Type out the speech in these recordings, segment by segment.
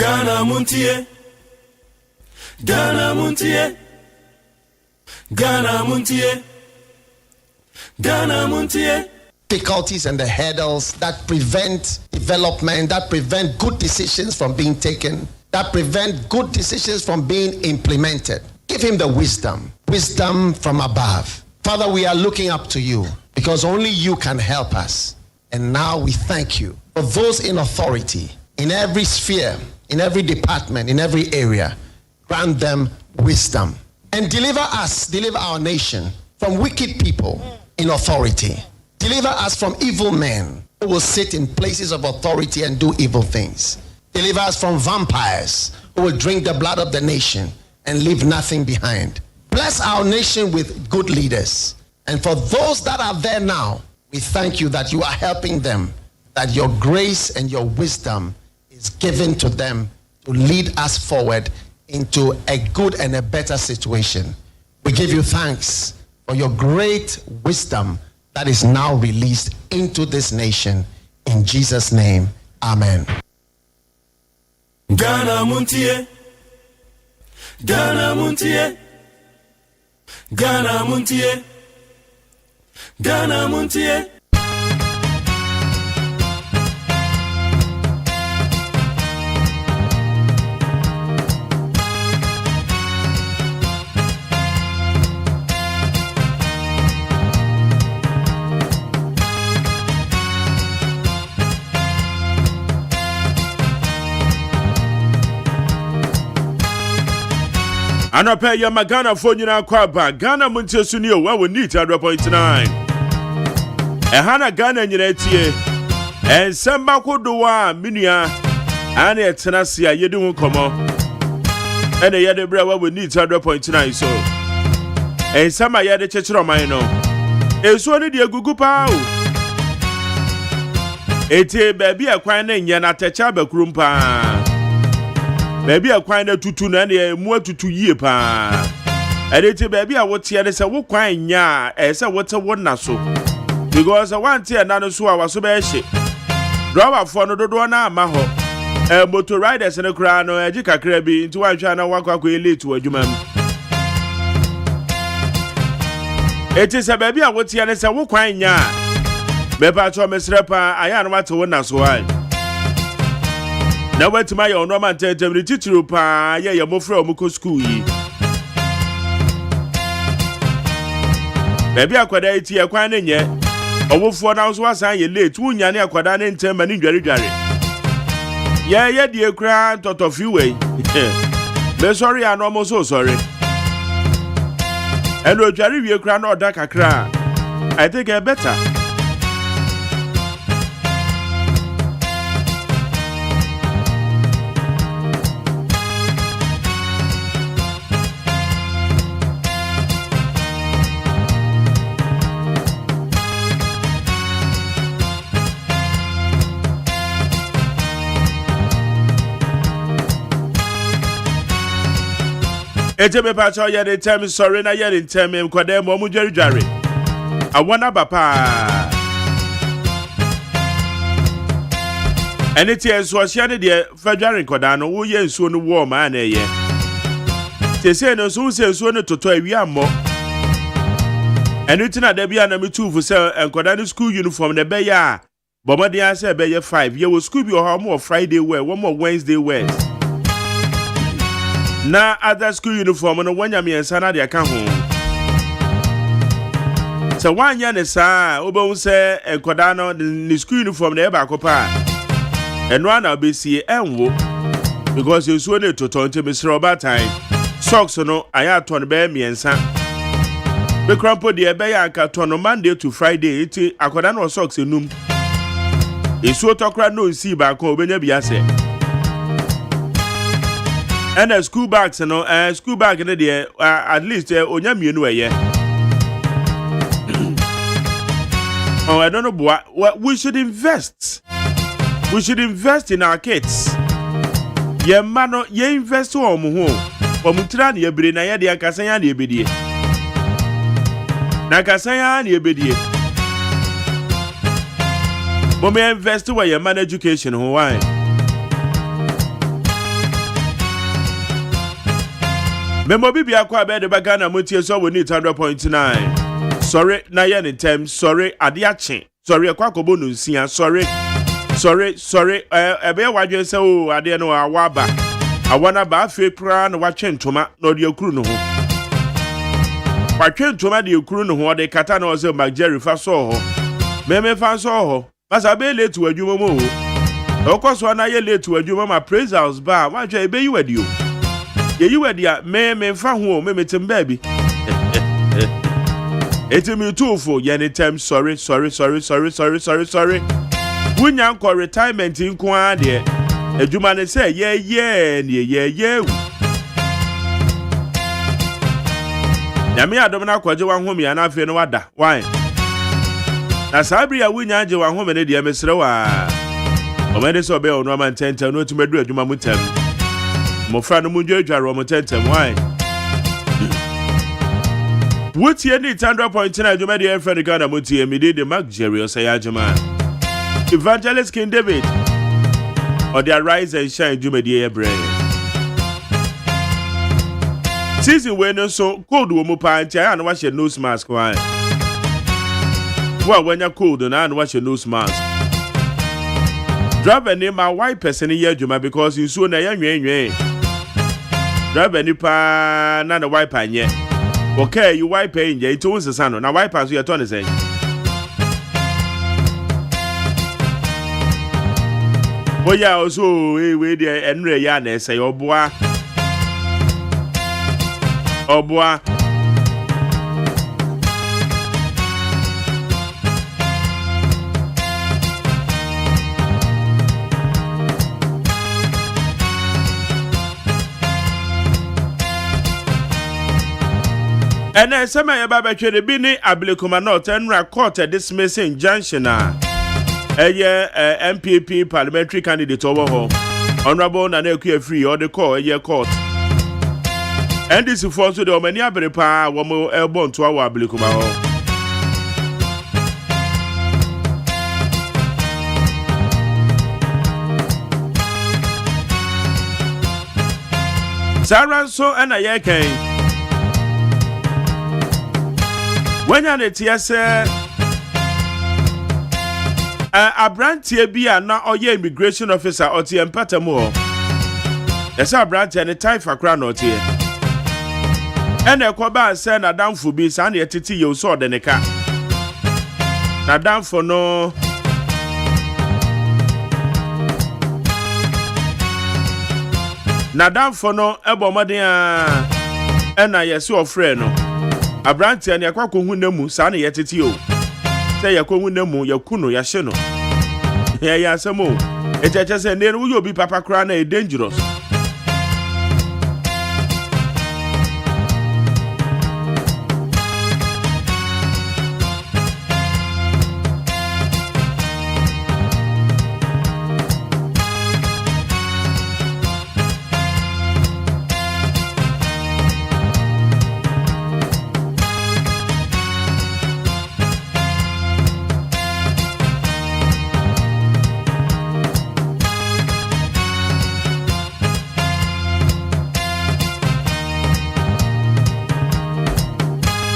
Ghana Montie, Ghana Montie, Ghana Montie, Ghana Montie. Difficulties and the hurdles that prevent development, that prevent good decisions from being taken, that prevent good decisions from being implemented. Give him the wisdom from above. Father, we are looking up to you because only you can help us. And now we thank you for those in authority, in every sphere, in every department, in every area. Grant them wisdom and deliver our nation from wicked people in authority. Deliver us from evil men who will sit in places of authority and do evil things. Deliver us from vampires who will drink the blood of the nation and leave nothing behind. Bless our nation with good leaders. And for those that are there now, we thank you that you are helping them, that your grace and your wisdom is given to them to lead us forward into a good and a better situation. We give you thanks for your great wisdom that is now released into this nation. In Jesus' name, amen. Ghana Montie, Ghana Montie, Ghana Montie, Ghana Montie. Anapa ya magana fonyina kwaba Ghana Montie sunio wa need 100.9 ehana Ghana nyina tie ensamba kodowa minua ane etenase a yedi hu komo ene yede bra wa need 100.9 so ensamba yede chechiro man no esuo ne de agugu pa o ete baby akwan na nya na techa bakurum pa baby akwan na tutu na ne mu atutu yie pa edete baby a wote de se wo kwan nya se wote wona so because one tie na no so a waso be hye driver for no dodo na ama ho motor riders ne kra no agi kakra bi nti wanhwa na wakwa elite wadwuma mu ete se baby a wote ne se wo kwan nya be pa cho mesre pa aya no mate wona so ai na wetima ya ono man tetemri titiro pa ye mofra omuko school yi baby akwada iti akwan ne nye owofo na so asan ye late wunya ne akwada ne ntem ani dware ye die kra totofi we me sorry ano mo so sorry eno dware wie kra na oda kakra I think I better. Ejebe pacho yere tell me sorry na yere tell me kwade mo mu jari awana papa ene tie so hia ne de fadware kwada no wo ye nsuo no wo ma na ye tese no so se nsuo no toto awi ammo ene tina da bia na metufu se kwada no school uniform na be ya bomode an se be ye 5 ye wo school bi o mo Friday wear wo mo Wednesday wear na other school uniform no wanya me ensa na de aka ho se wanya ne sa obo se enkoda no ni school uniform na e ba kopa eno ana obesie enwo because you so ne totonte mesre oba time socks no aya ton be me ensa be crampo de be ya aka ton Monday to Friday iti akoda no socks enum esu tokra no nsi ba ko obenya biase and a school bags no school bag in there at least onya mienu eye oh I don't know what we should invest in our kids ye mano ye invest o mo ho o mutra na ebire na ye de akasan ya na ebedie na akasan ya na ebedie mo me invest where your man education ho why Memo bibia kwa be de bagana montie so woni 100.9. Sorry na ye ne tem, sorry ade ache. Sorry akwa kobo no nsia, sorry. Ebe wadwen se o ade no awaba. Awana ba afi kra na watwe ntoma na ode akuru no ho. Watwe ntoma de akuru no ho ode kata na oze Magjerry fa so ho. Meme fa so ho. Masa be late wadwuma mo ho. Okoso na ye late wadwuma ma praise house ba, watwe ebe yi wadi o. Ye yi wadi a me fa ho o me metem ba bi. Etimi tufo ye ne tem sorry. Wunya nko retirement nko ade. Adwuma ne say ye Nyame adom na kwaje wan home ya na afi no wada. Why? Na sabri ya wunya age wan home ne de mesre wa. Omede so be ono man tenten no tumadu adwuma mutam. Mofra no munjo adwaro mo tenten. Why? What's your need 100.9 adwuma de friend Ghana montie me de Magjerry OSEI AGYEMN. Evangelist King David or their rise and shine Jubilee House. Season when so cold wo mo panti and wash your nose mask why. Well when you're cold and wash your nose mask. Driver name my white person here Juma because you so na yan. Driver ni pa na white pan ye. Okay, you wipe in ye it was the sun na wipe as you turn say. Oh yeah, also we there enre ya na say oboa. And then some of Baba Chede Bini Ablekuma not and court dismissing junction. MPP parliamentary candidate over home. Honorable Naneke free or the call a court. And this is for the many abrepa womo elbon to our Ablekuma. Sarah so and a yake. When you're at TSA, a branch here be now or your immigration officer or TM Patamo. There's a branch and a type for crown or here. And a Quaba send a down for bees and a titi you saw the car. Now down for no. Now down for no Ebomadia and I saw a friend. A branch and ya kwako hunemu sana yetiti o. Say ya hunemu ya kuno ya sheno. Ya samo. Echacha se nene uyo bi papa krana e dangerous.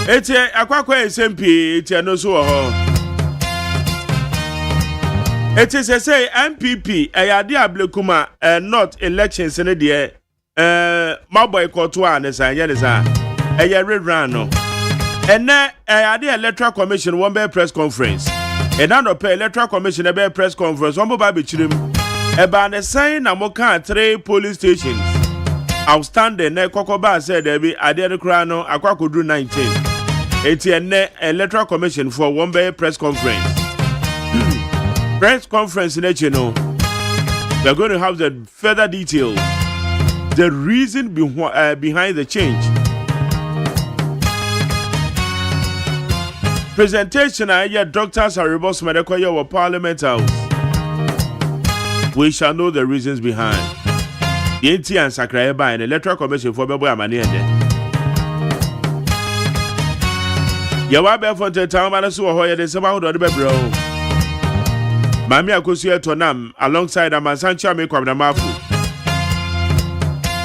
Eti akwakwa SMP eti no so ho. Eti say MPP ayade Ablekuma not elections ne de my boycott one say anya ne sa rerun no. Ene ayade Electoral Commission one be press conference. And now no pay Electoral Commission be press conference one ba be chirim. E ba ne say na mo kan 3 police stations. Outstanding na kokoba said there be ade kra no akwakodru 19. It's an Electoral Commission for one day press conference. Press conference, you know, they're going to have the further details, the reason behind the change. Presentation, doctors are reverse medical your Parliament House. We shall know the reasons behind. The NT and Sakraya and Electoral Commission for Bebo Amani. Yawa be for the town man so hoye de sama do be bro. Mami akosu etonam alongside Amansancha me kwamna mafu.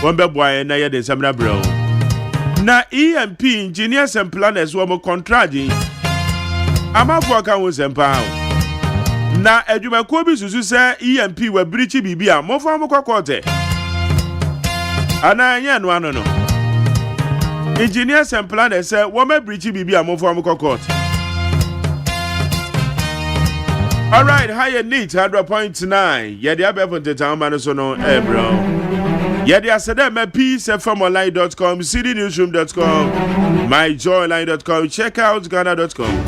One be boy na ye de samna bro. Na EMP engineers and planners were more contracting. Amafo aka wo sempa. Na adwumakuo bi susu se EMP we brichi bibia mo fa mo kwakote. Ana anya no ano no. Engineers and planners say wo ma brichi bibia mo fa mo kwakote. All right, higher neat 100.9. Yeah, the above on the town man so no bro. Yeah, the asede me peacefmonline.com, cdnewsroom.com, myjoyline.com, check out ghana.com,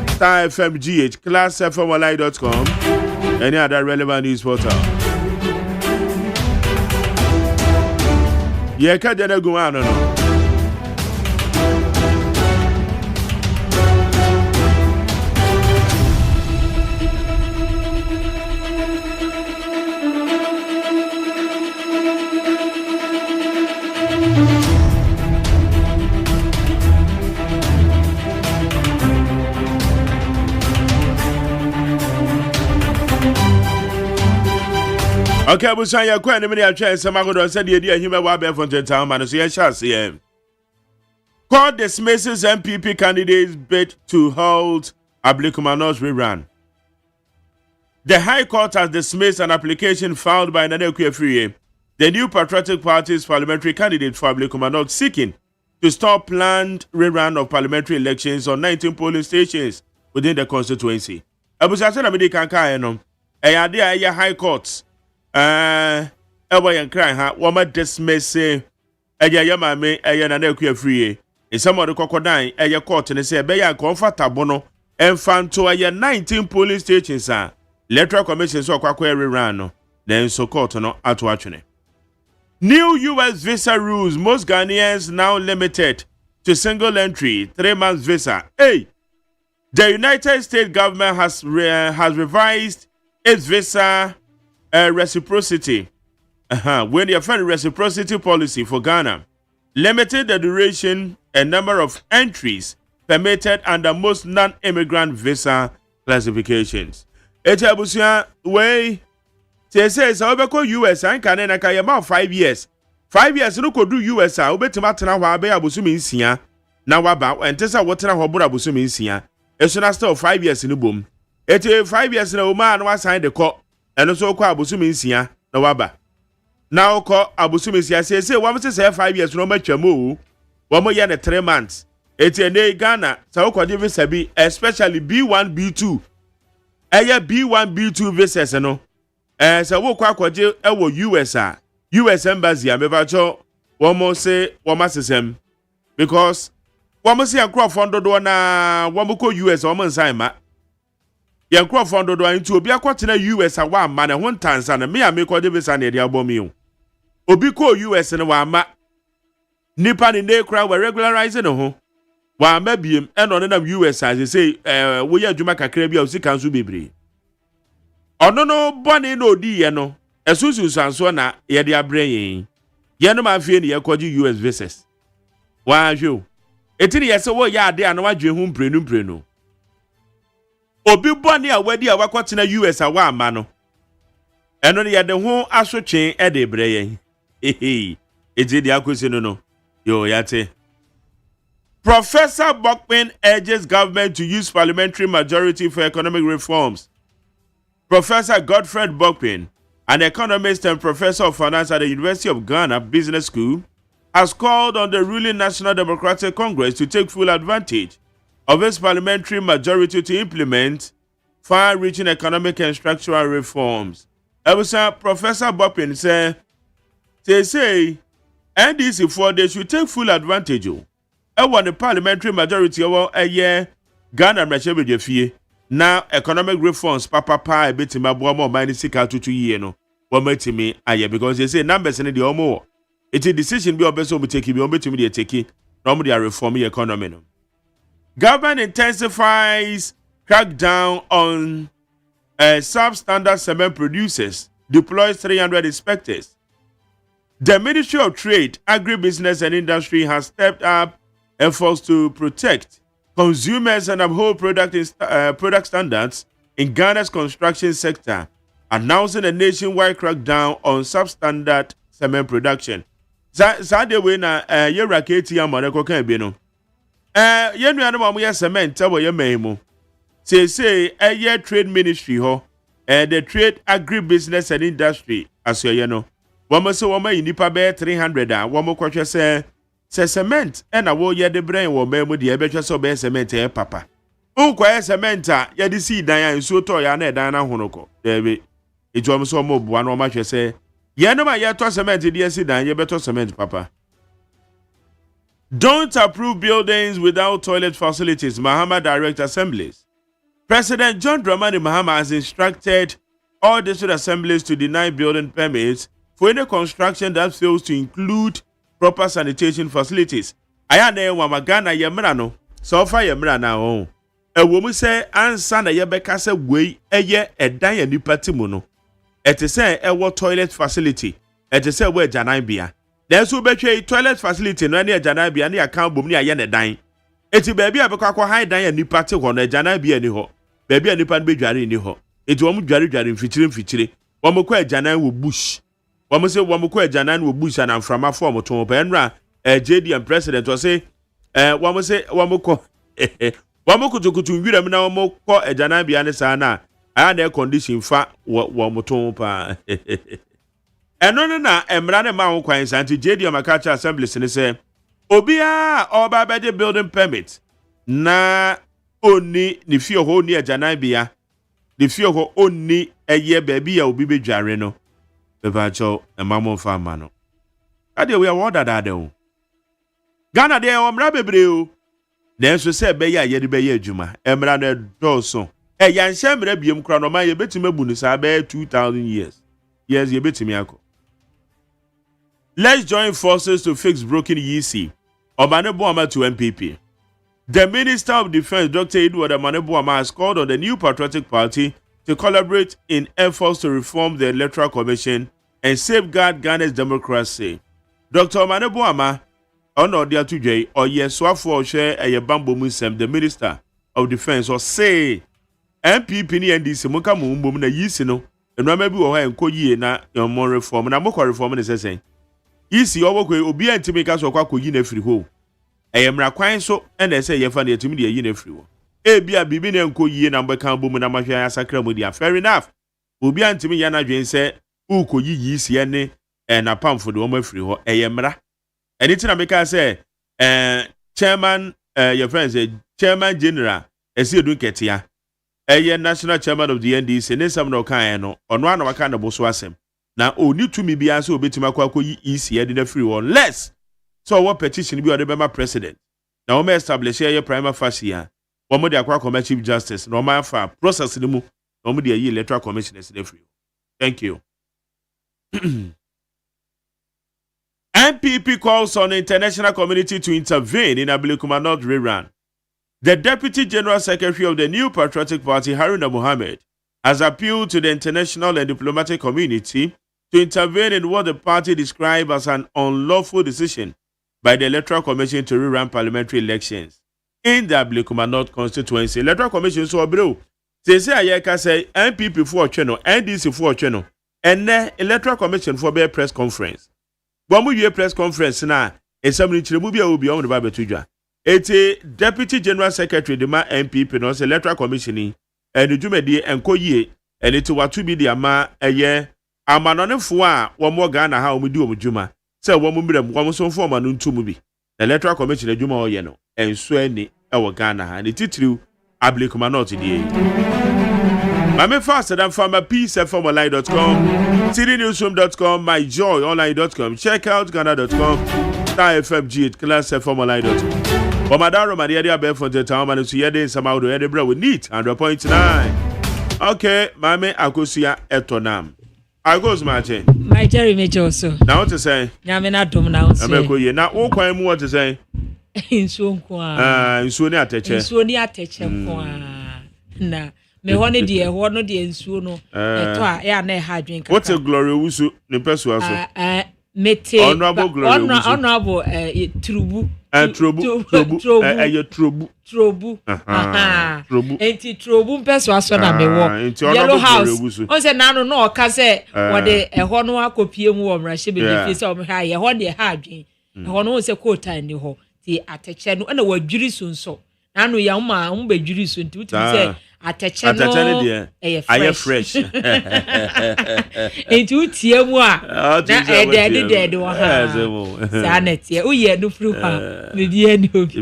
Star FMGH, classfmonline.com, any other relevant news portal. Yeah, ka dena go on no. Okay, we say you quite many chance some go said the idea him wa be from town man so you shall see. Court dismisses MPP candidates bid to hold Ablikumanos rerun. The High Court has dismissed an application filed by Nana Akufo-Addo, the new Patriotic Party's parliamentary candidate for Ablikumanos, seeking to stop planned rerun of parliamentary elections on 19 polling stations within the constituency. Abusase na medi kanka no. Eyade aye High Court. Ewa yan cry ha wama dismiss yama me Nana Akufo-Addo. In some of the crocodile court and say be ya comfortable no enfanto 19 polling stations Electoral Commission so kwakwa rerun no then so court no ato atwene. New US visa rules, most Ghanaians now limited to single entry 3 months visa. Hey, the United States government has revised its visa reciprocity. When you find reciprocity policy for Ghana, limited the duration and number of entries permitted under most non-immigrant visa classifications. Echabusia way says Obeko US and Canada Kayama 5 years. 5 years no could do US obetima wa be abusumi nsia na waba entesa wotena hobura abusumi nsia. Eso na still 5 years in boom. 5 years na uma na sign the court and so kwa abusumi nsia na waba. Now ko abusumi nsia say wam say 5 years no matwamu. Wamo ye na 3 months. Ene Ghana sa okodi visa bi especially B1 B2. Eye B1 B2 visas no. So wo kwa kwaje ewo US embassy amebacho womo say woma sesem because womo say akro fondo do na womo ko US womo nsan ma ye akro fondo do nti obi akwotena US wa ama na ho ntansa na me amekode visa na de abomi o obi ko US na wa ama nipa ni ne kra we regularize no ho wa ama biem eno ne na US as say wo ye adwuma kakra bia o si kanso bebre ono no bone no di ye no esusu sanso na ye de abre yen ye no ma fie ne ye kwaji US visas wa hwe etini ye se wo ya ade ana wadwe hu mprenu obi bone a wadi a wakotena US a wa ama no eno ne ye de ho asotwe e de bre yen eti de akosi no yo yate. Professor Bokpin urges government to use parliamentary majority for economic reforms. Professor Godfred Bokpin, an economist and professor of finance at the University of Ghana Business School, has called on the ruling National Democratic Congress to take full advantage of its parliamentary majority to implement far-reaching economic and structural reforms. Professor Bokpin said, they say, NDC for they should take full advantage of the parliamentary majority of a year Ghana Meshebejefie. Now economic reforms papa betima boamo mani sika tutu ye no wometimi aye because they say numbers in the omo it is decision be obeso be take be ometimi dey take no mo dey reform the economy no. Government intensifies crackdown on substandard cement producers, deploys 300 inspectors. The Ministry of Trade, Agribusiness and Industry has stepped up efforts to protect consumers and uphold product standards in Ghana's construction sector, announcing a nationwide crackdown on substandard cement production. Sa de we na ye raketi amore ko kan bi no. Ye nuane mo ye cement wo ye man mu. Say trade ministry ho. The trade agribusiness and industry as ye no. Womo se womo inipa be 300 a womo kwhwe se cement na wo ye de brain wo man mu de e betwe so be cement e papa. Unkwa cement a ye de si dan an so to ya na dan na honoko. Debe. Etu womo so mo bua no ma hwe se ye no ma ye to cement de si dan ye beto cement papa. Don't approve buildings without toilet facilities, Mahama direct assemblies. President John Dramani Mahama has instructed all district assemblies to deny building permits for any construction that fails to include proper sanitation facilities. Ayane wa magana yemra no, so far yemra na o. Ewomu se ansa na yebeka se wei eye edan ya nipa timu no. Ete se ewo toilet facility, ete se we janan bia. There's who betray toilet facility no any jana bia na account bom ni aye ne dan. Eti baby abekwa kwa high dan ya nipa te ho na jana bia ni ho. Baby nipa no bedware ni ho. Eti wo mu dware mfikyire. Wo mo kwa jana wo bush. Wo mo se wo mo kwa jana wo bush na mframa form to pe nra JDM president o se wo mo se wo mo ko wo mo kutukutu wiram na wo mo ko jana bia ne sa na aya na condition fa wo mo to pa. Eno na emra ne ma wo kwan santi JDM Akacha Assembly se say obia oba bede building permit na oni ni fie ho ni agyanan bia ni fie ho oni eye baabi ya obi bedware no beba cho emamo fa ma no ade we order that o Ghana de omra bebre o denso se be ya ye de be ya adwuma emra na doso ya nhye mra biem kra no ma ye betime bu ni sa be 2000 years ye betime akọ. Let's join forces to fix broken EC. Obaneboama to MPP. The Minister of Defense, Dr. Edward Obaneboama, has called on the New Patriotic Party to collaborate in efforts to reform the Electoral Commission and safeguard Ghana's democracy. Dr. Obaneboama, on Odia Tujay, or Yeswafo share a Bambo Musem, the Minister of Defense, or say MPP ni NDC muka mumbo na yisino, and maybe or and koye na your more reform, and I'm more reform is saying. Isi obokwe obi antimeka so kwa koyi na free ho. Eyemra kwan so na say ye fa na etimi de yi na free ho. Bia bibi na nkoyi na mbeka bomu na mahwa ya sakra mu dia. Fair enough. Obi antimi ya na dwen say ukoyi yisi ne na pamfo de o ma free ho. Eyemra. Eni na meka say chairman your friends chairman general esi edu ketia. National chairman of the NDC ne sam no kan no. Ono ana waka na boso asem. Na oni tumi bia so obetima kwa koyi EC de na free one less so what petition bi o de bema president na o ma establish your prima facie a wo mo de akwa come chief justice na o ma fa process ni mu na o mo de yi electoral commissioners de free. Thank you. MPP calls on the international community to intervene in Ablekuma North rerun. The Deputy General Secretary of the New Patriotic Party, Haruna Mohammed, has appealed to the international and diplomatic community to intervene in what the party described as an unlawful decision by the Electoral Commission to rerun parliamentary elections in the Ablekuma North constituency. Electoral Commission so bro. They say ayeka say MPP for channel, NDC for channel, and the Electoral Commission for a press conference. Bomu ye press conference na esamni chiremu bia obi on the babetudwa. Eti Deputy General Secretary de ma MPP no Electoral Commission and the jumedi enkoyie and it watu bi de ama eye amanonefo a wo mo Ghana ha omudi omjuma se wo mo mrem wo so fo ma no ntumu bi Electoral Commission adwuma oye no enso ani e wo Ghana ha ne titiriu Ablekuma North die mame faster than peacefmonline.com cdnewsroom.com myjoyonline.com check out ghana.com starfmg classfmonline.com Omadaro Maria Befonte Town and Suyede Samaudo Edebra with neat 100.9. Okay, Mame Akosia Etonam. I goes Martin. My Jerry Major so. Now what to say? Yamina dom now. Amekoye. Now all kwai mu what to say? Insu kwa. Insu ni ateche. Insu ni ateche kwa. Na me hone die ho no die insu no. Eto a ya na ha dwen kaka. What a glory wusu ni peso aso. Mete. Honorable glory wusu. Honorable Turubu. Trobu. Enti trobu mpeso aso na mewo. Yellow House. On say na no oka say wo de eho no akopie mu wo mrahye be fi say o me ha ye ho de ha adwen. Eho no say quota ni ho. Ti ateche no na wadwiri so nso. Na no ya ma mo badwiri so nti utim say ateche no aye fresh. Enti utie mu a na de wo ha. Sa na tie wo ye no fru ha. Ne die ni obi.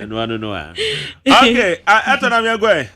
No. Okay, atona me agwe.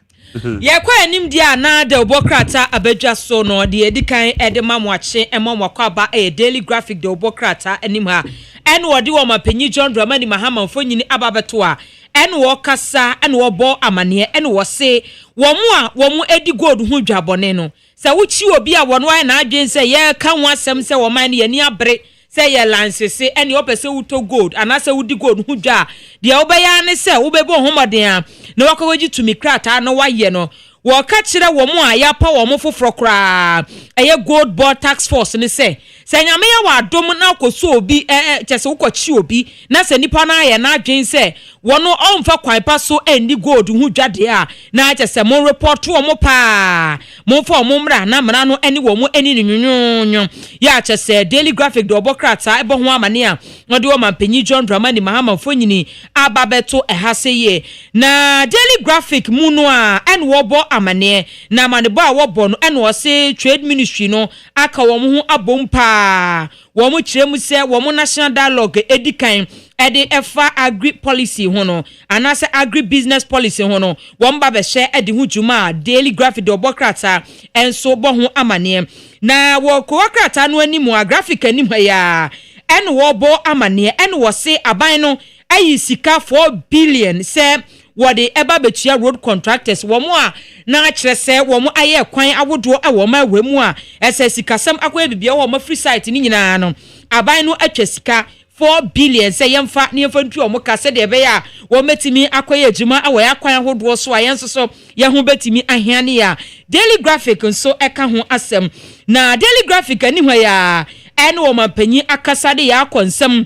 Ye kwa anim dia na de obokrata abadwa so no de edikan ede mamwache emamwakwa aba Daily Graphic de obokrata anim ha en wode wo mapanyi John Dramani Mahama mfonyini ababeto a en wo kasa en wo bo amane en wo se wo mu edi gold hu dwabone no se wo chi obi a wono ai na adwen se ye ka ho asem se wo man ne ani abre se ye lansese ene opese wuto gold anase wudi gold hu dwa de obeya ne se wo bebo homoden a na wakowaji tumi krata no waye no wo ka kire wo mu a ya pa wo mu foforo kra eye gold board tax force ne se nyame ya wa dom na koso obi chese ukochi obi na se nipa na ya na adwen se wono omfa kwan pa so endi gold hu dwade a na chese mo report wo mo pa mo fa mo mra na mra no eni wo mo eni nyunyu ya chese Daily Graphic do obokrata ebo ho amane a no de wo mampanyi John Dramani Mahama mfonyini ababeto ehase ye na Daily Graphic mu no a en wo bo amane na manebo a wo bo no en wo se trade ministry no aka wo ho abompa wo mu kiremu se wo mu national dialogue edikan ede efa agri policy hono anase agri business policy hono wo mba be hye ede hu juma Daily Graphic de obokrata enso bo ho amane na wo kookrata no animu a graphic animu ya en wo bo amane en wo se aban no ayi sika 4 billion se wode eba betua road contractors wo mo a na kire se wo mo aye kwan awodo e wo ma wemu a ese sikasam akwa bibia wo ma free site ni nyina no aban no atwa sika 4 billion se yemfa ne yemfa ntu omo kase de be ya wo metimi akoye adwuma awo ya kwan ahodo so a yenso ye ho betimi ahiane ya Daily Graphic nso eka ho asem na Daily Graphic ani hwa ya ene wo mampanyi akasa de ya konsem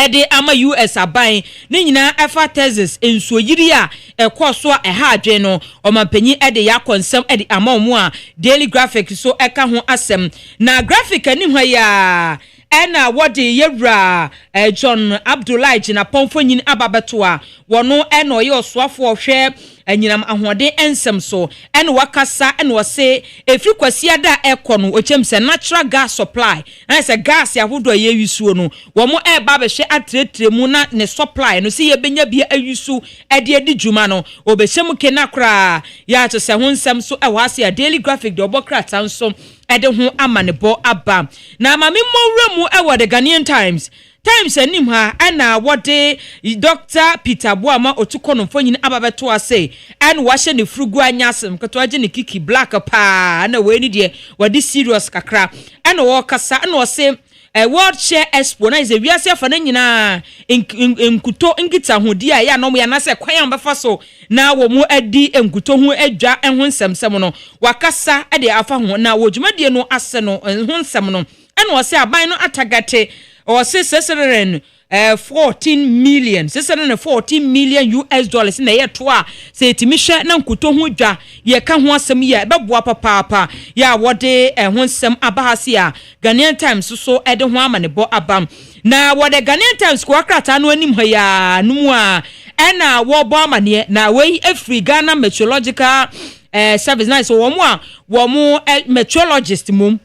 ede ama US aban ne nyina afa Texas ensuo yiri a ekoso a eha adwen no omampanyi ede ya konsem ede ama omo a Daily Graphic so eka ho asem na graphic ani hwa ya ena wode yewra John Abdullahi jina pomfonyin ababeto a wono ena oye osoafo ohwe anyinam ahode ensem so ena wakasa ena wose efri kwasia da ekono ochemse natural gas supply na se gas yahodo ye yusuo no wo mo eba be hwe atretre mu na ne supply no se ye benya bia ayusu ede edi djuma no obehye ke nakra ya to se ho nsem so e wase ya Daily Graphic de obokrata nso ede ho amanebo aba na mame mmowremu e wo the Ghanaian Times anim ha ana wode Dr. Peter Boama otukono mfonyini ababeto ase an wahye ne frugu anyasem keto age ne kiki black pa na we ni de wade serious kakra ana wo kasa ana wo se World Share Expo na ze wiase afa na nyina enkuto ngita hodi a ya no mo ya na se kwan ambefa so na wo mu adi enkuto hu adwa ehun semsem no wakasa ade afa ho na wo dwumadie no ase no ehun sem no ana wo se aban no atagate o se 14 million US dollars na ye to a se timishe na nkuto hu dwa ye ka ho asem ye beboa papa ya wode ho nsem abahase a Ghanaian Times so ede ho amanebo abam na wode Ghanaian Times ko akrata no anim ha ya numu a ena wo bo amane na we afri Ghana Meteorological service na so wo mu meteorologist mum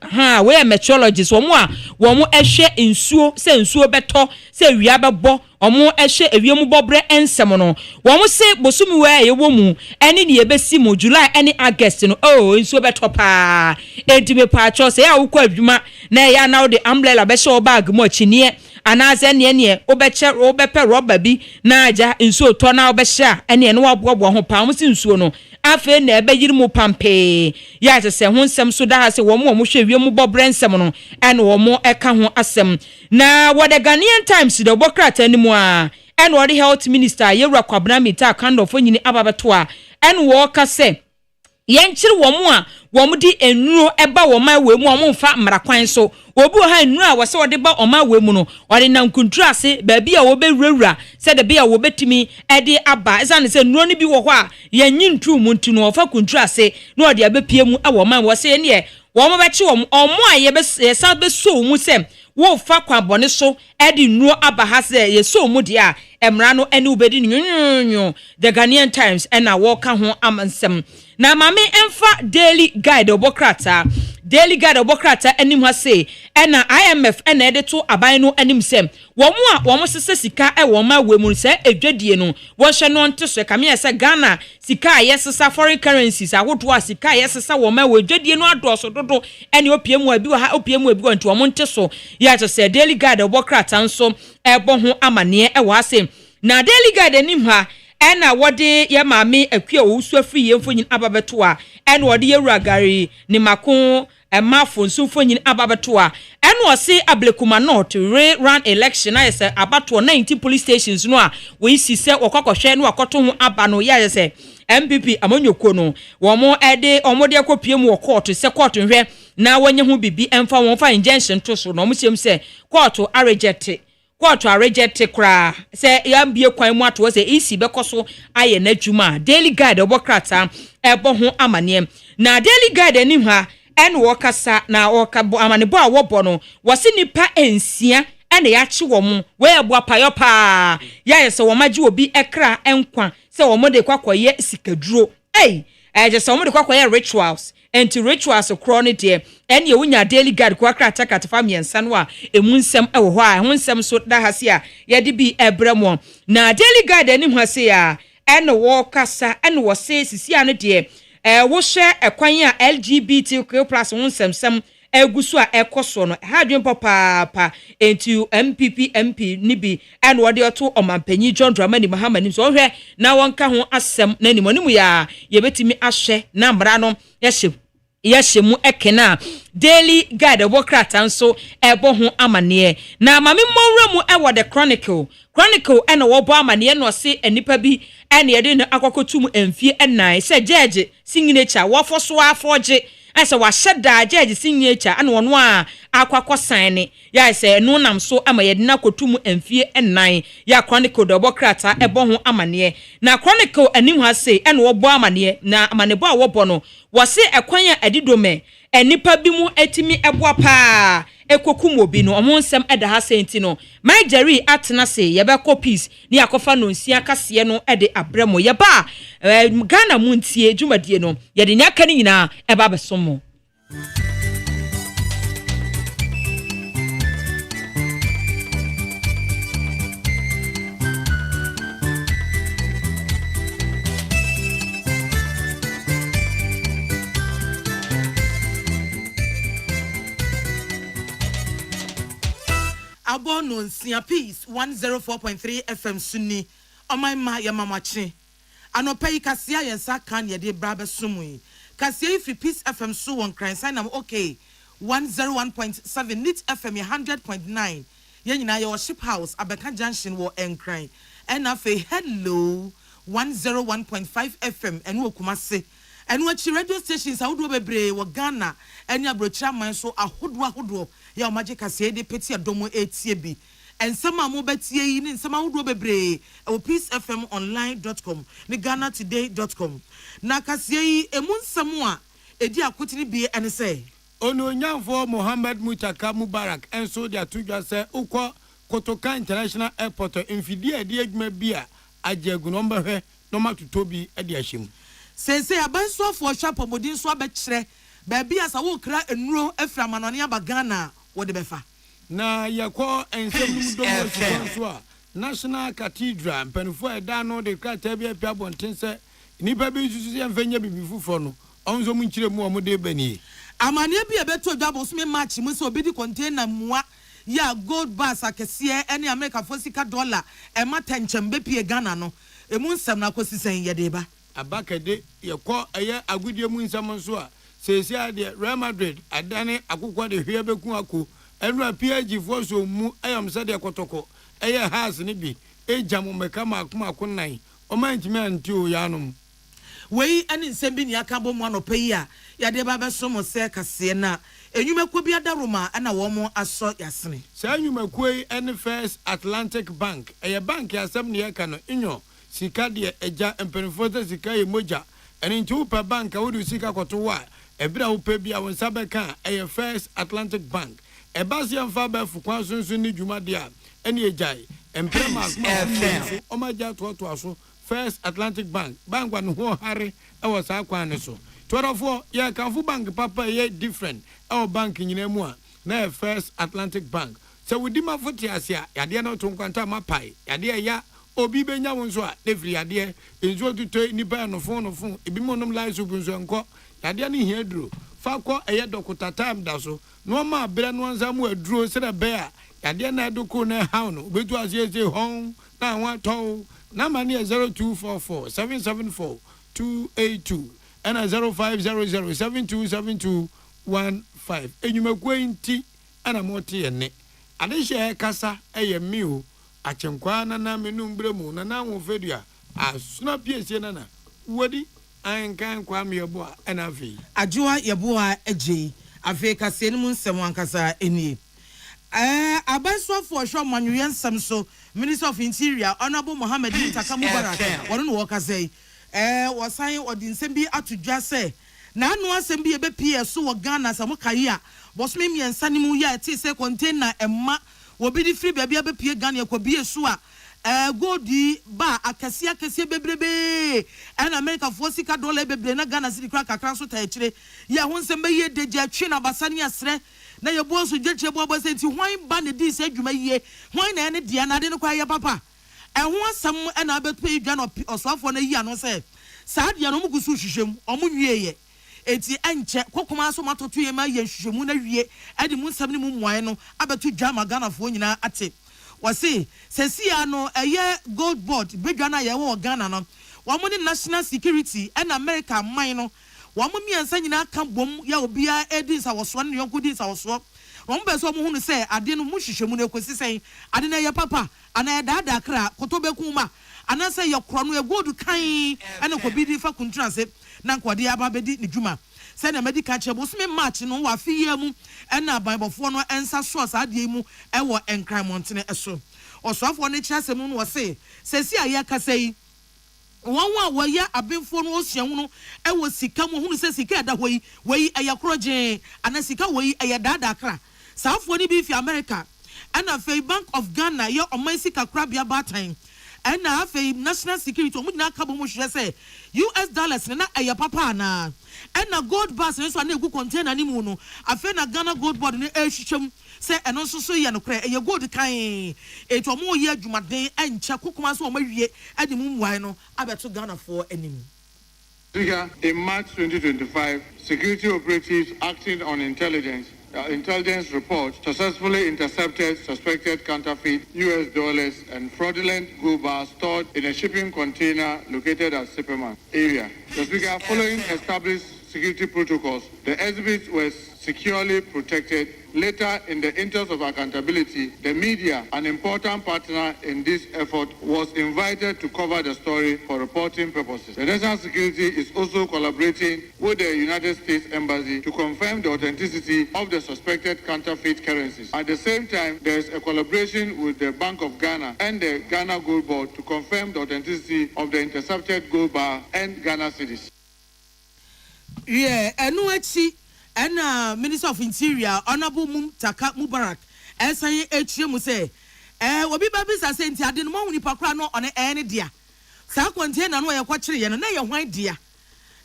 we meteorologist wo mu ehwe nsuo se nsuo beto se wia bebo omo ehwe ewiem bobre ensem no wo mu se bosumi we ye wo mu ene ne ebesi mu July ene August no nsuo beto pa edime pa cho se ya wukọ adwuma na ya na de umbrella be show bag mo chinie anaze ne obepe rubber bi na aja nsuo to na obehya ene no wabobo ho pa mu se nsuo no afe na ebe yiri mu pampe ya se ho nsem so da ha se wo mo hwe wiem bobre nsem no ene wo mo eka ho asem na wo the Ghanaian Times the obokrata ni mu a ene wo the health minister Yewra Kwabena Mita kando fo nyini ababeto a ene wo ka se yenchiri womu di enuro eba woma wemu omfa mrakwan so obi ha enuro a wose wode ba oma wemu no wode na nkuntura ase baabi a wo be wurawura se de bia wo betimi ede aba esa ne se enuro ni bi wo ho a yenyi ntu mu ntu no ofa kuntura ase no wode abepie mu awoma wo se ne wo be chi wo omo a ye sa be so mu se wo fa kwa bone so edi nuo aba ha se ye so mu de a emra no ene ubedi nyonyo the Ghanaian Times ena wo ka ho amansem na mame emfa daily guide obokrata enim ha se ena IMF ena ede to aban no anim sem wo sese sika e wo ma wemu se edwadie no wo hwe no nte so kame ya se Ghana sika yesesa foreign currencies awodo sika yesesa wo ma wedwadie no adoso dodo ene opiemu abi ha opiemu abi nti wo nte so ya to se daily guide obokrata nso ebo ho amane e wo ase na daily guide enim ha ena wode ye maame akua osu afri ye mfonyin ababeto a ena wode ye ragari ni mako emafo nsu mfonyin ababeto a ena wose ablekuma not rerun election ayese abato 19 police stations no a we sise wokokohwe no akoto ho aba no ya yese MPP amonyoko no womo ede omode akopie mu court se court hwe na wanye ho bibi emfa wonfa injunction to so no mo siem se court a reject kra se yambie kwan mu ato se isi bekoso aye na dwuma daily guide obokrata ebo ho amane na daily guide anim ha en wo kasa na okabo amane bo a wo bo no wose nipa ensia ene ya chi wo mu we ebo apayo pa ya se wo magi obi ekra enkwa se wo mode kwakoye sikaduro je se wo mode kwakoye rituals enti rituals chronic de en ye wunya daily guide kwa krata katafa miensa no a emunsem ewo ho a hunsem so da hase a ye de bi ebremo na daily guide ani hase a en wo kasa en wo se sisi ane de wo hye ekwan a LGBTQ+ hunsem egusu a ekoso no ha dwen papa enti MP ni bi en wo de oto omampanyi John Dramani Mahamani so hwe na wonka ho asem na nimonimu ya ye betimi ahwe na mra no yashemu ekena daily guide obokrata nso ebo ho amane na mame mmowra mu ewo the chronicle ena wo bo amane no se enipa bi ena yede no akokotum emfie enan se judge signature wo foso afoje ese wa sheda judge signature ana wono a akwakosan ne ya se no nam so ama yede na kotum emfie enan ya chronicle the obokrata ebo ho amane na chronicle anim ha se ena wo bo amane na amane bo a wo bo no wose ekwan a adidome enipa bi mu etimi eboa pa ekokum obi no omonsem eda ha senti no my jerry atena se yebekọ peace ni akofa no nsia kase no ede abremo yeba Ghana montie dwumadie no yede nya kan nyina eba besomo Abono nsia peace 104.3 FM Sunni omanma ya mamachi anopai kasia yensa kan ye de brabe sumui kasia if peace FM so won kran sign am okay 101.7 nit FM 100.9 ye nyina ye ship house abeka junction wo enkran ena fe hello 101.5 FM enu okumase enu achi radio stations awudo bebre wo Ghana enu abrochira man so ahodo ya omaje kasia de peti adomo etie bi ensama mo betie yi ni nsama awudo bebre o peacefmonline.com ni ghanatoday.com na kasia yi emu nsamo a edi akotini bi ene se ono nyanfo Mohammed Mutaka Mubarak enso dia tudwa se ukọ Kotoka International Airport enfidi edi adwuma bi a ajeguno mbehwe no matuto bi edi ahyem sense abansofo hwa pomodin so abekire baabi asa wo kra enuro afra manone aba Ghana wo de befa na yakọ ensem dum so a National Cathedral mpanufo eda no de krata bi apia bontense nipa bi susu ye mfanya bibifufo no onzo mu nkire mu omode bani amane bi ebeto dwabo so me match mu se obedi container mua ya gold bars akese ene America $40 ema tenchembe pie Ghana no emu nsem na kosisen ye de ba abakade yakọ eye agudie mu nsem so a sesia de Real Madrid adane akukwa de hwe beku ako enu PSG force mu ayamse de kotoko has ni bi ejam meka makuma kunan o mantimi anti o yanum wei ane nsɛm bi ne aka bɔ mu anɔpa yi a yɛde ba bɛso mo sɛ kaseɛ na enyumakuo bi ada Roma ana wɔn asɔ yasene saa enyumakuo yi ane First Atlantic Bank ɛyɛ bank yasɛm ne yɛka no inyo sika deɛ ɛgya mpanimfoɔ sɛ sika yɛ mogya ɛne nti wopɛ bank a wode sika kɔto wa ɛbira wopɛ bi a wo nsa bɛka ɛyɛ First Atlantic Bank ɛba se yɛmfa bɛfo kwan sonso ne dwuma deɛ a ɛne ɛgyae mprɛma ɔmagya toatoa so First Atlantic Bank bank wa no ho hare ɛwɔ saa kwan ne so tɔrɔfoɔ yɛ kanfo bank papa yɛ different ɛwɔ bank nyina mu a na First Atlantic Bank sɛ wodi ma fote ase a yadeɛ no to nkwanta mapai yadeɛ ya obi benya won so a defri yadeɛ enzo tuto nipa no fon ebi monom live soup nso enko yadeɛ no hia duro fa kɔ ɛyɛ dokota time da so no ma abere no ansa mu aduro sɛ na be a yadeɛ na edoko na haw no obetu ase hon na wa tɔw na ma ne 0244 774 282 and 0500 727215 enyumakuo nti ana mote ene adehye kasa ɛyɛ miu achenkwa na na menum bremu na na wo fedua asuna piesie na na wodi ankan kwa meyebo a na afi adwoa yebo a agye afi kase no nsɛm ankasa eni abansofo hwe manwe nsɛm so Minister of Interior Honorable Mohammed Taka Mubarak wɔno no wɔkasɛ wɔsan ɔdi nsɛm bi atodwa sɛ na anu asɛm bi ebepie so wɔ Ghana sa mo kayi a bosome miensa ne mu ya ti sɛ container emma obi di free baabi abepie Ghana yakobie so a godi ba akasia bebrebe and America for sika dollar bebre na Ghana city kra kakra so ta ekyire ya ho nsɛm bɛyɛ degye atwe na basane asrɛ na ye bo so gyeche bo sɛ nti hwan ba ne di sɛ adwuma yie hwan na ne dia na de no kwa ye papa ɛho asɛm na abetu yi dwa no ɔsoafo na yi ano sɛ saa dia no mu gusu hwehwem ɔmo nwieye eti enche kokoma so matoto ye ma ye hwehwemu na wie ade mu nsɛm ne mu mmoae no abetu dwa ma Ghana fo nyina ate wase sesia no eye gold board bedwa na ye wɔ Ghana no wɔn ne national security and America man no wɔn miensa nyina ka bom ya obia edi nsawoso ne yonko di nsawoso wɔn bɛ so mo hunu sɛ ade no mu hwehwemu na ekosi sɛn ade na ye papa ana daada kra kotobeku ma ana sɛ ye kro no ye gold kan ana ko bi di fa kuntrase na nkwade aba bedi ne dwuma sɛ na medical check bo so me match no wa fiye mu ɛna abanbɔfo no ensa so saade mu ɛwɔ enkran montene ɛso ɔsoafo no kyerɛsɛm no wɔ se sɛsi a yɛ kasa yi wɔn a wɔyɛ abenfo no osiahu no ɛwɔ sika mu hunu sɛ sika ɛda hɔ yi wɔyi ɛyɛ korɔgye ana sika wɔyi ɛyɛ daada kra saafo no bi fi America ɛna fei Bank of Ghana yɛ ɔman sika krabea batan ɛna afei national security ɔmo nyina ka bɔ mo hwɛ sɛ US dollars na ɛyɛ papa na ɛna gold bars ne so na egu container ne mu no afei na Ghana gold board ne ehwehwem sɛ ɛno nso so yɛ no kra ɛyɛ gold kan etu ɔmo yɛ adwumaden ɛnkyɛ kokoma so ɔmo awie ɛde mu mmuae no abeto Ghana for anim. In March 2025, security operatives acting on intelligence reports successfully intercepted suspected counterfeit US dollars and fraudulent gold bars stored in a shipping container located at Superman area. The Speaker, following established security protocols, the exhibits were securely protected. Later, in the interest of accountability, the media, an important partner in this effort, was invited to cover the story for reporting purposes. The national security is also collaborating with the United States Embassy to confirm the authenticity of the suspected counterfeit currencies. At the same time, there is a collaboration with the Bank of Ghana and the Ghana Gold Board to confirm the authenticity of the intercepted gold bar and Ghana cedis. Yeah, and Minister of Interior Honorable Taka Mubarak esan echie mu se obi ba bi sa se nti ade no ma huni pakra no on ene dia sa container no ye kwakire ye no na ye hwan dia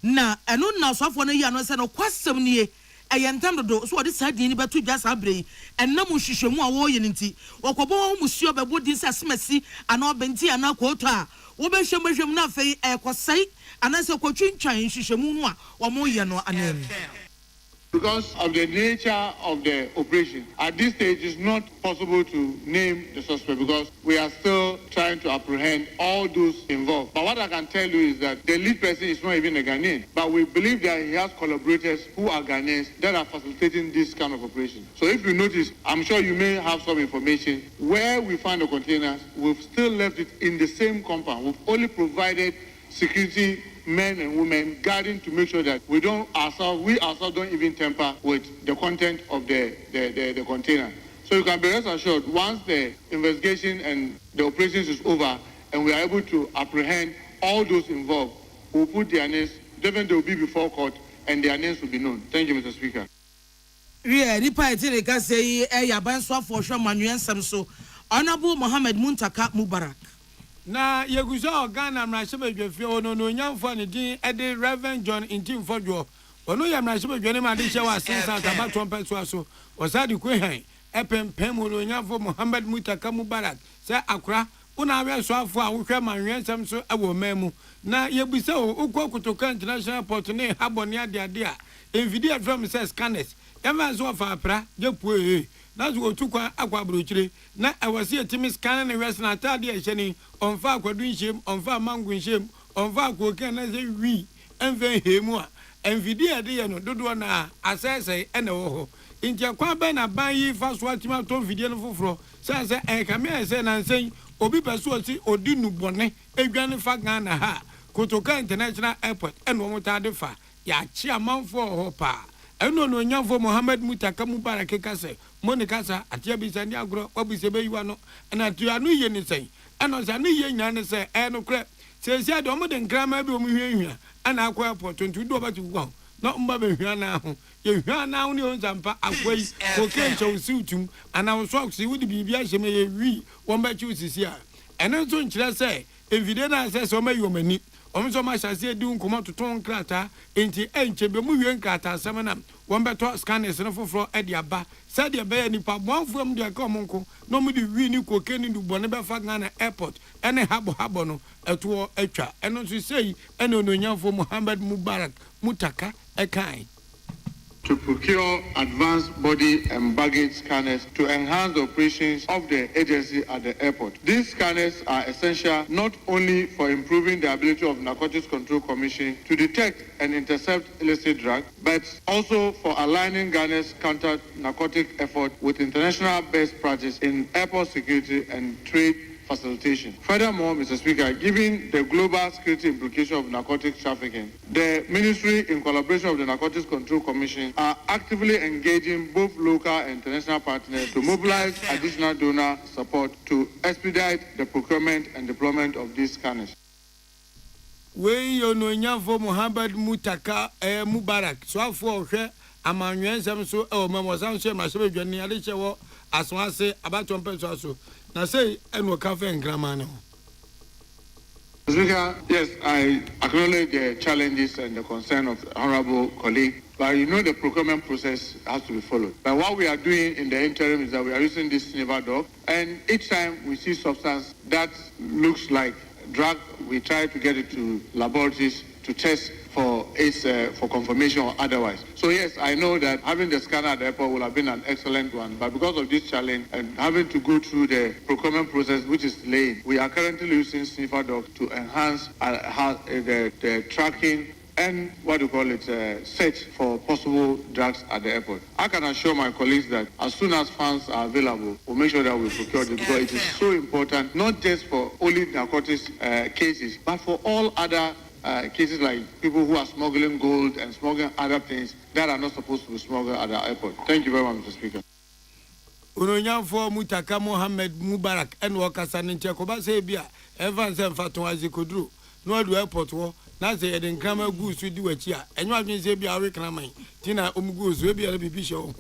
na eno na sofo no ya no se no kwasem nie eyentam dodo so ode sa di ni betu dwa sa brei enam hwehwemu a wo ye nti okobo wo musuo bebo di sa semasi ana obenti ana kwoto a wo be hwemhwem na afei ekosai ana se kwotwintwan hwehwemu no a wo mo ye no anem. Because of the nature of the operation, at this stage it's not possible to name the suspect because we are still trying to apprehend all those involved. But what I can tell you is that the lead person is not even a Ghanaian. But we believe that he has collaborators who are Ghanaians that are facilitating this kind of operation. So if you notice, I'm sure you may have some information. Where we find the containers, we've still left it in the same compound. We've only provided security men and women guarding to make sure that we ourselves don't even tamper with the content of the container. So you can be rest assured, once the investigation and the operations is over and we are able to apprehend all those involved, we'll put their names, definitely they will be before court and their names will be known. Thank you, Mr. Speaker. Yeah, the party can say, Yabanso for sure, Manuel Samso, Honorable Mohammed Muntaka Mubarak. Na yegusa Ghana mrashebe dwefie no nyamfo ne din ede Reverend John Intim Fodwo ono ya mrashebe dwene ma de hyewa sensa taba trompe so osadi kwehan epempem no nyamfo Mohammed Muntaka Mubarak se akra una awe so afo a wohwe manwen sam so ewo mamu na yebusa ukwo kutoka international port ne habone ade a envidi from says scanners ema so fa apra jepuo na zo otukwa akwa brochire na awase etimi scan na wes na atade a hyeni onfa akwadu nshem onfa mangu nshem onfa akwoke na ze wi enve hemu a envidi ade ye no dodo na asese ene wo ho nti akwa ba na ban yi fa so atima to video no foforo se kame se na nsen obi peso osi odi nubone edwane fa Ghana ha Kotoka International Airport eno mo tade fa ya chi amanfo ho pa eno no nyamfo Mohammed Muntaka Mubarak kase Monica sa atia bi sani agro obise be yiwa no na tua no ye ni sen eno sa no ye nya ne se eno kre se sia de omo de nkrama bi omo hwehwia ana akwa airport ntu do ba ti gwa no mba be hwia na ho ye hwia na ho ni on zampa akwai ko ken show suitum ana so si wudi bibia hyeme ye wi won ba chi usisi a eno so nkyira se evide na se so mayi omani omso ma hyase di nkomo toton krata enti enchebe mu hwie nkrata asem na won beto scanners no foforo e dia ba se dia be nipa boanfo am dia ka omonko no mu di wi ni kokeni du bone be fa Ghana airport ene habo no eto atwa eno so sei ene ononyamfo Mohammed Mubarak Muntaka ekai to procure advanced body and baggage scanners to enhance the operations of the agency at the airport. These scanners are essential not only for improving the ability of Narcotics Control Commission to detect and intercept illicit drugs, but also for aligning Ghana's counter-narcotic effort with international best practice in airport security and trade facilitation. Furthermore, Mr. Speaker, given the global security implication of narcotics trafficking, the Ministry, in collaboration with the Narcotics Control Commission, are actively engaging both local and international partners to mobilize additional donor support to expedite the procurement and deployment of these scanners. We no nyamfo Mohammed Muntaka Mubarak so afo hwe amanwen sam so o mamosan so ma so dwane ade chewo asonase abatompe so na say eno cafe and grammar no. Speaker, yes, I acknowledge the challenges and the concern of the honorable colleague, but you know the procurement process has to be followed. But what we are doing in the interim is that we are using this sniffer dog, and each time we see substance that looks like drug, we try to get it to laboratories to test for its for confirmation or otherwise. So yes, I know that having the scanner at the airport would have been an excellent one, but because of this challenge and having to go through the procurement process, which is delayed, we are currently using sniffer dogs to enhance the tracking and search for possible drugs at the airport. I can assure my colleagues that as soon as funds are available, we'll make sure that we procure it because it is so important, not just for only narcotics cases, but for all other cases like people who are smuggling gold and smuggling other things that are not supposed to be smuggled at the airport. Thank you very much, Mr. Speaker. Unonyamfo Muntaka Mohammed Mubarak en wakasa nche ko ba se bia evans enfato azikodru no adu airport wo na se eden krama gusu di wachi a enyo adwen se bia we kraman tina omgusu e bia na bibi show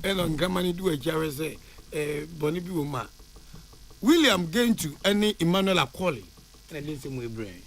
eno krama ni di wachi a we se boni bi wo ma William Gentu eni Emmanuel Akoli na lense mu ebre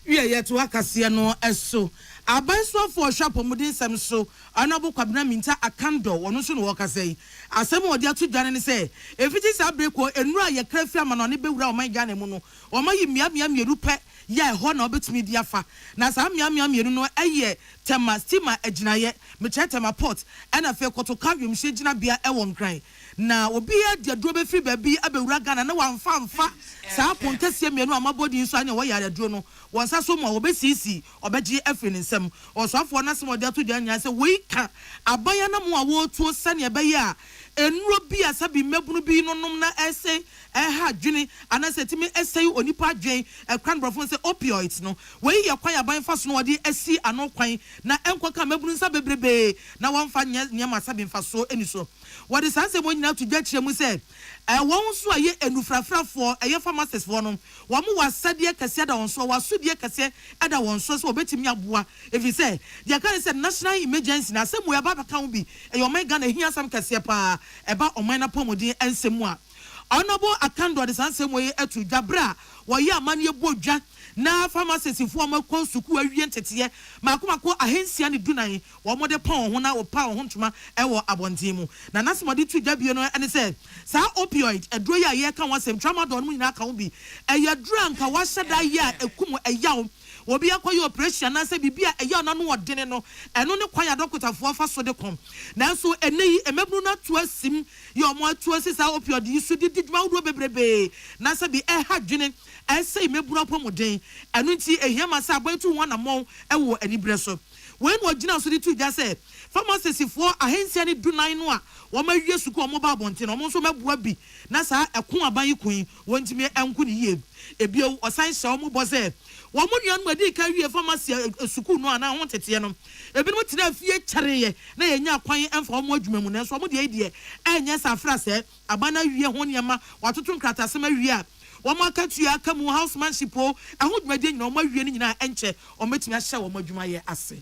yet wakasia no eso abanso for shop omudin sem so anabo kwabena minta akando wono so no wakasai asem odi atu dwane ne se efiti sa breko enura ye krafia ma no ne bewura o man gane mu no o mayi miamia mieru pe ya ho na obetumi dia fa na sa miamia mieru no eye tema stima aginaye me tema port ena fe kotoka wiem hye gina bia e won kran na obi ya dia duro be free baby abewura Ghana na wamfa sa pontasie mienu amabodi nso anya wo yare duro no wonsa so mo obesisi obeji efri nsem osafo na sem odi ato dia nya se we ka abaya na mo a wo tuo sane be ya enuro bi asabi mebunu bi no nom na ese ha dwene anase timi ese onipa dwen kwan brofo se opioids no we ye kwan aban fa so no de asi ano kwan na enkoka mebunu nsa bebrebe na wonfa nyema asabi mfa so eni so what is answer when you to get chemu say won so aye enufrafrafo aye pharmacists for no wo mo wasade kase da won so wasudie kase ada won so so obetimi aboa if you say they can say national emergency na say mo ya baba kan bi e yo man Ghana hia sam kase pa eba oman na pomodin ensemu a honorable Akando de sanse mo ye etu dwabra wo ye amane bodwa na pharmacists fo ma kon suku awie ntete makomako ahensia ne dunan wo mo de pon ho na wo pa ho ntoma e wo abontin mu na nasmode tu dwabie no ene say sa opioid edro ya ye kan wasem tramadol mu nyina kan bi e ya dura nka wahada ya ekum eyaw obi akoye operation na say bibia eyaw na no odene no eno ne kwan ya dokotafo fa so de kom na so eneyi emebru na to asim ye omo atu asisa opioid yisu dididma wo bebrebe na say bi ha dwene say mebru apomuden eno nti ehiama sa abatu ho na mon ewo anibre so when wagina so de tu ja say pharmacists for ahensia ne dunan no a wo ma wie suku o mo ba bonte no mo so mebua bi na sa ekon aban yikun wontimi enku ne yie ebio osan hye o mo bo say wo mo nuan madi ka wie pharmacy suku no ana ho tete no ebi no tena fie kyareye na yenya kwan emfa o mo adwuma mu na so mo de enye sa fra se abana wie ho niema watoto nkratase ma wie a wo mo akatua aka mu housemanship o eho dwumade nyina o ma wie ni nyina enche o metimi ahye wo mo adwuma ye ase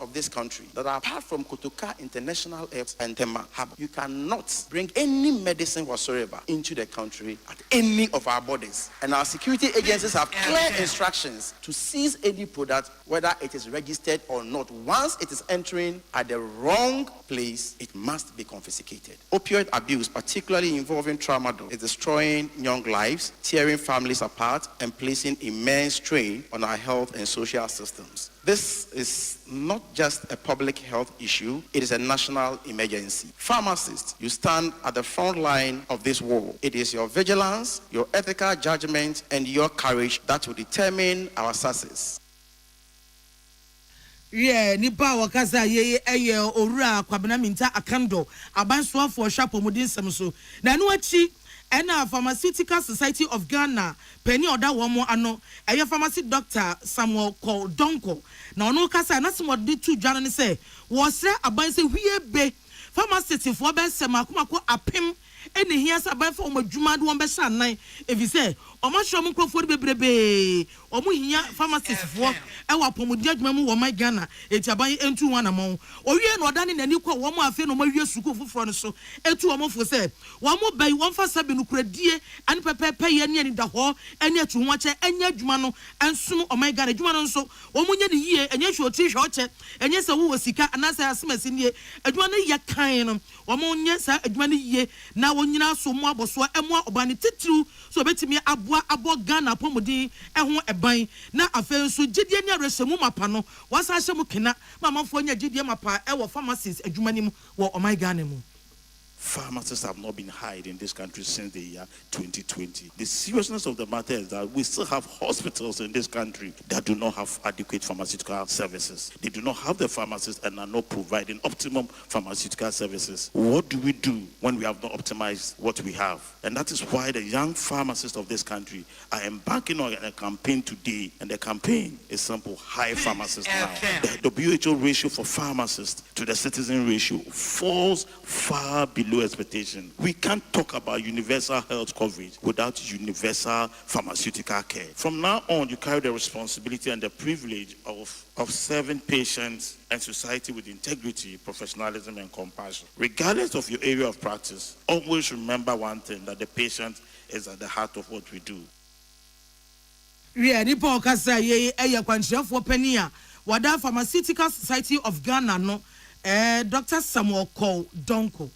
of this country that are apart from Kotoka International Airport and Tema Harbor, you cannot bring any medicine whatsoever into the country at any of our borders. And our security agencies have clear instructions to seize any product, whether it is registered or not. Once it is entering at the wrong place, it must be confiscated. Opioid abuse, particularly involving tramadol, is destroying young lives, tearing families apart, and placing immense strain on our health and social systems. This is not just a public health issue, it is a national emergency. Pharmacists, you stand at the front line of this war. It is your vigilance, your ethical judgment, and your courage that will determine our success. Yeah, nipa wakaza ye orura kwabena minta Akando abanso for shapo mudin samso na no achi ena Pharmaceutical Society of Ghana penny oda womo ano eye pharmacy doctor Samuel Call Donko na ono kasa na smode tu dwana ne se wo sre abanse hwie be pharmacist fo be sema komako apem ene hia saban fo omadwuma de won be shan evi se omasho mo krofo bebrebe omo hia pharmacist fo e wa pomodi adwuma mu wo my Ghana etiaban entu wan amon owie no oda ne nani kwa wo mo afi no ma wie suku foforo no so etu wo mo fo se wo mo bai won fa sabe no kuradie an pepepe ye ne ani da ho ene atu ho che enya adwuma no ensum o my Ghana adwuma no so wo mo nya ne yie enye hwoti hwoche enye se wo sika anasa asemasi ne adwuma no ye kan no wo mo nya sa adwuma no yie na wonyina so mo aboso emo obane titru so betimi abo Ghana pomodi eho eban na afen so gidie ne resemu mapa no wasa hye mu kena mamafo nya gidie mapa e wo pharmacies adwuma nim wo my Ghana mu. Pharmacists have not been hiding in this country since the year 2020. The seriousness of the matter is that we still have hospitals in this country that do not have adequate pharmaceutical services. They do not have the pharmacists and are not providing optimum pharmaceutical services. What do we do when we have not optimized what we have? And that is why the young pharmacists of this country are embarking on a campaign today. And the campaign is simple: hire pharmacists now. The WHO ratio for pharmacists to the citizen ratio falls far below expectation. We can't talk about universal health coverage without universal pharmaceutical care. From now on, you carry the responsibility and the privilege of serving patients and society with integrity, professionalism, and compassion. Regardless of your area of practice, always remember one thing, that the patient is at the heart of what we do. Yeah, nipa okasa ye kwanchirafo pani a wada Pharmaceutical Society of Ghana no Dr. Samuel Call Donko.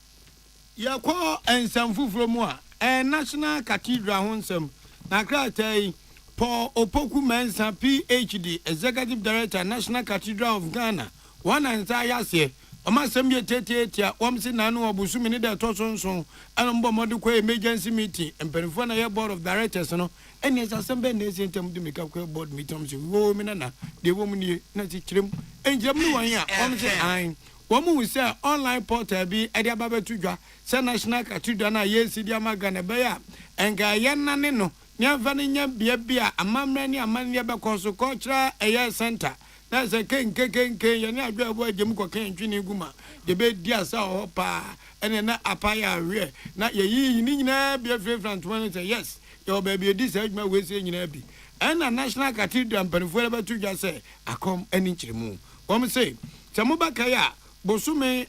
Ya kwa ensamfu from a National Cathedral honsem na kratai Paul Opoku Mensa PhD Executive Director National Cathedral of Ghana one entire year omasem ye tetetia wamsi nanu obusumi ni de tosonson anombo modu kwa emergency meeting emperifo na ye board of directors no eni asembe na esentem de make kwa board meeting so wo mi na de wo mu ni na ti kirem enjam ni wan ya wamsi an Woman will say online portal be Edia Babetudra, San National Cathedral, Yesidia Magana Baya, and Guyana Nino, Nyavania Bia, a mamma, a mania Bacoso Culture, a year center. That's a king, and I go away Jimco King, Jimmy Guma, the bed Diasa or Pa, and then Apaya rear. Not ye, need not be afraid from 20. Yes, your baby, this age my way saying in Abbey. And a National Cathedral, and Penfuela to just say, I come any chimu. Woman say, Samuba Kaya. Bosume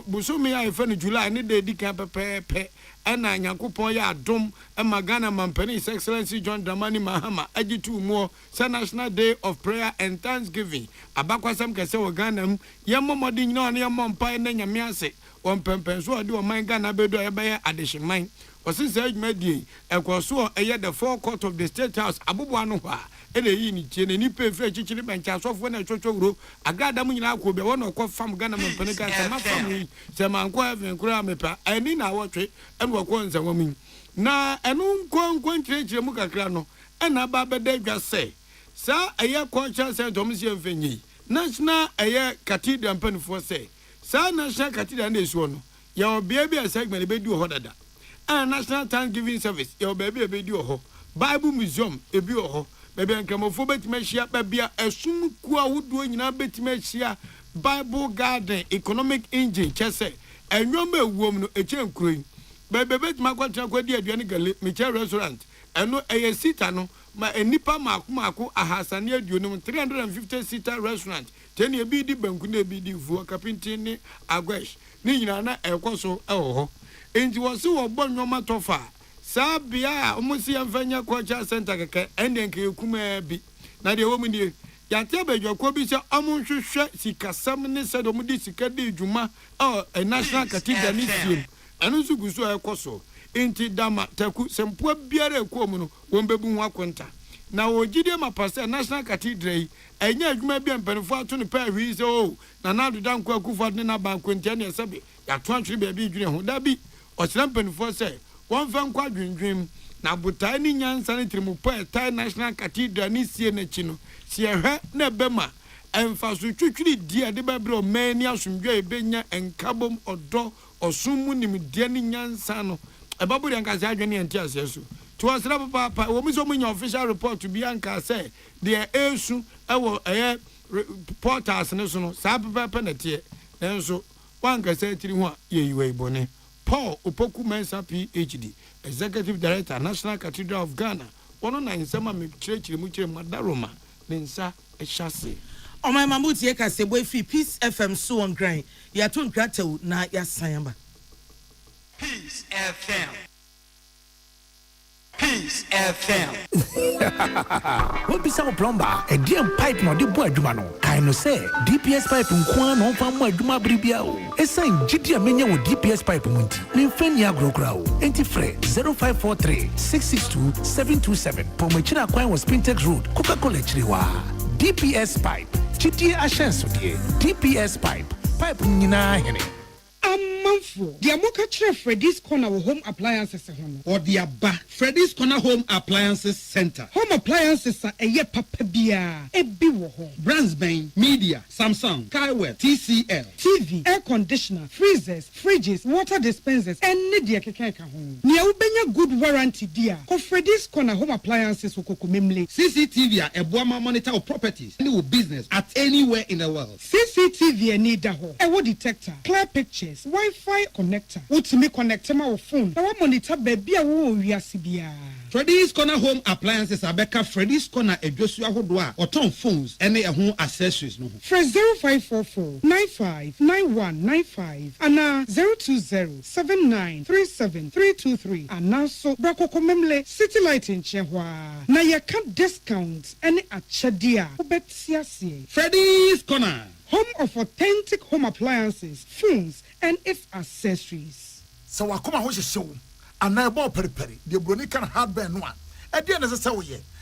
Bosume I furnish July ni de di camp pepe and a Yankupon ya dom and Magana Mampeni His Excellency John Dramani Mahama Ajitu Mo National Day of Prayer and Thanksgiving Abakwasam Kasewa Ganam Yamo Modin no Yamon Pai Nanya Miase on Pempenso do my Gana Bedo Ebaya addition mine. Was since age medi and Kwaso a year the forecourt of the State House Abubuanuha. Any ni pay free chichiri bench as of when a church group a gadamina could be one of farm Ghana and Penica and my family, some uncle and Gramepa, and in our trade and work once a woman. Now, and un trade Muka Crano, and a baba de just say, Sir, a year culture Saint Thomas and Fenny, National a year cathedral and pen for say, Sir, National Cathedral and this one, your baby a segment be do hodada, and National Thanksgiving Service, your baby be do ho, Bible Museum, a bio. Baby and Camofo Betmeshia, baby, a soon qua would do in a Betmeshia Bible Garden Economic Engine, Chesse, and number woman a chain queen. Baby Bet Maquatia, Dianigal, Michel Restaurant, and no a sitano, my Nipa Maku, a Hassania Dunum 350-seater restaurant, 10 year BD Bankune BD for Capintini, Aguesh, Nina, El Coso, oh, and you was so born no matter far. Sabia, almost see a Vanya Quacha Center, and then Kume be. Now the woman here, Yatabe, your Kobisha, Amun Shusha, Sikasamini said Omudisi Juma, or a National Cathedral Museum, and also Gusu Koso, Inti Dama, Taku, some poor beer Comuno, Wombebu Wakwanta. Now, Ojidiama Pastor National Cathedral, and yet maybe and Penfort to the Paris, oh, now the Danko Kufadina Banquintania Sabi, Yatuan baby, who that be, or Slampin for say. One fan quadrant dream. Now, but tiny young sanitary mupa, Thai National Cathedral, Nissi and Chino, Sierra Nebema, and Fasuchuchi, dear the Babro, Mania, Sumjay Benya, and Cabum or Do or Sumunim, Dianing Yan Sano, a babu and Kazajani and Tiasu. To us, Papa, what was your official report to Bianca say, dear Elsu, our porters and so, Sabba Penetier, and so one can say to you, ye bonnet. Paul Opoku Mensa PhD, Executive Director, National Cathedral of Ghana, 109 Sama Church Muche Madaroma, Nensa Eshase. On my Mamuti Eka Seboy Free Peace FM so on grind. Yatun Grato na ya sayamba. Peace FM. Peace FM. What be some plumber? A damn pipe no de boy jumano. Kaino say DPS pipe nkwa no fa mo adwuma bribia o. Esan gidia menya wo DPS pipe munti. Me mfanya grokra o. Enti frɛ 0543 662 727. Pomachira kwan was Spintex Road, Coca-Cola chiriwa. DPS pipe. Gidia ashenso die. DPS pipe. Pipe nyina hene. Amanfo, the Amoka Chef Freddy's Corner Home Appliances or the Abba Freddy's Corner Home Appliances Center. Home appliances are a ye papabia, a biwo brands Bain, Media, Samsung, Kaiweb, TCL, TV, air conditioner, freezers, fridges, water dispensers, and Nidia Kekeka home. Nia ubenya good warranty dear. For Freddy's Corner Home Appliances Memle. CCTV a Boama monitor of properties, any business at anywhere in the world. CCTV and need a wood detector, clear pictures. Wi-Fi connector. What's me connect my phone? I want monitor baby. I want CBA. Freddy's Corner Home Appliances. I beka Freddy's Corner a Joshua Hodwa or Tom phones and a home accessories. No. Fresh 0544 959195 and now 02079373323 and now so Brako Komemle City Light in Chehwa. Now you can't discount any achadia. Freddy's Corner. Home of authentic home appliances, phones, and its accessories. So I come out show and now about peri the Bronican hardware one. At the end of the say,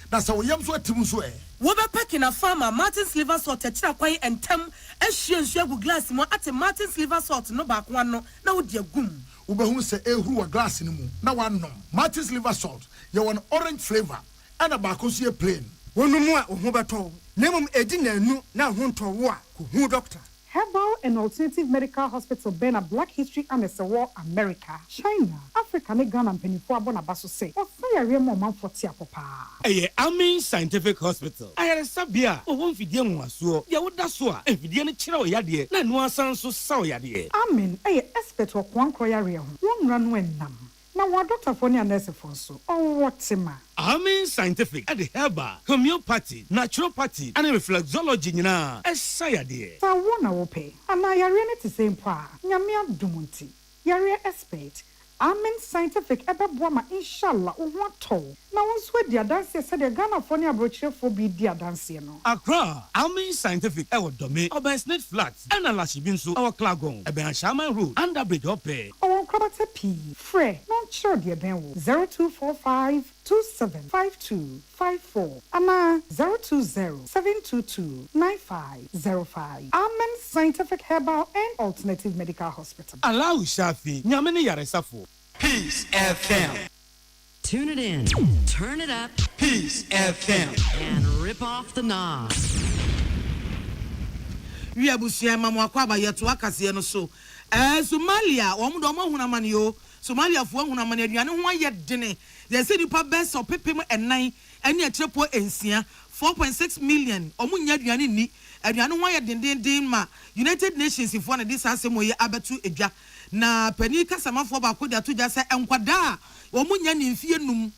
that's how we am so Timuswe. Woba packing a farmer, Martin's liver salt, a chakwa and tem, and she and Shagu glass more at a Martin's liver salt, no back one, no, dear goom. Uber who say a who a glass in the moon. Now one no. Martin's liver salt, you want orange flavor and a bacosia plain. One more, Hobato. Nemum edina nu na hunto wa who doctor. Herbal and Alternative Medical Hospital Bena Black History and War America, China, Africa, ne Ghana and Penifua Bonabaso say, or fire remo man for Tiapopa. Amen Scientific Hospital. I had a sabia, or one video was so, Yawudasua, and Vidiana Chino Yadi, Nanuasan so saw Yadi. Amen, expert or one croyario, one run when nam. Now, what Dr. Fonia nurse for so, or what ma? Amen Scientific at the herbal, homeopathy, naturopathy, and reflexology, na, as Sayadi. So, one I will pay, and I are to same pa, Yamia Dumunti, Yaria expert. Amen Scientific ebe boama inshallah o what to. Na wonso e dia dance said the Ghana for near brochure for be dia dance no. Accra, Amen Scientific e wo dome, Obenslate Flats, and Alashi Binso, our Klagon, Ebe Shaman Road, under bridge ope. O krabate P, Fre, non sure dia ben wo 0245 275254 ama 020-722-9505. Amen Scientific Herbal and Alternative Medical Hospital. Allow Shafi, Nyamene Yaresafo. Peace FM. Tune it in, turn it up, Peace FM, and rip off the knob. We abusia mama kwa ba yeto akase no so. Somalia, wo do mo hunamane yo. Somalia fo hunamane aduane ho ayedene. They say nipa best of pepem enan ene atrepo ensia 4.6 million omunya aduane ni. Aduane ho ayedenden ma United Nations fo na this asemo ye abetu edwa. Na pani kasamafo ba ko dia to ja se enkwada omunya ni mfie num.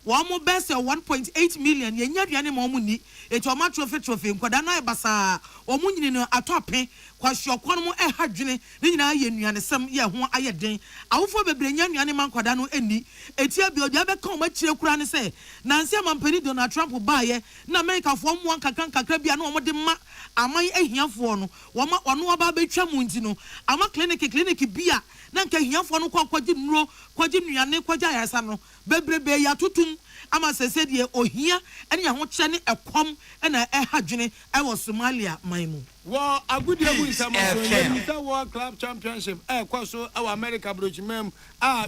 Wamo best 1.8 million ye nyaduane ma omuni eto ma trophy nkwada na ebasa omunyini no atope kwahyo kwon mo ehadwene ne nyina ye nuane sam ye ho ayeden awofo bebre nyaduane ma nkwada no eni etia bi odia be kan ma kire kura ne se nanse amampani Donald Trump baaye na America fo mo kakra bia na omode ma aman ehiafo no woma ono oba betwa mu nti no ama clinic bia na nka hiafo no kwagye nuro kwagye nuane kwagye ayasa no bebrebe ya tutum ama sese de ohia ene ho kye ne ekom ena ehadwene ewo Somalia maimu wo agudi agu nsamaso World Club Championship kwaso our America brochimem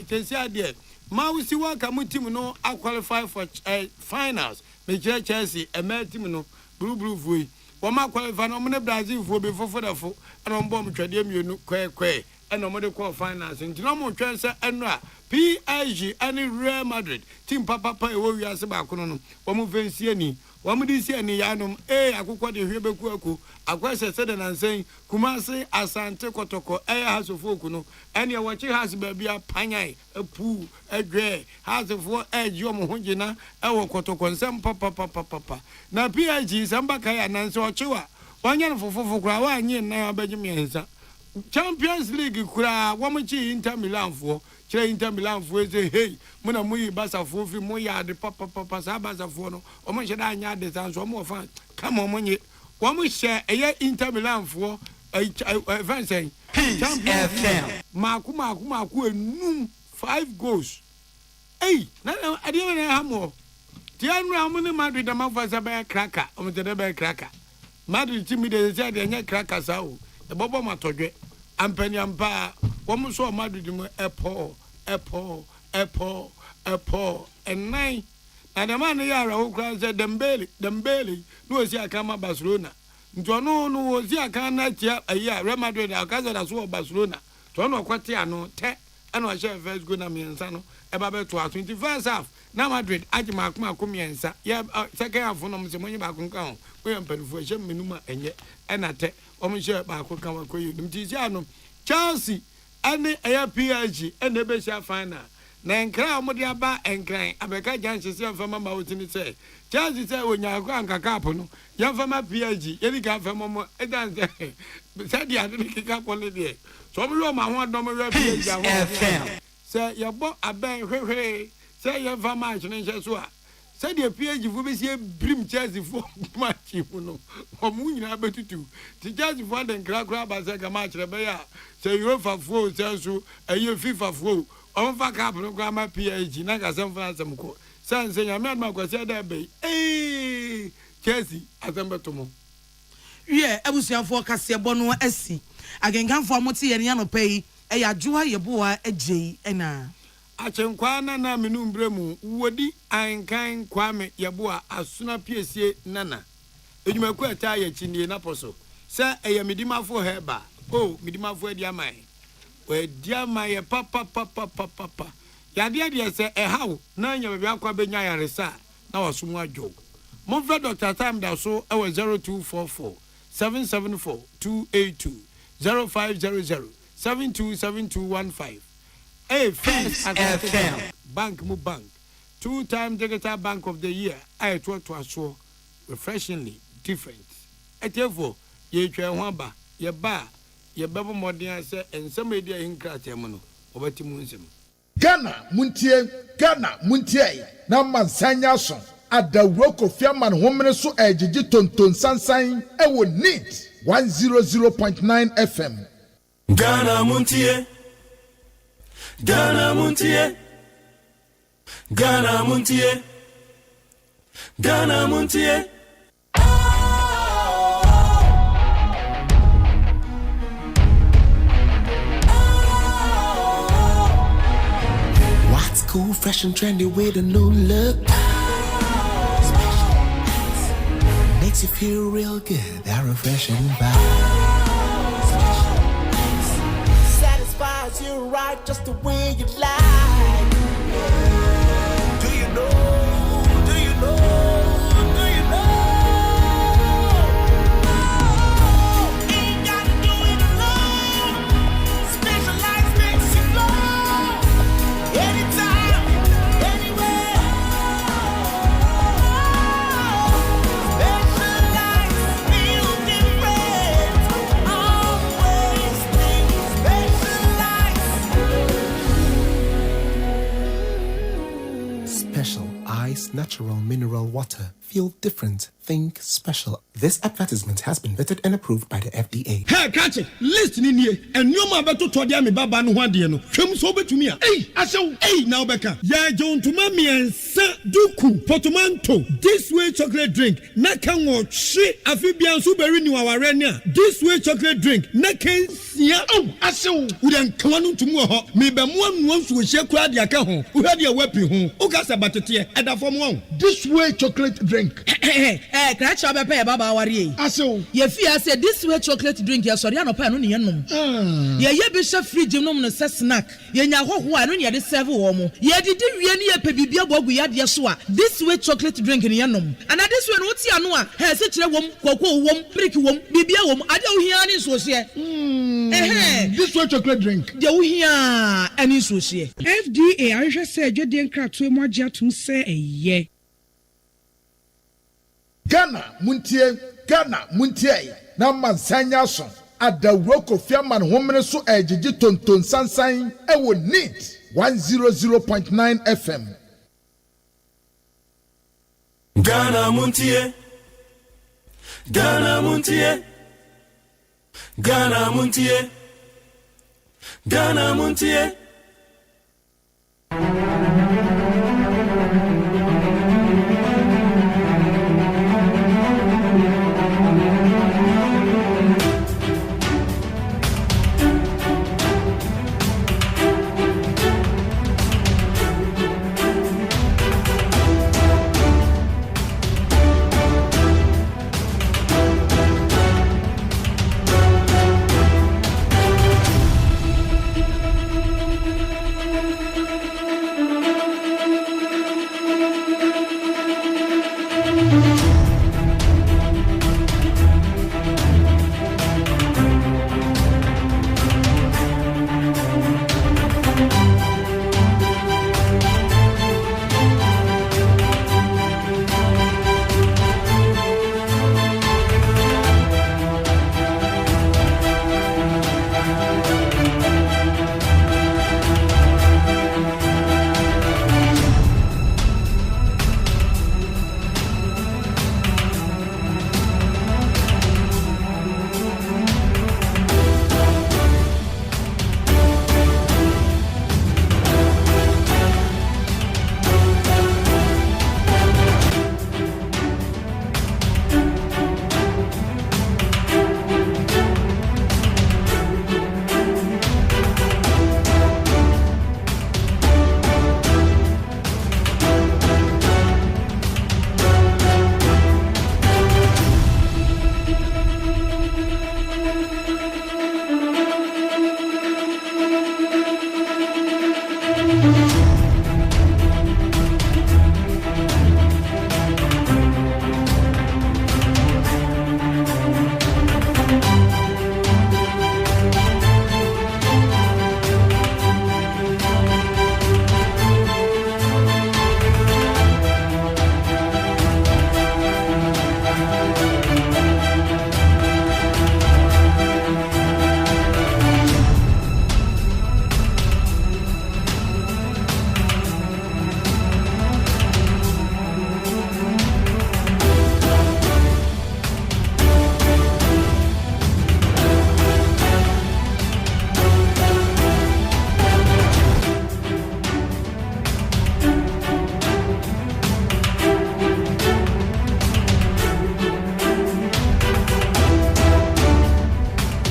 tensi ade ma wusi wa ka mu team no qualify for finals me Chelsea team no blue vui wo ma qualify no mo Brazil fo be fofodafo ena mbo mo twade mienu kwe ena mo de call finals ntino mo twense eno a PSG and Real Madrid team papa e wo wiase ba kono no wo mo vensie ni wo mo di sie ni yanom akokɔ de hwe beku aku akwase sede nansen Kumasi Asante Kotoko hasofo ku no ene wo chi has ba bia panyan apu adwe hasofo eji omo ho gina wo Kotoko nsem papa na PSG samba kai nansen o chiwa wanya no fofofo kura wa anyi na abagye miensa Champions League kura wo mo chi Inter Milan fo kire Inter Milan fo say hey muna muyi Barca fo fi mo ya de papa sa Barca fo no o mo hye da anya de san so mo fa come on monye wo mo hye eye Inter Milan fo Vincent Champions FM maku enum 5 goals hey na ade me ha mo ti anu amune Madrid ma fa sa be cracker o mo de be cracker Madrid ti mi de say de nya cracker sa o e bobo matodwe ampani ampa womu so Madrid mu epo enai na de man yara wo kran se Dembele no osi aka ma Barcelona ntono no osi aka na tia ayi Real Madrid akaza da so Barcelona to no kwate ano te ana o share first go na miensa no e ba be to 21st half na Madrid agima akoma miensa ya second half no mo se monyi ba kunka ho we ampanifo hye menuma enye ena te o mo share ba kunka wa koyi nti sia no Chelsea ane aya PSG ene be sha final na nkra mo de aba nkran abeka janse se fama ma wotini se Chelsea se onya akwa nkaka apo no ya fama PSG yeli ka fama mo edan se dia de kika kwole de so mo lo ma ho adom we PSG ho se ya bo aben hwehwe se ya fama achene nche so a se dia PSG fu be se brim Chelsea fu match fu no o mu nyina betutu ti Chelsea fu den kra ba se ga match re be ya se UEFA fu se so ayi FIFA fu on fa cap no grama PSG na ga sem France mko sanse nya me ma kwase da be Chelsea azembe to mo ye abusuafo kase bono asi agenganfo amote ye ne no pay e ya joa ye boa agei ena achenkwa na menu mbremu wodi ankan kwame ye boa asuna piesie nana edwumaku ata ye chinie na poso Say a midima for her ba. Oh, midima for dear my. Where dear my papa. Yadia say a how, nine of Yakwa Benya Resa, now a summa joke. Move Dr. Time that so our 0244 774 282 0500 727215. A first FM Bank Mu Bank. 2-time Digital Bank of the Year. I thought to so refreshingly different. Therefore, ye wamba, ye bar, ye baba modern say, and some media in Kratemono, over Timunsim. Ghana Muntie, Naman Sanyason, at the rock of Yaman Woman so edgy ton Sansan, I would need 100.9 FM. Ghana Muntie, Ghana Muntie, Ghana Muntie, Ghana Muntie. What's cool, fresh and trendy with a new look? Makes you feel real good, that refreshing vibe. Satisfies you right just the way you like. Do you know? Do you know? Do you know? Ain't gotta do it alone. Specialized makes you flow. Anytime, anywhere. Specialized feel different. Always think specialized. Special Ice Natural Mineral Water. Feel different. Think special. This advertisement has been vetted and approved by the FDA. Hey, catch it. Listen in here. And you ma beto to dia me baba no hwade no. Hwem so betumi a. Hey, aso. Hey, now beka. Ya John to mami ensa duku potomanto. This way chocolate drink. Na kan wo hwe afibian so beri ni waware ni a. This way chocolate drink. Na kan sia. Oh, aso. Udan kwanu tumu ho. Me be mo anu so hye kura de aka ho. Uhade a wapi ho. Ukasa batete. Eda fom ho. This way chocolate drink. Crash up a baba worry. Aso. Ye fear said this way chocolate drink, ya sorry, no pan on yenum. Ye bishop free gymnum no snack. Ye nya ho ho anu ye de serve womo. Ye did we ni e pebibia bogu ya de so a. This way chocolate drink in yenum. And this way no ti anu a, he se kire wom, kwakwo wom, brick wom, bibia wom, ade wo hia ni so se. This way chocolate drink. De wo hia ani so se. FDA ahwehwe se adwede nkratoe mo agye atum se eye. Ghana Muntie, Naman Sanyason, at the rock of Yaman Woman so edgy ton Sansan, I would need 100.9 FM. Ghana Muntie, Ghana Muntie, Ghana Muntie, Ghana Muntie.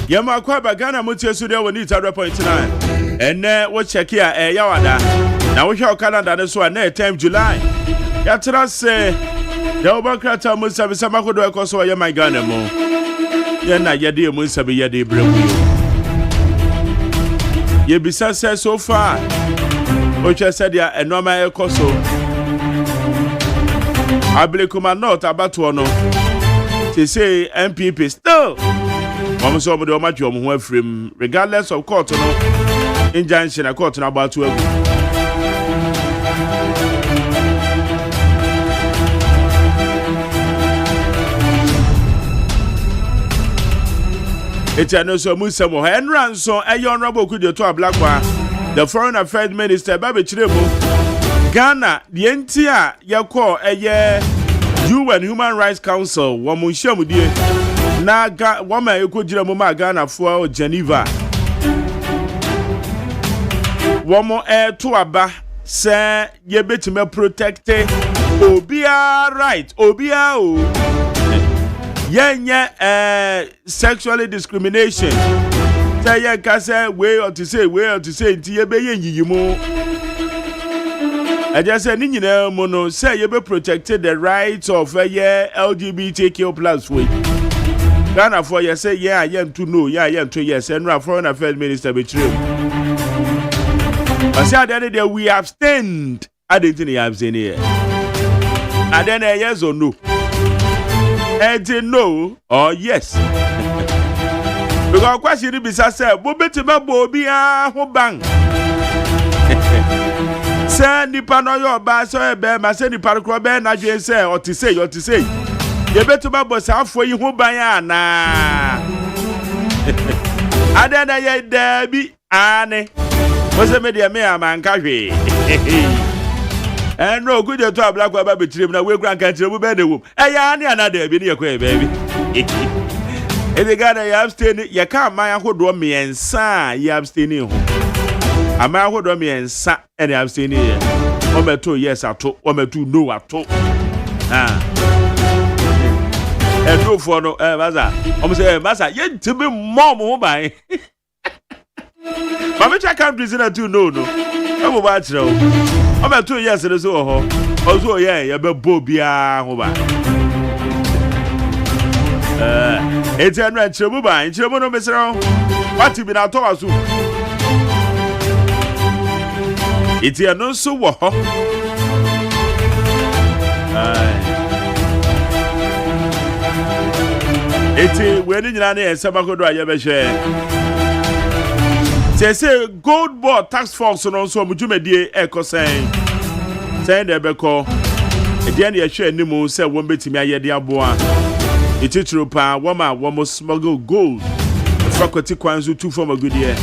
Yama kwa bagana mutie studio woni 100.9 ene wo check ya yawada na wo hwe Canada ne so na time July ya tra se de obakrata musa bisama kodo ekoso ya my Ghana mo ya na yede musa be yede bremu ye bisa se so far o che said ya enoma ekoso Ablekuma not abato no to say MPP still almost over the match of from regardless of court no injunction a court about to it's no so musa mo and ransom a honorable could to a black one the foreign affairs minister Babe Chirebo Ghana the entire ya call a year UN Human Rights Council woman na woman you could jira mama Ghana for Geneva woman to aba say ye betime protect obia right obia o yenye sexually discrimination say ye ka say way or to say nti ye be yenyiyimu I just said ni nyina mo no say ye be protect the rights of LGBTQ+ we Ghana for you say yeah I am to know yeah I am to yes and foreign affairs minister betray I say that day we abstained I didn't abstain here and then yes or no and no or yes because question be say bo betima bo bia ho bang say nipa no yo ba so e be ma say nipa kro be na dwen say o ti say ye betuba boss afo yi ho ban ana adana ye dabi ane wose me de me amanka hwe no good to abla kwa ba betirim na we kran ka tire bu be de wom ya ane ana dabi ne ye kwa baby e Ghana ye abstain ye ka man ahodo miensa ye abstain ho ama ahodo miensa ene abstain ye o meto yes ato o meto no ato do for no maza say maza ye tibi mom ho ban ma me check countries na too no e bo ba kire o be to yes re so ho o so ye be bo bia ho ba eti anu a kire bu ban kire bu no mesero what bi na to waso eti anu so wo ho eti weni nyina na esemakodo ayebe hwe say gold board tax force no so mujumedie ekosen say de beko edi na ye hwe animu say won betimi ayede aboa etitru pa woma smuggle gold fakwati kwanzu tu form agudie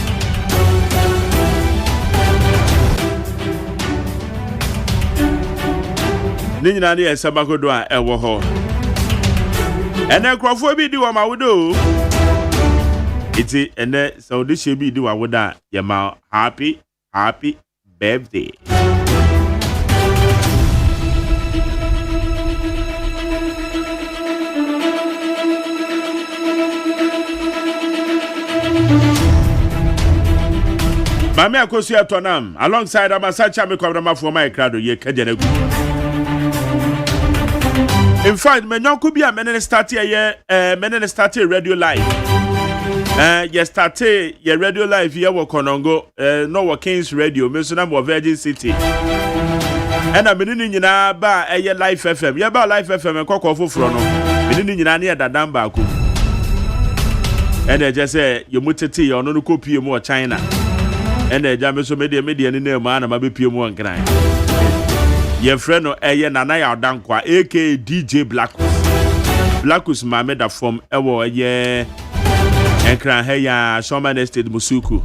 ni nyina na esemakodo a ewo ho ene krofo bi di wa mawudo iti ene so de she bi di wa woda ya ma happy birthday Mami akosu atonam alongside amasacha me kwabra for my crowd ye kajenegu. In fact, me nyonko bi a menene start radio live. You started your radio live here with Konongo, no Kings Radio, Mesonam Virgin City. And I'm in ba a live FM. You about live FM and cock off from no. Near that damn baku. And I just say you mutati or no copy more China. And the Jamiso media in the man, I'm a BPM one grind. Your friend or a Nanaya Dankwa, aka DJ Blackus. Blackus, my meda from Ewo, yeah. And cry heya Shoman Estate Musuku.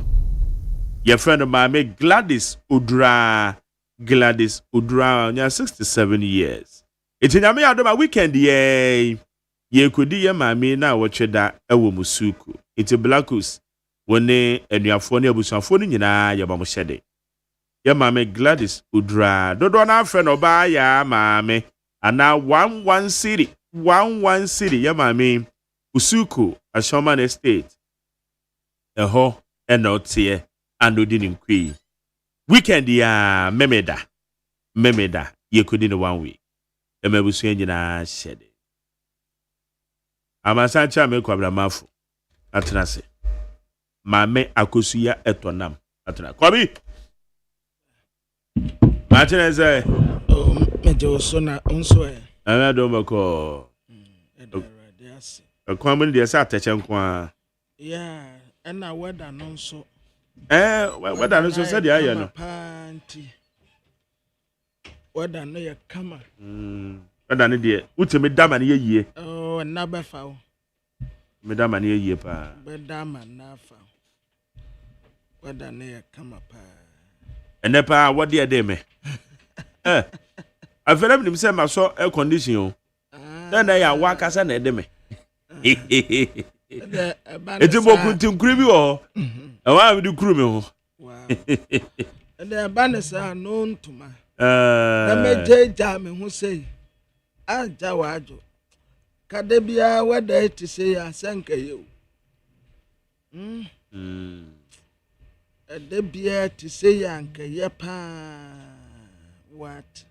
Your friend of mine Gladys Udra 67 years. It's in a me out of my weekend, ye could ye mammy now watch that Ewo Musuku. It's a Blackus when they and your phone busan phone in your shede. Your mammy Gladys Udra, don't our friend or buy ya mammy, and now 1 city, your mammy. Usuku, a Shoman Estate, a ho, and not here, and we didn't queen. Weekend, ya, Memeda, you could in 1 week. A Mebusian shed. I'm a Sancha make a mafu. Atrase. Mame Akusuya etonam. Atra. Kobi! Martin is a Major Sona Unswe. I don't call. A common dear Saturn qua. Yeah, and I wear that non so. What I also said, I know. Panty. What I know your camera. What I need, ultimate damn and ye. Oh, and never found. Madame and ye, pa. But damn and now found. What I know your camera. And never, what dear dame. I felt him say my so air condition. Then I walk as an edeme. It's a more good creamy or I will do creamy. Wow. And the banners are known to my. Let me tell me who say, ah, Jawajo. Cadebia, what they to say, I thank you. A debia to say, Yanka, yapa. What?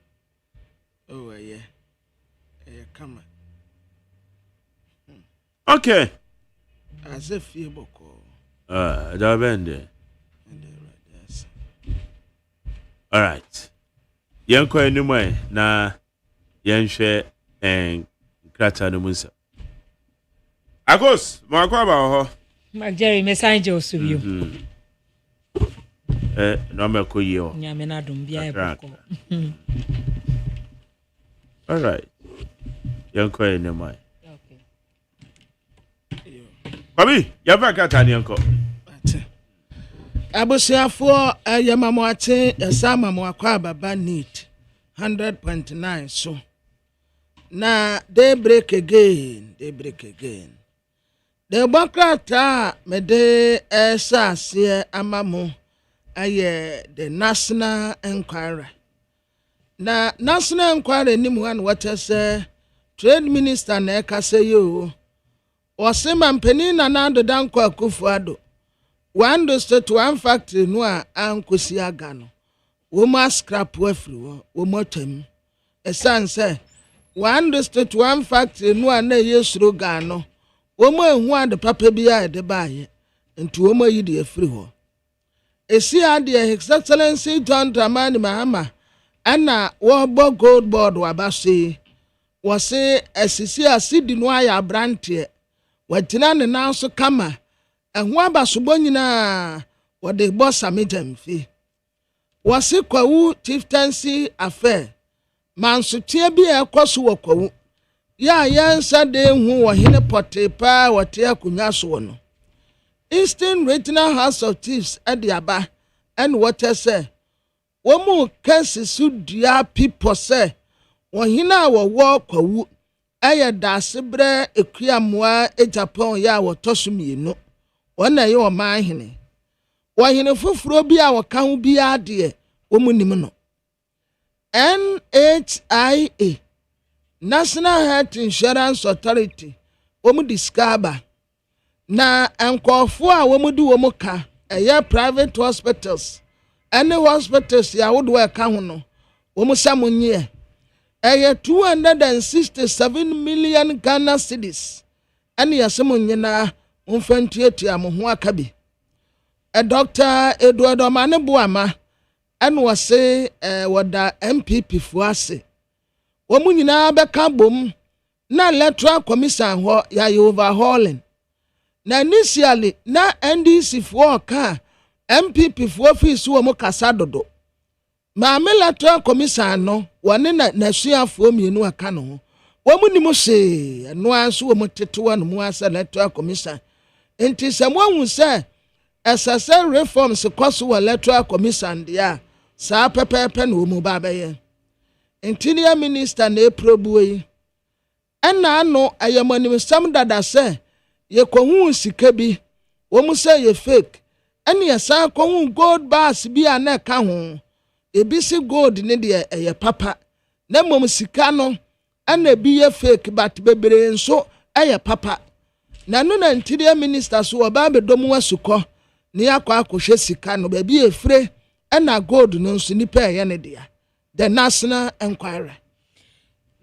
Oh, yeah. Come on. Okay. As if you book. Dabende. All right. Yanko anyway, na yanshare and krata no musa. Agos, mo akwa ba ho. Ma Jerry messenger osubiyo. No me ko yi o. Nyame na dum bia e boko. All right. Yanko anyway. Baby, you back at Yanko. Abusiafo ayamamwache esama mwakwa baba neat 100.9 so. Na they break again. The bakrata mede esa sie amamu aye the national inquiry. Na national inquiry ni muan what say trade minister na ekase yo. Wasema mpeni na nando danko akufuado. Wando state one factory no a ankosi agano. Woma scrap wafri wo motem. Esan say wando state one factory no a na yesuro gano. Woma ehu ade papa bia de baaye. Nti woma yi de afri ho. Esi ade His Excellency John Dramani Mahama ana wo gold board wabase. Wose esisi asidi no aya brantie. Watina ne nanso kama ehwo abasobo nyina wode boss amedamfi wase kwawu chieftaincy affair manso tie bi ekoso wakwawu ya yansa de hu wo hene potepa wote akunya so no Eastern Regional House of Chiefs adiaba and what say womu kesi sudia people say wo hene wo kwawu aya dasebre ekuamwa Japan ya wotosumienu wona ye o manhene wohene foforo bi a woka ho bi ade omunim no NHIA National Health Insurance Authority discover na enkofo a womudu womuka private hospitals any hospitals ya wodo eka ho no womusamunye 267 million Ghana cedis. Ani yasemu nyina Unfentiatia Muhua Kabi. A doctor Eduardo Manebuama, and was say, what the MPP fuase. Womunina Becabum, na electoral commission ya overhauling. Na initially, na NDC for car, MPP for fees who mokasadodo. Ma electoral commission no, one in na share for me no akano. Womuni mo say, no answer motetua no muasa electoral commission. Enti someone who say, SSL reforms cost electoral commission dia, sa pepe no mubabe. Interior Minister na probuwe. Ena ano ayamani sam dada se ye kohun sika bi wo mu se ye fake ene ye san kohun gold bars bi ana ka ho ebisi gold ne de ye papa na mom sika no ana bi ye fake but bebere nso ye papa na no na interior minister so oba be dom wasuko ne akwa akohwe sika no ba bi efre ena gold no nso nipa ye ne de the National Enquirer.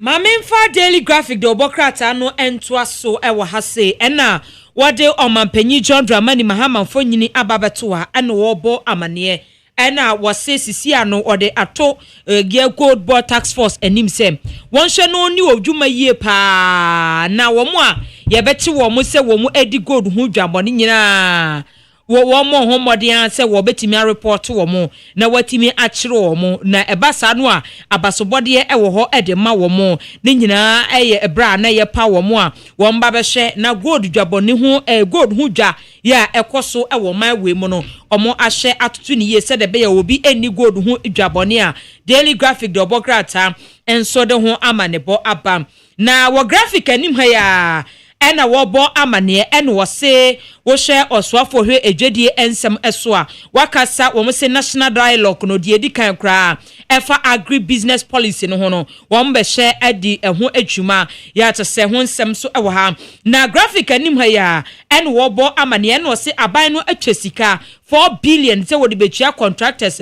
Mamemfa Daily Graphic de Obokrata no entwa so ewo ha se ena wode omampanyi John Dramani Mahama mfonyini ababeto a ena wo bo amane ena wose sisia no ode ato Gear Gold Board Tax Force enim sem won hwe no ni odwuma yie pa na wo mo a ye beti wo mo se wo mo edi gold hu dwabone nyina wo mo homodian se wo betimi report wo mo na watimi akire wo mo na ebasa no a abasobode ewo ho ede ma wo mo ne nyina eye ebra na ye pa wo mo a wo mba be hwe na gold dwabone hu gold hu dwa ya ekoso ewo ma we mo no omo ahye atutu ne ye se de be ya obi eni gold hu dwabone a Daily Graphic de Obokrata enso de ho amanebo abam na wo graphic anim ha ya ena wobo amane ena wose wo hwe oswafo hwe edwedie ensem eso a wakasa wo se national dialogue no die dikan kra efa agri business policy no ho no wo mbe hwe adi eho adwuma ya to se ho nsem so ewo ha na graphic anim ha ya ena wobo amane ena wose aban no atwasika 4 billion se wodi betua contractors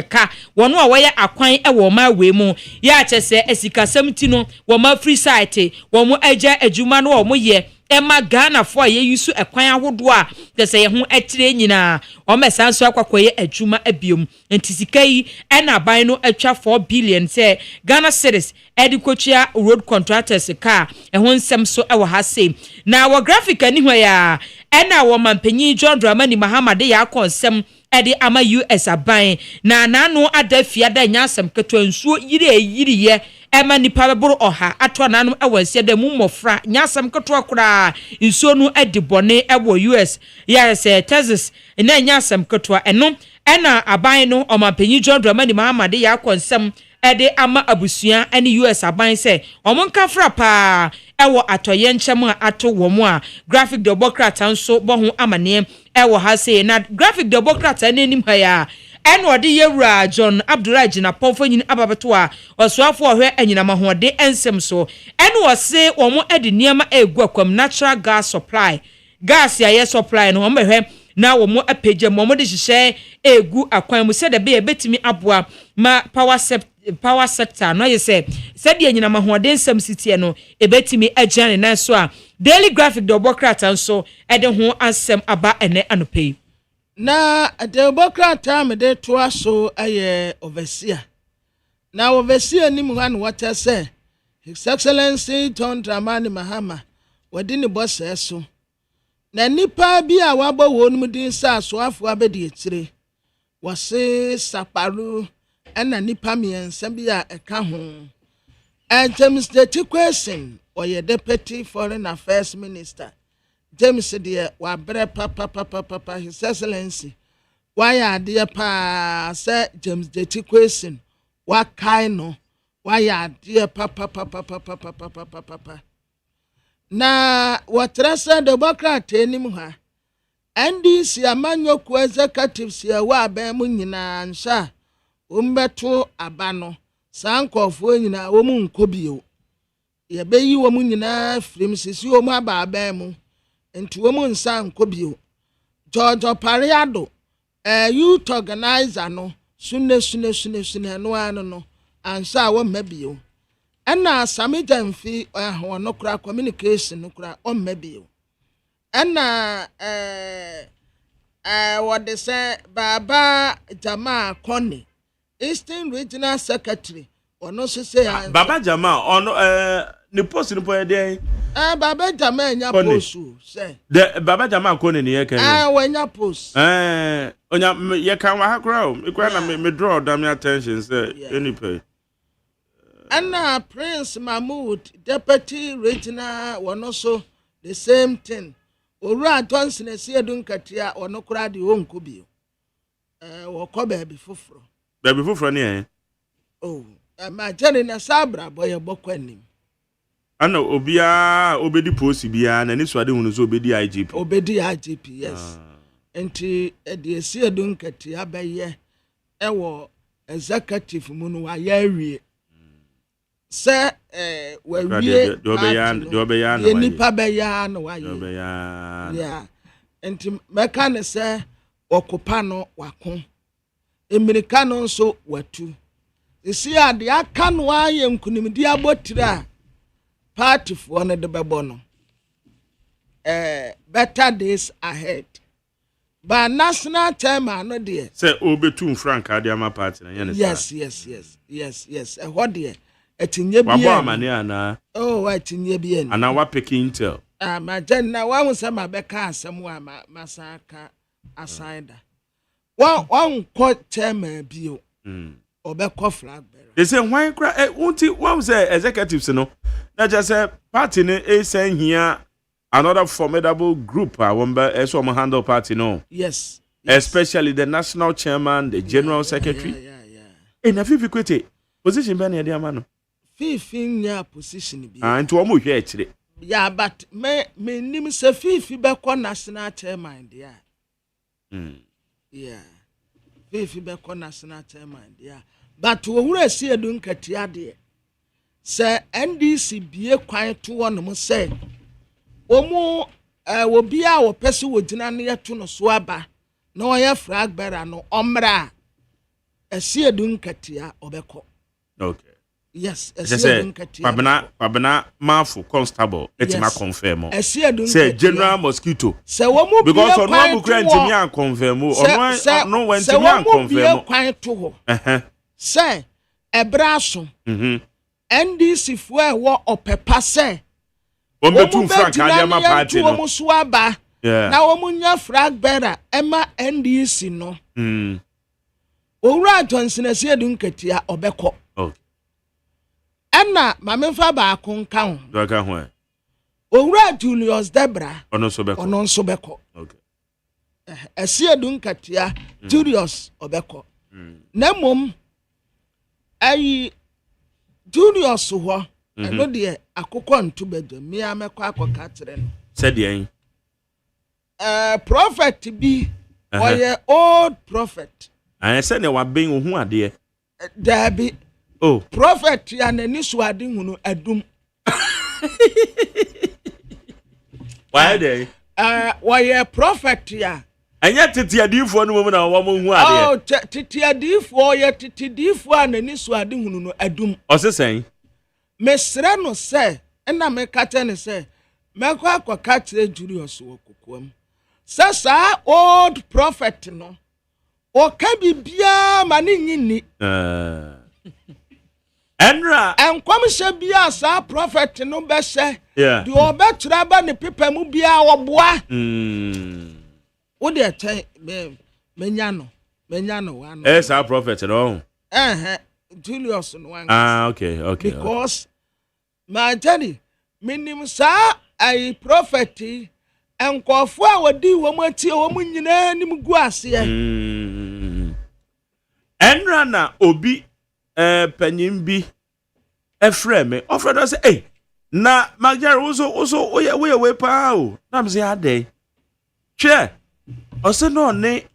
ka wono a woye akwan ewo ma we mu ya chese esika 70 no wo ma free site wo mu agya adwuma no wo mu ye Emma Ghana for ye yusu ekwan ahodo a tese ye ho etire nyina o mesan so akwakoye adwuma abiom entisika yi ena aban no atwa 4 billion se Ghana cedis edikotua road contractors ka ehon nsem so ewo ha se na wo graphic ani ho ya ena wo mampanyi John Dramani Mahama de ya konsem edi ama US aban na nanu adafia da nyasem keto nsuo yiri ye ema nipa beboro oha atwa nanum ewansia da mu mofra nyasem keto akura nsuo nu edi bone ewo US ya se Texas na nyasem keto eno ena aban no omampanyi John Dramani Mahama de ya konsem edi ama abusua eni US aban se omonka fra pa ewo atoye nchem ato wo mu a Graphic de Obokrata nso bo ho amane ewo ha se na Graphic de Obokrata nenim ha ya eno de yewura John Abdullah na pomfonyin ababeto a oswafo ohwe anyina mahode ensem so eno wose wo mu edi niema egu akwam natural gas supply gas ya supply no mehwe na wo mu apage mo de hihye egu akwan mu se de be betimi aboa ma power sector no yese said ye nyina mahode nsem sitie no ebetimi agyan na so a Daily Graphic de Obokrata nso ede ho ansem aba ene anope na de Obokrata me de to aso aye overseer na overseer ni mu han water say His Excellency John Dramani Mahama wadini boss eso na nipa bi a wabo wonu din sa so afo abedi etire wase saparu ena nipa miensa bi a eka ho James Detikwesin oye Deputy Foreign Affairs Minister James de wa bre papa His Excellency why ade pa say James Detikwesin wa kai no why ade papa na watrasa de Obokrata enim ha NDC amanyoku executives ya wa aban mu nyina nsa umbeto abano sankofo nyina wo mu nkobio ye beyi wo mu nyina frim sisi wo mu aba aban mu enti wo mu nsa nkobio George Pariado youth organizer no sunne no anu no ansa wo mabio ena samija mfi ho no kura communication no kura o mabio ɛna wɔde sɛ Baba Jamal Kone Eastern Regional Secretary ɔno so say Baba Jamal ɔno ne post no point dey Baba Jamal nya post say the Baba Jamal Kone ne yɛ kan wanya post onya yɛ kan wa hakra o ekura na me draw down my attention say any pay Anna Prince Mahmood Deputy Regional ɔno so the same thing Owura Johnson Esiedun Katia ɔno kura de wonko bio wɔkɔ baabi foforo ne oh ma jeni na sabra boy bɔkɔ anim ana obia obedi post bia na ni so ade hunu so obedi IGP yes enti de Esiedun Katia bɛyɛ ɛwɔ executive mu no ayɛ awie sɛ wawie do bɛya na nipa bɛya na wayɛ yeah enti mɛka ne sɛ ɔkopa no wako emirika no nso watu esi ade aka no ayɛ nkunimdi abotira party for no de bɛbɔ no better days ahead but national chairman no de sɛ obetum frank ade ama party na yɛne yes ɛhɔ de etinye bia wabo amane ana etinye bia ni ana wa pick intel ma jenna wa hu se ma beka asem wa masaka aside wa nko chairman bio obekọ flag bearer they say why cry unti wa say executives no na just say party no send here another formidable group womba so handle party no yes especially the national chairman the general secretary na fifi kwete position be na dey ama no fifi nya position bi nti wo mo hwe akire yeah but me nim se fifi be ko national chairman dia yeah fifi be ko national chairman dia but Owura Esiedun Katia de se NDC bie kwan to wonom se omu obi a wo pese wo gina na yeto no so aba na oyɛ flag bearer no omra Esiedun Katia obekɔ okay yes Esiedun Katia pabna mafu constable etima confirm Esiedun say general mosquito se wo mu because on one grant me an confirm no when to me an confirm kwan to ho say ebraso NDC fo e wo opepa say o metum frank adema party no wo so aba na wo munya flag bearer ema NDC no Owura Johnson Esiedun Katia obekɔ Enna mamemfa ba akonka ho. Do ka ho. Owura Julius Debra. Ono so beko. Okay. Esiedun Katia Julius obeko. Na mom ayi Julius ho. Eno de akokɔ ntu bedo me amekɔ akɔka kire no. Said yen. Prophet bi oye old prophet. I said ne wa ben ohu ade. Dabi oh prophet ya na ni so ade hunu adum why dey why prophet ya anya tete adifo no mu na wo mo hu ade oh tete adifo ya tete adifo na ni so ade hunu no adum osesen mesre no se na me kate ne se mekɔ akɔka kire Julius wo kokoam sa old prophet no o ka bibia ma ne nyini Enra enkwamhye bia sa prophet no be hye di obetura ba ne pepa mu bia woboa wo de chen menya no wa no sa prophet no Julius no wan okay because my journey minim sa ai prophet enkofo a wodi wo mati wo nyina nim gu ase Enra na obi panyim bi efreme ofredo say na magjar also we pa o na me say ade che o say no ne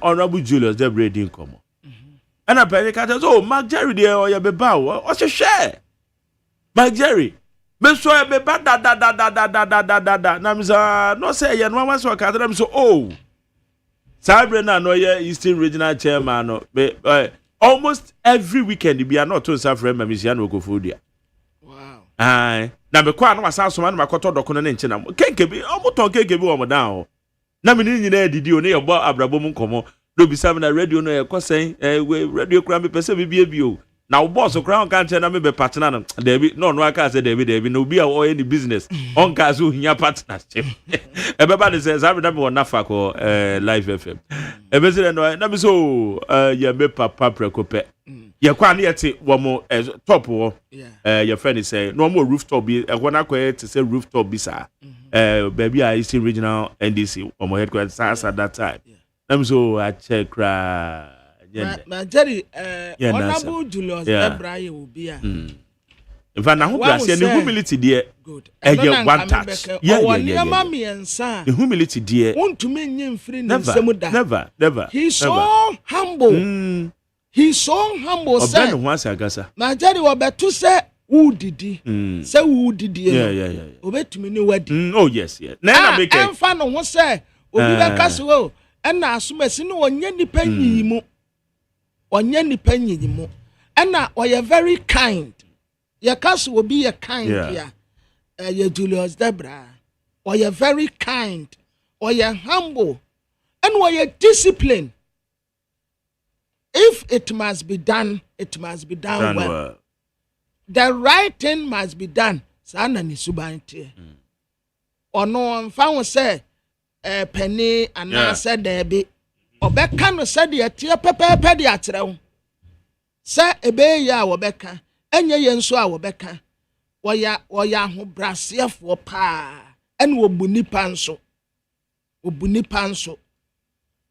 honorable Julius the breeding komo ana pany ka so magjar de o ye be ba o hwehwe magjar me so ye be ba da na me say no say ye no wan so ka na me so oh sabre na no ye Eastern Regional Chairman no almost every weekend we are not to suffer memisiano go food ya. Wow. Na na me kwa na wasa so ma na makoto doko na nche na kenke bi omoton kenke bi wo mo down na me ni nyina edidi o ne ye bo abrabo mu nkomo do bi sam na radio no ye kosen radio kura me pese bi o na wo boss kura on kan che na me be partner no David no aka say David no bi a o any business on ka so hia partnership e be ba de say sabe na me wona fa ko live FM e be say no na me so ye me papa prekope ye kwa na ye te wo mo top wo your friend is say no more rooftop bi e wona ko te say rooftop bi sa baby I see regional NDC or my headquarters at that time na me so I check Ma Jerry, Honorable Julius Ebrahim will be a. In fact, now who and the humility, dear. Good. And you one touch. The humility, dear. Want to mean him free. Never. He's so humble. He's so humble. Sir, once I guess. Ma Jerry will be to say, who did he? Say, who did he? Yeah. Obey to me, no wedding. Oh, yes. Now, I'm fan on what say. Obi be castle. And na assume se no onye nipa nyimu and na oye very kind your castle will be a kind here your Julius Debra oye very kind oye humble and oye discipline. If it must be done well. The right thing must be done sana ni subantie ono mfa say penny and I said there be Obeka no said the tia pepe de atreo say ebe ya obeka enye ye nso a obeka woya ho brasiefo pa en wo bunipa nso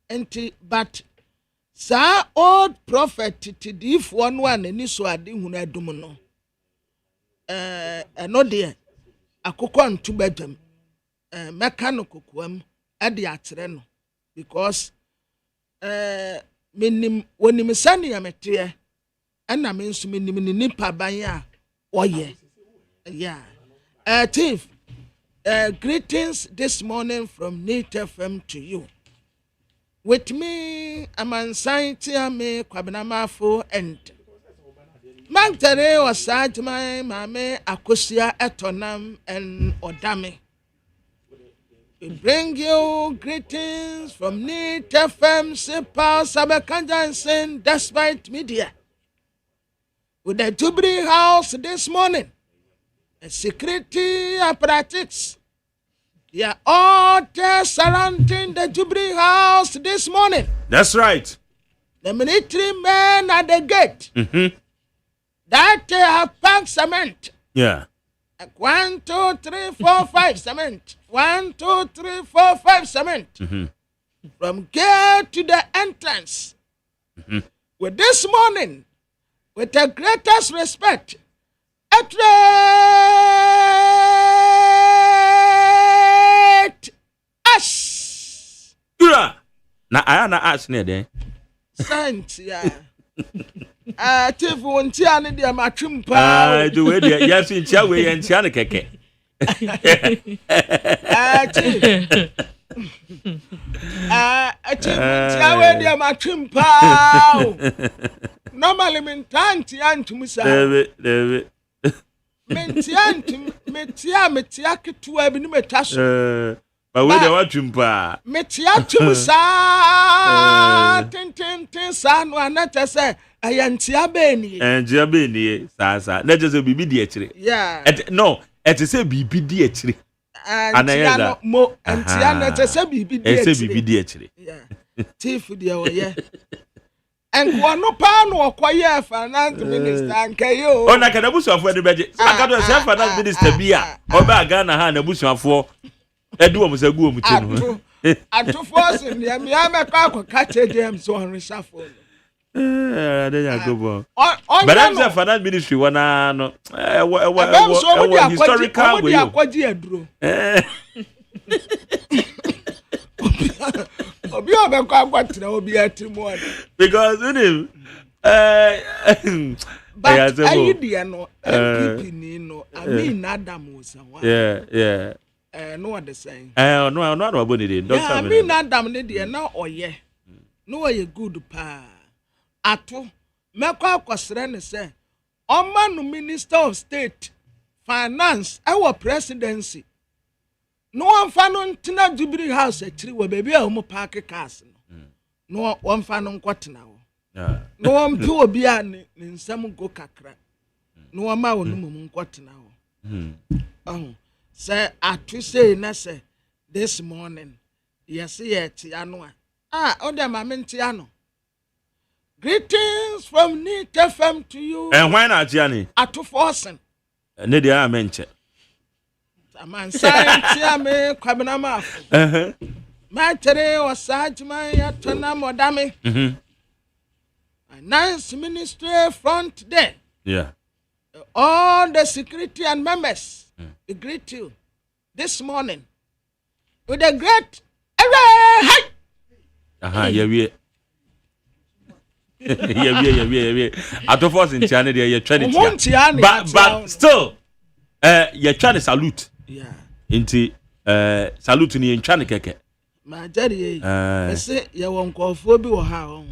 enti but sa old prophet tidifo no anani so ade hunu adum no eno de akokɔ ntu badwam meka no kokoam ade atrɛ no because wonim sani ya mete na me nso menim ni nipa ban ya oye Chief, greetings this morning from Neat FM to you. With me, Amansan Tiame Kwabinamafo and Magdare was sad my mame Akosia Etonam and Odame. We bring you greetings from Neat FM, Simple Sabakanjansen, despite media. With the Jubilee House this morning, a security apparatus. They are all there surrounding the Jubilee House this morning. That's right. The military men at the gate. That they have packed cement. Yeah. 1, 2, 3, 4, 5 cement. 1, 2, 3, 4, 5 cement. From gate to the entrance. With this morning, with the greatest respect, Ash. Na aya na ash ne den. Saint ya. Chief wontia ne dia matwimpa. Do we dia yes ntia we ye ntia ne keke. Chief. Chief ntia we dia matwimpa. Normally mentanti antumusa. David. Metia ketua bi ni metaso. But we dey watchimpa. Metia tumusa. Ten sa no anata say ayantia beni. Antia beni sa. Na just bibi di akire. Yeah. No, it say bibi di akire. Antia no mo antia na te say bibi di akire. Say bibi di akire. Yeah. Chief dia oye. And one no pan or quiet finance minister and KO. Oh, na kana busuafo de beje. Aka do say finance minister bia. Oba Ghana ha na busuafo. Edu o musagu o mutinu. Atu force ni me ameka kache dem so on reshuffle. Dey go bo. But I'm say finance ministry wana no. Historical way. Akwaji aduro. Obi obekwa akwatira obi atrimu. Because you but idea no MPP ni no I mean Adam was one. Yeah. No what they saying. No about it. Yeah, I mean Adam ni dey na oye. No oye good pa. Ato mekwa akwasere ne say Oman Minister of State finance our presidency no one fan on tina Jubilee House actually we baby a mo park cars no one fan on kwatena wo no one pe obi a ne nsam go kakra no one ma wonu mu kwatena wo say atu say na say this morning yes yet ano o dem amenti ano. Greetings from Neat FM to you. And why not, Gianni? At 2,000. Nedia mention. Man, science, me, Quabanama. My today was such my Atonamo Dami. A nice ministry front there. Yeah. All the security and members, we greet you this morning with a great. Yeah. Yeah. At of us in China, you're trying to. But still, you're trying to salute. Yeah. Into salute in China. My daddy, I say, you won't call for be or how.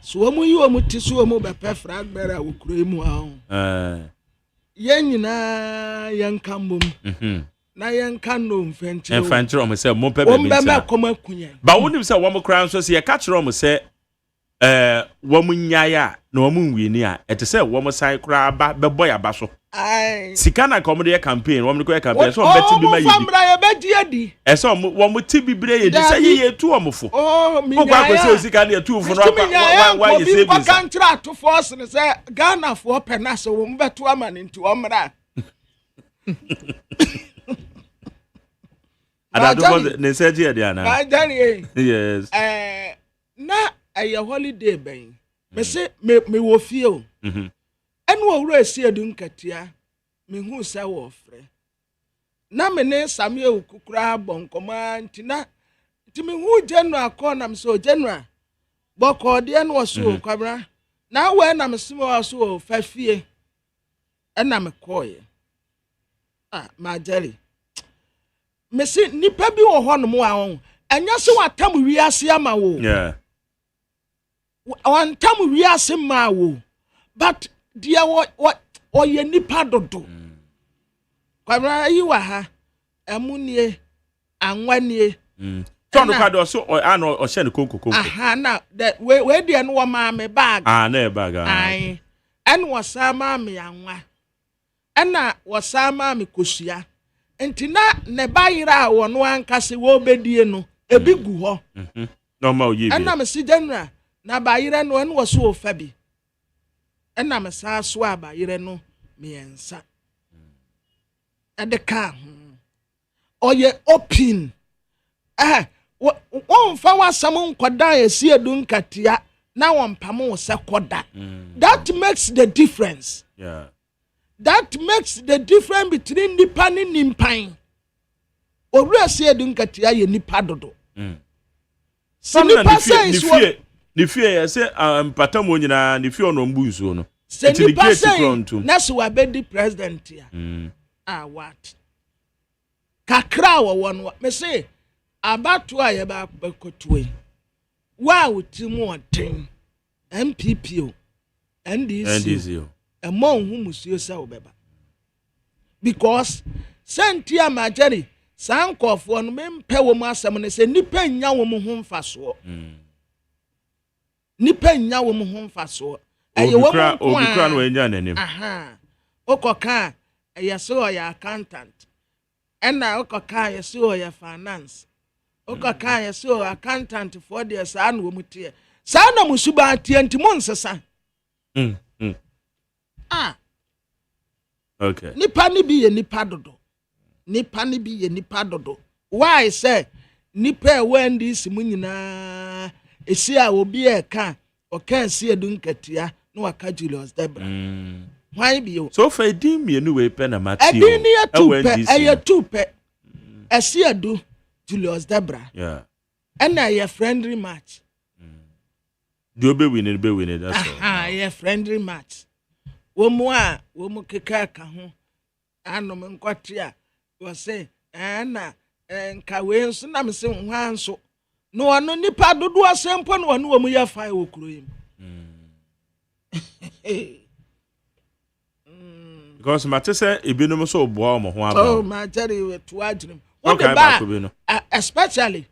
So, you are mutisua mobile perfrag better will cream. Young Cambum. Na yan kan no mfenche o mfenche o say mo pebe bi ntia ba wonim say wo mo kran so say ka kire o mo say wo mo nyaaya na wo mo nwieni a ete say wo mo sai kra ba beboy aba so ai sika na come dey campaign wo mo ko campaign so beti bi ma yedi famra ye bedi edi e so wo mo ti bibre yedi say ye tu o mo fo mi ko kwa so sika na tu fo no wa ye savings ko kan kira to force ne say Ghana for pena so wo mo beto amane nti o mra Yes. Na a holiday ben. Me say me wo feel. Enu owura esi edun katia. Me hu say wo frɛ. Na me ne Samuel kukura bonkoma ntina. Nti me hu General call na me so General. Boko de enu so kwabra. Na we na me simo so fafie. Ɛna me call. Ma Jerry. Messi nipa bi wo ho no mo awon anya se watam wiase ama wo yeah wantam wiase ma wo but dia wo ye nipa dodo kwabra yi wa ha emunie anwanie tono ka do so ano o hye ne konko aha na that we dia no ma me bag na bag ai en wo sama me anwa ena wo sama me kosua entina ne bayira wono ankase wo bedie no ebi gu ho no ma oye bi ena me si General na bayira no en wo so ofa bi ena me sa so abayira no me ensa edeka oye open won fa wasam nkodan esi edun katia na won pam wo se koda that makes the difference. Yeah. That makes the difference between nipa and nimpan. Owura se edun katia ye nipa dodo. Some nipa say ni fie say patam nyina ni fie ono mbu nsuo no. Se nipa say na so abedi president ya. What? Kakra wo no me say abato a ye ba kotwe. Wa utimu oten MPP o NDC o. Among whom you say obeba because sentia majeri sanko for no mempe wo asem ne se nipa nya wo mu ho mfaso nipa nya wo mu ho mfaso eye wo obi kra no enya nanim okoka eye so ya accountant ena okoka eye so ya finance okoka eye so accountant for the sa na wo mutie sa na musuba tie ntimo nsesa okay. Nipa ni bi ye nipa dodo. Nipa ni bi ye nipa dodo. Why say nipa when this mu nyina esi a obi e ka o kan si edun katia na waka Julius Debra. Why bi yo? So for edin mienu we pe na Matthew. Edin ni ye two pe. Esi edu Julius Debra. Yeah. And a friendly match. Do be winning that's all. Yeah, friendly match. Womu keka ka ho. Anom nkwatia. Wo say, na nka we nso na me se hwan nso. No ano nipa dodo asempo no ano wo ya fa wo kuro yim. Because matter say ebinom so boa mo ho aba. Oh, my Jerry with Twadrim. What about especially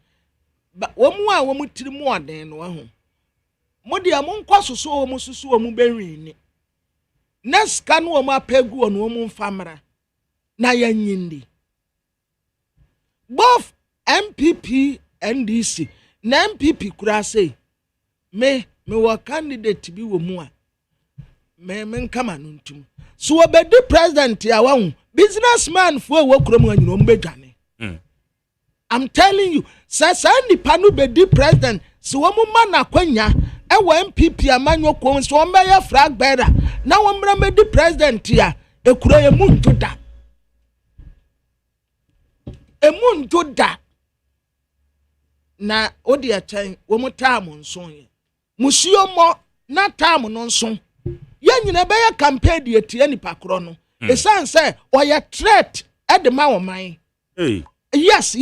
but womu a womu tiri mu aden no ho. Mo dia mo nkwa soso womu susu womu benwi ni. Next kan womu apegu ono womu mfamra. Na yanyindi. Both MPP NDC na MPP kura say me wa candidate bi womu a me nkama no ntum. So obedi president ya wa businessman fo wo krom anyi no mbedwane. I'm telling you, sasa nipa no bedi president so wo ma na kwanya e wo MPP amanyo kwom so wo ya flag bearer na wo mra bedi president ya ekura ye muntu da. Emuntu da. Na odi a chen wo mu tam nson ye. Musio mo na tam no nson. Ye nyina be ya campaign de etie nipa kro no. Esan say oya threat e de ma wo man. Hey. Yes.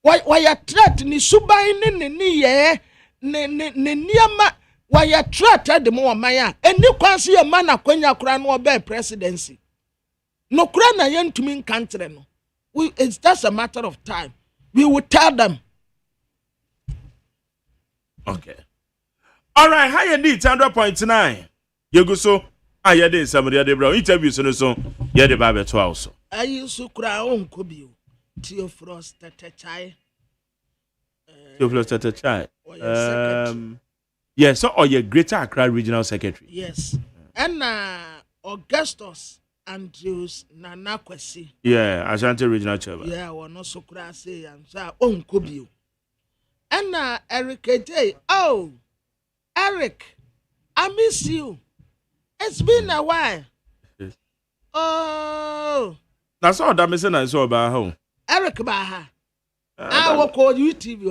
Why a threat ni subai ni ye ne niama why a threat at the more maya and you can see a man akwenya kura no be presidency. No kura na yen to mean country no. It's just a matter of time. We will tell them. Okay. All right, how you need 100.9. You go so I did somebody other bro interview so yeah the Bible to also. I used to cry on Kobio. Theophilus Tatachai. Theophilus Tatachai. Yes, so or your Greater Accra Regional Secretary. Yes. And Augustus Andrews Nanakwesi. Yeah, Ashanti Regional Chairman. Yeah, one also cry say and so on Kobio. And Eric AJ. Oh, Eric, I miss you. It's been a while. Yes. Oh. That's all that missing I saw about home. Eric Baha. I will call you TV.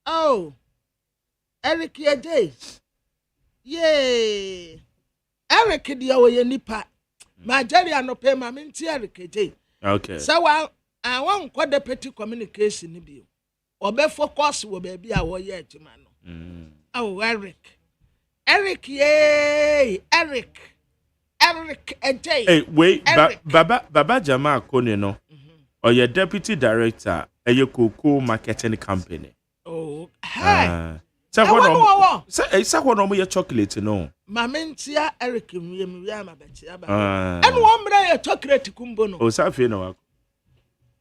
Oh. Eric your day. Yay. Eric the way nipa. My jelly and no pay my minty Eric day. Okay. So I want quite the petty communication in you. Or be focus will be our yet man. Oh, Eric. Eric, yay! Eric, a day. Hey, wait, Baba Jama Kone no, or your deputy director at your cocoa marketing company. Oh, hi. Say what no your chocolate no. Mamentia Eric, we am a betia. And one day a chocolate kumbono. Oh, Safi no.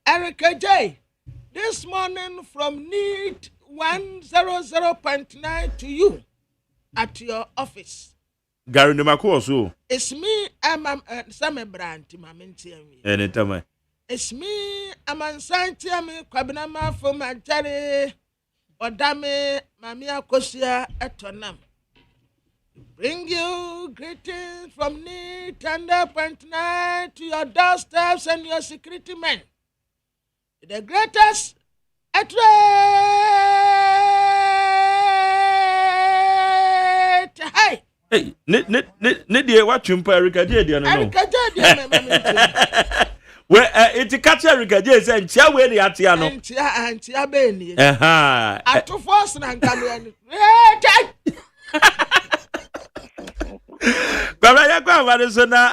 Eric, a day. This morning from NEET 100.9 to you. At your office. Gary Nemako so. It's me, I'm Sam Brand, Maminti. Anytime. It's me, I'm on Santiam, Quabinama for my Jerry, or Dame, Mamia Kosia at Tonam. Bring you greetings from NEET 100.9 to your doorsteps and your security men. The greatest at Hey, ne dear what you Erica J. Erica J. Well, it's a catcher Erica J. and Chawe the Atiano. And Tiabeni. Aha. To force and Calian. Babaya Gavadisona,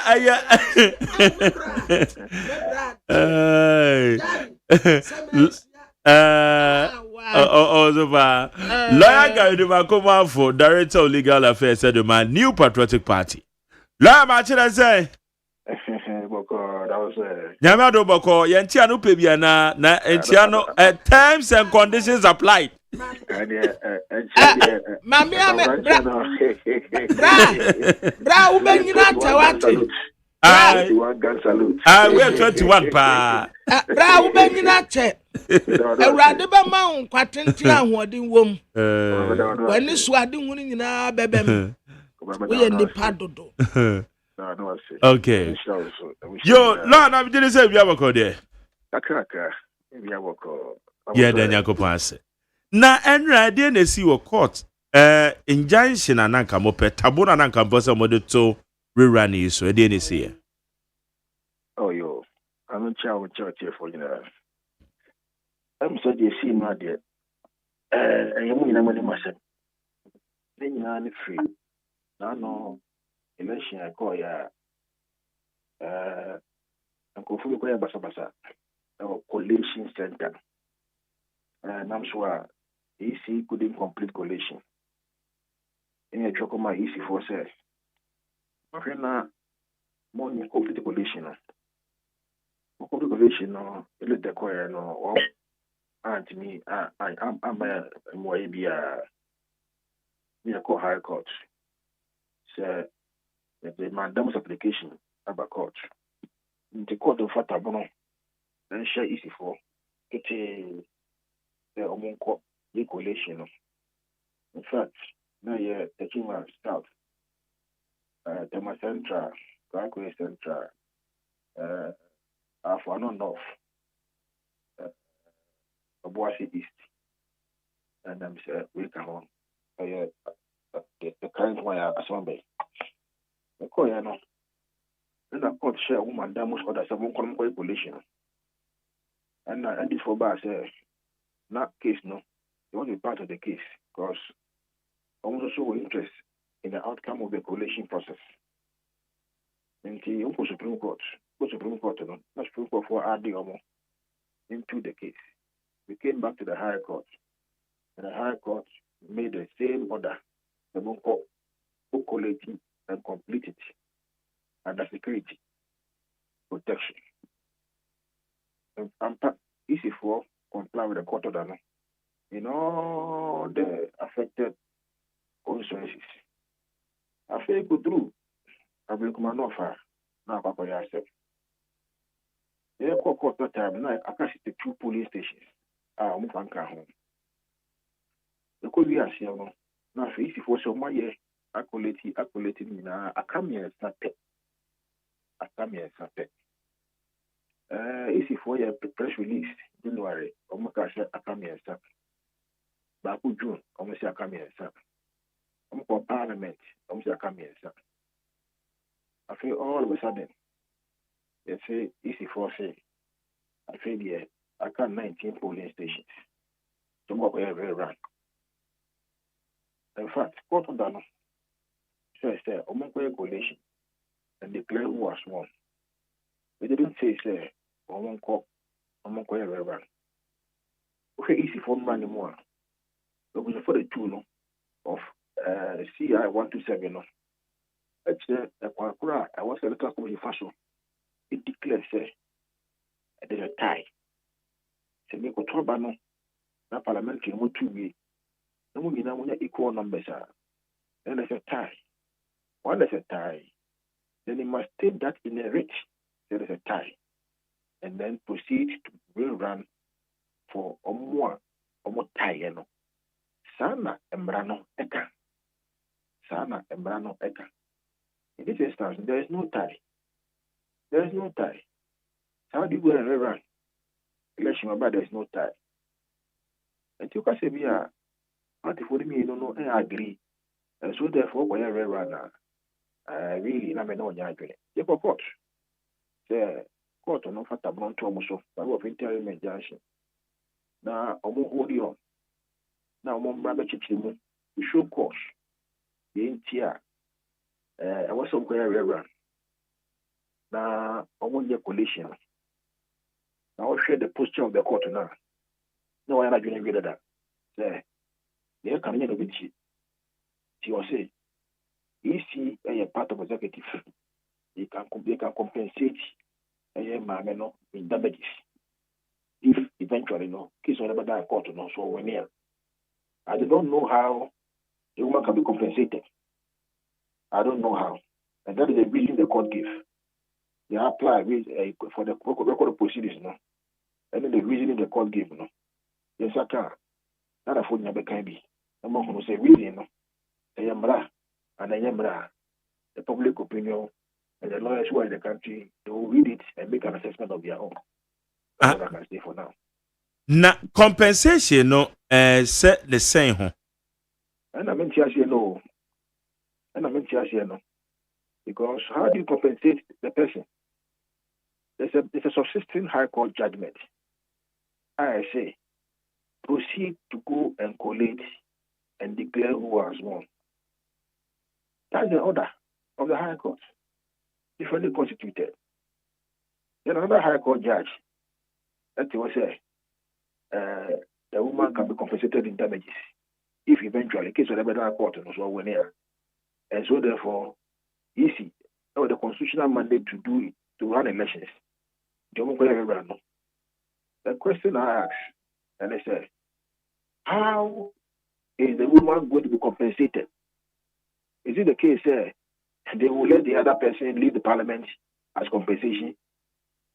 Lawyer Gary Makoma for Director of Legal Affairs said the man New Patriotic Party. Lawyer Martin say Yamado Boko, Yantiano Pebiana, na Entiano terms and conditions applied. Mamma, Bra, Ubenina, we are 21 pa. Bra, Ubenina, a radical mount, Quatentia, who didn't womb. When this was doing in our baby, we are the paddle. Okay. Yo, Lord, I didn't say we have a code there. Yeah, then Yako pass. Na enra de na si wo court injunction ananka mo pe tabo na ananka bosa mo de to rerun yi so de na si oh yo I'm chawo church for you know I'm so dey see ma de you mu ina mo de masem de nyina ni free Now, no election I call ya, and go fully go basa or collation center. And I'm sure EC couldn't complete collation. In a chocoma EC for say, okay, now, more complete collation. Complete collation, no, let the choir, no, or aunt me, I'm a more be a high court. So, the mandamus application about court. The court of Fatabono, then share easy for get the Omonco collation. In fact, now you're taking my staff, Tema Central, Gagway Central, Afano North, Obuasi East, and I'm saying, we come on. The current one, as one bay. The Koyano. Then I court share woman damage or some collation. And this for Bass, not case, no. They want to be part of the case because almost show interest in the outcome of the collation process. And the Supreme Court, Supreme Court, not Supreme Court for adding into the case. We came back to the higher court, and the higher court made the same order, the Monco, who collated and completed under security protection. And easy for comply with the court order in all the affected constituencies. I feel good through. I will come on far. Now, Papa, I said, the court time now. I can see the 2 police stations. Move and come home. The could be as you know. Now, if easy for so my year, accolade me now. I come here and start. Easy for your press release, January, Omaka said, I come here and start. Baku June, almost I come here and start. Omaka Parliament, almost I come here and start. I feel all of a sudden, they say, easy for say, I feel yeah, I can 19 polling stations. So what we have rerun. In fact, court on that, says there, Omaka coalition and declare who was won. We didn't say, say, Omaka rerun. Okay, easy for money more. But we for the 2 of CI 127. It's a Kwakura, I was a little fashion. It declares, say, there's a tie. Se me ko toba no na parliamentary mo 2 way na mo nyina mo equal numbers then there's a tie. When there's a tie, then you must state that in a rate there is a tie and then proceed to rerun for omo tie no sana embrano eka in this instance there is no tie. How do you go and rerun election about there is no tie? And you can say me for me no I agree. And so therefore when I rerun really na me no nya adwene. The court say court no fata bron to omo so by of interim injunction. Na omo hold on. Na omo mra chichi mu. We show court. The entire I was some rerun. Na omo nye collation. Now share the posture of the court now. No, I'm not doing that. Say, they can get a bit. She will say, EC a part of executive. They can compensate a man in damages. If eventually no case will never die court no so when here. I don't know how the woman can be compensated. I don't know how. And that is the reason the court gave. They apply with for the record of proceedings, no. And then the reasoning the court gave, no. Yes, I can. Not a phone number can be. I'm not going to say reason, no. I am bra, and I am bra. The public opinion and the lawyers who are in the country, they will read it and make an assessment of their own. That's what I can say for now. Na compensation, no, set the same, huh? And I mean, no. And I mean, no. Because how do you compensate the person? There's a subsisting high court judgment. I say, proceed to go and collate and declare who has won. That's the order of the High Court, differently constituted. Then another High Court judge, that was say, the woman can be compensated in damages if eventually case of the Federal Court was well win here. And so therefore, easy, the constitutional mandate to do it, to run elections. The question I ask, and I say, how is the woman going to be compensated? Is it the case they will let the other person leave the parliament as compensation?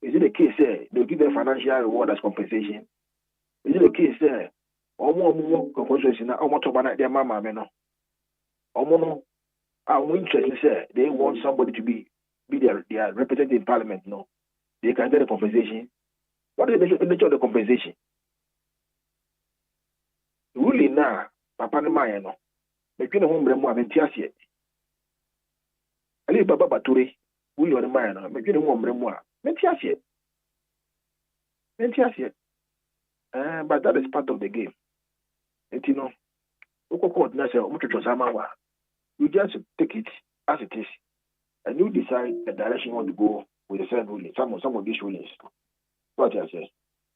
Is it the case they'll give them financial reward as compensation? Is it the case they want somebody to be their representative in parliament? No, they can get a compensation. What is the nature of the compensation? Really now, Papa Naya no. Between the home remo and Tiasia. Ali Baba Bature, we are the man, between the home remo, Mentiasia. But that is part of the game. And you know, you just take it as it is, and you decide the direction you want to go with the certain ruling, some of these rulings. What I say?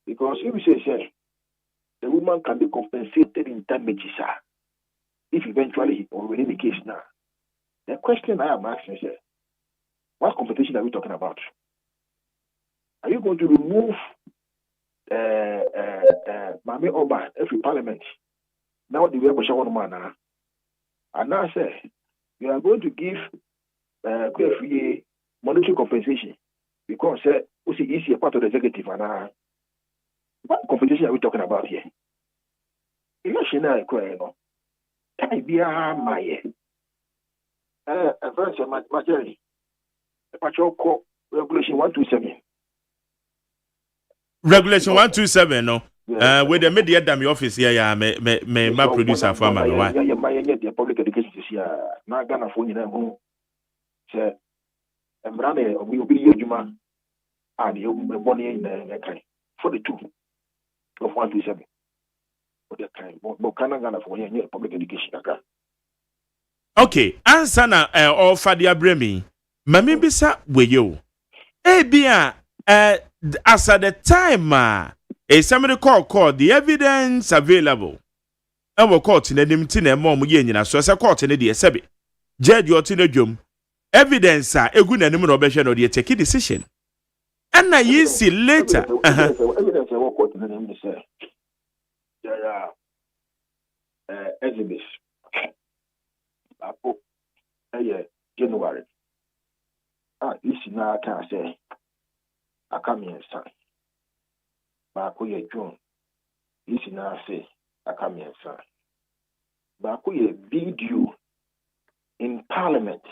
Because if you say, the woman can be compensated in damages, if eventually or within the case now. The question I am asking is, what compensation are we talking about? Are you going to remove Mame Oba every parliament? Now the way of man, and now say you are going to give monetary compensation because we see easy part of the executive and what compensation are we talking about here? Election I no. Can be my advance materially. Regulation 127. Regulation 127, no. With the media damn office here, yeah, my producer for my wife. The public education is here. Now Ghana for you know. Say, Embrane, we will be Juma, and you will be born in the country for the two of 127. For the kind, but Ghana for you public education. Okay, answer na all Fadia Bremi. Mami bisa we yo. Bia as at the time a somebody call the evidence available. And we court in the nimtin and mom yen so as a court in the sebe. Judge your tinejum. Evidence a good animal obession or the take a decision. And I see later. Evidence I work out in the name to say. There are exhibits. January. This is now I can say I come here son. Bakuye June. This is now say I come here son. Bakuye video in Parliament.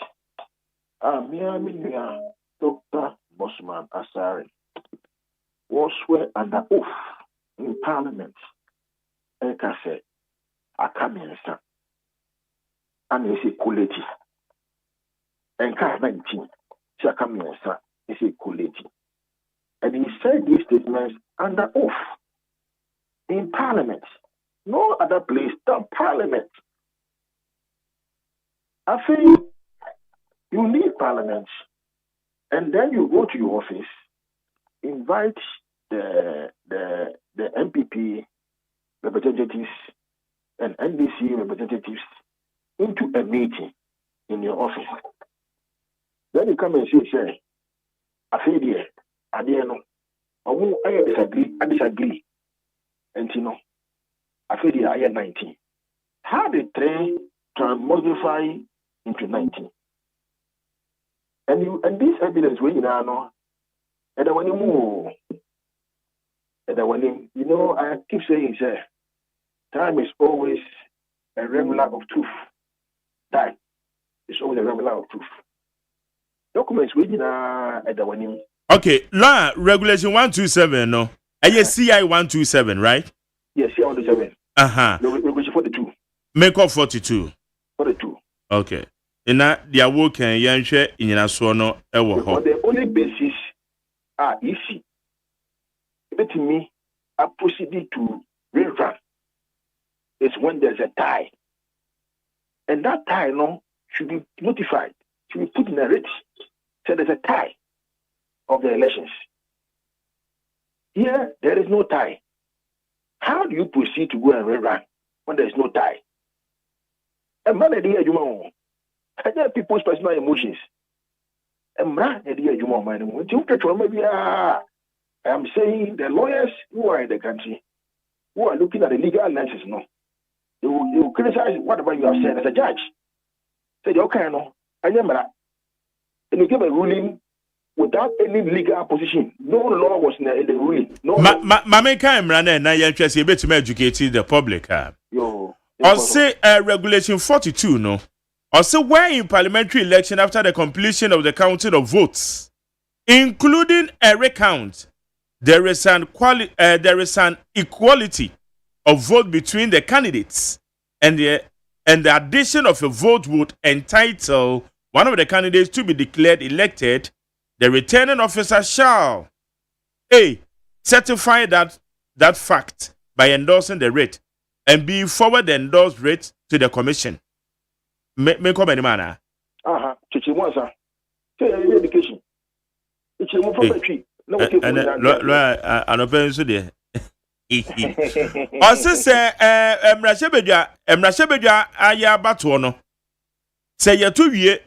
Dr. Bosman Asari was swear under oath in Parliament. And I say I come here son. And he say quality. And cast 19, Shakamian son, he say quality. And he said these statements under oath in Parliament. No other place than Parliament. I think you leave Parliament and then you go to your office, invite the MPP representatives and NDC representatives into a meeting in your office. Then you come and say, I feel here, I dare no. I disagree. And you know, I feel here, I am 19. How the train can modify into 19? And this evidence, when you know, and when you move, and when you know, I keep saying, time is always a regular of truth. Time is always a regular of truth. Documents we at the one. Okay, law regulation 127, no. CI 127, right? Yes, CI 127. Regulation 42. Make up 42. 42. Okay. In that their work and yanshe in Yasuano ewo. The only basis easy. But to me, I proceeded to rerun is when there's a tie. And that tie, no, should be notified, should be put in a rate. So there's a tie of the elections. Here, there is no tie. How do you proceed to go and rerun when there is no tie? And man, I get people's personal emotions. And man, I am saying the lawyers who are in the country, who are looking at the legal analysis, no, they will criticize whatever you have said as a judge. Say, okay, no, and you give a ruling without any legal position. No law was in the ruling. No. Mame kan mrana na yen twese be to educate the public. Yo. Or say regulation 42 no. Or say where in parliamentary election after the completion of the counting of votes, including a recount, there is an equality of vote between the candidates, and the addition of a vote would entitle one of the candidates to be declared elected. The returning officer shall A. certify that fact by endorsing the writ, and B. forward the endorsed writ to the commission. Me come any man. Chichimuasa. Say education. Chichimu property. No so there. Ose say emrashebedwa aya bato no. Say yeto wie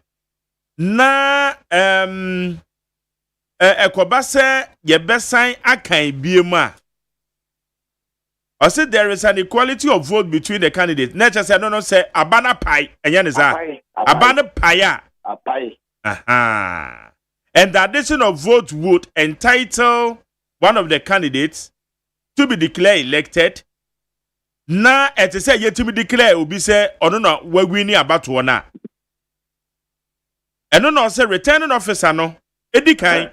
na ekoba se yebesan akan biemu a. Ose there is an equality of vote between the candidates. Nature say no say abana pai enya ne za. Abana pai. Aha. And the addition of vote would entitle one of the candidates to be declared elected. Na et say yet to be declared obi say ono na we wini abato na. Eno no say returning officer no edikan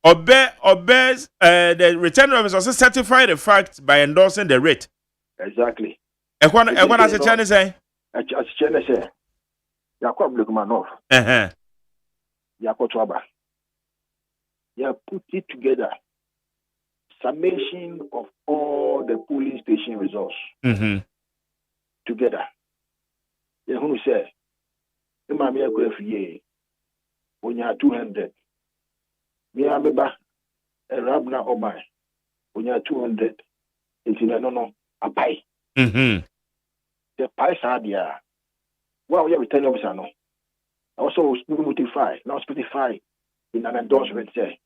the returning officer also certify the fact by endorsing the writ. Exactly. Ekwana as a Chinese say. As Chinese say. Yakwa Blekmanov. Yakwa Twaba. You put it together. Summation of all the polling station results together. You who say, "Imamia Grefie, when you have 200, Miameba, a Rabna Omai, when you have 200, it's in no a pie. The pie sadia. Well, we have a 10 officer no. Also, notify, now specify in an endorsement say,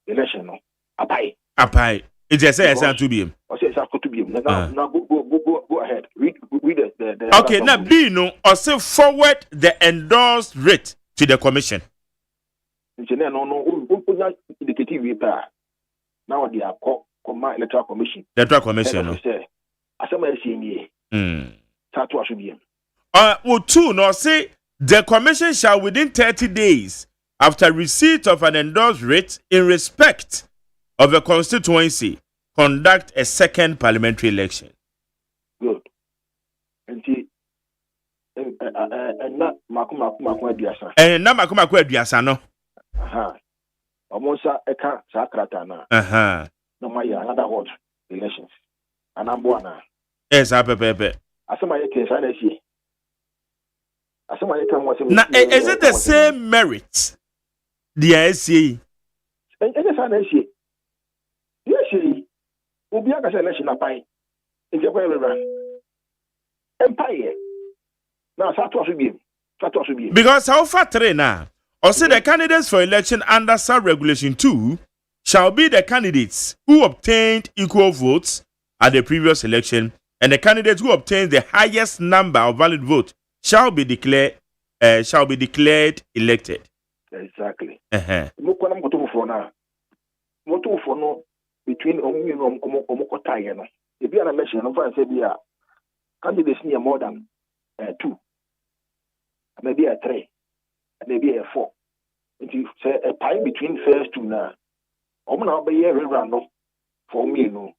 election no, a pie. Apai. It just says to be him. I say it's to be him. Now go ahead. Read the okay, now B no or say forward the endorsed writ to the commission. No, indicative paper. Now they are called Electoral Commission. Electoral Commission. No. I say my senior. Start to be him. Two no say the commission shall within 30 days after receipt of an endorsed writ in respect of a constituency conduct a second parliamentary election. Good. And not Makuma Diasa. And not Makuma Diasa, no. Almost a car, Sakratana. No, my another what elections. And I'm Buana. Yes, I pepe. I saw my case, I see. I saw my was. Now, is it the same merit? The ICA. And it's yes, will be a election of pie. In the way run. Empire. Now, because how far now? Also, the candidates for election under Sub Regulation 2 shall be the candidates who obtained equal votes at the previous election, and the candidates who obtained the highest number of valid votes shall be declared elected. Exactly. Between Omukotayano. If you are a mention of candidates near more than 2, maybe a 3, maybe a 4. If you say a time between first two now, Omana be a rerun for me, no.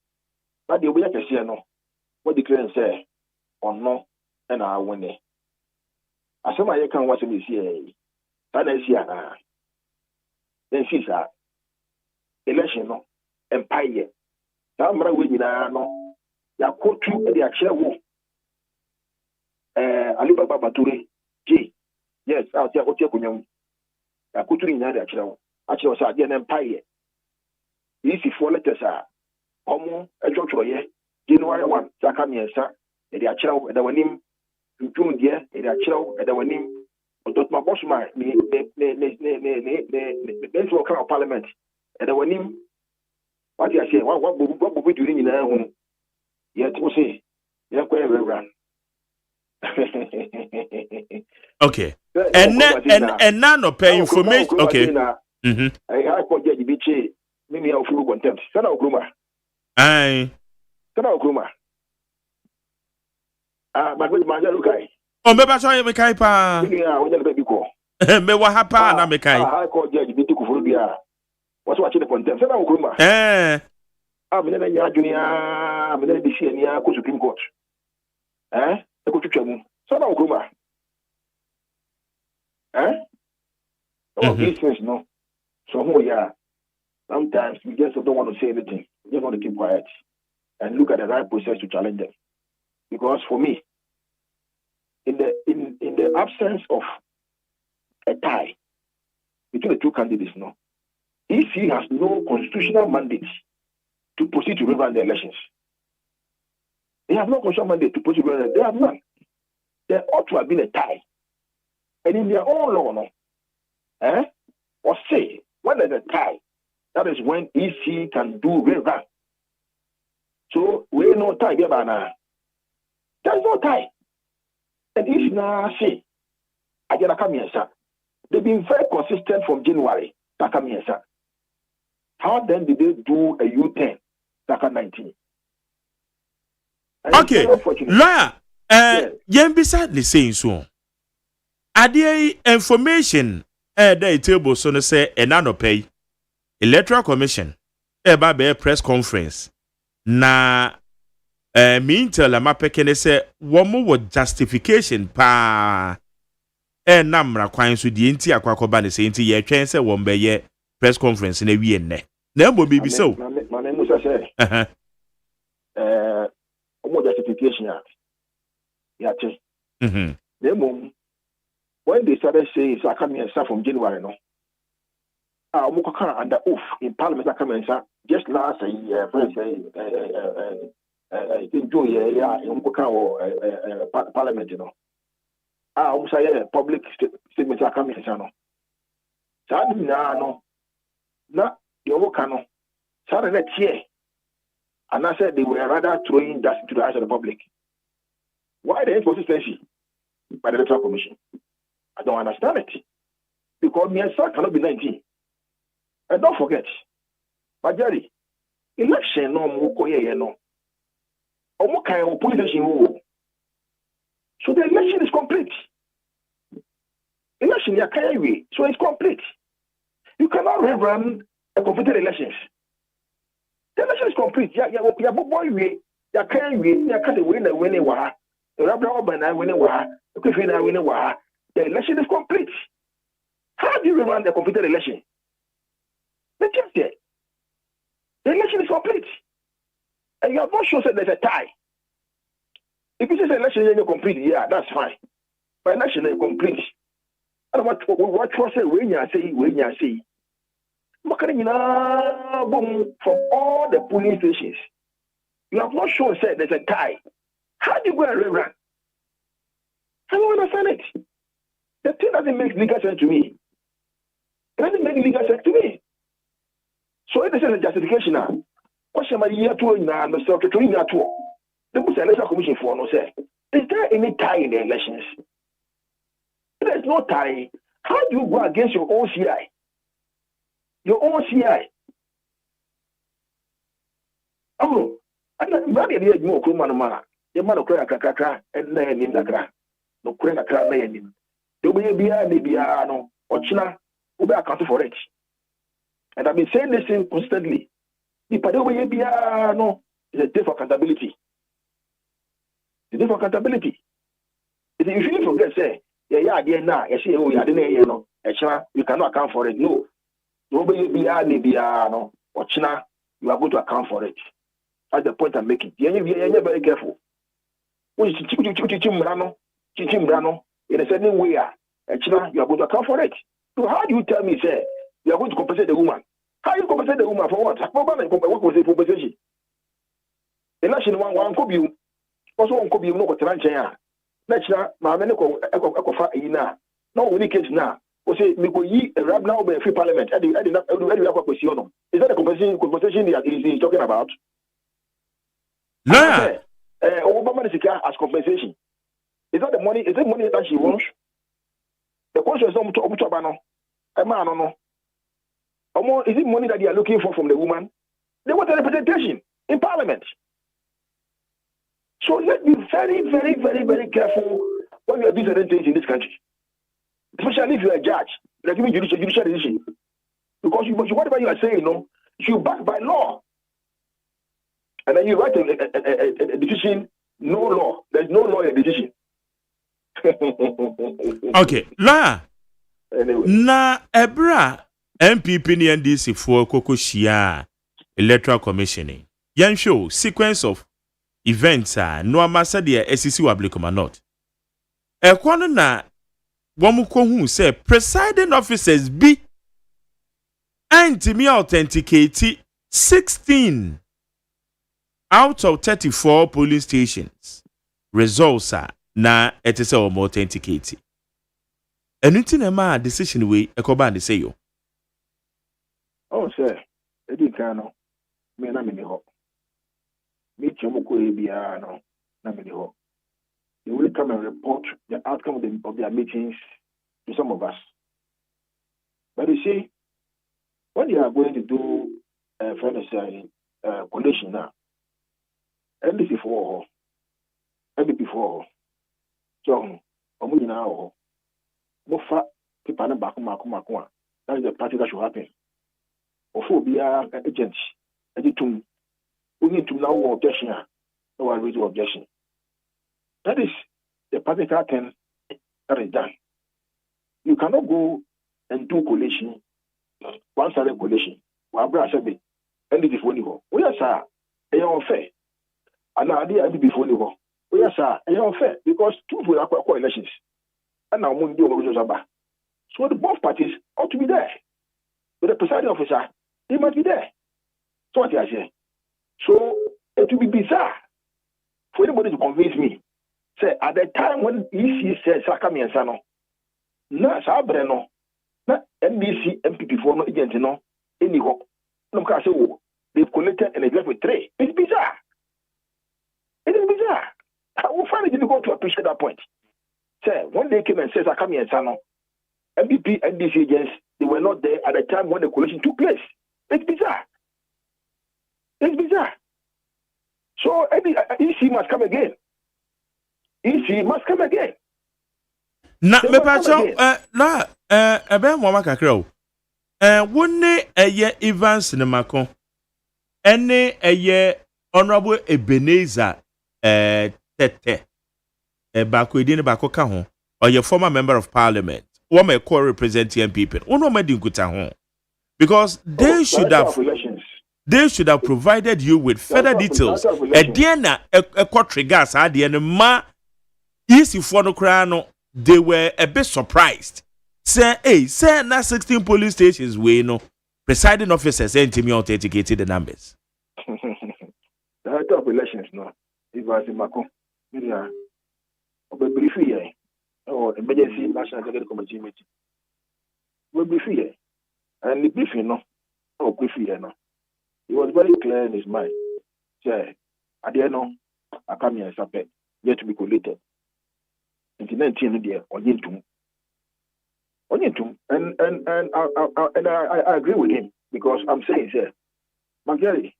But the way I can see, no, what the client say, or no, and I win it. As some I can watch me see, that is here. Then she's election, no. Empire. Now, I'm going to no. Ya quote to the actual war. Alibaba Bature, J. Now, see, what you're I could read that actually. Actually, I didn't empire. If you follow letters are Omo, a church January 1, Sakamian, sir, and the actual, and the one June, dear, and the actual, and the one but my boss, my local parliament, and the one what I say, what will we do in our home? Yet, we say, you're quite run. Okay. And none of pay information. Okay. I call Judge Biche, maybe I'll feel contempt. Sana Okruma. Aye. Sana Okruma. But with my Lukai. Oh, maybe sorry, me kai pa. Yeah, we baby call. Me what hapa na me kai. I call Judge Biche Kufurubia. What's watching the contempt? Sana Okruma. I'm in a junior, I'm in the senior Supreme Court. The Kuchuchamu. Sana Okruma. These things, no. So, yeah, sometimes we just don't want to say anything. We just want to keep quiet and look at the right process to challenge them. Because for me, in the absence of a tie between the two candidates, no, if he has no constitutional mandate to proceed to rerun the elections, they have no constitutional mandate to proceed to rerun. They have none. There ought to have been a tie, and in their own law, no. Or say, when there's a tie, that is when EC can do rerun. So, we no tie, now. There's no tie. And EC now say, I get a come they've been very consistent from January, Taka How then did they do a U-10, Taka 19? Okay, lawyer, yen beside the saying so. Are there information the table so no say enano pay Electoral Commission eba be press conference na me tell la mapekene say womo wo justification pa namra kwan so die nti akwakoba ne say nti ye twen say wo mbeye press conference na wie nne na mbo bibi so mama musa say omo justification ya te when they started saying Sakamia from January, no, Mukaka under oath in Parliament, Sakamia, just last year, in June, in Mukaka Parliament, you know. Say public statement, Sakamia, no. Sadina, no, Yomokano, Saturday, year, and I said they were rather throwing dust to the eyes of the public. Why the inconsistency by the Electoral Commission? I don't understand it. Because me and son cannot be 19. And don't forget, but Jerry, election no more no. Police station. So the election is complete. Election ya carry so it's complete. You cannot rerun a completed elections. The election is complete. Ya boy we ya carry we ya can't win wa. The rabbi oban win wa. The win wa. The election is complete. How do you rerun the completed election? The election is complete. And you have not shown that there's a tie. If you say the election is complete, yeah, that's fine. But election is complete. And what say, when you say, from all the polling stations, you have not shown that there's a tie. How do you go and rerun? I don't understand it. The thing doesn't make legal sense to me. It doesn't make legal sense to me. So if this is a justification now, what shall my year to now, Mr. Katrina to the Electoral Commission for no say? Is there any tie in the elections? There is no tie. How do you go against your OCI? Your OCI. Oh, I'm not the more Kumana. The man of Krakaka and then in the gra. No Krakaka name. The way no or China will be accounted for it. And I've been saying this thing constantly. The way no is a day for accountability. The day for accountability. If you shouldn't forget, say, yeah, now, you see, oh, you cannot account for it. No. The way no or China, you are going to account for it. That's the point I'm making. You're very careful. In a certain way, China, you are going to account for it. So how do you tell me, say, you are going to compensate the woman? How you compensate the woman for what? What was the compensation? Election one could be also one could be no what Ranchaya. Nature, my medical eco ina. No, only case now. We say, we go ye a rap now by a free parliament. Is that the compensation that he's talking about? No. Obama is as compensation. Is that the money? Is it money that she wants? The question is not to Obutabano. A man, no. Is it money that they are looking for from the woman? They want a representation in parliament. So let's be very, very, very, very careful when we are doing certain things in this country. Especially if you are a judge, like giving judicial decision. Because whatever you are saying, you back by law. And then you write a decision, no law. There's no law in the decision. Okay, la. Anyway. Na ebra MPP ni NDC for koko shia Electoral Commissioning. Yan show sequence of events no amasa de SCC wablikoma not. Ekwono na womuko hu say presiding officers be antimi authenticate 16 out of 34 polling stations. Results are na etese o more authenticate. Anything a ma decision we ekoba and say yo. Oh sir, edi kano me na me ni ho. Me chomoko ebia no na me ni ho. They will come and report the outcome of their meetings to some of us. But you see, when you are going to do collation now, NDC for NDP for so omu now mofa people na bakuma that is the party that should happen. Ofo bia agent editum we need to now objection no one raise objection. That is the particular thing that is done. You cannot go and do collation, one-sided collation. Wabra sabi, NDP for nivo. We are sir, they are unfair. And now they are NDP for nivo. We are sir, they are unfair because two will acquire elections. And now we do a so the both parties ought to be there. But the presiding officer, he must be there. So what I say. So it will be bizarre for anybody to convince me. Say at the time when EC said Sakami and Sano, na Sabreno, na NDC MPP for no agent no any hope. No can say they've collected and they left with 3. It's bizarre. It is bizarre. I will find it difficult to appreciate that point. Say when they came and said Sakami and Sano, MPP and NDC agents, they were not there at the time when the collection took place. It's bizarre. It's bizarre. So EC must come again. EC must come again. Na me pacho ebe mo makakra o. Woni eye Evans ne Makon. Ene eye Honorable Ebenezer Tete. Bako edi ne bako ka ho. Oye former member of parliament. Wo me co representing people. Uno me di nkuta ho. Because they should have provided you with further details. Ediana ekwa triggers adiana ma easy for no crano. They were a bit surprised. Say na 16 police stations we no presiding officers sent me authenticated the numbers. The head of elections no. It was in Mako. Yeah. Obe brief here. Or emergency national executive committee meeting. We brief here. And the briefing no. Oh brief here no. He was very clear in his mind. Say, I dare no, I come here and yet to be collated. In 19 there, on and I agree with him because I'm saying, sir, Magari,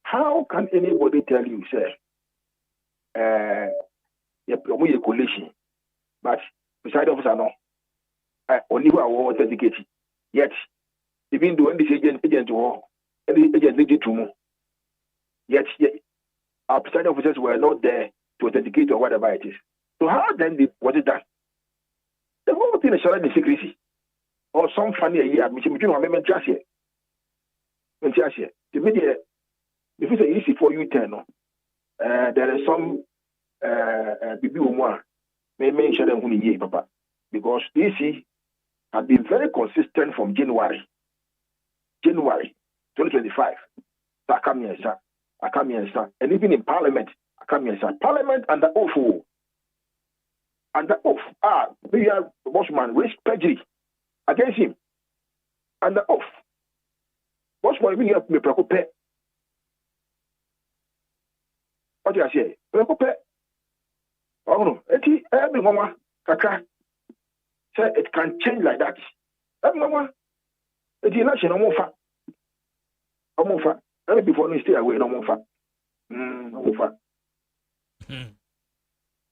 how can anybody tell you, sir, you're collation, but beside officer no, only who are authenticated, yet even though this agent war. Yet our presiding officers were not there to authenticate or whatever it is. So how then was it done? The whole thing is shrouded in secrecy. Or some funny year, between amendment just here. The media, if it's easy for you to there is some people more may mention them who ye, Papa. because DC had been very consistent from January 2025. Akamiensa, and even in Parliament, Akamiensa. Parliament under oath. Under oath. We are Bossman raised perjury against him. Under oath. Bossman, we have me preoccupied. What do I say? Preoccupied. Oh no, every mama, kaka. Say it can change like that. Every mama, it's election, no more fat. No more fat. Every before you stay away, no more fat. No more fat.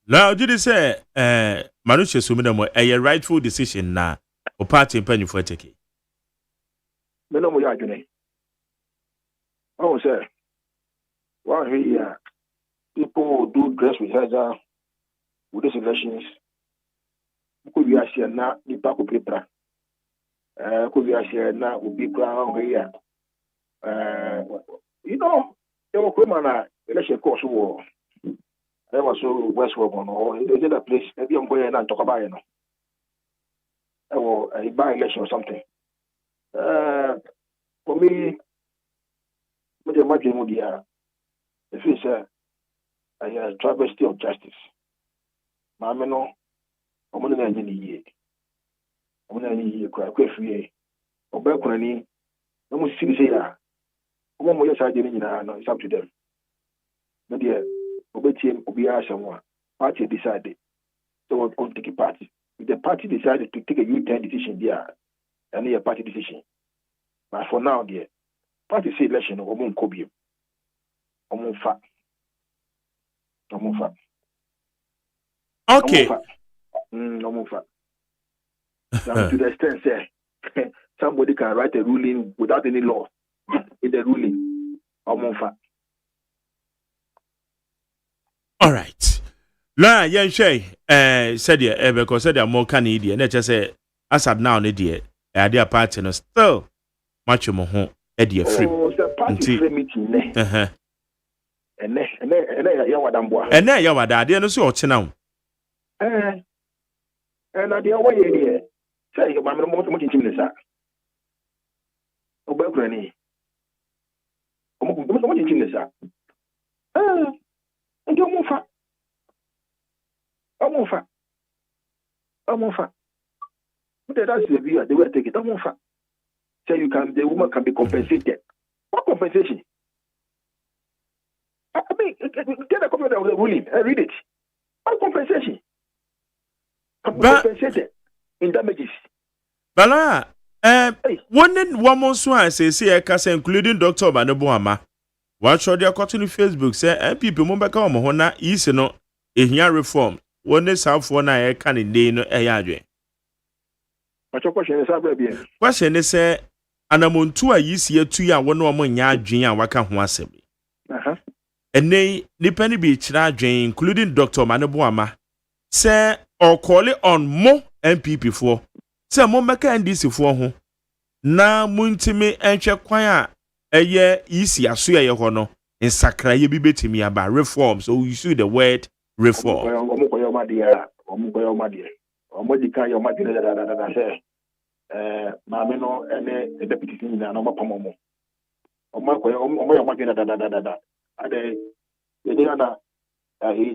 Now, did you say, Manusha Sumidamo, a rightful decision now, or party in penny for take? No more argument. Oh, sir. Well, people do dress rehearsal with these elections. Could be a now, the Paco paper. Could be a now, would be ground here. You know, there were criminal election course war. There was so Westworld or there's another place, maybe I'm going and talk about it. Or a by election or something. For me, what you imagine would be if it's a travesty of justice. Mameno, I'm going to need I'm going to cry free. Or Berkeley, no more see here. One more side, it's up to them. But yeah, Obetium, Obia, someone, party decided. So we're going to take a party. If the party decided to take a U-turn decision there, and a party decision. But for now, dear, party say election of Omon Kobium. Omon fat. Omon fat. Okay. Omon fat. To the extent, say, somebody can write a ruling without any law in the ruling. Omon fat. All right. La yen shay said ya because said ya more Canadian. Let's just say as at now ne dear idea party no still much more home edia free. Oh, the party free meeting ne. And ya wadambo. And ya wada dey no so ochena. And idea why here. Say you mamma mo chin nisa. Obakrani. Mo chin nisa. And you move fat. But that's the view they will take it. So the woman can be compensated. What compensation? I mean, get a copy of the ruling and read it. What compensation? Compensated in damages. Bala, one woman swan say Kasa, including Dr. Manobuama. What should you continue Facebook say people mumba ka omo na isi no ehia reform one south na e kan dey no e yadwe. Acho question is abia. Question is say anamontu a yisi atu ya wono omo nya adwen a waka ho asem. Ene nipa ni bi kira adwen including Dr. Manobuama say or call it on mo MPP for say mo meka NDC for ho na muntime enhwe kwan a eye isi aso ye ho no nsakra ye bi betimi aba reform, so you see the word reform. Maame no ene deputy senior na omapamomo omo ade ye na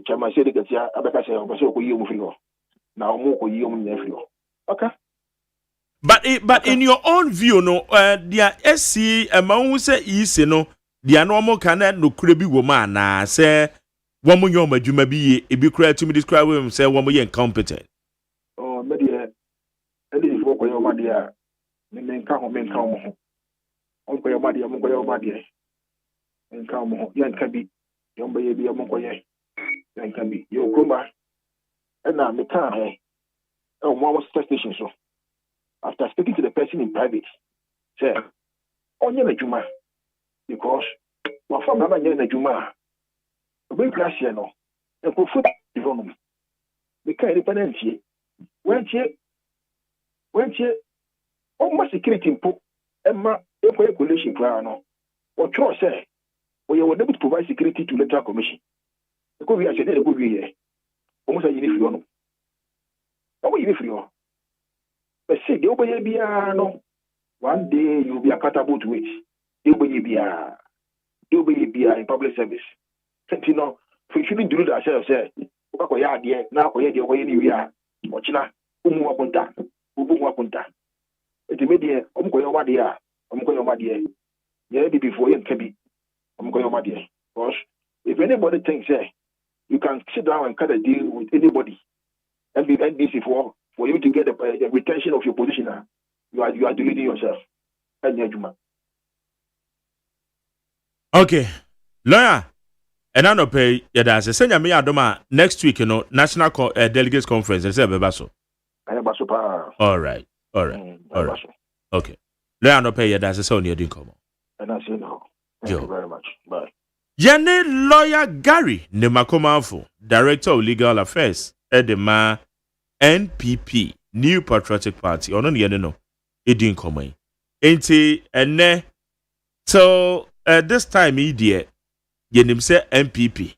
chama sede ketia abeka se obaso ko yi omu firi ho na omo ko yi omu nya firi ho. Okay. But in your own view, no, dia SC among say isi no, dia no more can no krebi woman na say woman yo madwuma bi e bi kra to me describe him say woman incompetent. Oh, me dia edi fo ko yo ma dia me nka ho mo. On ko yo ma dia mo ko yo ma dia. Nka mo ya nka bi yo mba ye bi mo ko ye. Ya nka bi yo kroma. Na me ka he. Oh, mo station so. After speaking to the person in private, say, on your juma, because my father never knew the juma. A big class, you know, and put foot on me. The kind of independence, when she, almost security put Emma, a coalition plan, or Troy say, we were able to provide security to the Electoral Commission. Because we are saying a good year, almost a uniform. What were you for? say the obey bia no. One day you'll be accountable to it. The obey bia. The obey bia in public service. You know, we shouldn't do that ourselves. Say, okay, yeah, dear. Now, okay, the way we are. Watching umu wapunta. It's media. Going over there. Going over there. Yeah, before you can be. Going over there. Because if anybody thinks, you can sit down and cut a deal with anybody and be NBC for you to get the retention of your position. You are deluding yourself. Okay, lawyer. And I no pay. Yeah, that's a senior me adoma next week. You know, National Delegates Conference. They say bebaso. All right. Okay. Lawyer no pay. Yeah, that's a son you didn't come. And I say no. Thank you very much. Bye. Yene lawyer Gary Nemakomafo, Director of Legal Affairs, Edema NPP, New Patriotic Party. Ono ni yene no. It didn't come. Enti so this time idea. Yenim say MPP.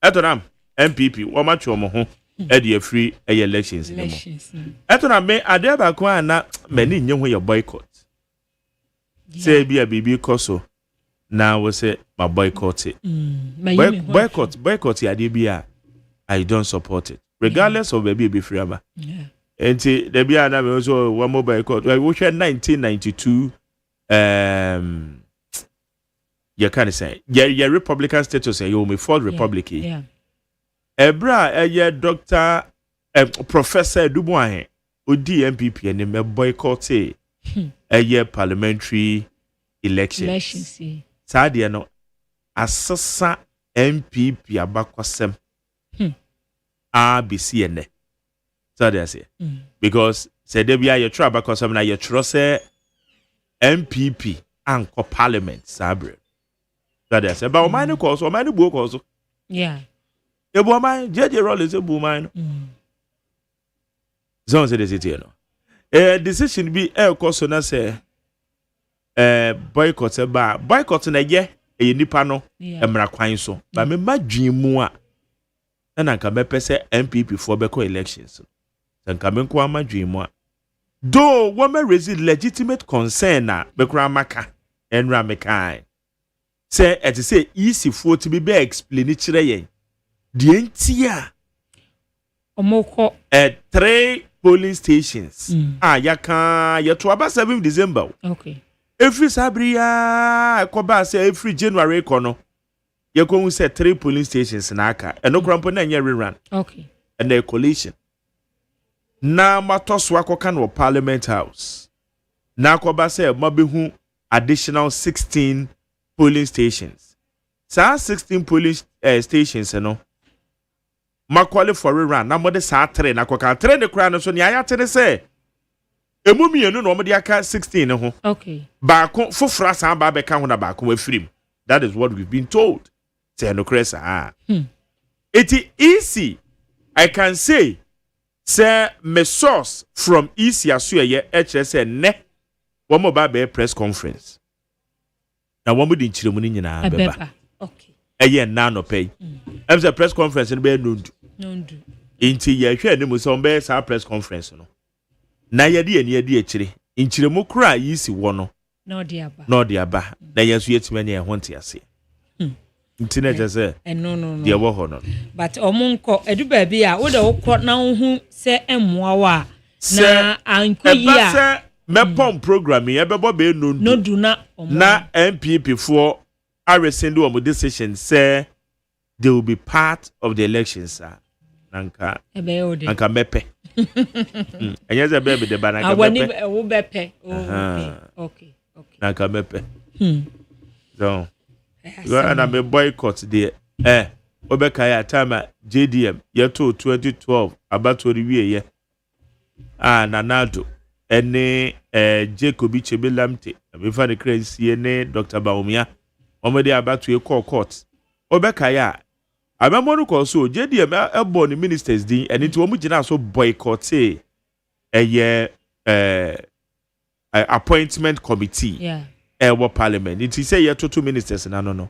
Etonam MPP. Wama chomo ho. Edi free elections. Etonam me ade ba ko ana mani nye ho ye boycott. Say bi a bibi koso. Now we say my boycott it. Boycott ya de bia. I don't support it. Regardless of baby be free aba. Yeah. Enti de bia na me also one more boycott. We share 1992 you can say your Republican status you may fall Republic. Yeah. Ebra Dr. Professor Dubois Odi MPP and me boycott parliamentary elections. Sadia no asasa MPP abakwasem. ABC ne. Sadia say. Because say debia you try abakwasem na you trust MPP anko parliament sabre. That is about mine course or mine book also. Yeah. A woman, JJ Roll is a woman. Zone said it, you know. A decision be a course on us, boycott a bar, boycott in a year, a nipano, a maraquine so. But me, my dream more. And I can make MPP for Beko elections. Then come in my dream more. Though woman raise legitimate concern na Bekra Maka and Ramekai. Say it is easy for to be explain it today. The entire omoko at 3 polling stations. Yaka ya to about 7 December. Okay. Every Sabria Koba say every January kono. You go say 3 polling stations in Aka and no crampo na rerun. Okay. And the coalition. Na matos wako kan Parliament House. Na Koba say mabihu additional 16 polling stations. Sa 16 polling stations no. Makwale for rerun na mode sa 3 na kwaka 3 de kra no so ne ayate say. Emu mienu no mode aka 16 ho. Okay. Ba ko fofra sa ba be ka ho na ba ko afrim. That is what we've been told. Say no kresa. It is easy. I can say me source from easy aso ye HSN ne wo mo ba be press conference. Na wo mo di nchiremu ni nyina beba. Okay. Eye na no pay. Em say press conference no be nondu. Inti ye hwe ni mu so be sa press conference no. Na ye de ani ade akire. Nchiremu kura yi si wo no. No de aba. Na ye so yetime ne ho nte ase. Inti na je say. No. De wo ho no. But omunko edu ba bi a wo de wo kọ na hu se emmoa wa na ankoyi a Mepom programming ebebo be no do na MPP for rescind our decision say they will be part of the elections nanka mepe enye ze be de banaka mepe wo bepe okay nanka mepe so you and I boycott the obeka ya time JDM yeto 2012 about to review nanado ene Jacobi Chebelamte abefa de crazy ene Dr. Baumia omede abatu e court obeka ya abemonu ko so JDM ebo ni ministers din ene ti wo mu gina so boycott appointment committee wo parliament it say ye to 2 ministers na no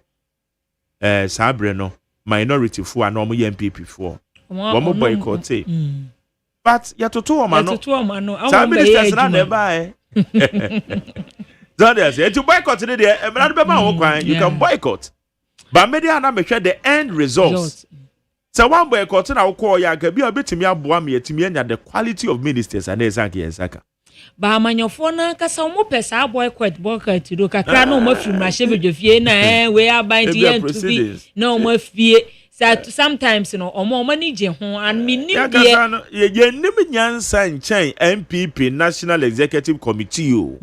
sabre no minority fu ana omo MPP fu wo mo boycott but ya toto o ma no some ministers na never Don't say to boycott today there e bra be ma wo kwan you can boycott but media na me hwe the end results so one boycott na wo call ya ga bi obetimi aboa me yetimi anya the quality of ministers and ezaka yesaka ba amanyofo na kasa omo pesa boycott do kakra na omo firi mrahye bedwofie na we abandi and to be na omo fie sometimes you know omo ni je ho and minim de ye nim nyansa nchen MPP National Executive Committee o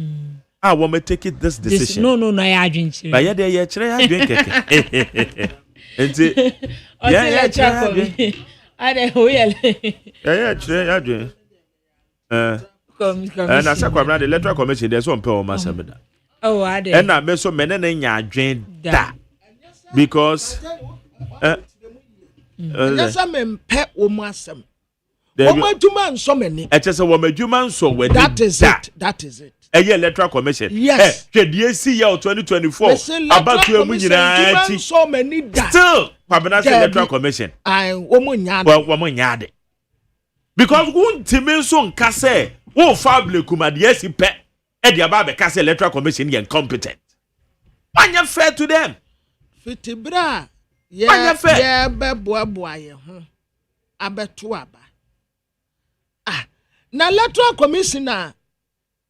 wo me take it this decision no ya adwenchire ba ye de ye kire ya adwen keke enti ya chako ade hoyele ya kire ya adwen and as a kwabra the Electoral Commission there's one per masameda oh ade and na me so mene na nya adwen da because yes I mempe wo mu asem wo madwuma nso mani echese wo madwuma nso wedi that is it Electoral Commission yes the year 2024 about to emu nyina ti so many that still kwabra the Electoral Commission wo mu nya de because won timi nso nka se wo fable kumade si pe e dia ba be ka se Electoral Commission ye incompetent anya fair to them fitibra ye be boaboa ye ho abeto aba na Electoral Commission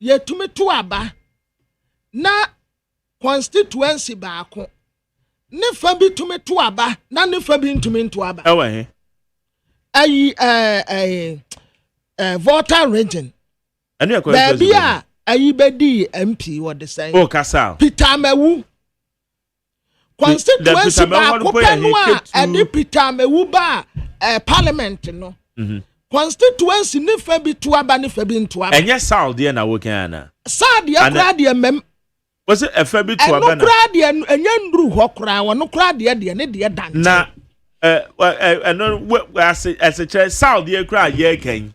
ye tumi to aba na constituency baako ne fa bi tumi to aba na ne fa bi ntumi to aba ewe voter region anu yakọ baby ayi bedi MP what the say o kasa Peter Mewu constituency baako penwa edi Peter Mewu ba parliament no constituency ne fa bi to aba ne fa bi nto aba enye Saudi na wo kan na Saudi akra de mem was it a fa bi to aba na akra de enye nduru ho kra wono kra de ne de dante na as a Saudi akra ye kan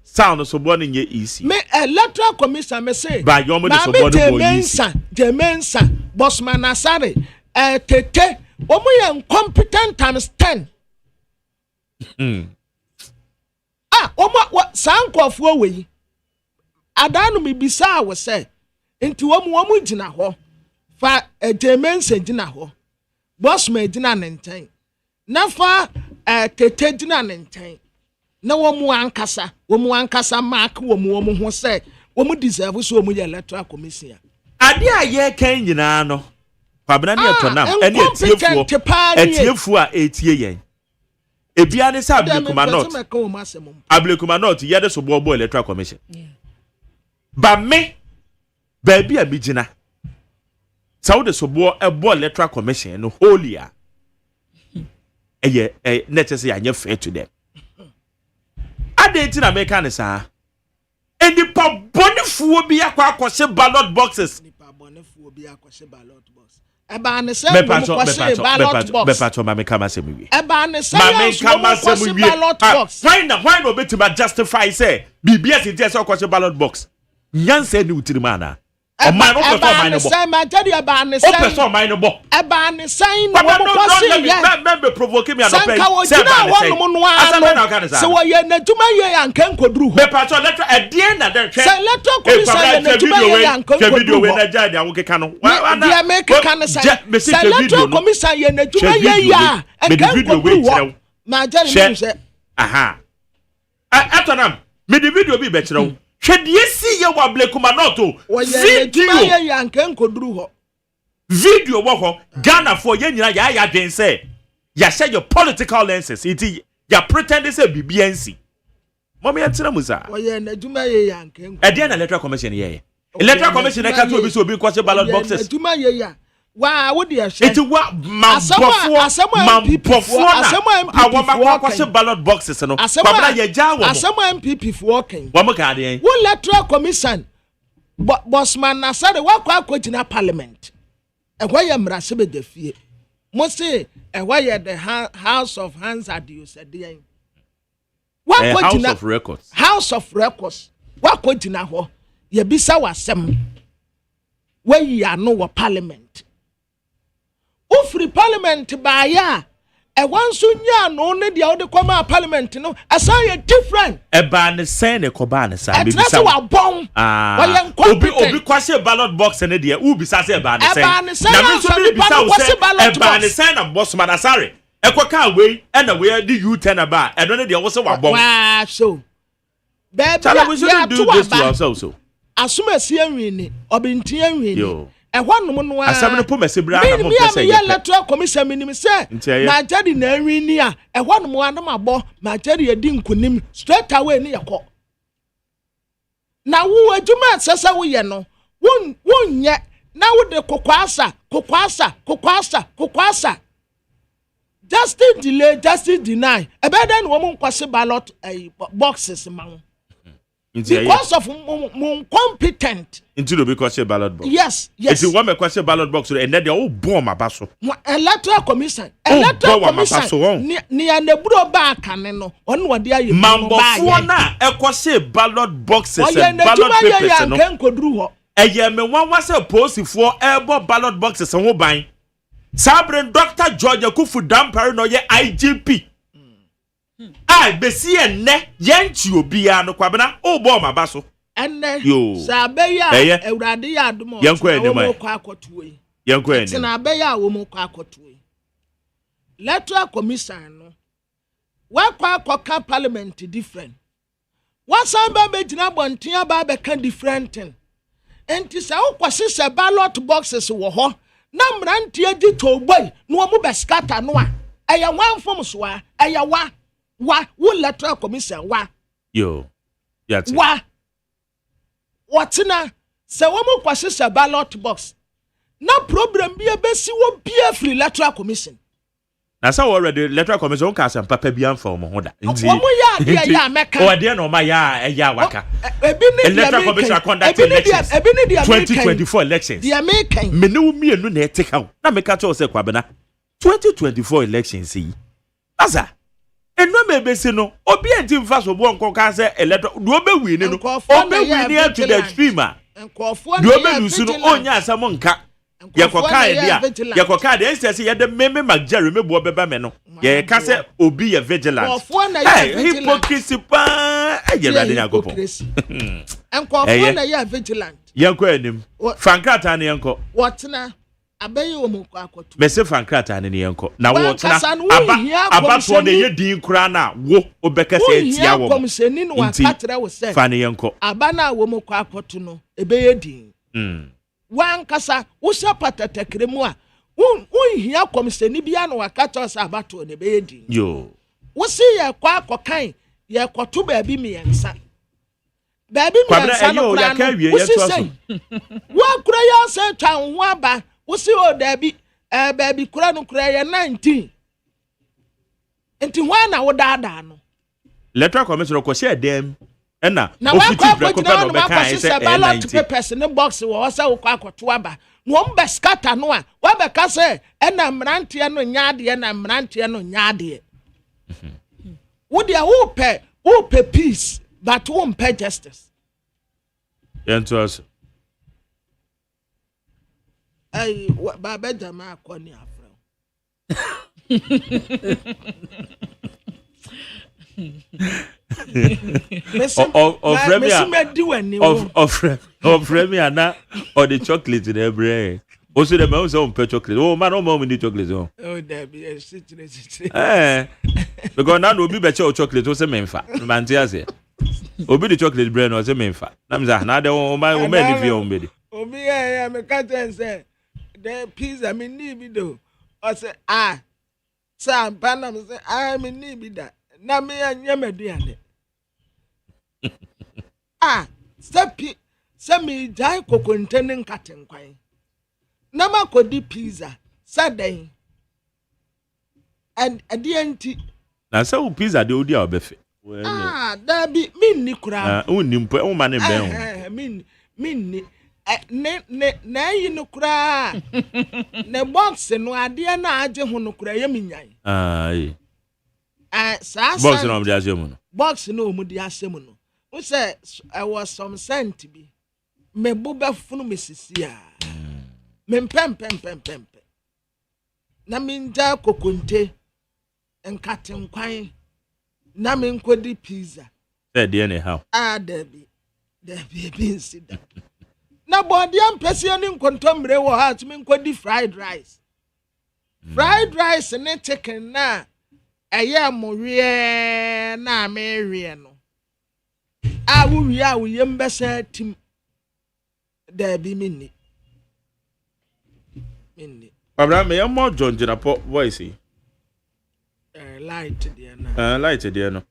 sound so born in ye easy me Electoral Commission me say ba yo mo de so born boy easy Jemensa Bosman Asare tete omo ye incompetent times 10 omo sankofo we adanu mi bisa wo say nti omo gina ho fa Jemensa gina ho Bosman gina nenten na fa tete gina nenten na womu ankasa mark womu ho say womu deserve so womu Electoral Commission ade a ye kan nyina no kwabena ne etonam ene etiefu a etie yen ebia ne sa ablekuma not ye de so bo Electoral Commission ba me ba bia bi gina sawo de so bo Electoral Commission no holia necessary anya fair to them adentina make an sa enipa bonifuo bi akwa ballot boxes nipa bonifuo bi akwa ballot box eba ne say ballot box be patcho ma me kama se mi eba ne say ballot box why no betima justify say BBS it say akwa ballot box nyanse ni utirima na o man no person no say ma jadi eba ne say o person man no bo eba ne say no me provoke me say so we na juma ye anka nkoduru ho be patcho letter e die na den hwe say letter commission na juma ye anka nkoduru video we na jadi awo keka no dia make kan say letter commission ye na juma ye ya anka nkoduru na jadi say aha atonam me the video bi be kire wo hwede si ye wa blekuma noto video wo ho Ghana for ye nyina ya den say ya share your political lenses it ya pretend say BBNC mommy atira musa oye na duma ye ya nkan e dey na Electoral Commission ye Electoral Commission ka to obi so obi kwase ballot boxes duma ye ya wa wo de hwe it wa mampofo awoma kwase ballot boxes no kwabra ye ja wo asema MPP fo kan wo mo ka de wo Electoral Commission Bosman Nasare wa kwa gina parliament ehwa ye mrase be dafie mo say ehwa ye the House of Hands Adio said dey wa kwa gina House of Records wa kwa gina ho ye bisa wasem we ya no wo parliament free parliament ba ya one soon ya no need the other come parliament no assign different eba ne sen ne koba ne sa be bisa wa bon obi kwase ballot box ne de u bisa se eba ne sen na me so be bisa o se eba ne sen na boss man asare ekoka we na we di u10 aba e no ne de wo se wa bon wa so baby ya do this to ourselves so asuma si anwini obinti anwini ehwanum no asam ne po mesebra na mo pese ye electoral commission minim se na jadi na anwini a ehwanum anam abo ma jadi edi nkunim straight away ni yekọ na wo adwuma sesa wo ye no wonye na wo de kokwasa justice delay justice deny ebeda no mo nkwase ballot boxes ma wo because of incompetent into the because ballot box yes if you want me question ballot box and then they all bomb abaso electoral commission ni aneburo ba kan no onu wode aye mambo fo na ekose ballot boxes and ballot papers no kenkoduru ho eye me wan wase posifo ebo ballot boxes ho ban sabre Dr. George Akufu Dampare no ye IGP besi enne yanchi obia no kwabena obo mabaso enne sabe ya ewrade ya adumo yanko enema kwa akotuwe yanko enema na be ya wo mo kwa akotuwe electoral commission no wa kwa akoka parliament different wasamba be gina bontia ba be kan different thing enti sa ukwase se ballot boxes wo ho na mrantie di toboy no mo be scatter no a eya wanfom so a eya wa electoral commission wa yati wa watina se wo mo kwase se ballot box na problem bi ebesi wo bia free electoral commission na sa already electoral commission on kasa papa bi anfa mo hoda ndi wo ya meka o de no ma ya waka ebi ni electoral commission conduct elections ebi ni dia 2024 elections dia mekan me ne wo mienu na eteka na meka cho se kwabena 2024 elections yi asa eno mebesi no obi enti mfa so bo nko ka se electoral do be wi ni no obe wi ni to the extreme a do be lusu no onya asam nka yekoka de instead say ye de meme magere mebo beba me no ye ka se obi ye vigilant hypocrisy pa ejere nya gopo enkofo na ye vigilant yenko anim fankrata na yenko wotna abayi wo mo akoto bese fankrata na yenko na wotna abato de ye din kura na wo obeka se etia wo komseni no wakatre wo se fa na yenko abana wo mo akoto no ebeye din wan kasa usa patatakre mu a unhia komseni bia no wakata sa abato ne be yedi wosi ye kwa akokan ye koto ba bi miensa no kra no wosi sei wa kura ya se twa ho aba wosi o da bi ba bi kura no kura ye 19 enti wa na wo daada no electoral commission ko share dem na ofiti prekopa no beka ise ballot papers ne box wo sa wo kwakoto aba no mbe scatter no a wa beka se na mrantie no nyaade na mrantie no nyaade wo dia wo pe peace but wo mpe justice yentos ai baba jama akoni afro of Remy ana or the chocolate in every also the man on per chocolate oh man no more need chocolate oh there be because now no be better chocolate o say memfa man tia say obi the chocolate bread no say memfa na me say na de o man dey fi o mbedi obi me ka say the pizza me need be do o say sam pana me say me need be that na me anya meduane stepi semi jai kokontene nkatenkwan na makodi pizza sadan and adianti na say pizza de odi a obefe da bi minni kura onni mpo e ma ne ben minni na yi no kura ne box no ade na age ho no kura ye minyan box no mudi asem no box no mudi asem no wo say I was some cent bi me buba funu mesisi a me pem na minja kokonte nkatenkwan na me nkodi pizza say dey anyhow Debbie insida na body ampese ni nkontombre wo ha to me nkodi fried rice ne chicken na eye mowie na mewie no wo yem besa tim Debbie minni Abraham me more John Jinapo voice light there no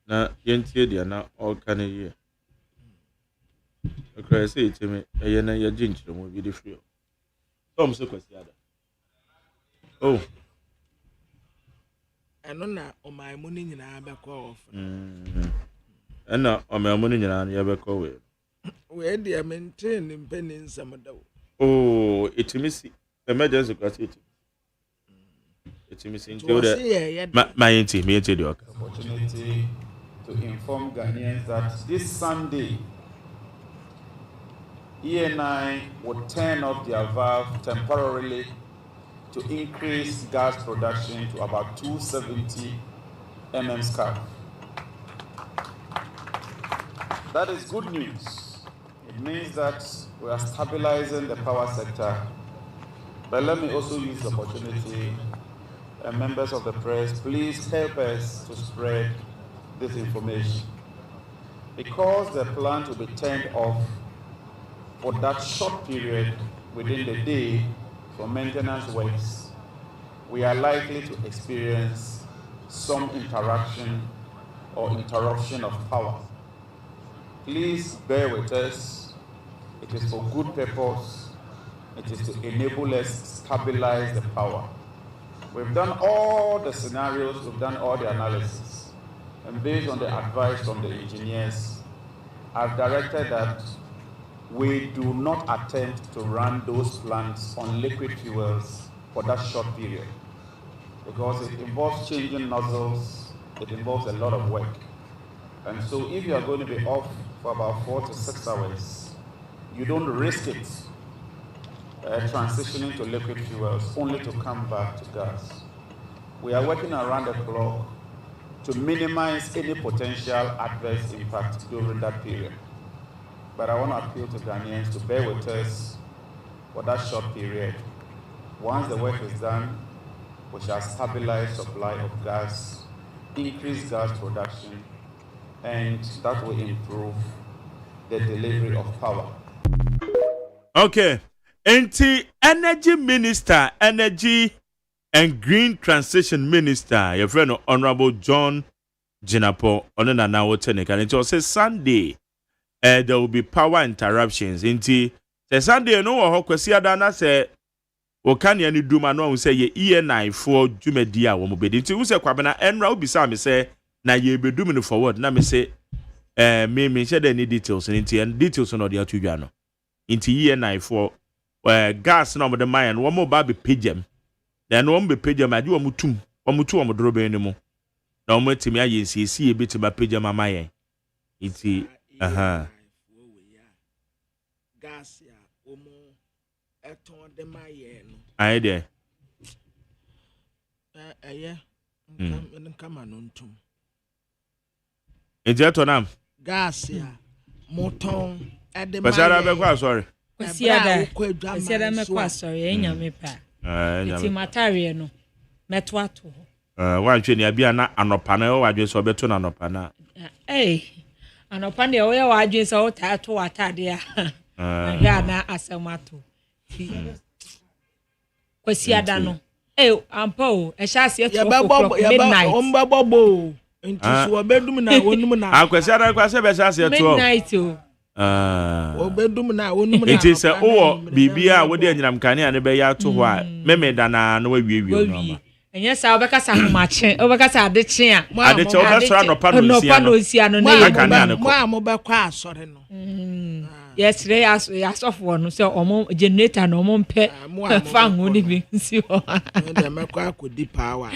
na yentie there na all can here okay say it me eye na ye ginchiro mo bi dey free so so kwasi ada oh eno na omaimu ni nyina abekọ off ena omaimu ni nyina ya bekọ we dey maintain mpeni nsam dawo oh itimisi emergency kwasi itimisi include my yenti me yenti the opportunity to inform Ghanaians that this Sunday ENI will turn off their valve temporarily to increase gas production to about 270 mmscf. That is good news. It means that we are stabilizing the power sector. But let me also use the opportunity, members of the press, please help us to spread this information. Because the plant will be turned off for that short period within the day for maintenance works, we are likely to experience some interaction or interruption of power. Please bear with us. It is for good purpose. It is to enable us to stabilize the power. We've done all the scenarios, we've done all the analysis. And based on the advice from the engineers, I've directed that we do not attempt to run those plants on liquid fuels for that short period, because it involves changing nozzles, it involves a lot of work. And so if you are going to be off for about 4 to 6 hours, you don't risk it transitioning to liquid fuels only to come back to gas. We are working around the clock to minimize any potential adverse impact during that period. But I want to appeal to Ghanaians to bear with us for that short period. Once the work is done, we shall stabilize supply of gas, increase gas production, and that will improve the delivery of power. Okay. Energy Minister, Energy and Green Transition Minister, your friend Honorable John Jinapo, on an hour technical. It was Sunday. There will be power interruptions. Inti Sunday no ho kwasi adana say o kan ye ni duma no say ye ENI for dwumadi a wo mo bedi. Inti wo say kwabena enra obi say me say na ye bedum no forward na me say me share the details inti and details no dey atudwa no. Inti ENI for gas na mo de man wo mo ba be pagem. Then wo mo be pagem ade wo mo tum wo mo drobe ni mo. Na wo mo timi aye nsiesie betima pagem amayen. Inti gas ya omo eton de maye no aye de nkama no ntum ejetonam gas ya moton ede maye basara be kwa sorry kwasiada me kwa sorry enya me pa ti matare no meto ato wan hwe ni abia na anopa na wo adwe so beto na anopa na anopa ne wo wa adwe so ta to atade a ya na asemato kwasiada no ampo e sha se to midnight ombabo nti so bedum na wonum na akwasiada kwase be sha se to midnight obedum na wonum na nti se wo bibia wo de anyinam kane ane be ya to ho a memeda na na wawiwi no enye sa obekasa homache obekasa adeche a adeche obesra no osia no na mo bekwa asore no yesterday ya sofo no se omo generator no omo mpe fa hu ni bi nsi ho de mekwa akodi power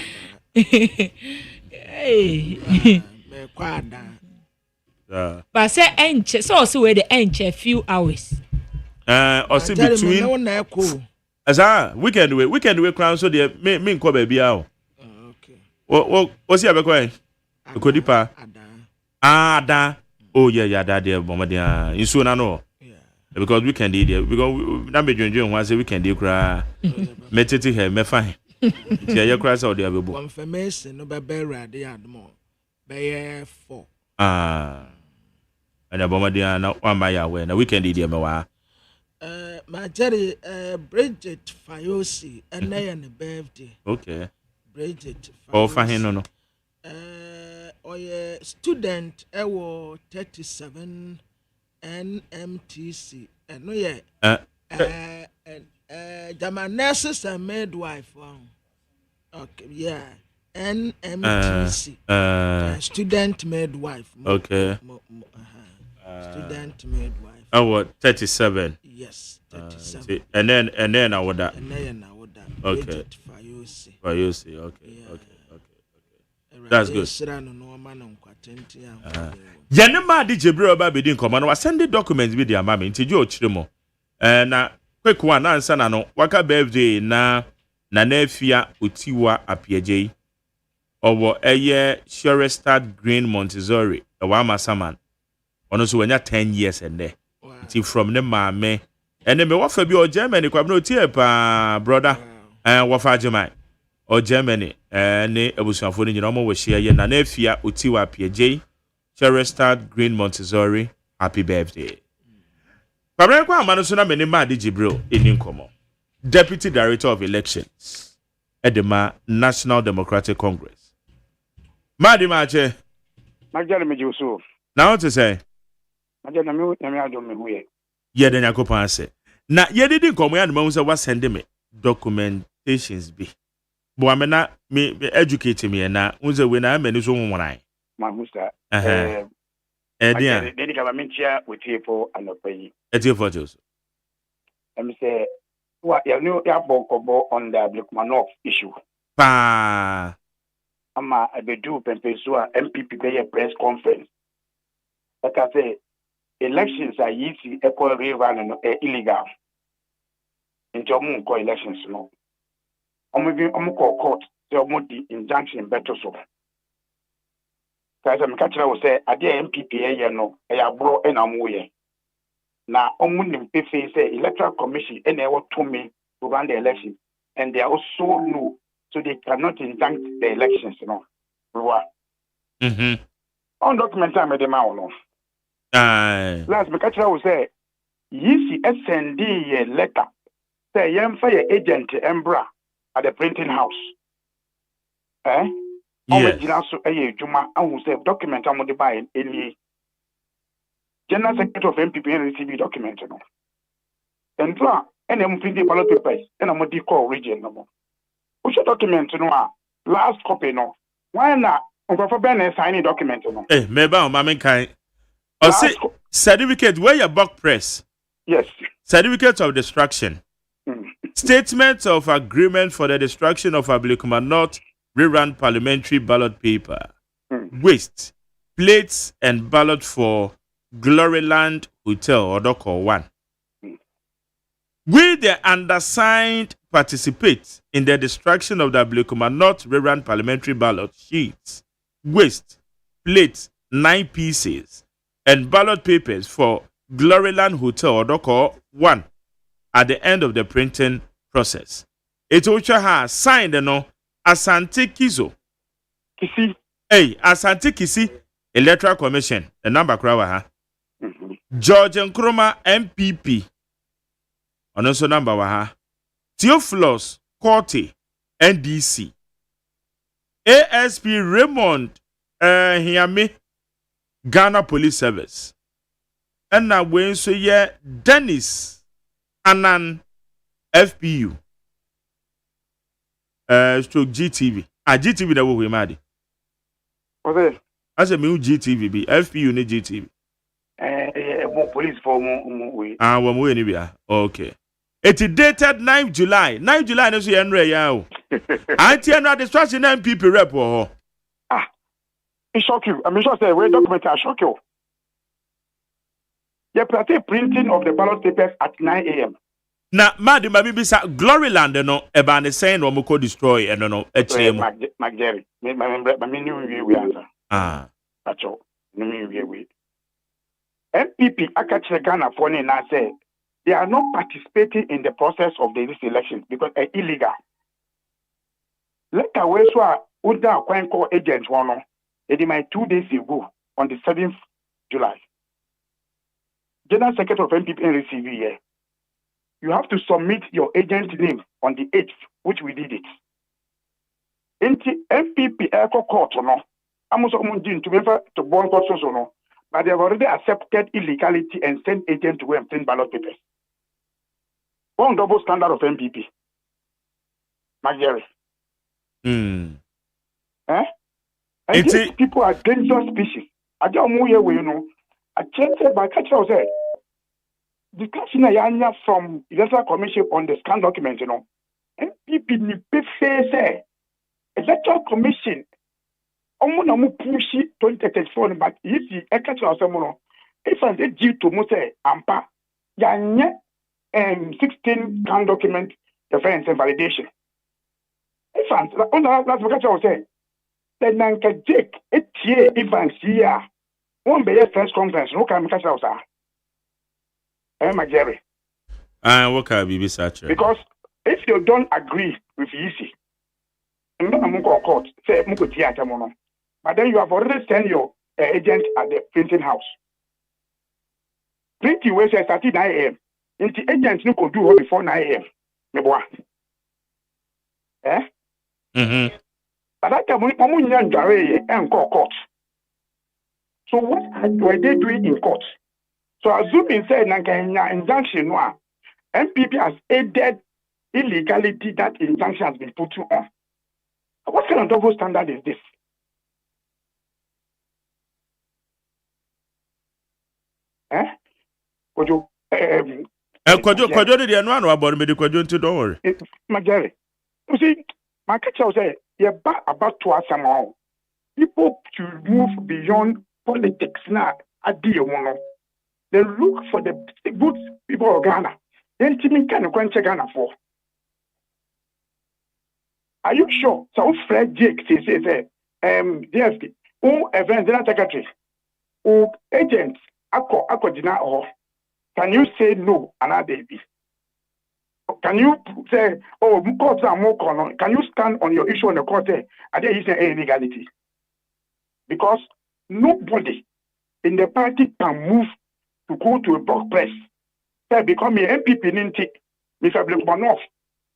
mekwa da but say enche so we the enche few hours also between asa weekend we crown so there me nko ba bia o What's your background? Kodipa. Ada. Oh yeah, that there, Bomadia. You soon I know. Because we can do it. Because na be dwendwen ho say we can do kra. Metete he me fine. Ti aye kra say o dey abebo. Confirmation no be ready admo. Be 4. And Bomadia na one by aware. Na we can do it me wa. My Jerry Bridget Fayosi and na birthday. Okay. Bridget Fayosi. Oh fa hin no. Student ewo 37 NMTC and no yeah Jama nurses and midwife okay yeah NMTC student midwife okay student midwife oh 37 yes 37 and then I would that okay Fayosi okay that's good. Yanema di Jubilee ba be di nkoma no wa send the documents bi di amame nti je o chire mo. Na quick one answer na no waka birthday na afia otiwa apiaje. Owo eye Sherestad Green Montessori e wa masaman. Ono so wanya 10 years ende. Nti from ne maame ene me wafa bi o Germany kwa no tie pa brother. Wafa Germany. O Germany ne ebusuafo ni nyina omo wo hia ye na afia otiwa apiaje. Sherestad Green Montessori, happy birthday. Pabra kwa amano so na meni ma de Jubilee eni nkomo. Deputy Director of Elections Edema National Democratic Congress. Madi mache. Majale mejuso. Na what to say? Majale me adom me huye. Ye de nyakopan ase. Na ye de nkomo ya no say wa send me documentations bi. Bo amena me educate me na unze we na amani so nwonwan. Mahusta. Edia. Dedi kama with people and pay. Etia photos. Let say what you know ya bokobo on the Blukmanov issue. Pa. Ama abedu pempesua MPP be press conference. Like I say elections are easy equal rerun no illegal. Into omu ko elections no. Omu ko court say omu di injunction better so. Kaisa mkachira wo say ade MPP ye no e abro e na mo ye na omu nim pefe say electoral commission e na e wo to me to run the election and they are also new so they cannot injunct the elections no bro on document am de ma wo no last mkachira wo say yisi SND ye letter say yemfa ye agent embra at the printing house Original so Juma and say document I'm the buy any General Secretary of MPP receive document no. And draw and I'm printing ballot papers and I'm the call region no more. Which document no last copy no. Why not? For Ben signing document no. Meba on mamen kai. Or say certificate where your buck press. Yes. Certificate of destruction. Statement of agreement for the destruction of Ablikuma North rerun parliamentary ballot paper, waste, plates, and ballot for Gloryland Hotel or Doko 1. We, the undersigned, participate in the destruction of the Blukuma North rerun parliamentary ballot sheets, waste, plates, 9 pieces, and ballot papers for Gloryland Hotel or Doko 1 at the end of the printing process. It also has signed Asante Kizo. Kisi. Hey, Asante Kisi, Electoral Commission. The number krawa ha. George Nkrumah MPP. Also number wa ha. Theophilus Korte NDC. ASP Raymond Hiame Ghana Police Service. And now when so ye Dennis Anan FPU. Stroke GTV. GTV that we mad. Okay. I said me GTV be FPU ni GTV. Police for mo we. We ni bia. Okay. It is dated 9 July. 9 July no so yenre ya o. Anti and distraction MPP rep ho. It shock you. I'm sure say we document I shock you. You practice printing of the ballot papers at 9 a.m. Na madi mabi bisa Gloryland no eba ne saying no mo destroy eno no echire mu. Magere. Me new we answer. That's all. New we. MPP akachire Ghana for ne na say they are not participating in the process of this election because it's illegal. Later we saw Uda Kwanko agents one it my 2 days ago on the 7th July. General Secretary of MPP received here. You have to submit your agent name on the 8th, which we did it. In the MPP Echo Court, no, I'm also going to born court, no, but they have already accepted illegality and sent agent to go and print ballot papers. One double standard of MPP. Magere. Eh? And these people are dangerous species. I don't know where you know. I changed it by catcher said. The question I from Electoral Commission on the scan document, you know, MPP ni say Electoral Commission. Omo mu push 2034 but if the catcher say if I due to mo say ampa yanye 16 scan document defense and validation. If I that's what catcher say. Then Nanka Jake, Evans here. One be press conference, no can catch us. Magere. What can be such? Because if you don't agree with easy, I'm not a court, say Muko theater mono. But then you have already sent your agent at the printing house. Printing way says at 9 a.m. And the agents no could do before 9 a.m. Meboa. Eh? But that time we and court. So what were they doing in court? So assuming said injunction no, MPP has aided illegality that injunction has been put on. What kind of double standard is this? Kojo de no about me de kojo nti don't worry. Magere. You see, my catcher say about to us somehow. People should move beyond politics now. They look for the good people of Ghana. Then Timmy can go Ghana for. Are you sure? So Fred Jake say DFT, who event general secretary, who agents, ako dina or can you say no another baby? Can you say, oh, courts are more common? Can you stand on your issue on the court? Are there illegality? Because nobody in the party can move to go to a block press. Say, become an MPP ninti, Mr. Blakmanov.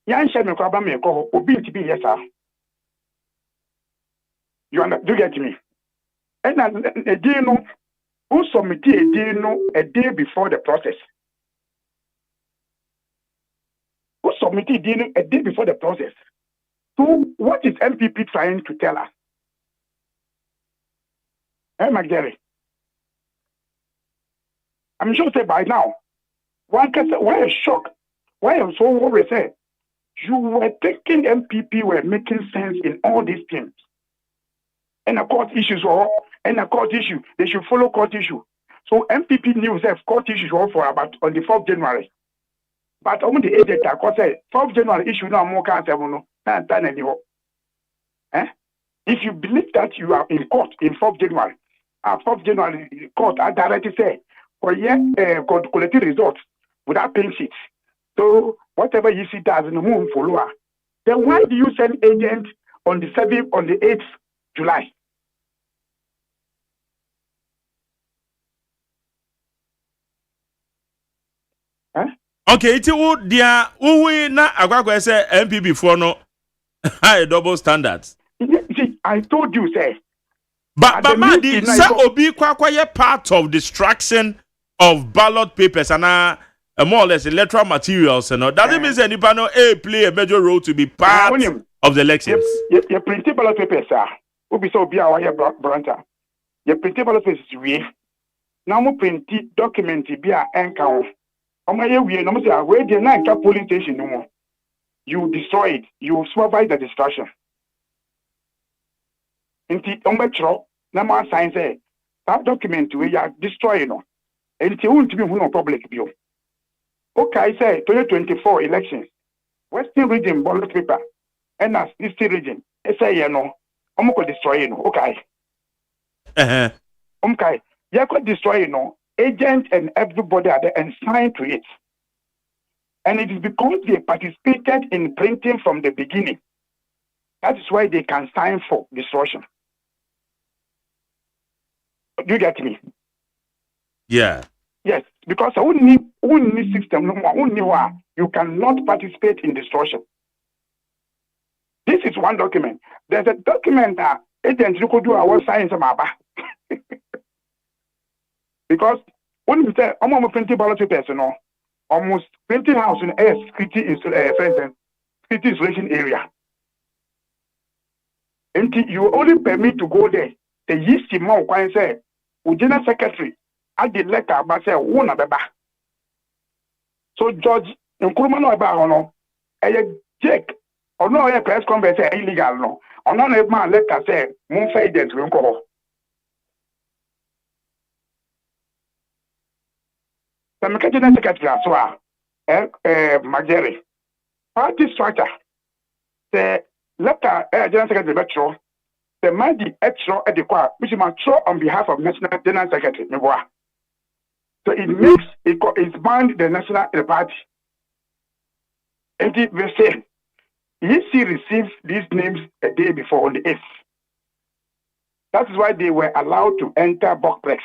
Yan share me kwaba me ko obi nti bi yes sir. Do you get me? And a day no, who submitted a day before the process. Who submitted a day before the process. So what is MPP trying to tell us? Magere. I'm sure say by now, one can say, why a shock? Why I'm so worried? Say, you were thinking MPP were making sense in all these things. And a court issues they should follow court issue. So MPP knew that court issues were for about on the 4th January. But on the 8th that court said 4th January issue no more cancer no. If you believe that you are in court in 4th January, 4th January court I directly say for collecting results without paying sheets. So whatever you see does in the moon follow. Then why do you send agent on the 7th, on the 8th July? Okay, it's who dia who na agwagwa say MPP for no high double standards. See, I told you say. But Madi, say obi kwa part of destruction of ballot papers and more or less electoral materials, you know. Doesn't mean anybody no play a major role to be part of the elections. Your printed ballot papers, sir. Obi so be our branta. Your printed ballot papers we. Now mo printed document be a encounter. No say where the na polling station no more. You destroy it. You supervise the destruction. Inti ombetro na ma sign say that document we are destroying no. Enti won't be who no public bio. Okay, I say 2024 elections. Western region ballot paper. And as Eastern region. I say, you know, I'm going to destroy you. Okay. Okay. You could destroy, you know, agents and everybody are there and sign to it. And it is because they participated in printing from the beginning. That is why they can sign for destruction. Do you get me? Yeah. Yes, because only system, only one, you cannot participate in destruction. This is one document. There's a document that agents you could do our science maba. Because when you say almost 20 ballot papers, you know, almost 20 house in a security installation area. And you only permit to go there. The yeast more can say, General Secretary, I did letter about say one beba. So George, Nkrumah no about no, Jake, or no a press conference illegal no, or no a man letter say moon faded to go. The General Secretary as well, Majeri, party structure, the letter General Secretary Metro, the Madi extra at the choir, which is my on behalf of National General Secretary. So it makes it bound the national party. And it will say, EC received these names a day before on the 8th. That is why they were allowed to enter Bokplex.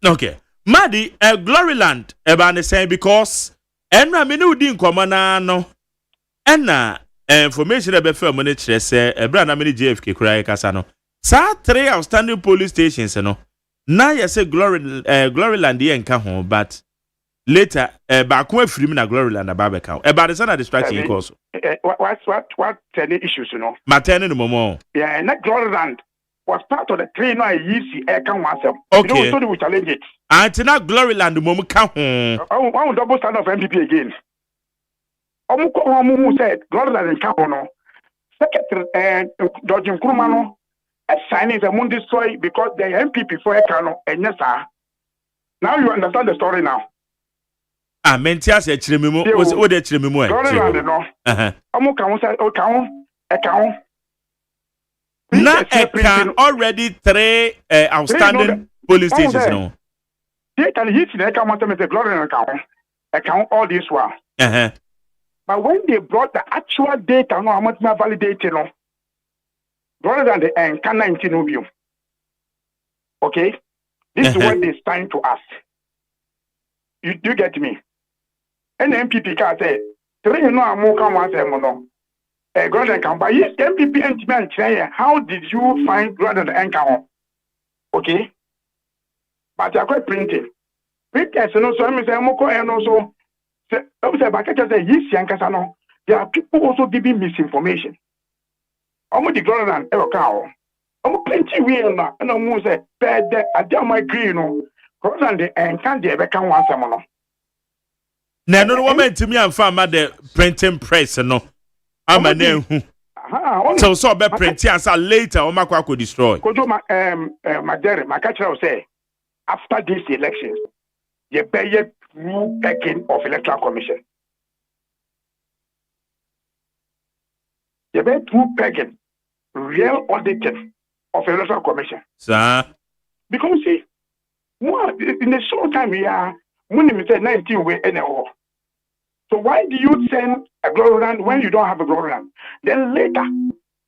Okay. Madi, Gloryland, about the same because Enra minu di nkwamana no ena information ebe firm ne kire se ebra na mini JFK kura kasa no sa 3 outstanding police stations no na ye say Gloryland ye nka ho but later ba ko afiri na Gloryland aba ka about the sana distraction cause what the issues you know matene no momo yeah na Gloryland was part of the train no EC can oneself okay. You know, so we challenge it Antina Gloryland mom ka ho I double stand of MPP again. Omu said Gloryland can no Secretary George Nkrumah no signing the moon destroy because the MPP for Ekano and yes sir. Now you understand the story now. Ah mentia se chiremimu o de chiremimu Gloryland no omu kan say o kan Ekano na Ekan already 3 outstanding police stations no. They can hit the account the Gloryland account all this while. But when they brought the actual data, no, I'm not validating no. Gloryland and can 19 of you. Okay? This is what they signed to us. You get me? And the MPP can say, 3 no I'm more can one say no. Gloryland can buy yes, MPP and how did you find Gloryland account? Okay? But I quite printing. Printers, no, so I'm saying, Moko, and also, there are people also giving misinformation. I'm with the Gloryland, cow. I'm plenty real now, and I'm say, bad, I don't my green, Gloryland, and can't ever come once a month. Now, no woman to me, I'm found the printing press, no. I'm a name. So, be printing as a later, or my could destroy. Could you, my dear, my catcher will say, after these elections, you pay through packing of Electoral Commission. You pay through packing, real auditing of Electoral Commission. Sir. Because see, more in the short time we are, when you say 19 way anymore. So why do you send a Gloryland when you don't have a Gloryland? Then later,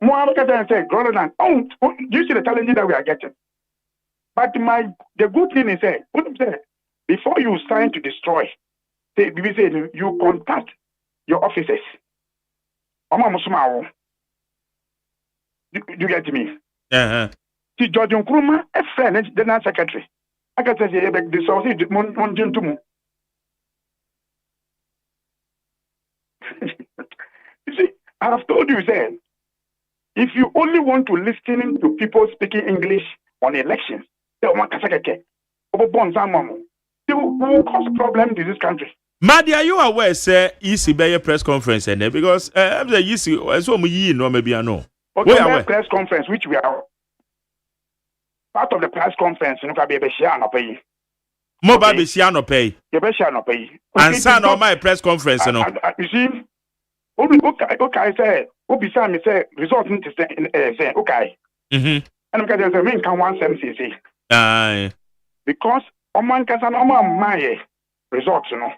more than say Gloryland. Oh, do you see the challenges that we are getting? But the good thing is that before you sign to destroy, you contact your officers. Do you get me? See, George Nkrumah, a friend, the General Secretary. I can say, the source is Montier. You see, I have told you, then, if you only want to listen to people speaking English on elections, they will cause problems in this country. Madi, are you aware, sir, EC press conference and because I'm the EC, so no maybe I know. Okay, press conference, which we are. part of the press conference, you know, be a share no pay. Mobile be share no pay. You be share no pay. And son on my press conference, no. You see, okay, say, beside me say result into say, okay. And I'm going to say, can one say, aye. Because man can say, my results, you know.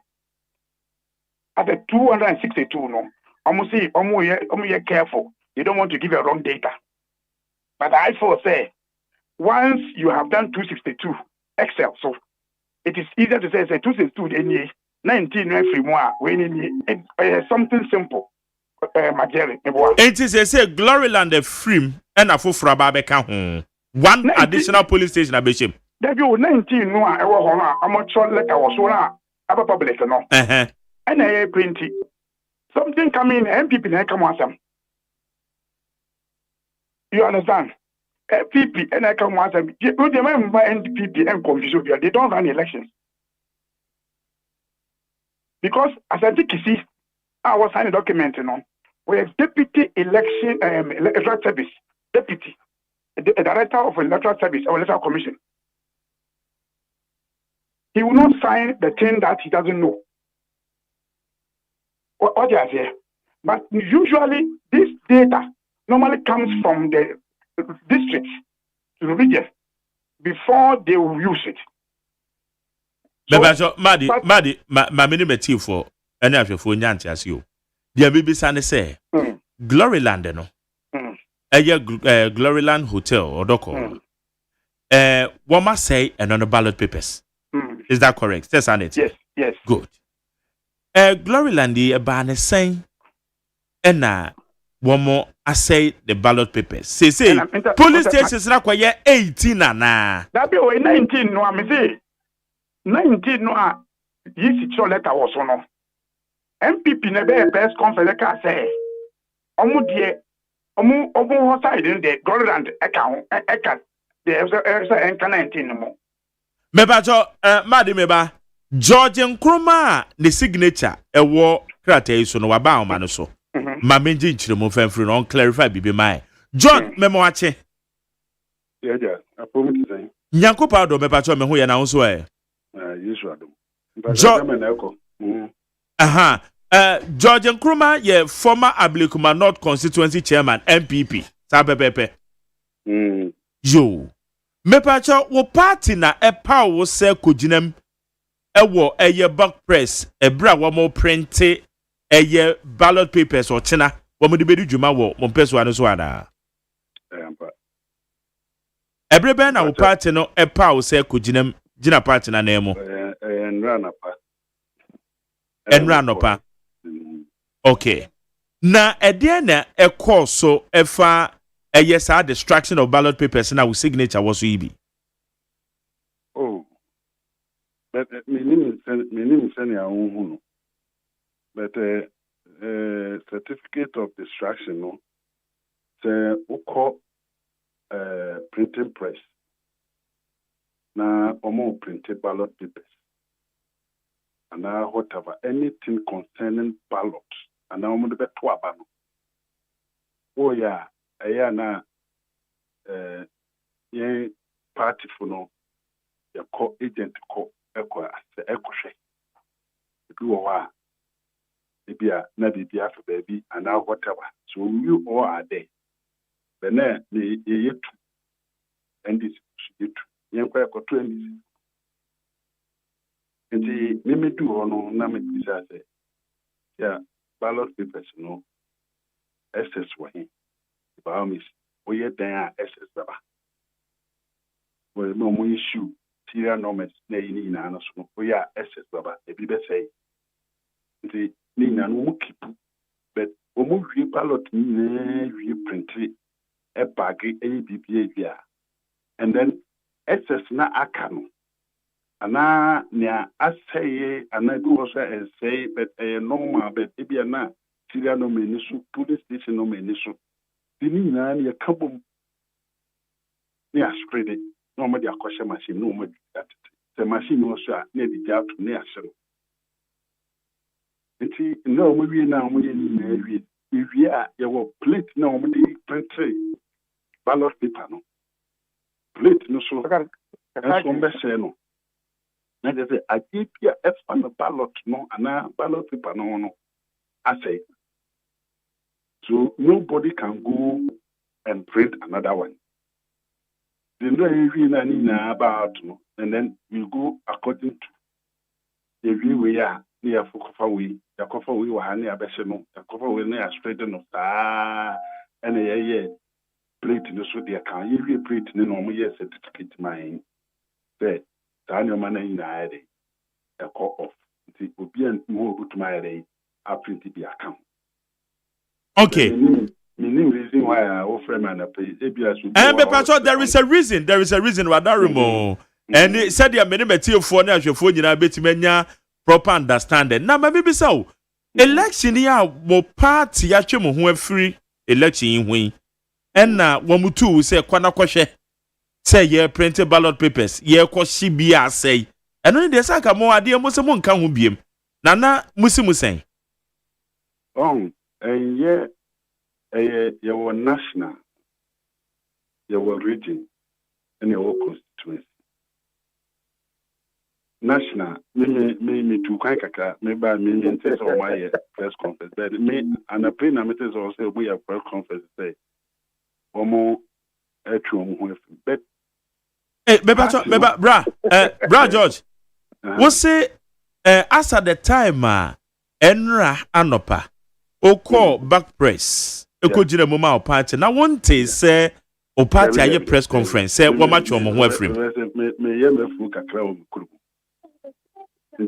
At the 262, no, almost careful. You don't want to give a wrong data. But I for say, once you have done 262 Excel, so it is easier to say 262 19 free more when something simple. It is say Gloryland the free and a full fraba one additional police station a bishop. There you 19 no I was I'm not sure letter was so about public no. And I print something coming MPP na come on some. You understand? MPP and I come on some. You remember NPP and confusion they don't run elections. Because as I think you see, I was signing a document, you know, where deputy election electoral service, deputy, the director of electoral service or electoral commission. He will not sign the thing that he doesn't know. What you say? But usually this data normally comes from the districts to the region before they will use it. So, Madi, my minimum for any of your phone as you. Dear baby son say Gloryland, no. Gloryland Hotel or Doko. What must say and on the ballot papers. Is that correct? Yes, Yes, yes. Good. Gloryland a ban saying and one more I say the ballot papers. Say police stations require 18 na. That be 19 no I say 19 no this is letter was no. MPP never press conference can say omu die omu side in the Gloryland account the 19 no. Meba Madi meba George Nkrumah the signature ewo krata so no waba o so. Ma menji nchiremu fanfiri no clarify bibi mai. John memo ache. Yeah, I promise to say. Nyankopa do meba cho me ho ye na so e. Yesu adom. George Nkrumah ye former Ablikuma North constituency chairman MPP. Sa pepepe. Yo. Mepacho wo party na epa wo se kojinem ewo eye back press ebra wo mo print eye ballot papers or china wo mo de bedu djuma wo mo peso anu so ana ebre ben na wo party no epa wo se kojinem gina party na nemo enranopa okay na ede na ekọ so efa yes, our distraction of ballot papers now with signature was EB. Oh, but my name is Sanya. But certificate of distraction, no. Say, call printing press. Now, omo printed ballot papers. And now, whatever anything concerning ballot, and now omo the better abano. Oh yeah. Aya na ye party for no ya co agent co eko ase ekohwe bi wo ha bia na bibia for baby and now whatever so you all are there but na ye yetu and this yetu yen kwa ekoto and this me do ono na me bisa say ya ballot papers no SS wahin Bahamis, we are there SS Baba. Well, no more issue, Syria Nomes, Nina, we are SS Baba, a bit say. The Nina no keep, but almost we ballot reprint a baggy ABPA, and then SS na akano. Ana near I say, and I do also say, but a normal, but maybe na Syria no menisu, police station no menisu. The Nina near Kabum near spread it. Nobody a question machine, no more that. The machine was near the job to near so. And see, no, we now we are your plate, no, print ballot paper, no. plate no so ɛso mbɛhyɛ no na de sɛ agye bia ɛfa no ballot no anaa ballot paper no asɛe. So nobody can go and print another one. The no about no, and then we go according to the view we are near Fukofawi, the Kofawi were near Besseno, the Kofawi near Straiten of and a year plate in the Sudi account. If you print in normal year certificate mine, say, Daniel Mana in a day, the call off. It will be more good to my day, I print the account. Okay. Reason why I offer man pay. And there is a reason. There is a reason. Wadarimo. And it said the many for na hwefo nyina betimanya proper understanding. Na maybe so. Election ya wo party ya twem ho afiri election hwen. And na wamutu say kwana kwhwe. Say ye printed ballot papers. Ye kwhye bia say. Eno de saka mo ade mo se mo nka ho biem. Nana musimu sen. And your national, your region, and your constituency. National, me to Kankaka, maybe me test of my press conference. But me and a plain amateurs also we have press conference say, or more but bra George. What say as at the time Enra Anopa Oko back press. Eko jire moma o party na wonte say o party aye press conference say wo match o mo ho afrim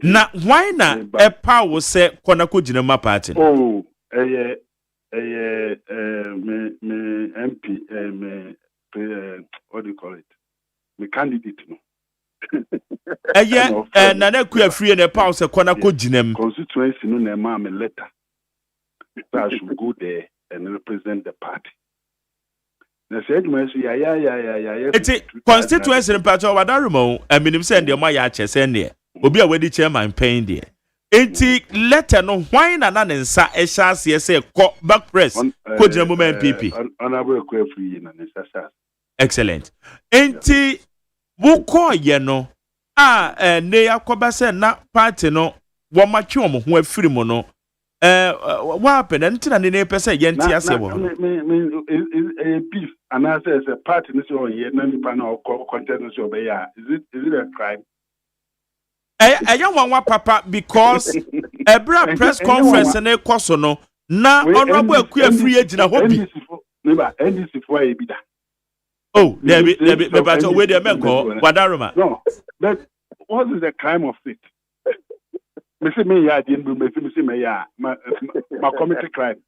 na why na e pa wo say kona ko jire ma party me MP what do you call it me candidate no na na ku afri na pa wo say kona ko jinem constituency no na ma me letter so I should go there and represent the party. It's constituency in part of Wadarimo. I mean, send your my send there. Will be a wedding chairman paying there. It's letter no why na nansa a chance say back press. Could you moment PP? Excellent. Enti woko ye no ne yakoba se na party no wo matwe omo ho afiri mo no. What happened? And tina ne pese yenti ase wo. Beef and I say a party this on here nani pana content no be ya. Is it a crime? Young one papa because a bra press conference and a koso no na honorable akua free agent hobby. Never NDC for a bida. Oh, there be but where the men call Wadaroma. No, but what is the crime of it? Me say me ya didn't me say me ya my committee crime.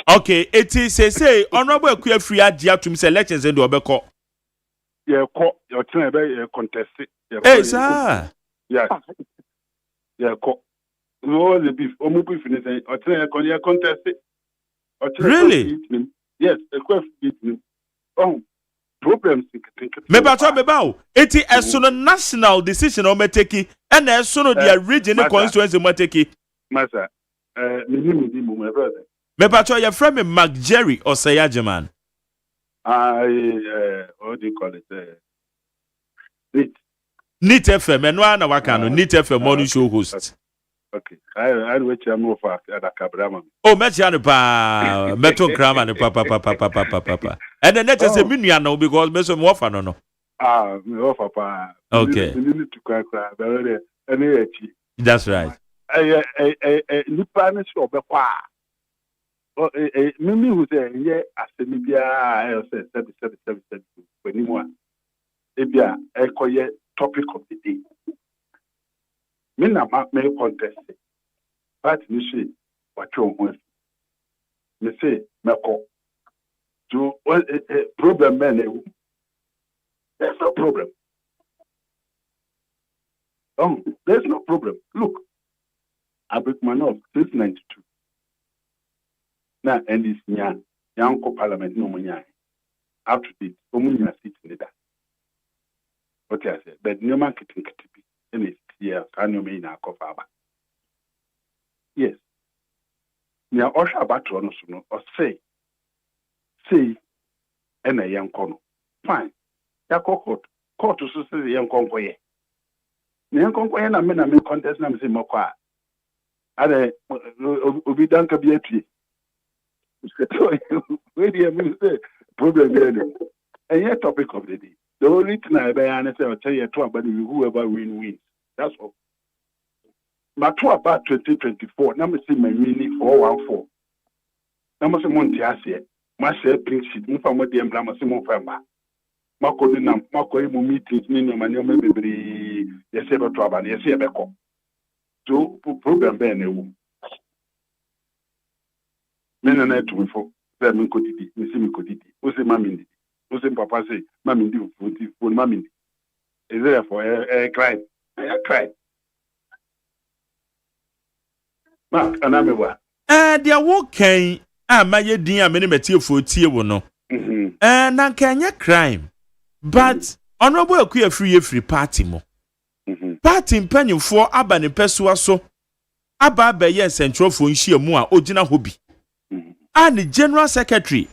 Okay, it is say honorable akua free agent to me elections and do obeko. Yeah, your turn be contest. Hey sir. Yeah. Yeah, no the beef. Omo beef ni say or turn contest. Really? Yes, a question. Oh, problems. Me ba it is a national decision o meteki and as soon the regional constituency meteki. Master, my brother. Me ba your friend me Mark Jerry OSEI AGYEMN. What do you call it? Neat FM and one wakano Neat FM morning show host. Okay, I wait you more for the Cabrama. Oh, Metiano pa Meto Grama and papa. And the next is a miniano because Meso Mofa no. Me offer pa. Okay. You need to cry. That's right. Nipanis or Bepa. Mimi who say, yeah, as the media, I say 7 when you want. Ebia, I topic of the day. Me na me contest. But me say what you want. Me say me ko. To problem man. There's no problem. There's no problem. Look, I break my nose since 92. Now and this young parliament no money. Up to date, omunya seat in that. What I said, but no man can be any. Yeah, can you mean a coffaba? Yes. Now, Osha Batrono or say, and a young corner. Fine. ya court so say yen konkoye ne yen konkoye na me contest na me say mokwa ade obi danka bi atue where do you say problem there and yet topic of the day the only thing I say tell you to about whoever wins that's all my to about 2024 na me say my mini 414 na me say Montie ase ma share pink sheet mo fa mo de embra ma say mo fa ma makodi na makoyi mu meetings ni no mani o me bebre yese be to aba na yese be ko so program be na ewu me na to me fo be me ko didi me si me ko didi o se mami ndi o se papa say mami ndi o mami ndi is there for a crime a crime ma ana me wa dia wo kan a ma ye din a me ne metie fo tie wo no na kan ye crime but honorable akuya free party mo party mpanyimfo aba ne pesua so aba ba ye central fo nhia mu a ogina hobi and the general secretary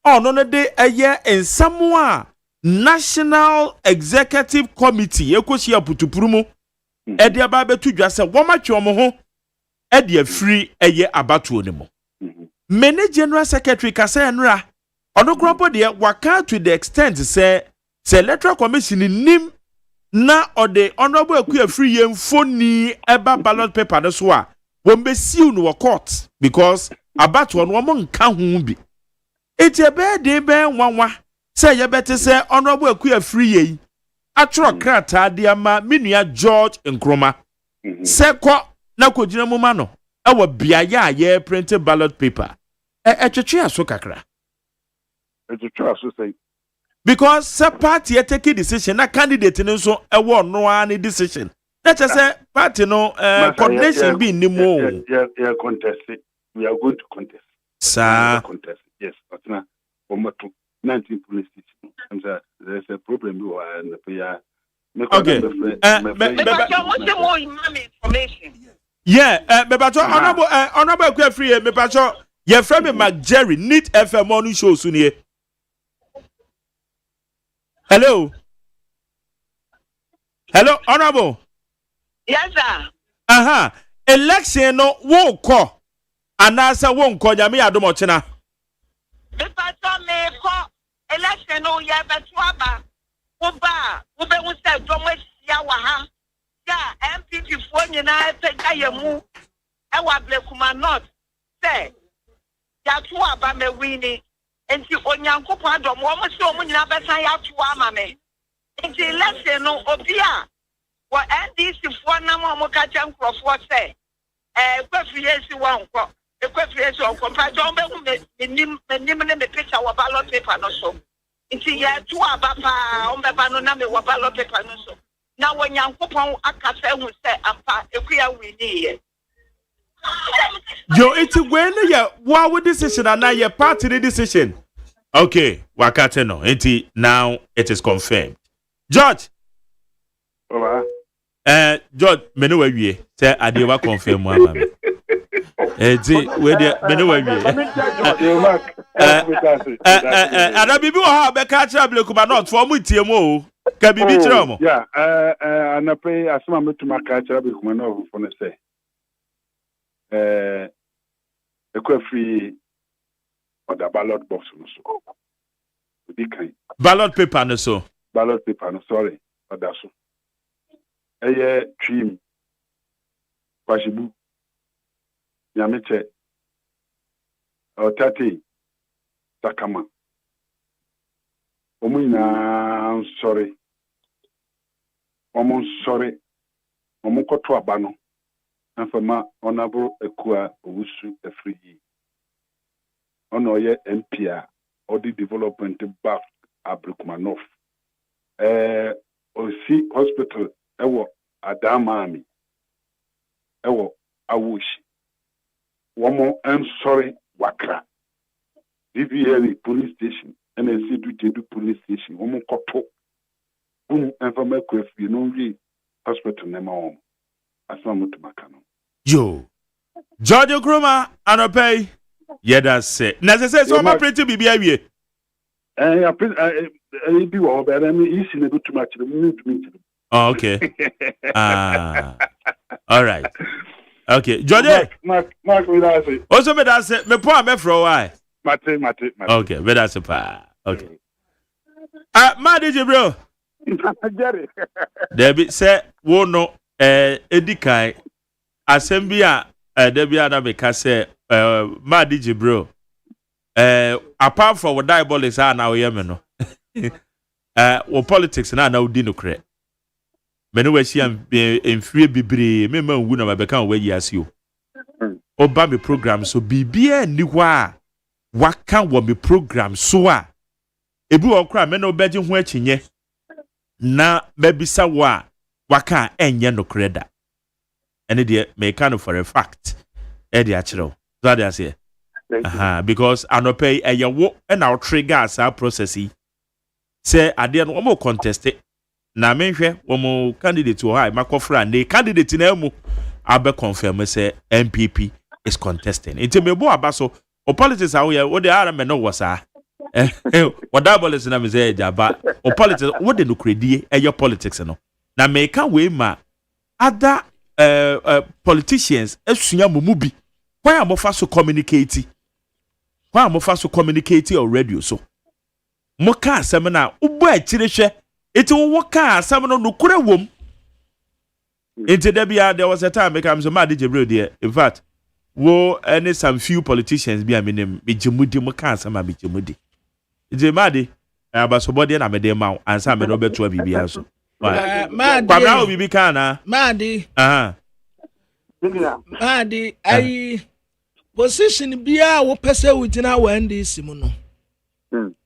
ono no de eye ensamo a national executive committee ekosia putupuru mu e de aba betu dwa se wo ma twe omo ho e de free eye abatuo ne mo mene general secretary kasa enra ono kropo de waka to the extent say electoral commission nim na ode honorable akuya free yemfoni eba ballot paper no so a won be siu no court because abatuo no mo nka ho bi etiebe de be nwanwa say ye bete say honorable akuya free yi atro krata de ama menua George Nkroma sekọ na kogina mu ma no ewa biaye a ye printed ballot paper etwetwe aso kakra etwetwe aso say because se party take a decision na candidate no so ewo no any decision that say party no coordination be ni mo yeah contest we are going to contest sir contest yes but na to 19 police station and there's a problem you are and the okay more information yeah mebacho honorable akwa free mebacho ye frame McJerry Neat FM on show sunie. Hello, honorable. Yes, sir. Election no won't call. And answer won't call Yami Adomochina. The person may call election no Yabatuaba. Uba, Ube was said, Domus Yawaha. Yeah, MPP for United Ayamu. Ewa Blekuma not. Say, Yatuaba me winning. Enti onyankopon adom wo mo se o nyina besan ya to ama me enti election no obia wo NDC fo na mo ka cha nkrofo se kwafiesi wonko kwafiesi wonko pa don be hu nim ne me picture wo ballot paper no so enti ya to aba pa o be ba no na me wo ballot paper no so na wo nyankopon akasa hu se ampa ekuya wini ye Yo, it's when ya what decision and now your party decision. Okay, wakate no. Enti now it is confirmed. George. George, menu we wie. Say adewa confirm mo ama me. Enti we dey menu we wie. Ada bibi wo ha be ka kira Blekuma not for mu tie mo o. Ka bibi kira mo. Yeah, anape asema metuma ka kira Blekuma no for no say. Ekwa free or the ballot box no so. Ballot paper no so. Ballot paper no sorry. Or that so. Trim. Kwashibu. Yameche. Or Tati. Takama. Omina sorry. Omon sorry. Omoko to abano. And for my honorable Ekua Owusu Efriji. Ono ye MPA or the development back Abrikumanov. Osi hospital ewo Adamami. Ewo Awushi. Womo sorry Wakra. DVL police station. NSC do police station. Womo koto. Boom and for my question, no hospital name. Yo, George Nkroma anopay. Yeah, that's it. Na say so ma pretty bibi awie. I be all better. I mean, easy to too much. Oh, okay. All right. Okay, Jordan. Mark, we that's it. Also, me that's it. Me poor me for why. Mate. Okay, me that's it. Okay. Ma DJ bro. Jerry. Debi say wo no edikai asem bi a debi ana me ka say ma DJ bro. Apart from what diabolics are now ye me no. What politics na udi no kre. Many we see in free bibre me man wu na me beka we yasi o. Oba me program so bibia ni hwa waka wo me program so a ebi wo kra me no beje ho achinye na babisa wo a waka enye no kreda ene de me can for a fact e de akire so dey say because anope eyewo e na trigger as a process say ade no mo contest na menhwe wo candidate wo ha makofra na candidate na mu abe confirm say MPP is contesting it me bo abaso o politics how ye wo dey ara me no wasa what diabolics na me say jaba o politics what dey no credie your politics no na me can we ma other politicians esunya mumu bi why am ofa so communicate already so mo ka asem na ubo akire hwe eti wo ka asem no kure wom enti there was a time make am so mad Jibril there in fact wo any some few politicians bi aminem bijimudi mo ka asem bijimudi enti mad abasobode na me dem ma ansa me no beto bibia so mad kwabra o bibi kana mad ai position bia wo pese wugina wa NDC mu no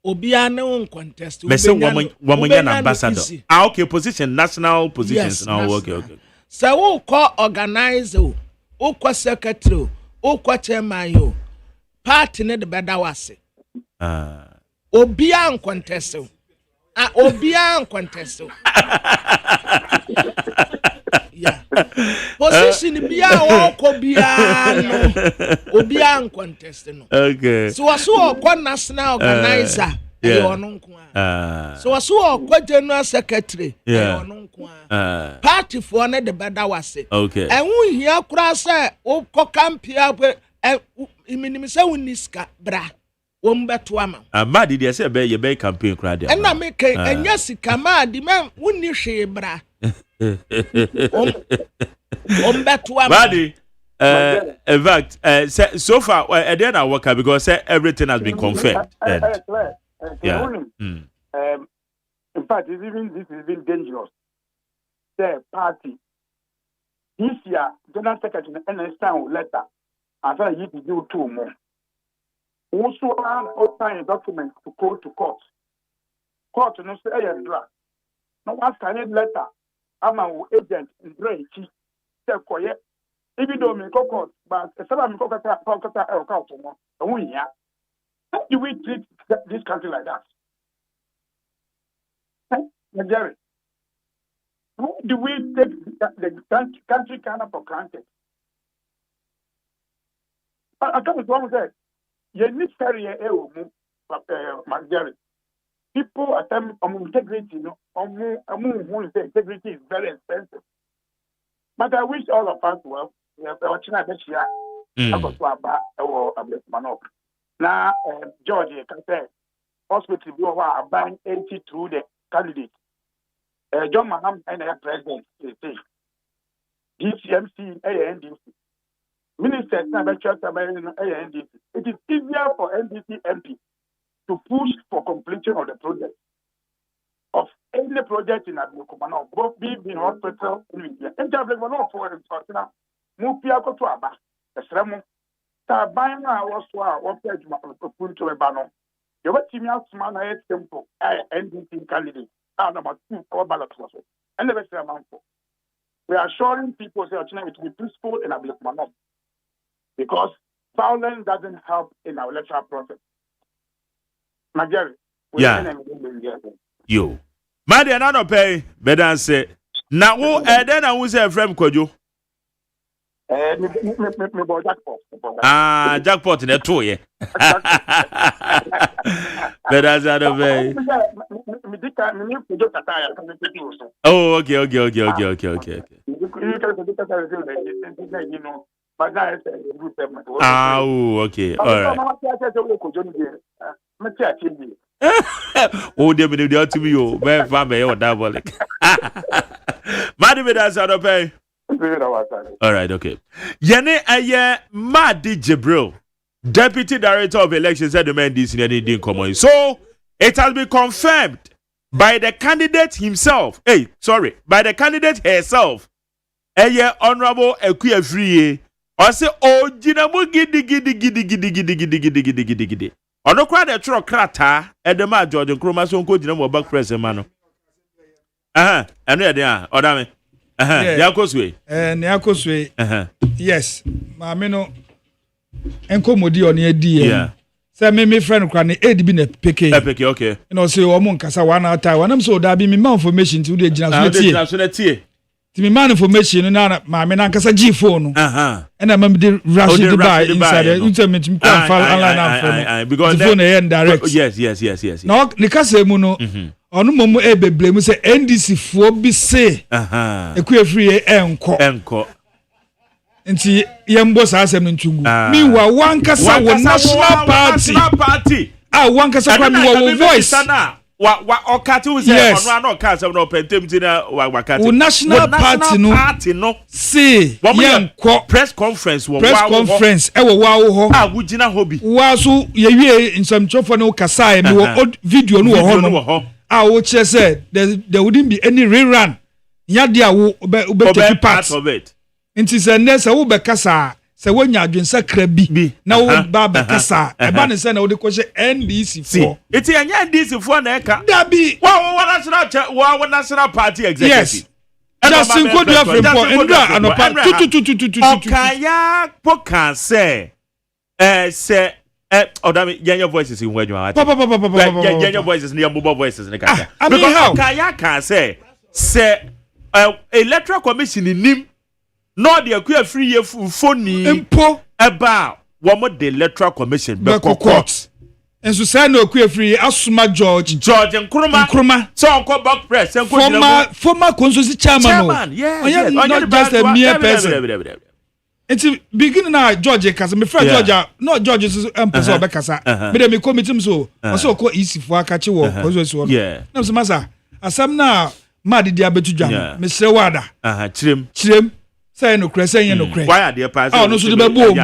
obia na won contest me say woman ambassador okay position national positions now okay so wo ko organize wo ko secretary wo ko chairman yo party ne de beda wase obia en contest obia en contest yeah position bia wo ko bia no obia en contest no okay so waso ko national organizer so waso ko general secretary party for ne de beda wase okay enwu hia kura se wo ko campia iminim se woniska bra wo mbeto ama amadi de se be ye be campaign kura de na me ke enya sika ma di me woni hwe bra mbeto ama badi in fact so far then I work because everything has been confirmed and yeah in fact this is even dangerous the party this year general secretary and sign letter as I used to do 2 more also sign documents to go to court no say draft no one signed letter I'm an agent in break say koye even though me court but me how do we treat this country like that? Jerry, how do we take the country kind of for granted? I come to one say, you need Jerry. People attempt integrity, integrity is very expensive. But I wish all of us well. Watching that this year, I got to about now, George, can say hospital we are buying 80 through the candidate. John Maham and the president say DCMC ANDC. Minister ANDC. It is easier for NDC MP to push for completion of the project of any project in Abukumano, both being in hospital in India. And for now, Mupia go to Aba, the Sremo. Buying our what page put to a banner. You were teaming out man, simple NDC candidate. Number 2 for Ballot also. And the rest of the we are assuring people that it will be peaceful in Abukumano because violence doesn't help in our electoral process. Majority. Yeah. Yo. Madi anano pay better say. Now then I will say from Kojo. Me bought jackpot. Jackpot in a two, yeah. But that's out of way. Oh, okay. Oh, okay. All right. Oh, they been there to me, oh, man, family, or diabolic. Madam, that's out of pay. All right, okay. Yene aye Madi Jibril, Deputy Director of Elections, said the man this in any didn't come on. So it has been confirmed by the candidate himself. By the candidate herself. Aye Honorable Ekuye Free. I say, oh, Jinamu gidi. Ono kwa de tro krata edema George Nkrumah so nko gina mo back press mano. Eno ye de odame. Ya koswe. Ne akoswe. Yes. Ma me no enkomodi oni edi e. Say me friend kwa ne edbi na peke. Peke, okay. You know say o mo nkasa one hour time. Wanam so da bi me ma information ti de gina so tie. Ti me man information na ma me na nkasa G phone. And I'm the rush to buy inside the internet me can file online from. Because the phone and direct. Yes. No, the kase mu no. Onu momu beble mu say NDC fo bi say. Ekuye free enko. Nti yembo sa asem ntungu. Meanwhile one kasa wo national party. One kasa kwa mi wo voice. Wa okati say ono na okasa no pentem ti na wakati. National party no say yenko press conference wo ewo wa wo ho. Wugina hobi. Wa so ye wie nsam no kasa e mi wo video no wo ho no. Wo che say there wouldn't be any rerun. Nya dia wo be take part of it. Nti se nesa wo be kasa se wonya adwensa kra bi na wo ba be kasa e ba ne se na wo de ko she NDC for iti anya NDC for na eka da bi wa national party executive. Yes. Just go do from Indra anopa tu okaya poka say say odami your voices in where you are your voices near mobile voices in the kasa because okaya can say electoral commission in nim no the Ekuye free phone impo eba wo the electoral commission be court enso say no Ekuye free asuma George Nkrumah so onko back press former constituency chairman yes not just a mere person. It's beginning now George kasa me friend George no George is person obekasa me dem committee so so ko easy for akachi wo constituency wo na so masa asam na mad dia betudwa me sre wada chirem say no kre say no kre why are they pass no so de bebo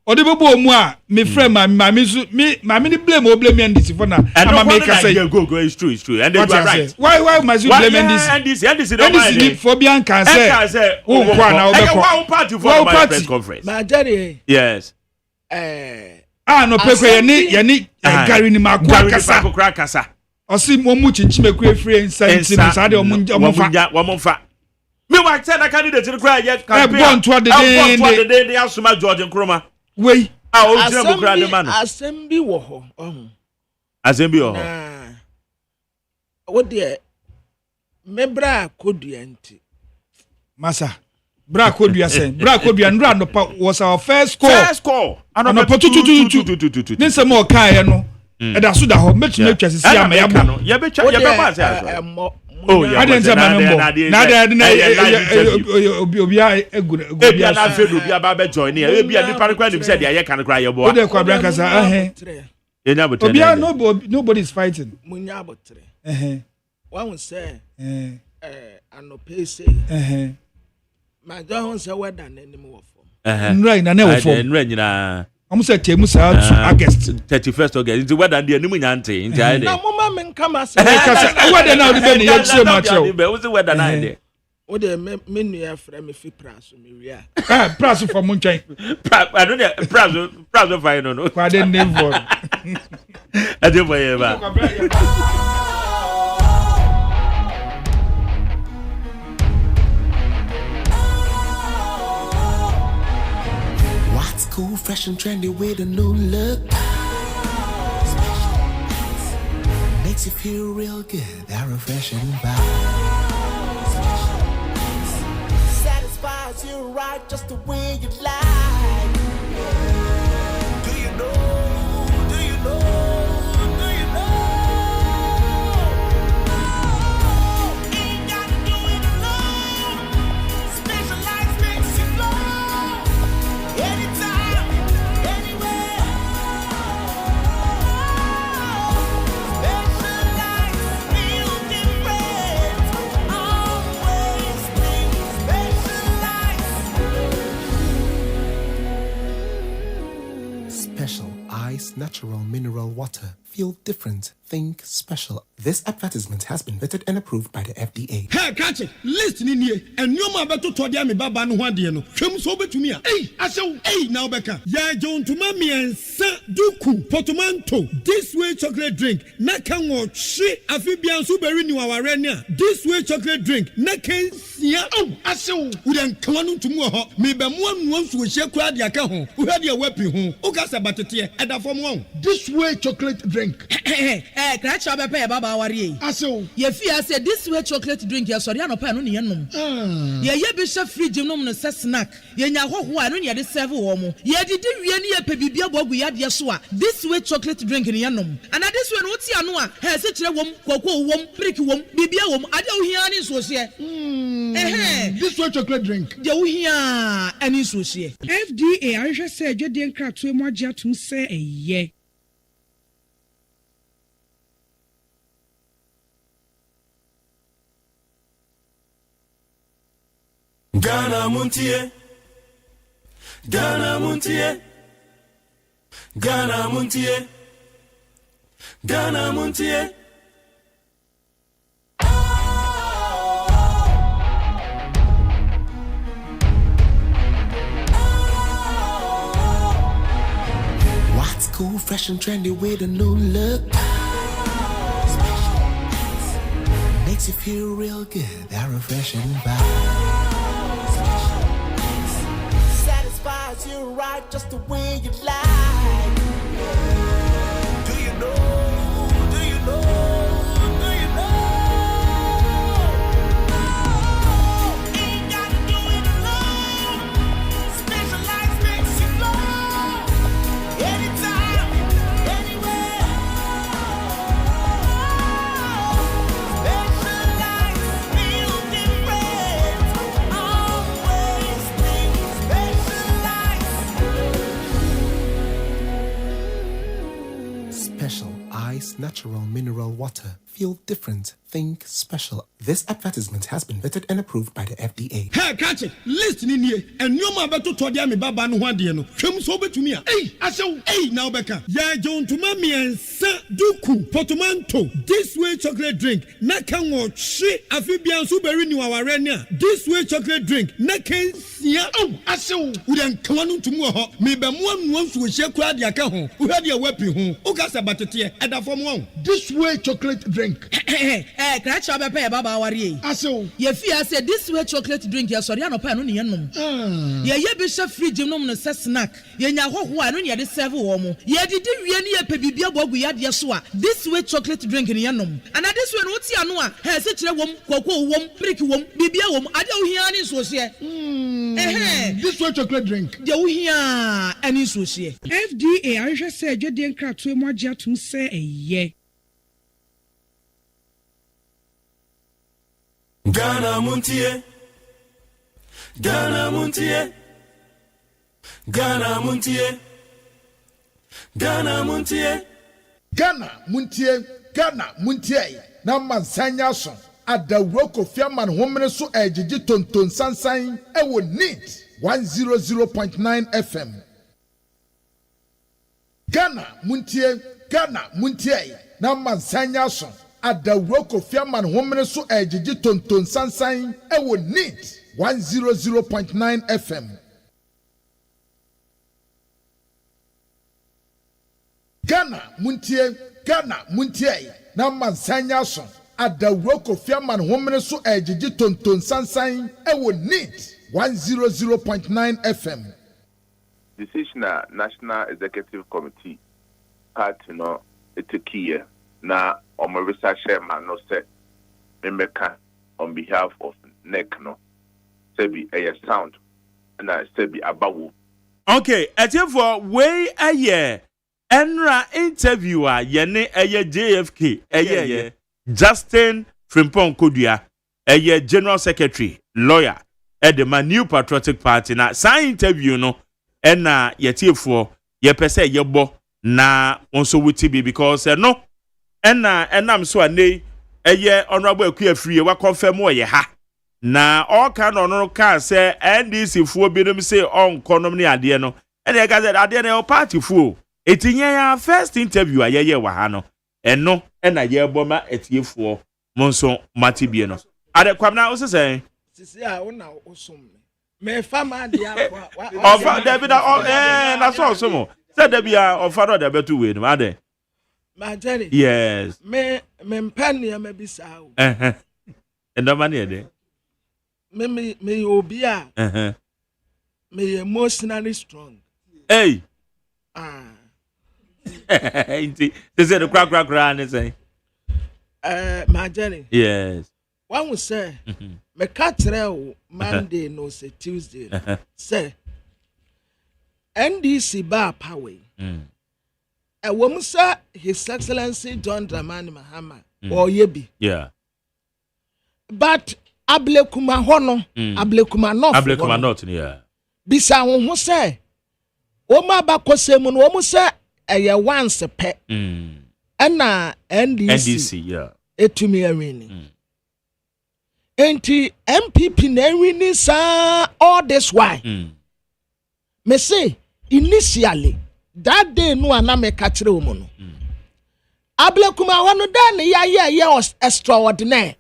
o de bebo mu a me friend ma me ni blame NDC for na ama make say go it's true and they are right why must you blame NDC for bian can say who kwa na one party for press conference ma jare yes no pekwe yani gari ni makwa kasa osi mo mu chinchime Ekuye free insanity no sa de omonfa me wa tell the candidate to cry yet campaign born to the day asuma George Nkrumah we o jina mo kra de man assembly wo ho assembly wo wo de mebra kodua nti masa bra kodua sen bra kodua nra no was our first call and no tu ninse mo kai no e da so da ho metime twase si ama yabo ye be pass I didn't say my number. Obi na fedo obi aba join here. Obi ani parikwa nim said dey kan kra yebo. Obi kwa bra kasa Obi nobody is fighting. Munya abotre. One say anope say ma don say weda na nim wo fom. Nra na na wo fom. Nra nyina. Say temu sa August 31st August into whether the animu nyante into ide na mama men kama say whether now the be na yechire ma chew we say whether na ide o de me nu ya frɛ me fi praso me wia praso for mun twen I don't know praso fine no kwa de name for ade boye ba Cool, fresh and trendy with a new look. Makes you feel real good. That refreshing vibe. Satisfies satisfies you right just the way you like. Do you know? Do you know? Do you know? Ain't gotta do it alone. Specialized makes you glow. Anytime, anywhere. Specialized feel different. Always think specialized. Special Ice Natural Mineral Water. Feel different. Think special. This advertisement has been vetted and approved by the FDA. Hey, catch it. Listen in here. And you ma beto to dia me baba no hwade no. Hwem so betumi a. Hey, asew. Hey, now beka. Ya John to mami ensa duku portmanteau. This way chocolate drink. Na kan wo hwe afibia so beri ni waware ni a. This way chocolate drink. Na kan sia. Oh, asew. Wo den kan no ntumu ho. Me be mo anu nsu wo hye kura dia ka ho. Wo hwade e wapi ho. Wo ka sa batete e da fom wo. This way chocolate drink. Crash up a pair, Baba Warrior. Aso, ye fear said this way chocolate drink, your Soriano pan on yenum. Ye bishop free gymnum no snack. Ye yaho who I don't yet serve womo. Ye did really a pebibia bog we had yasua. This way chocolate drink in yanum. And at this one, what's Yanua? Has such a wom, cocoa wom, prick wom, bibia wom. I don't hear any social. This way chocolate drink. You hear any social. FDA, I just said you didn't crack to more to say a ye. Ghana Montie, Ghana Montie, Ghana Montie, Ghana Montie. What's cool, fresh and trendy with a new look? Makes you feel real good, that refreshing vibe. Satisfies you right just the way you like. Do you know? Do you know? Do you know? Ain't gotta do it alone. Specialized makes you glow. Anytime, anywhere. Specialized feel different. Always think Special Ice Natural Mineral Water. Feel different. Think special. This advertisement has been vetted and approved by the FDA. Hey, catch it. Listen in here. And you ma beto to dia me baba no hwade no. Hwem so betumi a. Hey, asew. Hey, now beka. Ya John to mami ensa duku portmanteau. This way chocolate drink. Na kan wo hwe afibia so beri ni waware ni a. This way chocolate drink. Na kan sia. Oh, asew. Wo den kan no ntumu ho. Me be mo anu nsu wo hye kura dia ka ho. Wo hwade e wapi ho. Wo ka sa batete e da fom wo. This way chocolate drink. Crash up a pair, Baba Warrior. Aso, ye fear said this way chocolate drink, your Soriano pan on yenum. Ye bishop free gymnum no snack. Ye yaho who I don't yet serve womo. Ye did really a pebibia bog we had yasua. This way chocolate drink in yanum. And at this one, what's Yanua? Has such a wom, cocoa wom, prick wom, bibia wom. I don't hear any social. This way chocolate drink. You hear any social. FDA, I just said you didn't crack to more to say a ye. Ghana Montie, Ghana Montie, Ghana Montie, Ghana Montie, Ghana Montie, Ghana Montie. Na mansanya so adawro Kofi man homene so ejiji tonton sansan e wo NEAT 100.9 FM. Ghana Montie, Ghana Montie. Na mansanya so adawro Kofi man homene so ejiji tonton sansan e wo NEAT 100.9 FM. Ghana Montie, Ghana Montie. Na mansanya so adawro Kofi man homene so ejiji tonton sansan e wo NEAT 100.9 FM. Decision National Executive Committee party no etikiye na omo chairman no say memeka on behalf of NEC no say be a sound na sebi abawo. Okay, for way a year enra interviewer yene eye JFK eye Justin Frimpong Kodua eye General Secretary lawyer at the New Patriotic Party na sign interview no ena yetiefo ye pese yebo na onso wuti bi because no ena enam so ane eye honorable Akuafie wa confirm wo ye ha na all kind no can say NDC fuo binom say on economy ade no ene ga say ade na party fuo etinye ya first interview ayeye wa ha no eno ena ye boma etiefo monso matibie no ade kwamna wo say sisi a wona osum me fama de akwa ofa David na so so say David ofa do de betu we no ade ma Jerry yes me mpani ya mabisa o endo mani ede me obi a me emotionally strong hey inti they say the crack and say ma Jerry yes one will say me catch Monday no say Tuesday say NDC ba power a woman say His Excellency John Dramani Mahama or yebi yeah but ablekuma hono ablekuma not yeah bisa wo say o ma ba kosem no wo say eye once pe na NDC yeah etumi awini enti MPP na awini sa all this why me say initially that day no ana me ka kire wo no ablekuma hono dan ya extraordinary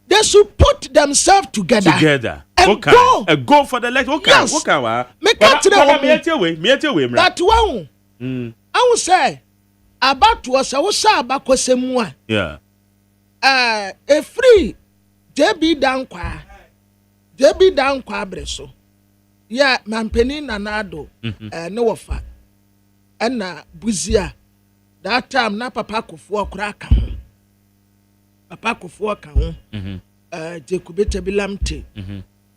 they should put themselves together and go for the election. Yes. Me that one. I will say about was I was about Kosemua. Yeah. A free JB Dankwa Breso. Yeah, Mampeni Nanado, no offer. And Buzia. That time na papa Kufuor crack. Papa Kufuor kan Jekubete Bilamte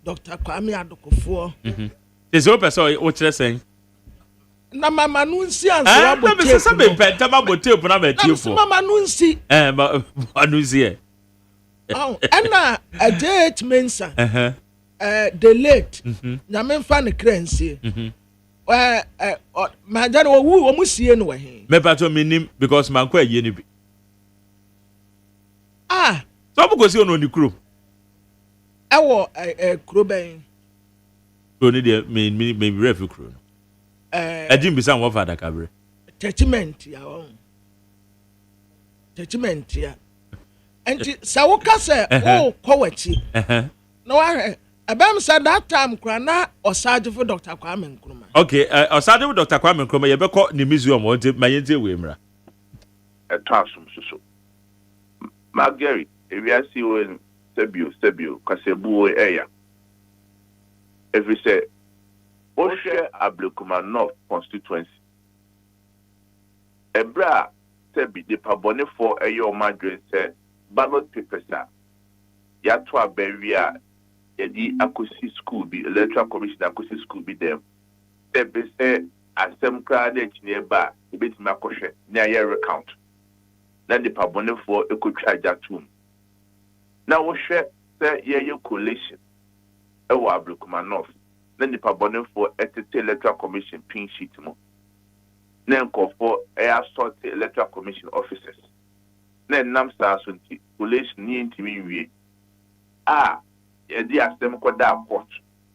Dr. Kwame Adokofuor There's open so what you saying na mama nunsi anso bote me se be penta ma bote po na betiefo mama nunsi nunsi oh na JH Mensa the late nyame mfa ne kransie ma jare wo musie no he me pato minim because man kwa ye ni bi so bu go si ono ni kuro ewo kuro ben kuro ni de me ref kuro no ejim bisa wo fada kabre attachment ya won attachment ya enti sa wo ka se wo kwachi no wa abam said that time krana osaje for Dr. Kwame Nkrumah okay osaje for Dr. Kwame Nkrumah ye be ko ni museum o de mayente we mra etasum so Marguerite ewiasi wo sebio kasebu eya every say Oshe Ablekuma North constituency ebra sebi de pabone for eyo madre say ballot papers ya to aberia yedi akosi school bi electoral commission akosi school bi dem sebi say asem kra de chineba ebetimi akohwe na ya recount na de pabone for ekotwa jatum na wo hwe say ye collation ewo Ablekuma North na nipa bɔne for etete electoral commission pin sheet mo na nkɔfo sort electoral commission officers na nam saa so nti collation ni ntimi wie yɛde asɛm kɔda court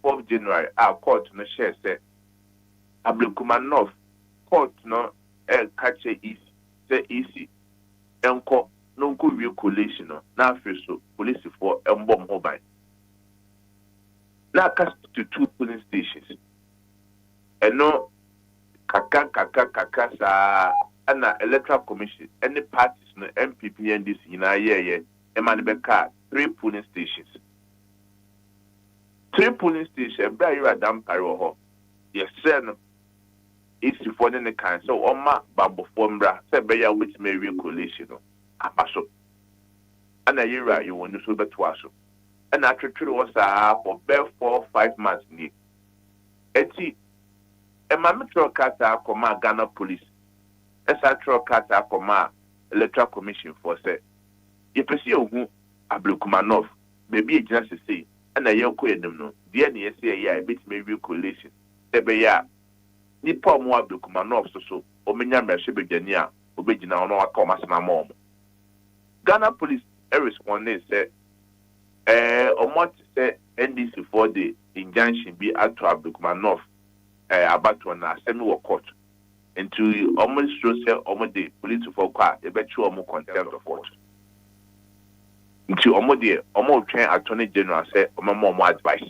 4th January court no share sɛ Ablekuma North court no catch easy sɛ easy ɛnkɔ no nkɔ wie collation no na afei so police for mbɔ ho ban na cast to 2 polling stations no kaka sa ana electoral commission any parties no MPP NDC na ye man be car 3 polling stations 3 polling stations bra you adam pare ho yes no isi for the kan so oma babo fombra se be ya with me recollation no abaso ana yira you wonu so beto aso and I treated was for bare 4 or 5 months. Eti, a mamitro kata koma Ghana police, a satro kata koma Electoral Commission for say, you pursue who Ablukumanov, maybe a just say, and a yoke in them no, the NSA, a bit maybe coalition. Ebeya, Nipa mo Ablukumanov so, Omenya Mershibigania, Obejina no Thomas na mom. Ghana police responded said, Omot said NDC for the injunction be out to Ablukumanov, about to an assembly court. Into almost show say omode police for qua a better contempt of court. Into omode train attorney general say more advice.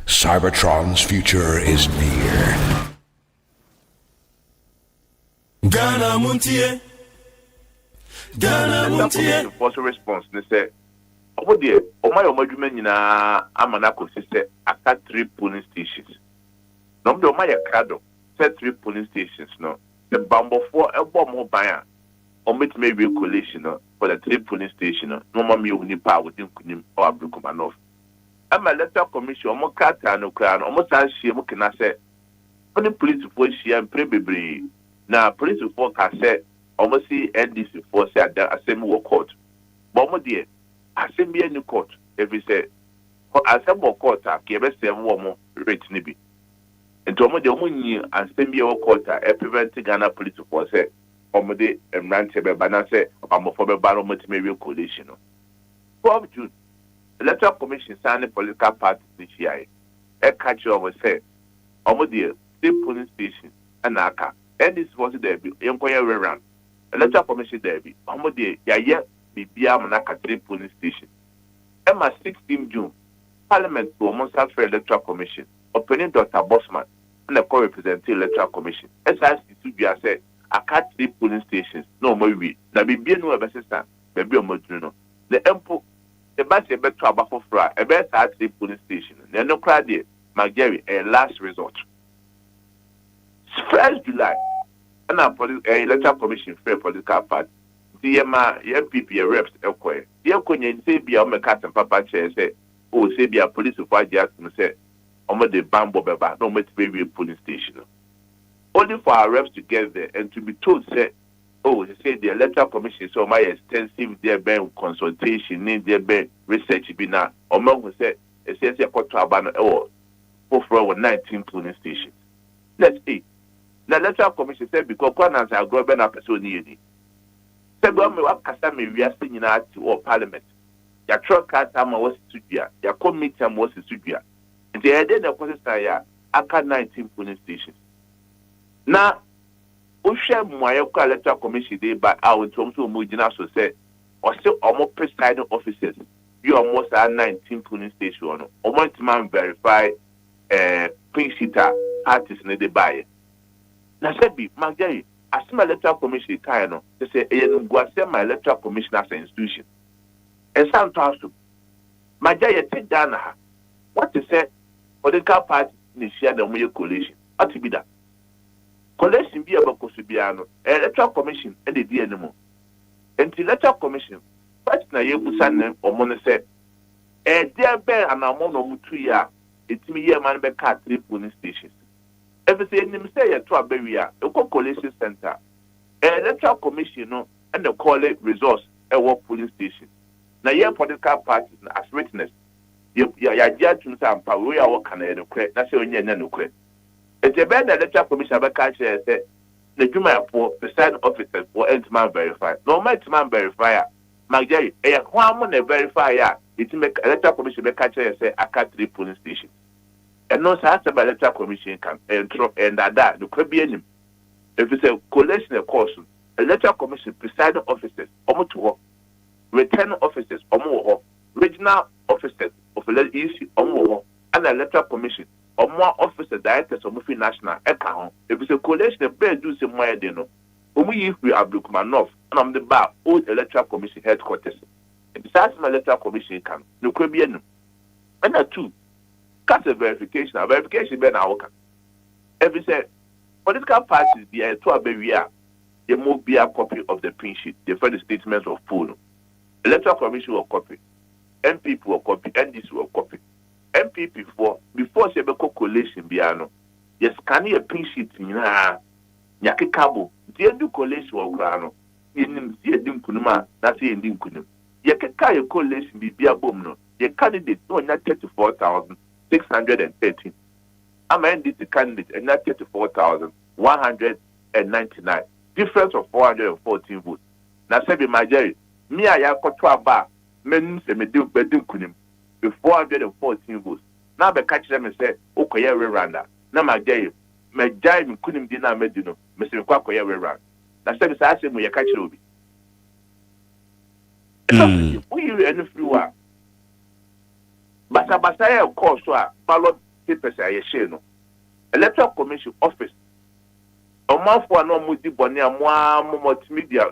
Cybertron's future is near. Ghana Montie. Ghana Montie. Force response they say omode omadwuma nyina amana kosise aka 3 polling stations. No do my krado 3 polling stations no. The bambo for a bomb ban or maybe a coalition for the 3 polling stations. No more me who power within Kunim or Ablukumanov. I'm a letter commission, almost cat and crown, almost as she can I say. Only police force she and probably now police force can say almost see NDC force at the assembly court. But dear, assembly any court every say assembly court gave us 7 more rate nibi. And to the only assembly court a prevent Ghana police force say omode and rantebe banase amophobe baromet maybe coalition. 12 June. Electoral Commission signed political parties this year. A catcher was said, Omodi, 3 polling stations, and Aka. And this was there be inquiry rerun. Electoral Commission there be Omodi, Yaya, Bibia Manaka 3 polling stations. Emma 16 June, Parliament to almost have for Electoral Commission, opening Dr. Bosman, and the co-representing Electoral Commission. SIC to be said, Aka 3 polling stations, no more we. Now Bibia no assistant, maybe a Modruno. The Empo. The bus a better about for a better at the police station. There no crowd there, Mageri, a last resort. 1st July, and our Electoral Commission fair political party. The MPP reps Elquay. The Elquay say be on the cat and papa chair say, oh, say be a police of just say, on the bamboo baba, no matter maybe a police station. Only for our reps to get there and to be told, say, oh, they say the Electoral Commission so my extensive there been consultation, need there been research be now. Or more who said, it says a quarter abandon or for 19 polling stations. Let's see. The Electoral Commission said because Quanas are growing up so near the. Said, well, me what Casami we are singing out to all Parliament. Your truck car time was Studia, your committee was Studia. And the idea of Costa Aka 19 polling stations. Now, Usha Moyoka Electoral Commission day by our Tom to Mujina so say, or still almost presiding officers. You almost are 19 polling station. Almost man verify Prince Sita artists in the buy. Now said be Magari, as my Electoral Commission kind they say my Electoral Commission as an institution. And sometimes Magari take down what they say political party initiate the coalition. What to be that? Coalition be about Cosubiano, Electoral Commission, and the DNMO. And the Electoral Commission, first na Yebusan or Mona said, dear bear and among of 2 years, it's me year man back at 3 polling stations. Everything him say a 2 barrier, a coalition center, Electoral Commission, and the call it resource a work polling station. Now, your political parties as witness, you judge to some power, we are working at the credit, that's your no credit. It's a bad Electoral Commission about catcher said the Juma for presiding officers for Entman verify. No man verify. Magari, a one verify. It's make Electoral Commission make catcher say I can't 3 polling stations. And no such about Electoral Commission can and that the could be any. If it's a coalition of course, Electoral Commission presiding officers, almost to work, returning officers, or regional officers of the issue, or and Electoral Commission. Or more officer directors of Mufi National account. If it's a coalition of bear do some more than no. We if we are Ablukumanov and I'm the bar old Electoral Commission headquarters. Besides my Electoral Commission can no Caribbean. And that too. Cast a verification be now. Every say political parties be a 2 barrier. There must be a copy of the print sheet, the further statements of poll. Electoral Commission will copy. MPP will copy, NDC will copy. MPP before she be coalition biano. Yes, can you pin sheet na nyake cabo. The new coalition will grano. In the dim kunuma, that's the dim kunum. Yake kaya coalition be biabomno. The candidate no not 34,613. I'm NDC candidate and not 34,199. Difference of 414 votes. Now say be majority. Me I akotwa ba men se me do bedum kunim be 414 votes. Now be catch them say okoye rerun na majority me jai me kunim di na me di no me se kwa koye rerun. Na say be say me ye catch obi. We you any free wa. Basa ya course so ballot papers aye share no. Electoral Commission office Omanfo no mudi boni amwa multimedia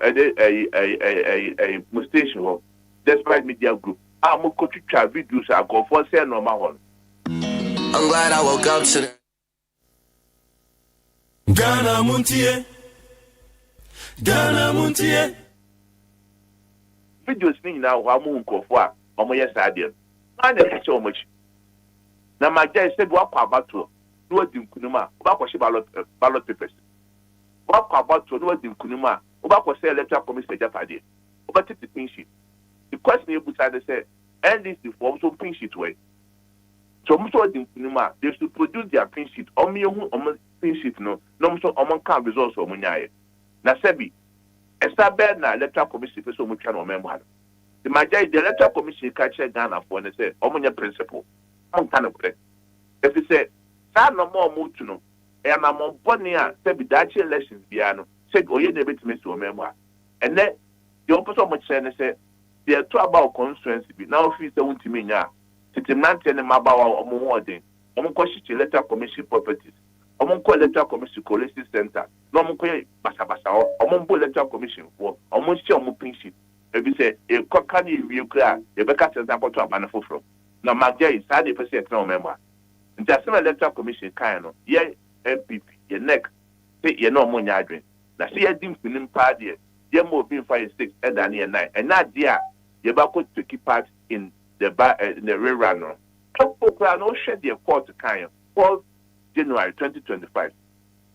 station despite media group mo kotwitwa videos agofo say no ma hon. I'm glad I woke up to Ghana Montie videos ni na wa mu nkofo a omo yes ade na na kache omo chi na magya say do akwa abato no adi nkunuma ba kwhye ballot papers what about to do the Kunuma? About say electoral commission Japade. About the pin sheet. The question you put say, and this is for also pin sheet way. So much of the Kunuma, they should produce their pin sheet. Omi on pin sheet no so among can results or munyae. Na sebi, establish na electoral commission for so much no member. The majority the electoral commission catch Ghana for and say, omunya principle. On kind of play. If you say, sa no more mutuno. And I'm on Bonia, said the elections piano, said, oh, you never to miss your memoir. And then the opposite much saying, said, they are two about constituency. Now, if you don't to me now, it's a man telling them about our more day. I'm going to electoral commission properties. I'm going to electoral commission collection center. No, I'm going to Basa, I'm going to electoral commission for almost your moving sheet. If you say, a cockney real clear, the Becca says, I'm going to a manifest from. Now, my day is 30% no memoir. And just some electoral commission kind of, yeah. MPP, your neck, say you're no money adrin. Now, see, I didn't feel party, you're more being 5, 6, and 9. And not dear, you're about to keep part in the rerun. People no shed their court to kind 4th January 2025.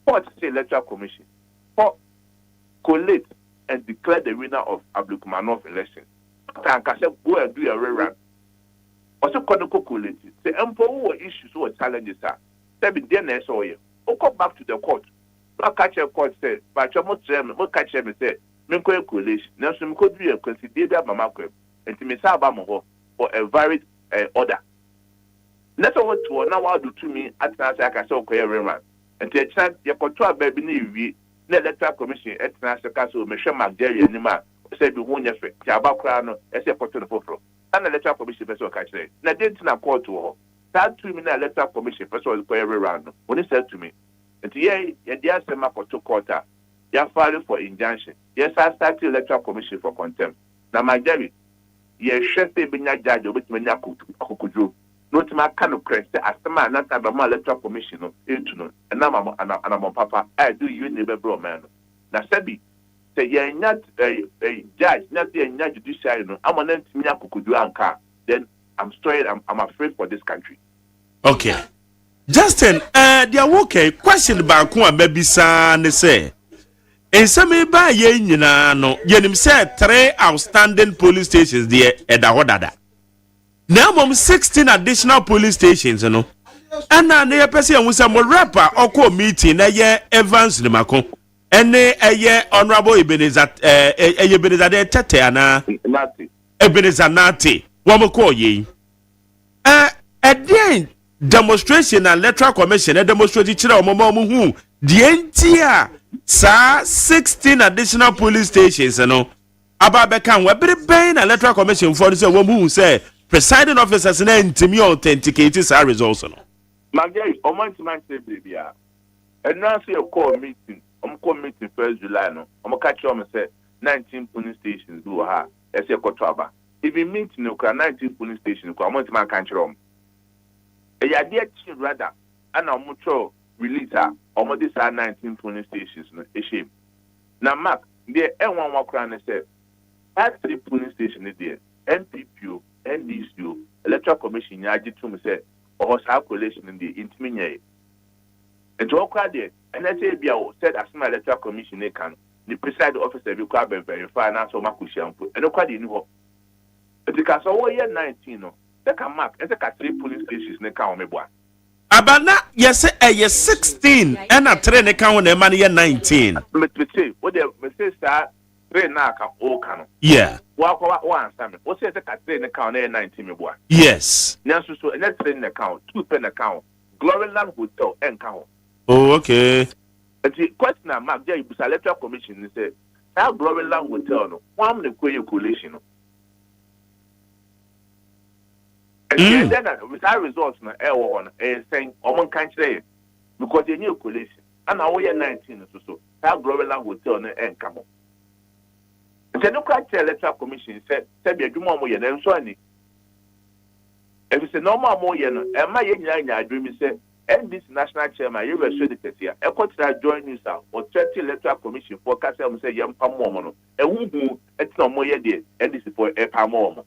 Court say electoral commission. For collate and declare the winner of Abdulkumanov election. Can go and do a rerun. Also, collate. Say, who issues or challenges are. 7 days or year. Go back to the court. No catch a court say, but you must catch him say, Minko coalition. Now, some could be a considered Mamma and to Miss Abamo for a varied order. That's what to now I'll do to me at Nasaka so Rerun. And to a chance, your control baby, the electoral commission at Nasaka, so Michelle McDerry and Nima said, we won't affect Tabacrano as a portrait of Fofro. And the electoral commission vessel catch it. Now, didn't I call to her? That 2 minute electoral commission first of all every round. When he said to me, and yeah, yes, I'm for 2 quarters. You're filing for injunction. Yes, I started electoral commission for contempt. Now, my Jerry, yes, chef being a judge with me, Nakuju. Not my kind of crest, as the man not have a electoral commission into no, and I'm on papa. I do you never bro man. Now, Sebi, say you're not a judge, not a judiciary. I'm on them to me, Nakuju and car. Then I'm sorry, I'm afraid for this country. Okay. Justin, they are okay. Question about Kuma baby son say. And some by ye no, yenim said 3 outstanding police stations there at the Hodada. Now, 16 additional police stations, you know. And now they are person with some rapper or co meeting a year Evans the Macon. And a year honorable Ebenezer Tatiana Ebenezer Nati. One call ye. At the end, demonstration and electoral commission and demonstrated who the entire 16 additional police stations, you know. About Beckham, we're very electoral commission for the woman who say presiding officers and to me authenticated our results. Magay, on my say, baby, and now see a call meeting. I'm call meeting 1st July. No, I'm catch on and say 19 police stations do ha. As a Kotraba. If you meet no 19 police stations, I'm going to my country. A idea rather, and I'm mutual release her. Almost these 19 police stations. No, a shame. Now, Mark, there, and one walk around and say, 3 police stations there. NPPO, NDC, Electoral Commission ya agi to me say or sa collation in the intiminya and to okra there and let's say bia said as my Electoral Commission they can the presiding officer be quite verify and so makushampu and okra dey no because all year 19 no take a mark and take a 3 police stations ne ka o me boa abana yes eh 16 and a 3 ne ka ho na man 19 me say what they say sir 3 na ka o ka no yeah wa answer me what say take a 3 ne ka na 19 me boa yes nanso so and 3 ne ka 2 pen account Gloryland Hotel and ka ho oh okay the question mark there you Electoral Commission say that Gloryland Hotel no one the collation no and then with our results na on saying omon kan kire because they new collation and now we 19 so that Gloryland Hotel no enka mo the no quite Electoral Commission said be adwuma mo ye na nso ani if it's normal mo ye no e ma ye nya adwumi say and this national chairman you were sure the here e ko try join news or 30 Electoral Commission for kasa mo say yam pam mo no e hu et no mo ye there and this for e pam mo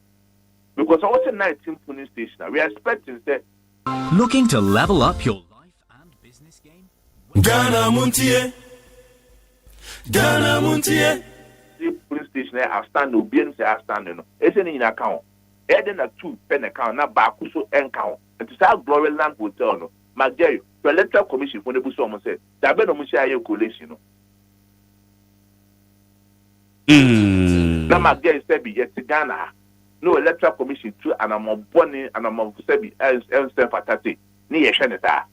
because I was a 19 police station. We are expecting that. Looking to level up your life and business game? Ghana Montie. Ghana Montie. The police station I stand obedience I stand no. It's in account. Eden a 2 pen account na ba so account. And to start Gloryland Hotel no. Magay, the Electoral Commission for the buso almost said that be no mo share your collation no. Na magay say be yet Ghana. No Electoral Commission too and I'm born and I'm sebi and fatati ni yesheneta.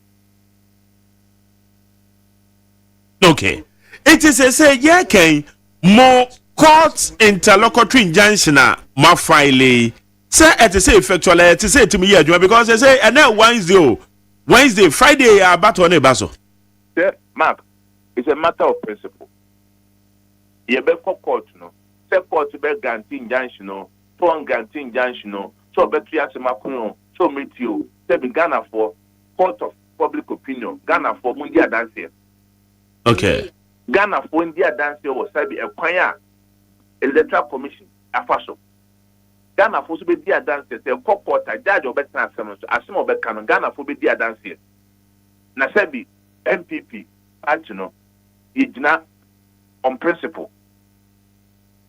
Okay. It is a say yeah can more court interlocutory injunction ma file say it is effectual it say to me yeah because they say and then Wednesday Friday about on a baso. Yeah, Mark, it's a matter of principle. You be court no. Say court be guarantee injunction no. Guarantee injunction no. So betu ya semakuno so meet you. Say be Ghana for court of public opinion. Ghana for Mundia dance. Okay. Ghana for India dance was sabi a kwanya Electoral Commission afaso. Ghana for so be dia dance say court judge obetna asem so asem obeka Ghana for be dia dance. Na sabi MPP party no igina on principle.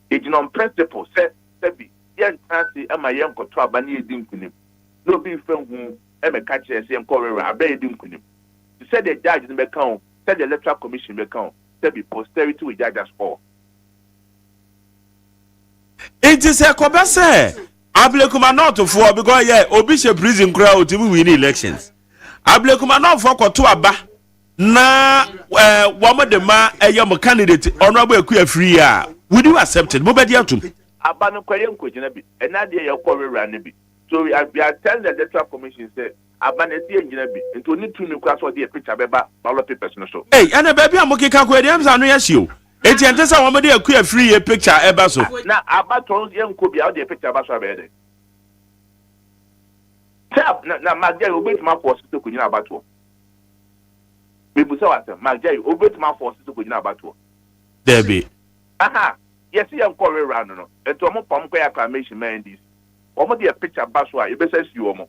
Igina on principle say sabi yen tansi ama yen koto abani edim kunim. No be friend who e me catch say encourage abe edim kunim. You said the judge be count, said the Electoral Commission be count, said be posterity with judges for. It is a kobase. Ablekuma not for because yeah, obi she prison crowd to win elections. Ablekuma not for koto aba. Na wama de ma eyam candidate honorable eku free ya. Would you accept it? Mo be dia tum. Abano kwere nkojina bi ena de ye kwa rerun bi so we are telling the Electoral Commission say abano tie njina bi nto ni tu ni kwa so de picture beba ballot papers no so hey ana baby amokeka kwa dem sa no yahio eti ente sa won de akua free ye picture eba so na abaton ye nko bia de picture ba so abede tap na magya obetuma force to kunyina abato bebusa wata magya obetuma force to kunyina abato debi aha yes, I'm calling around no. And to mo pam kwa acclamation man this. Omo dey picture baswa, e be say you omo.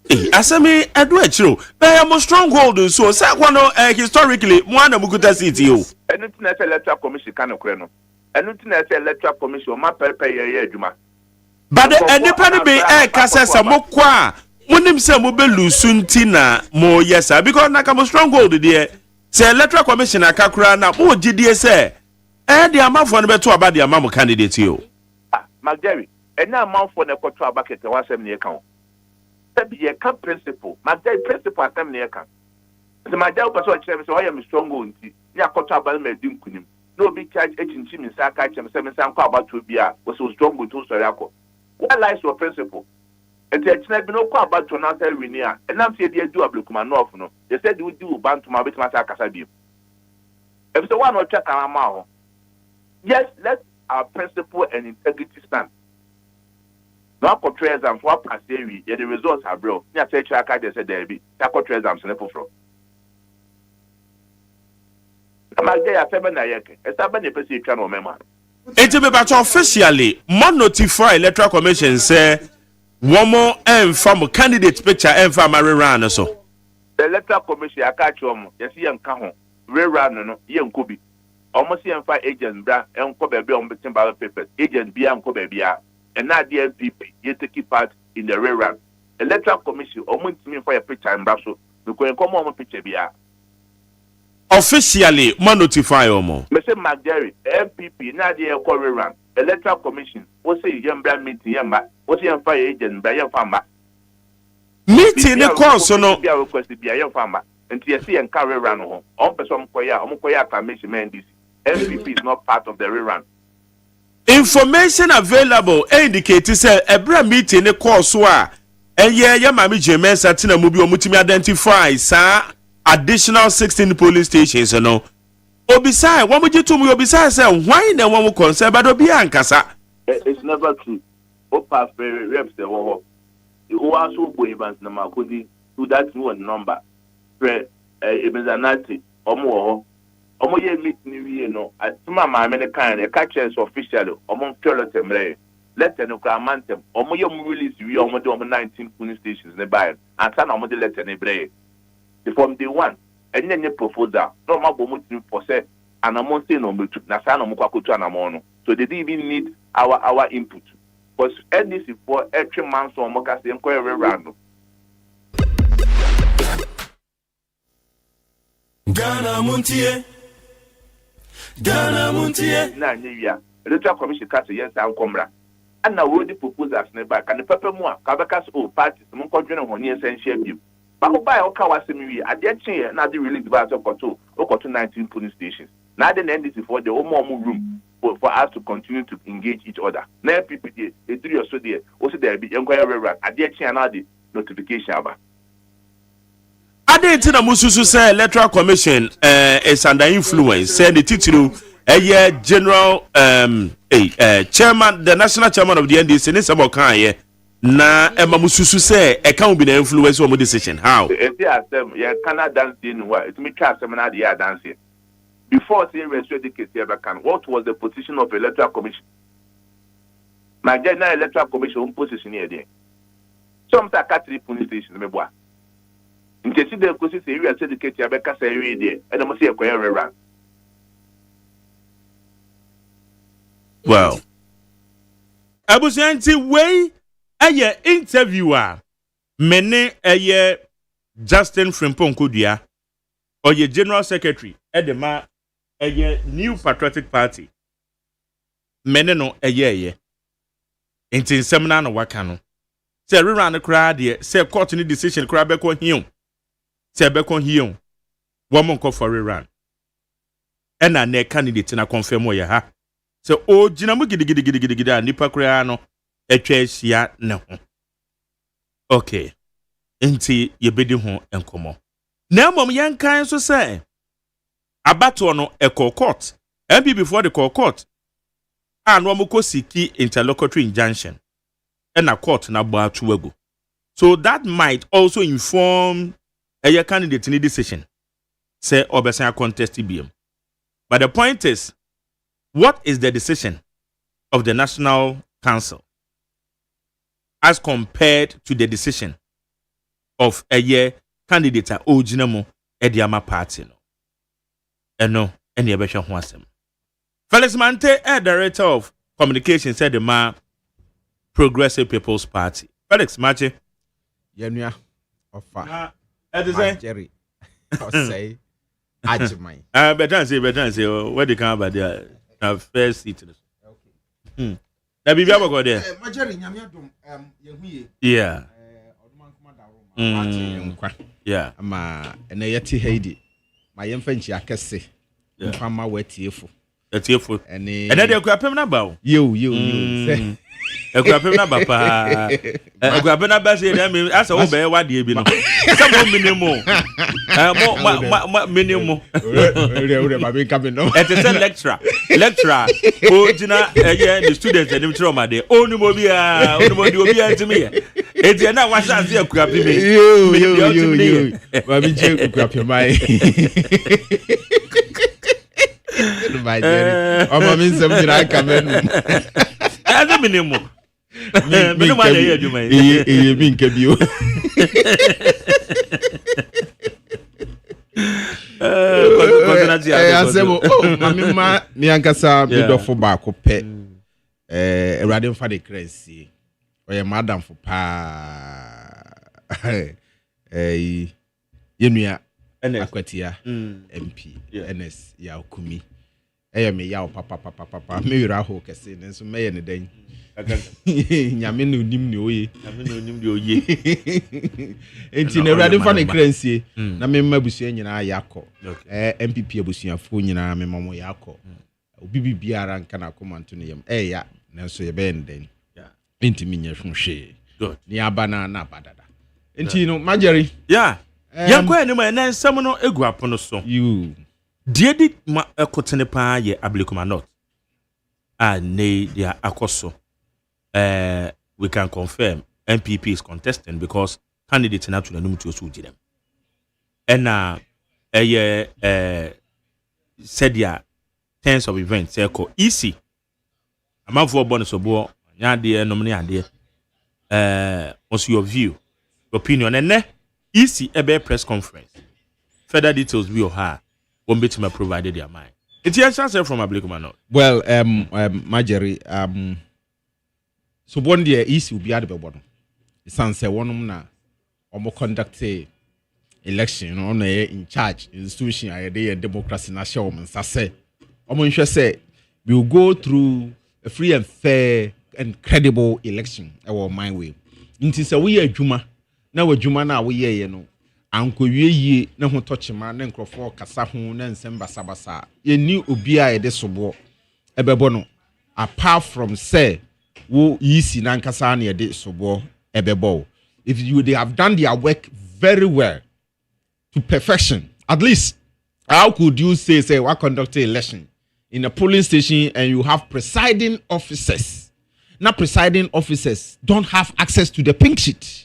Eh, asemi edu achiro. Be am stronghold so say kwano historically mo ana mukuta city o. Anything na Electoral Commission kan okre no. Anything na Electoral Commission o ma pepe ye adwuma. But any be kasa sa mo kwa monim say mo be lusu nti na mo yesa because na ka mo stronghold there. Say Electoral Commission akakura na mo gidie say the amafo no beto aba the amamo candidate yo. Magdari, ena amafo na koto aba kete wasem ne kan. Sabi ye kan principle. Magdari principle atam ne kan. The Magdari person chere say o am strong nti. Ni akoto aba na dim kunim. No be charge echinchi mi sa ka chem say me san kwa aba to bia was so strong to so yakọ. What lies your principle? And the China be no kwa about to answer winia. And I'm saying they do a blukuma no no. They said we do bantu bit masa kasabi. If the one or check our mouth. Yes, let our principle and integrity stand. No portray exams what pass the results are bro. Ya say track they said there be. Ta portray exams na for. Amagde ya 7 na yeke. Esa ba ne pesi twa no mema. Enti me ba officially mon notify Electoral Commission say one more farm candidate picture and farm rerun so. The Electoral Commission I catch yes yen ka ho rerun no yen ko bi. Almost yen fa agent bra en ko baabi on betin ballot papers agent bia en ko baabi a and na the MPP ye take part in the rerun. Electoral Commission almost me for a picture and bra so because en come on picture bia. Officially mon notify omo. Me say Magdari MPP na the rerun. Electoral Commission what say yen bra meeting yen ba what yen fa agent bra yen fa ma. Meeting the course no bia request bia yen fa ma. Nti yes yen ka rerun ho. On person koya commission man this. MPP is not part of the rerun. Information available indicate say ebra meeting the course wa enye ya mami Jemen satina mu bi omutimi identify sa additional 16 police stations no. Obisai one mo jitu mu obisai say why na one mo concern but obi ankasa. It's never true. O pass very reps the wo. You also go events na makodi to that one number. Pre ebenzanati omo omo ye meet ni wie no atuma ma me ne kan e ka chance official omo Neutrality mre letter no ka mantem omo ye mu release wie omo de omo 19 police stations ne buy anta na omo de letter ne bre from day one enye proposal no ma bo mu tin for say anamon say no metu na sa no mo kwakotu anamon no so they didn't even need our input because NDC for every man so omo ka say enko rerun no Ghana Montie na nyia Electoral Commission ka say yes ankomra and na we the proposals ne back and the paper mu a ka beka so parties mo kodwene ho ne essential view ba ko buy o ka wasem wi ade chen na the release ba to koto 19 police stations na the NDC for the omo room for us to continue to engage each other na PPD e three or so there o se there be enquire rerun ade chen na the notification aba Ade na mususu say Electoral Commission is under influence say the title general chairman the national chairman of the NDC ni sabo kan ye na ema mususu say e kan be na influence o mo decision how e say asem ye kana dance in wa it me try asem na the ya dance before say register the case here can what was the position of Electoral Commission Nigeria Electoral Commission position here there some ta katri police station me boa Nkesi de kosi se wi certificate ya beka sa wi de e na mo se ekoye rerun. Well. Abusanti way aye interviewer mene aye Justin Frimpong Kodua oye general secretary edema aye New Patriotic Party mene no aye enti nsem na waka no se rerun kra de se court ni decision kra be ko hiun se be kon hion woman ko for rerun ena na candidate na confirm ye ha se o gina mu gidigidi nipa kura no etwa ahia ne ho okay enti ye bedi ho enkomo na mom yan kan so say abato no court and before the court and wo ko siki interlocutory injunction ena court na bo atuago so that might also inform a candidate in decision say obesan contest BM. But the point is, what is the decision of the National Council as compared to the decision of a year candidate at Ojinamo Ediama Party? No, any other one. Felix Mante, director of communication, said the man Progressive People's Party. Felix Mante, Yenua offer. Jerry. OSEI AGYEMN. Better say where they come about there. First seat. Okay. That be able go there. Jerry nyame dom yeah. Yeah. Ma na yeti heidi. Ma yemfa nchi akese. Mfa ma wetiefo. Etiefo. And then they go pem na ba. Yo. Ekwapem na bapa. Ekwapem na ba say dem as o be wade bi no. Some minimum. Minimum. Ure ba be come no. It is a lecturer. Ojina the students dem tro ma de. Onu mo bia di obi antimi. Eti na wa chance ekwapem me. Yo. Ba bi je ekwapem mai. My Jerry. Oh, my means something I come in. As a minimum. Minimum can you. I said, oh, Mamma, me and Cassa, me do for back or pet. A radio for the crazy. Or a madam for pa. Yemia, Aquatia, MP, NS, Yao Kumi. Me yaw papa me raho kese ne so me ne den nyame no nim ne oye enti na awurade fa ne kransie na me mabusua nyina yakọ MPP abusuafo nyina me mamo yakọ obi bibiara nka na komanto ne yam ya nanso ye be den enti me nya hwehwe ni aba na badada enti no majeri yakọ ene ma na nsam no egu apono so Diedi ma ekotene pa ye Ablekuma North. Ne dia akoso. We can confirm MPP is contesting because candidates na to the num to so them. And said ya tens of events eko easy. Amafo bonus obo nya de nomne ade. What's your view, opinion and easy ebe press conference. Further details we have. Won't be to me provided their mind. It's your chance from Ablekuma North. Well, Marjorie, so one day easy will be at the bottom. The son say one na omo conduct election on in charge institution a democracy na show man say omo nswe say we will go through a free and fair and credible election our my way. Nti say we adwuma na wadwuma na we ye no anko wieye na ho tochema na nkrofo kasa ho na nsem basabasa yeni obi a yede sobo ebebo no apart from say wo yisi na nkasa na yede sobo ebebo if they have done their work very well to perfection at least how could you say what conduct an election in a polling station and you have presiding officers now presiding officers don't have access to the pink sheet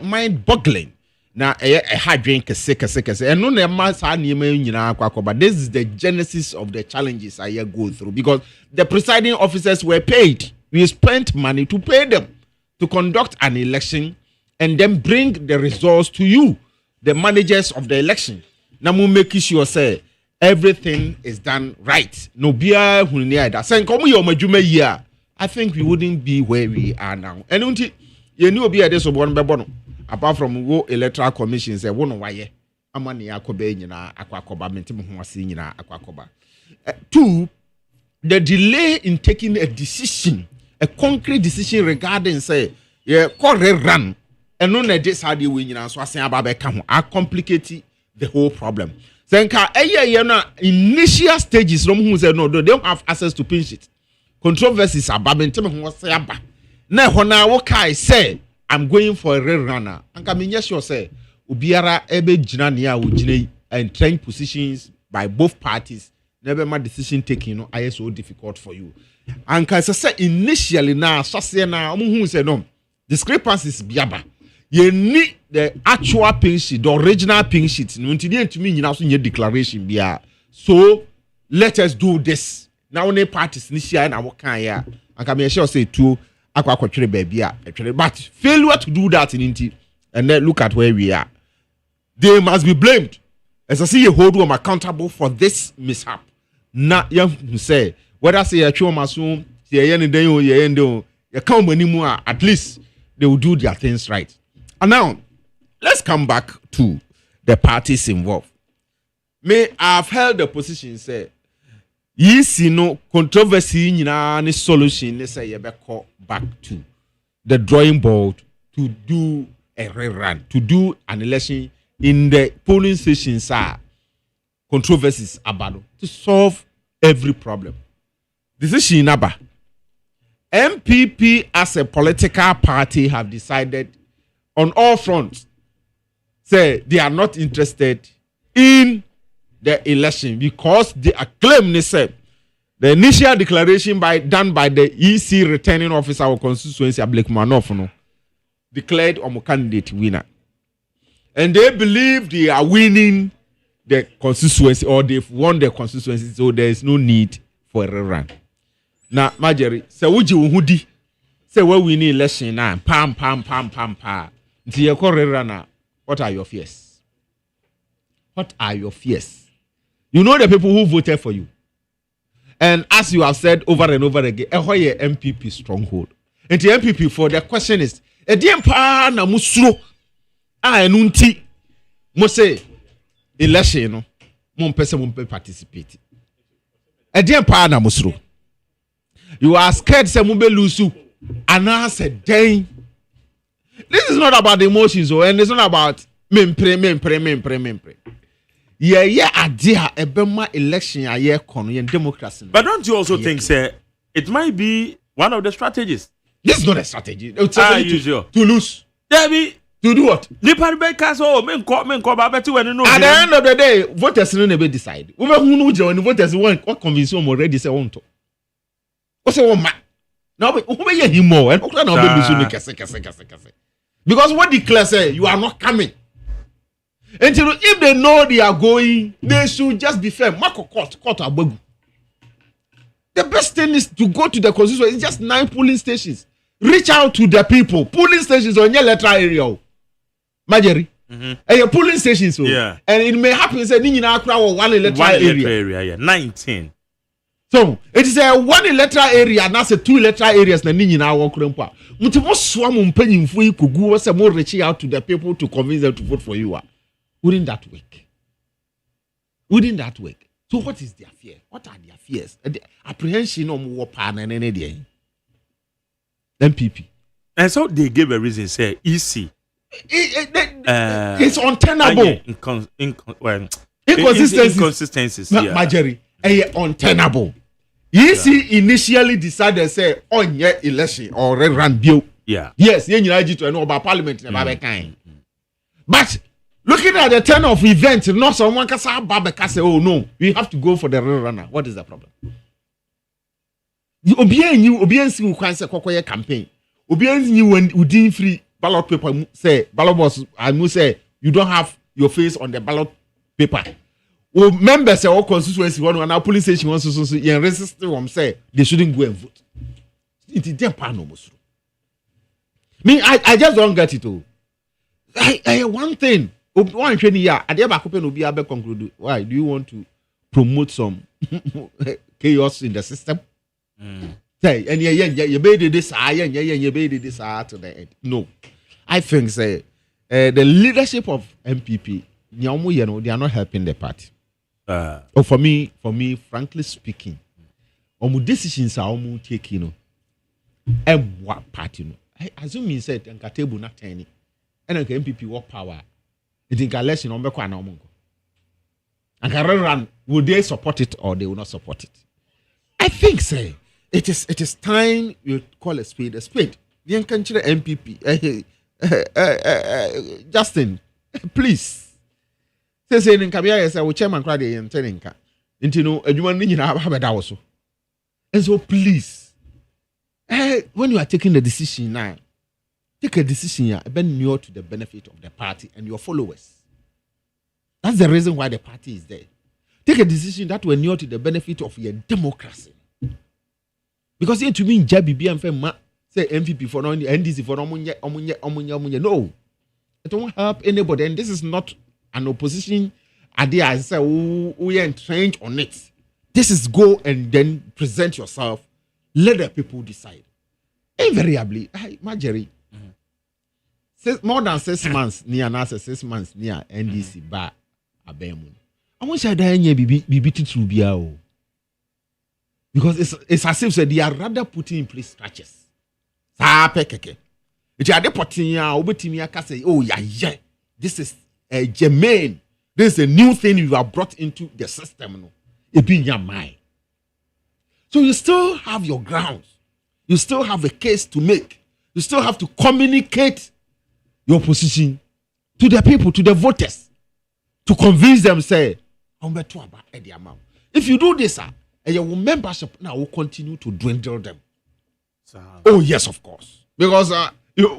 mind boggling na hadwen kese and no na ma sa niema nyina akwakoba. This is the genesis of the challenges I go through because the presiding officers were paid. We spent money to pay them to conduct an election and then bring the results to you, the managers of the election. Na mu make sure say everything is done right. No bia hunni ada. Say nkomo ye omadwuma yi a, I think we wouldn't be where we are now. And unti ye ni obi ade so bon bebo no apart from wo electoral commission say wo no waye amane yakoba nyina akwakoba mentem ho ase nyina akwakoba. Two, the delay in taking a decision, a concrete decision regarding say rerun and no na this how dey we nyina so asen aba be ka ho a complicate the whole problem. Senka na initial stages no hu say no they don't have access to pin sheet. Controversies about mentem ho ase aba. Na hona wo kai say I'm going for a rerunner. Anka me sure say obiara ebe gina ne a wo gina and train positions by both parties. Never my decision taking no I so difficult for you. Anka say initially na so say na hu say no discrepancies biaba. You need the actual pin sheet, the original pin sheet. No ntini ntumi nyina so nye declaration bia. So let us do this. Now ne parties ni share na wo kan ya. Anka me sure say two but failure to do that in Inti and then look at where we are. They must be blamed. As I see you hold them accountable for this mishap. Not young say whether say a choma soon, at least they will do their things right. And now let's come back to the parties involved. May I've held the position say yes, no controversy nyina ne solution ne say yebeko back to the drawing board to do a rerun, to do an election in the polling stations controversies about to solve every problem. Decision naba. MPP as a political party have decided on all fronts say they are not interested in the election because they acclaim they said the initial declaration done by the EC returning officer of constituency Ablekuma North declared a candidate winner, and they believe they are winning the constituency or they've won the constituency, so there is no need for a rerun. Now, Marjorie, so would you who say well we need election now? Pam. Until you call rerunner, what are your fears? What are your fears? You know the people who voted for you. And as you have said over and over again, a whole MPP stronghold. And the MPP for the question is, a dear pa na musro enunti mo say election no mo mpese participate. A dear pa na musro. You are scared say mo be lose and I said dang. This is not about the emotions and it's not about mempre. Yeah, idea a election a kono yen democracy. But don't you also think, sir, it might be one of the strategies? This is not a strategy. It's to lose. Debbie, to do what? The Paribecas, men call Babette when no. At the end of the day, voters will never decide. We who know when voters want what convince them already say on to. What's a woman? Now, who may him more and because what declare say you are not coming. Until if they know they are going, they should just be fair. Marco court abagu. The best thing is to go to the constituency. It's just 9 polling stations. Reach out to the people. Polling stations on your electoral area. Marjorie. And your polling stations. Yeah. And it may happen say Nina Akra one electoral area. Yeah. 19. So it is a 1 electoral area and that's a 2 electoral areas na Nina Wakrampa. Mutimo swam mpanyim fu ikugu was more reaching out to the people to convince them to vote for you. Wouldn't that work? So what is their fear? What are their fears? The apprehension of war pan and any day. MPP. And so they gave a reason, say, easy. It's untenable. Inconsistencies. Marjorie, untenable. Easy initially decided, say, on your election or run bill. Yeah. Yes, you need to know about parliament. But looking at the turn of events, not someone can say, oh no, we have to go for the runner. What is the problem? Obiansi who can say Kokoye campaign. Obiansi when you didn't free ballot paper say ballot boss I say you don't have your face on the ballot paper. Or members say all constituency one and our police station wants to resist them say they shouldn't go and vote. It is me, I just don't get it all. I one thing. One training year, I never will be able to conclude. Why do you want to promote some chaos in the system? Say, and you made this, you made this to the end. No, I think say the leadership of MPP, they are not helping the party. For me, frankly speaking, decisions are taking. And what party? I assume he said, and Katebu not any, and MPP what power. It is election on Beko and Omongo. And run, would they support it or they will not support it? I think say it is time you call a spade a spade. The country MPP. Justin, please. Say in Kabia say we chairman crowd in Teninka. Into no anyone in have that also. And so please, when you are taking the decision now, take a decision here, bend near to the benefit of the party and your followers. That's the reason why the party is there. Take a decision that will near to the benefit of your democracy. Because here to me, Jabi and Fema say MPP for no NDC for omunye. No, it won't help anybody. And this is not an opposition idea. I say we are entrenched on it. This is go and then present yourself. Let the people decide. Invariably, Marjorie. More than 6 months near NASA, 6 months near NDC bar Abemu. I want to say be to be because it's as if they are rather putting in place structures. If you are putting oh yeah, this is a germane. This is a new thing you have brought into the system. No, it be in your mind. So you still have your grounds. You still have a case to make. You still have to communicate your position to the people, to the voters, to convince them, say, if you do this, your membership now will continue to dwindle them. Oh, yes, of course. Because people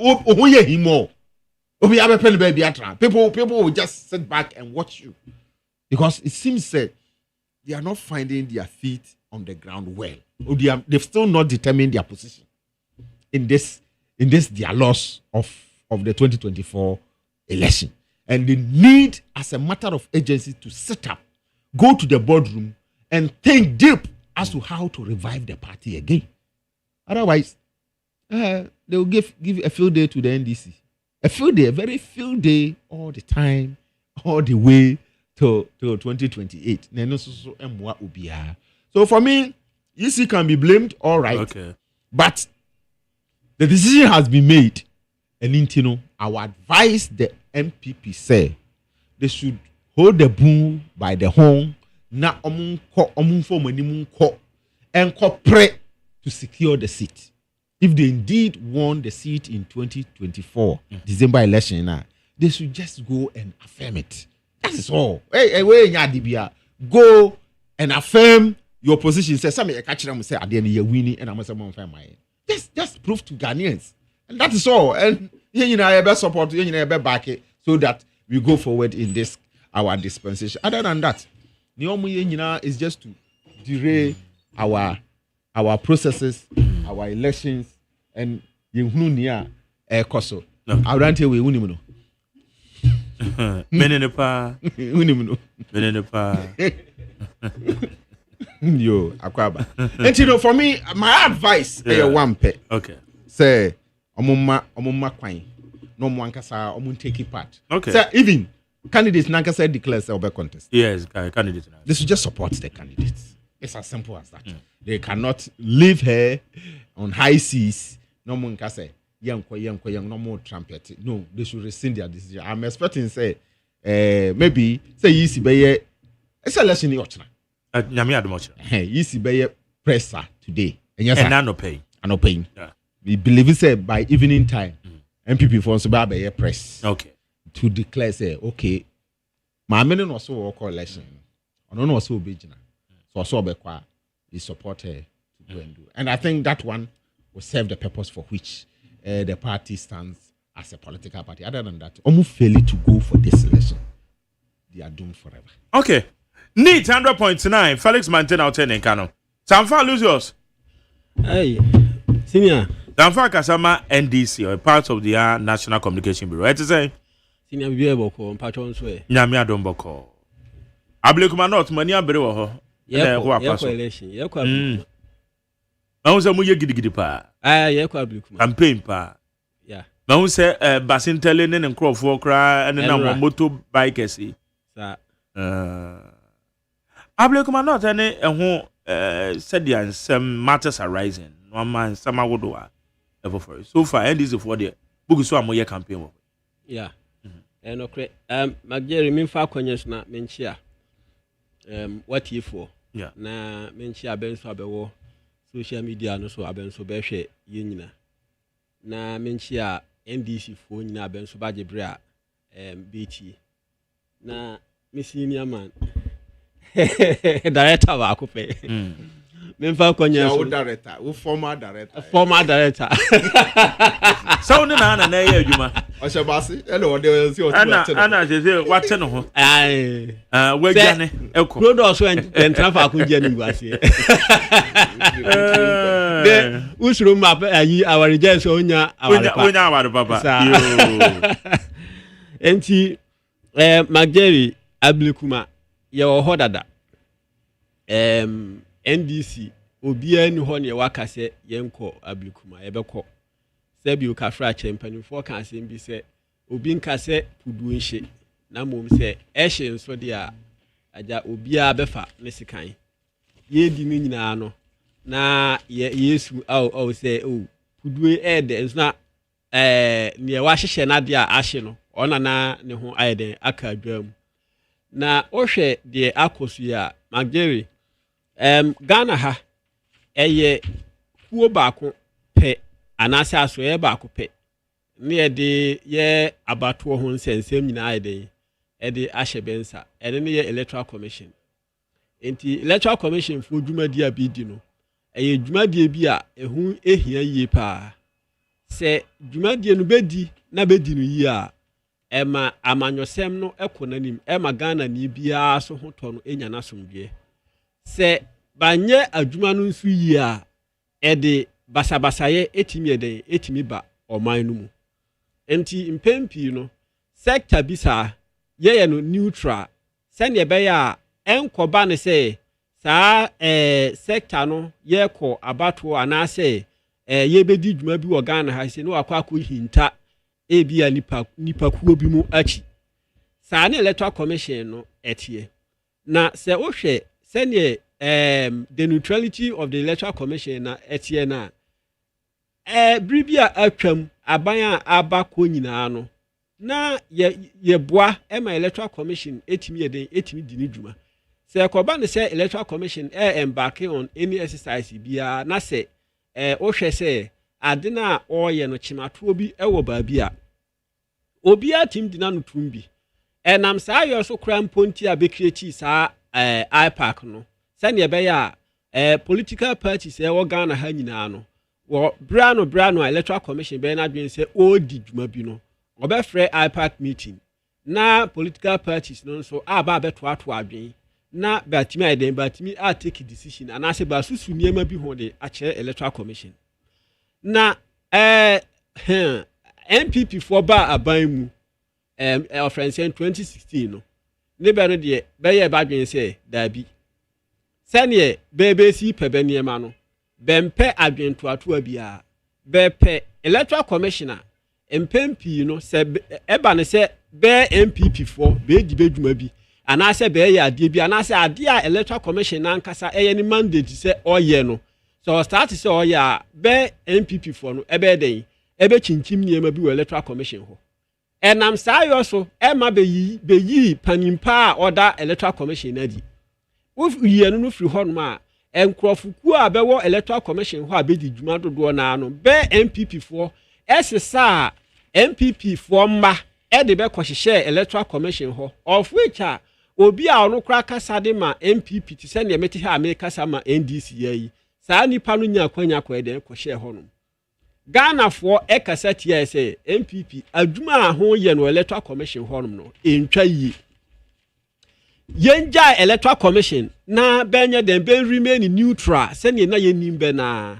will just sit back and watch you. Because it seems that they are not finding their feet on the ground well. Or they've still not determined their position in this their loss of the 2024 election. And they need, as a matter of agency, to set up, go to the boardroom, and think deep as to how to revive the party again. Otherwise, they will give a field day to the NDC. A field day, a very field day all the time, all the way to 2028. So for me, EC can be blamed, all right. Okay. But the decision has been made. And I would advise the MPP say they should hold the bull by the horn, na and cooperate to secure the seat. If they indeed won the seat in 2024 December election, they should just go and affirm it. That is all. Go and affirm your position. Say some catch them say at the end you're winning, and I'm saying just prove to Ghanaians, and that is all. And I best support back it so that we go forward in this our dispensation. Other than that, is just to derail our processes, our elections, and koso. I don't tell we Yo, akwaba. And for me, my advice is one pay. Okay. Say, omuma kwai. No one can take part. Okay. So even candidates nankasa declare say obe contest. Yes, candidates. They should just support the candidates. It's as simple as that. They cannot leave her on high seas. No one can say young, no more trumpet. No, they should rescind their decision. I'm expecting say maybe say easy by it's a lesson in Ochna. Easy by presser today. And I'm not paying. I'm not paying. We believe say by evening time, MPP for so by press. Okay. To declare say okay, my men also work election. I don't know so big. So also we support her to go and do. And I think that one will serve the purpose for which the party stands as a political party. Other than that, almost failing to go for this election, they are doomed forever. Okay. Neat 100.9. Felix maintain out in Kano. Sanfa lose yours. Hey, senior. Sanfa Kasama NDC or part of the National Communication Bureau. What to say? Senior be able to patron swear. Nyamia don't boko. Ablekuma not money abere ho. Yeah, election. Yeah, kwa. I was a muye gidi pa. Yeah, kwa ablekuma. Campaign pa. Yeah. Na who say basin telling and crowd cry and then motor bike esi. Sa. Ablekuma not any said the some matters arising. No man some would ever for it. So far NDC for the book so amoye campaign. Yeah. And okay. Magere min fa konyes na menchia. What if for? Yeah. Na menchia ben so abewo social media no so aben so be hwe ye nyina. Na menchia NDC for nyina ben so baje bre a BT. Na me senior man. Director wa akopɛ. Memfa konyes. Wo director, wo former director. Former director. So na ye adwuma. Oshabasi, hello, they will see what Ana say what no ho. Ai. We gane eko. Road so en trafa akunje ni guase. De usuru map ayi our regens onya our papa. Yo. Enti Mageri Ablekuma ye wo hodada. NDC obia ni ho ne wakase yenko Ablekuma yebekọ. Sebi ukafra champion for kan asem bi se obi nka se pudu nhye na mom se ehye nso de a aja obia befa ne sikan ye di ni nyina no na yesu au se pudu de nso na ne wa hyehye na de a ahye no ona na ne ho ayeden aka adwam na ohwe de akosu ya Mageri Ghana ha eye kuo baako pe anase aso ye ba akopɛ ne de ye abato ho nsensem nyina ayeden de ahye bensa ene ne ye Electoral Commission enti Electoral Commission fo dwumadi a bi di no eye dwumadi bi a ehu ehia yie pa se dwumadi no bedi na bedi no yi a ɛma amanyɔsɛm no ɛkɔ n'anim ɛma Ghana ni biara so ho tɔ no enya n'asomdwe sɛ banyɛ adwuma no nso yi a ɛde basabasaye etimi ba ɔman no mu enti mpempi no sector bi saa yɛyɛ no neutral sɛnea ɛbɛyɛ a ɛnkɔba ne sɛ saa sector no yɛkɔ abato anaasɛ yɛbɛdi dwuma bi wɔ Ghana ha sɛ no akɔ hinta ebia nipa kuo bi mu akyi saa ne Electoral Commission no ɛteɛ na sɛ wohwɛ sɛnea the neutrality of the Electoral Commission na ɛteɛ na bribia atwam aban a aba kɔ nyinaa no na yɛboa ɛma Electoral Commission etimi di ne dwuma sɛ kɔba ne sɛ Electoral Commission embark on any exercise biara na sɛ wohwɛ sɛ ade na ɔyɛ no kyimatoɔ bi ɛwɔ baabi a obi atim di na no tumbi ɛnam saa yɛ so kra mponti a bekrechi saa IPAC no sɛnea ɛbɛyɛ a political parties ɛwɔ Ghana ha nyinaa no wɔ brano a Electoral Commission bɛyɛ n'adwene sɛ ɔdi dwuma bi no ɔbɛfrɛ IPAC meeting na political parties no nso aba abɛtoato adwene na batimi ayɛden batimi a take decision anaasɛ basusu nneɛma bi ho de akyerɛ Electoral Commission na MPP for ba aban mu offense 2016 no ne bɛ no deɛ bɛyɛ badwene sɛ daabi sɛneɛ bɛbɛsi pɛbɛ nneɛma no bɛmpɛ adwene toatoa biara bɛpɛ Electoral Commissioner MPP no sɛ ɛba ne sɛ bɛ MPP for bɛdi bɛdwuma bi anaasɛ bɛyɛ adeɛ bi anaasɛ adeɛ a Electoral Commission nankasa ɛyɛ ne mandate sɛ ɔyɛ no so start sɛ ɔyɛ a bɛ MPP for no ɛbɛyɛ den ɛbɛkyinkyim nneɛma bi wɔ Electoral Commission hɔ ɛnam saa yɔ so ɛma bɛyi panimpa a ɔda Electoral Commission na di woyɛ no firi hɔ nom a nkurɔfokuo a bɛwɔ Electoral Commission hɔ a bɛdi dwuma dodoɔ naa no bɛ MPP for ɛsesa MPP for mma ɛde bɛkɔhyehyɛ Electoral Commission hɔ of which a obi a ɔno kora kasa de ma MPP te sɛ nea mete ha a mekasa ma NDC yi saa nipa no nya akwanya kɔ ɛde kɔhyɛ hɔ nom Ghana for ɛkasa tia sɛ MPP adwuma a ho yɛ no Electoral Commission hɔ nom no entwa yie yɛngya Electoral Commission na bɛnyɛ den bɛn remain neutral sɛnea na yɛnim bɛ na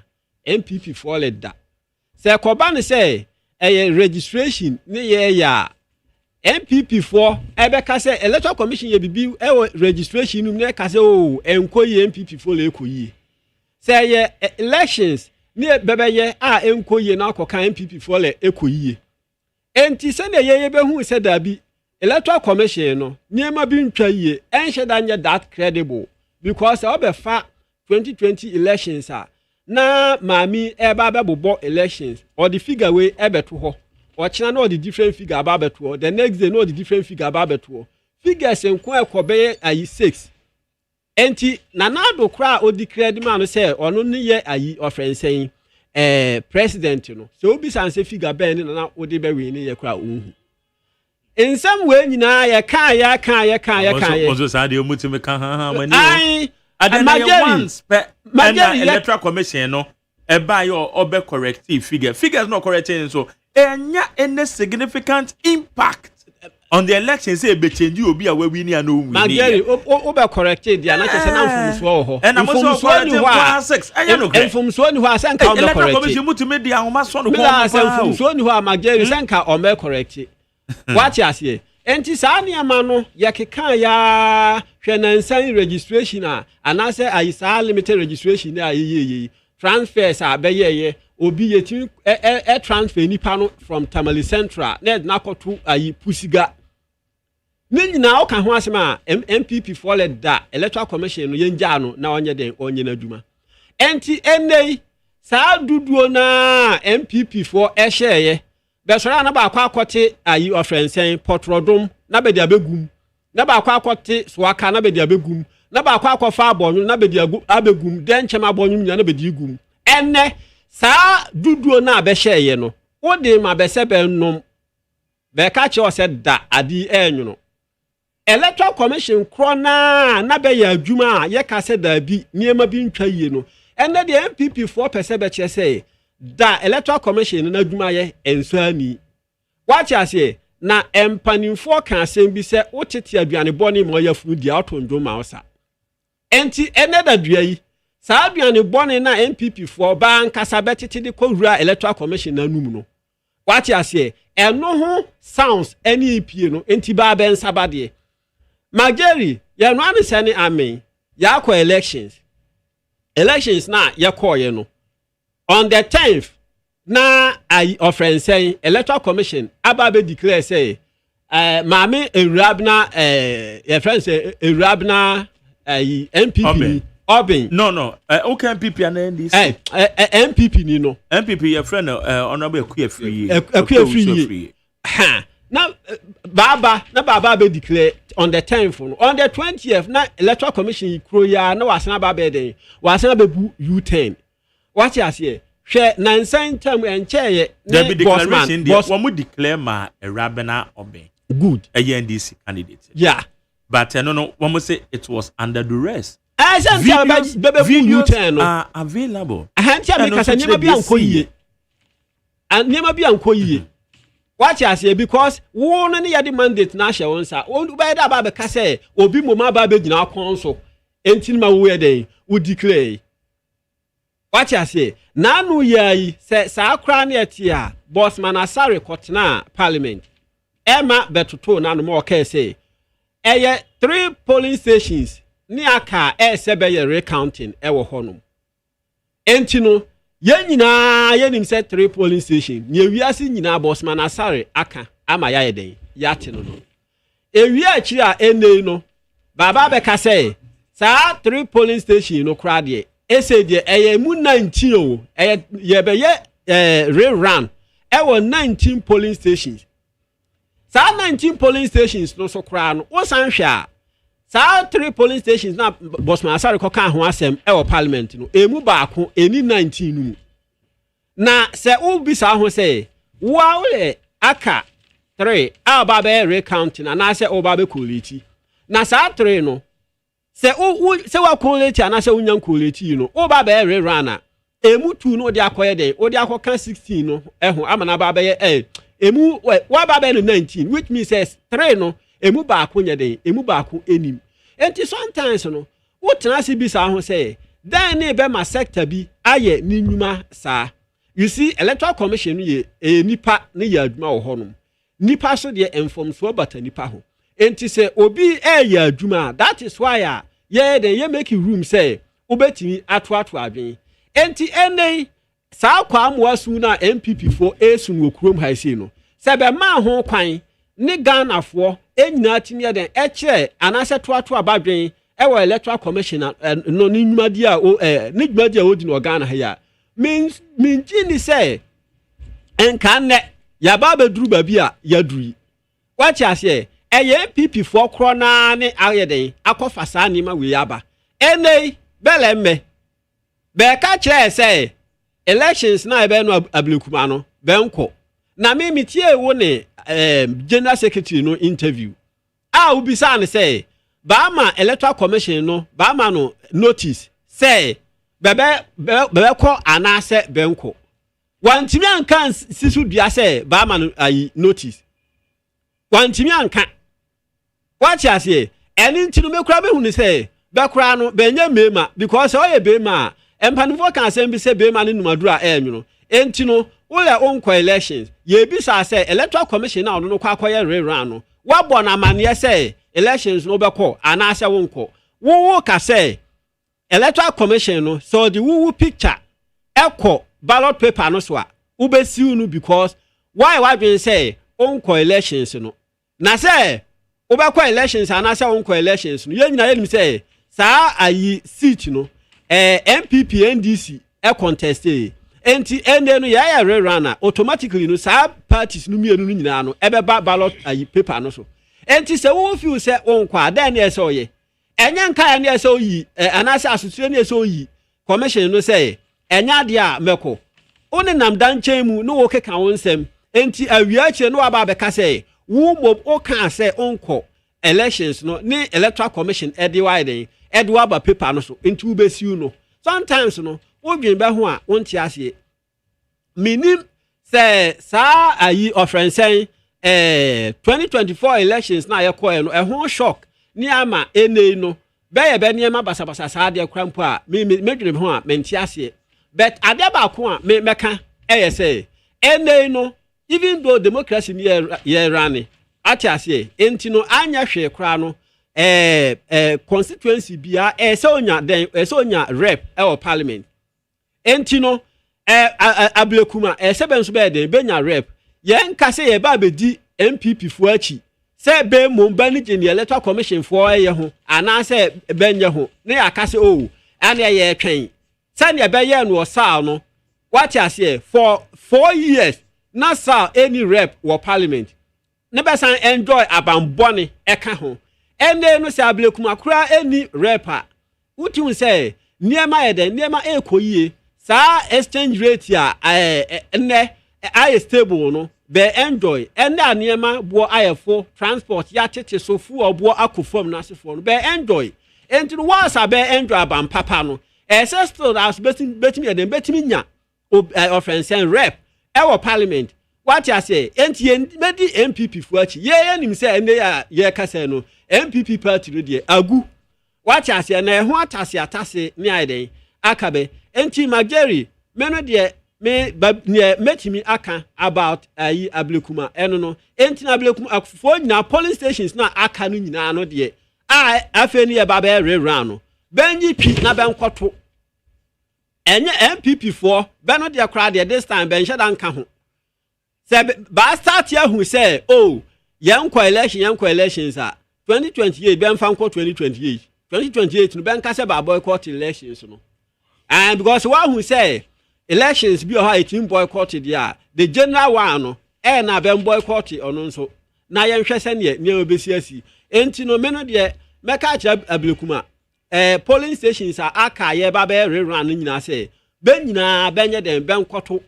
MPP for le da sɛ kɔba ne sɛ ɛyɛ registration ne yɛyɛ a MPP for ɛbɛka sɛ Electoral Commission yɛ bibi ɛwɔ registration no ne ka sɛ o ɛnkɔ yɛ MPP for le ɛkɔ yie sɛ yɛ elections ne bɛbɛyɛ a ɛnkɔ yie na akɔka MPP for le ɛkɔ yie enti sɛnea yɛyɛ bɛhu sɛ dabi Electoral Commission no nneɛma bi ntwa yie ɛnhyɛ da nyɛ that credible because ɔbɛfa 2020 elections a na maami ɛba bɛbobɔ elections or the figure way ɛbɛto hɔ ɔkyena na ɔde different figure aba bɛto hɔ the next day na ɔde different figure aba bɛto hɔ figures nko ɛkɔ bɛyɛ ayi 6 enti nanado kora ɔdi credit man no sɛ ɔno ne yɛ ayi ɔfrɛnsɛn president no sɛ obi sanse figure bɛn ne na ɔde bɛwe ne yɛ kora ɔhu nsɛm wei nyinaa yɛ ka ɔso saa deɛ ɔmutumi ka ha mani adena once pɛ Electoral Commission no ɛba yɛ ɔbɛ corrective figures no correcting so enya any significant impact on the election say be change obi a we win and no win Mageri obe corrected dia na kese na mfumso ho and I'm so 6 aye no mfumso ni ho asanka obe corrected Commission mutime dia ahoma so no ko mfumso ni ho a Mageri sanka obe corrected what you say enti saa niama no yakeka ya hwe na nsan registration a anase ayisa limited registration na ayeye transfers a beyeye obi yetimi transfer nipa no from Tamale Central na koto ayi Pusiga ne nyina o ka ho asem a MPP for le da Electoral Commission no yenja no na onye den onye na dwuma enti enei saa duduo na MPP for ehye besora na ba akote ayi ofrensen potrodom na be dia begum na ba akote soaka na be dia begum na ba akofa abonyu na be dia abegum den chema abonyu nya na be dia gum enne saa duduo na abɛhyɛye no wode ma bɛsɛ bɛnnom bɛka kyɛ ɔsɛ da adi enwono Electoral Commission kro na bɛyɛ adwuma a yɛka sɛ da bi niema bi ntwa yie no enne de MPP 4% bɛkyɛ sɛ da Electoral Commission na adwuma yɛ ensani wakyɛ ase na empanimfo kan asem bi se wotete aduane bɔne ma ya funu dia otondo ma osa enti eneda dua yi saa aduane bɔne na MPP fo ba nkasa betete de kowura electoral commission na num no wati ase eno ho sounds any EPA no enti ba ben sabade Mageri ya no ane sene amen ya kwa elections na ya koye no on the 10th na I offering saying electoral commission ababe declare say maame Erabna your friend say Erabna MPP Obin no okay MPP and NDC MPP ni no MPP your friend honorable Akuafri na baba be declare on the 10th on the 20th na electoral commission kroya na wasana baba den wasana bebu U10 what you say hwe nansan tam encheye there be declaration there one declare ma Erabna Obin good a NDC candidate yeah but no one say it was under duress videos are available ahantia me kasa nyema bi anko yiye what you say because won ne yade mandate na hye won sa won be da ba be kasa obi moma ba be gina konso entin ma wo yeden wo declare what you say na no yayi se sa akra na etia boss man asare kotena parliament ema betoto na no mo ka say eye 3 polling stations ni aka sebe ye recounting ewo honum enti no ye nyina ye nim se 3 polling station ye wiase nyina boss man asare aka ama ya yeden ya te no ewi akiri a enei no baba be ka say sa 3 polling station no kra de ese de eye mu 19 o eye ye be ye rerun ewo 19 polling stations sa 19 polling stations no so kra no wo san hwe a sa 3 polling stations na Bosman Asare ko kan ho asem e parliament no emu baako eni 19 nu na se u bi sa ho se wa ole aka 3 a ba be recounting na se o ba be collate na sa 3 no se se wa collate na se unyan collate no o ba be rerun emu 2 no de akoye den o de akoka 16 no ho amana ba be emu wa ba be no 19 which means says 3 no emu baako nyeden emu baako enim enti sometimes no wo tena se bi sa ho say dan ne be ma sector bi aye ni nnwuma sa you see electoral commission ye nipa ne ya adwuma wo honom nipa so de inform so bata nipa ho enti se obi ya adwuma that is why ye make room say obetimi ato adwen enti enei sa kwa amwasu na MPP for esun wo krom haisi no se be ma ho kwan ni Ghana for enyina timi den eche anase toato abadwen ewo electoral commission no ni nwumadi a ni nwumadi a odi no Ghana ha ya means ni say enka ne ya ba beduru ba bi a ya duri what you say MPP for krona ne ayeden akofa sa ni ma we aba enei belemme be ka kire say elections na ebe no ablekuma no benko na me mitie wo ne general secretary no interview ubisa ne say ba ma electoral commission no ba ma no notice say bebe ko anase benko wantimi anka sisu dua say ba ma no notice wantimi anka what you say eni ntinu mekura be hu ne say be kura no benye mema because oye be ma empanifo kan asem bi say be ma ne numadura enwuno enti no wole onko elections ye bi sa say electoral commission na no kwa akoye rerun no wa bo na mane say elections no be ko anase wonko wo ka say electoral commission no so the wo picture eko ballot paper no so a wo be siu no because why been say onko elections no na say wo be ko elections anase onko elections no ye nyina ye nim say sa ayi seat no MPP NDC contested enti ende no ya rerun automatically no sa parties no mienu no nyina no ebeba ballot ayi paper no so enti se wo feel se onkwa then e se oye enya nka ya ne se oyi anase asotire ne se oyi commission no say enya de a meko one nam dan chemu no wo keka wonsem enti awia che no aba beka say wo mob o kan say onko elections no ni electoral commission edi wide edi aba paper no so enti wo be siu no sometimes no odwen be ho a wonti ase minim se sa ayi ofrensen 2024 elections na yɛkɔɛ no ɛho shock ni ama ene no bɛyɛ bɛ nneɛma basabasa saa deɛ kora mpo a medwene ho a mente aseɛ but adeɛ baako a mɛka ɛyɛ sɛ ene no even though democracy ni yɛ rane ate aseɛ enti no anya hwee kora no constituency bia ɛsɛ onya rep ɛwɔ parliament enti no ablekuma ɛsɛ nso bɛyɛ den bɛnya rep yɛn kase yɛ ba bɛdi MPP fo akyi sɛ bɛ mo ba ne gye electoral commission fo ɛyɛ ho anaasɛ bɛnyɛ ho ne akase o ane ɛyɛ twɛn sɛ ne bɛyɛ no ɔsaa no what aseɛ for 4 years na saa any rep wɔ parliament ne bɛsan enjoy abambɔne ɛka ho ɛnɛ no sɛ ablekuma kura any rep a wotu sɛ nneɛma yɛ den nneɛma ɛkɔ yie saa exchange rate a ɛnɛ ayɛ stable no be enjoy ɛnɛ nneɛma boɔ ayɛfo transport ya tete so fu ɔboɔ akofam na sefo no be enjoy enti no once a be enjoy abampapa no ɛsɛ still as betimi yɛ den betimi nya offense rep ɛwɔ parliament what you say enti medi MPP fo akyi ye nim sɛ ɛnɛ ya ye kasa no MPP party no de agu what you say na ɛho atase ne ayɛden akabe enti mageri meno de me metimi aka about ablekuma eno no enti na ablekuma akufo nyina polling stations na aka no nyina no de afa ni e ba be rerun no benyi pi na benkoto enye MPP for be no de kra de this time ben hyedan ka ho se ba start ya hu se oh yenko elections a 2028 ben fa nko 2028 no ben ka se ba boycott elections no and because one who say elections be how it boycotted ya the general one no na ben boycott ono nso na ye hwɛ sɛ ne obesi asi enti no me no de meka acha ablekuma polling stations aka ye ba be rerun nyina sɛ ben nyina benye den ben kɔto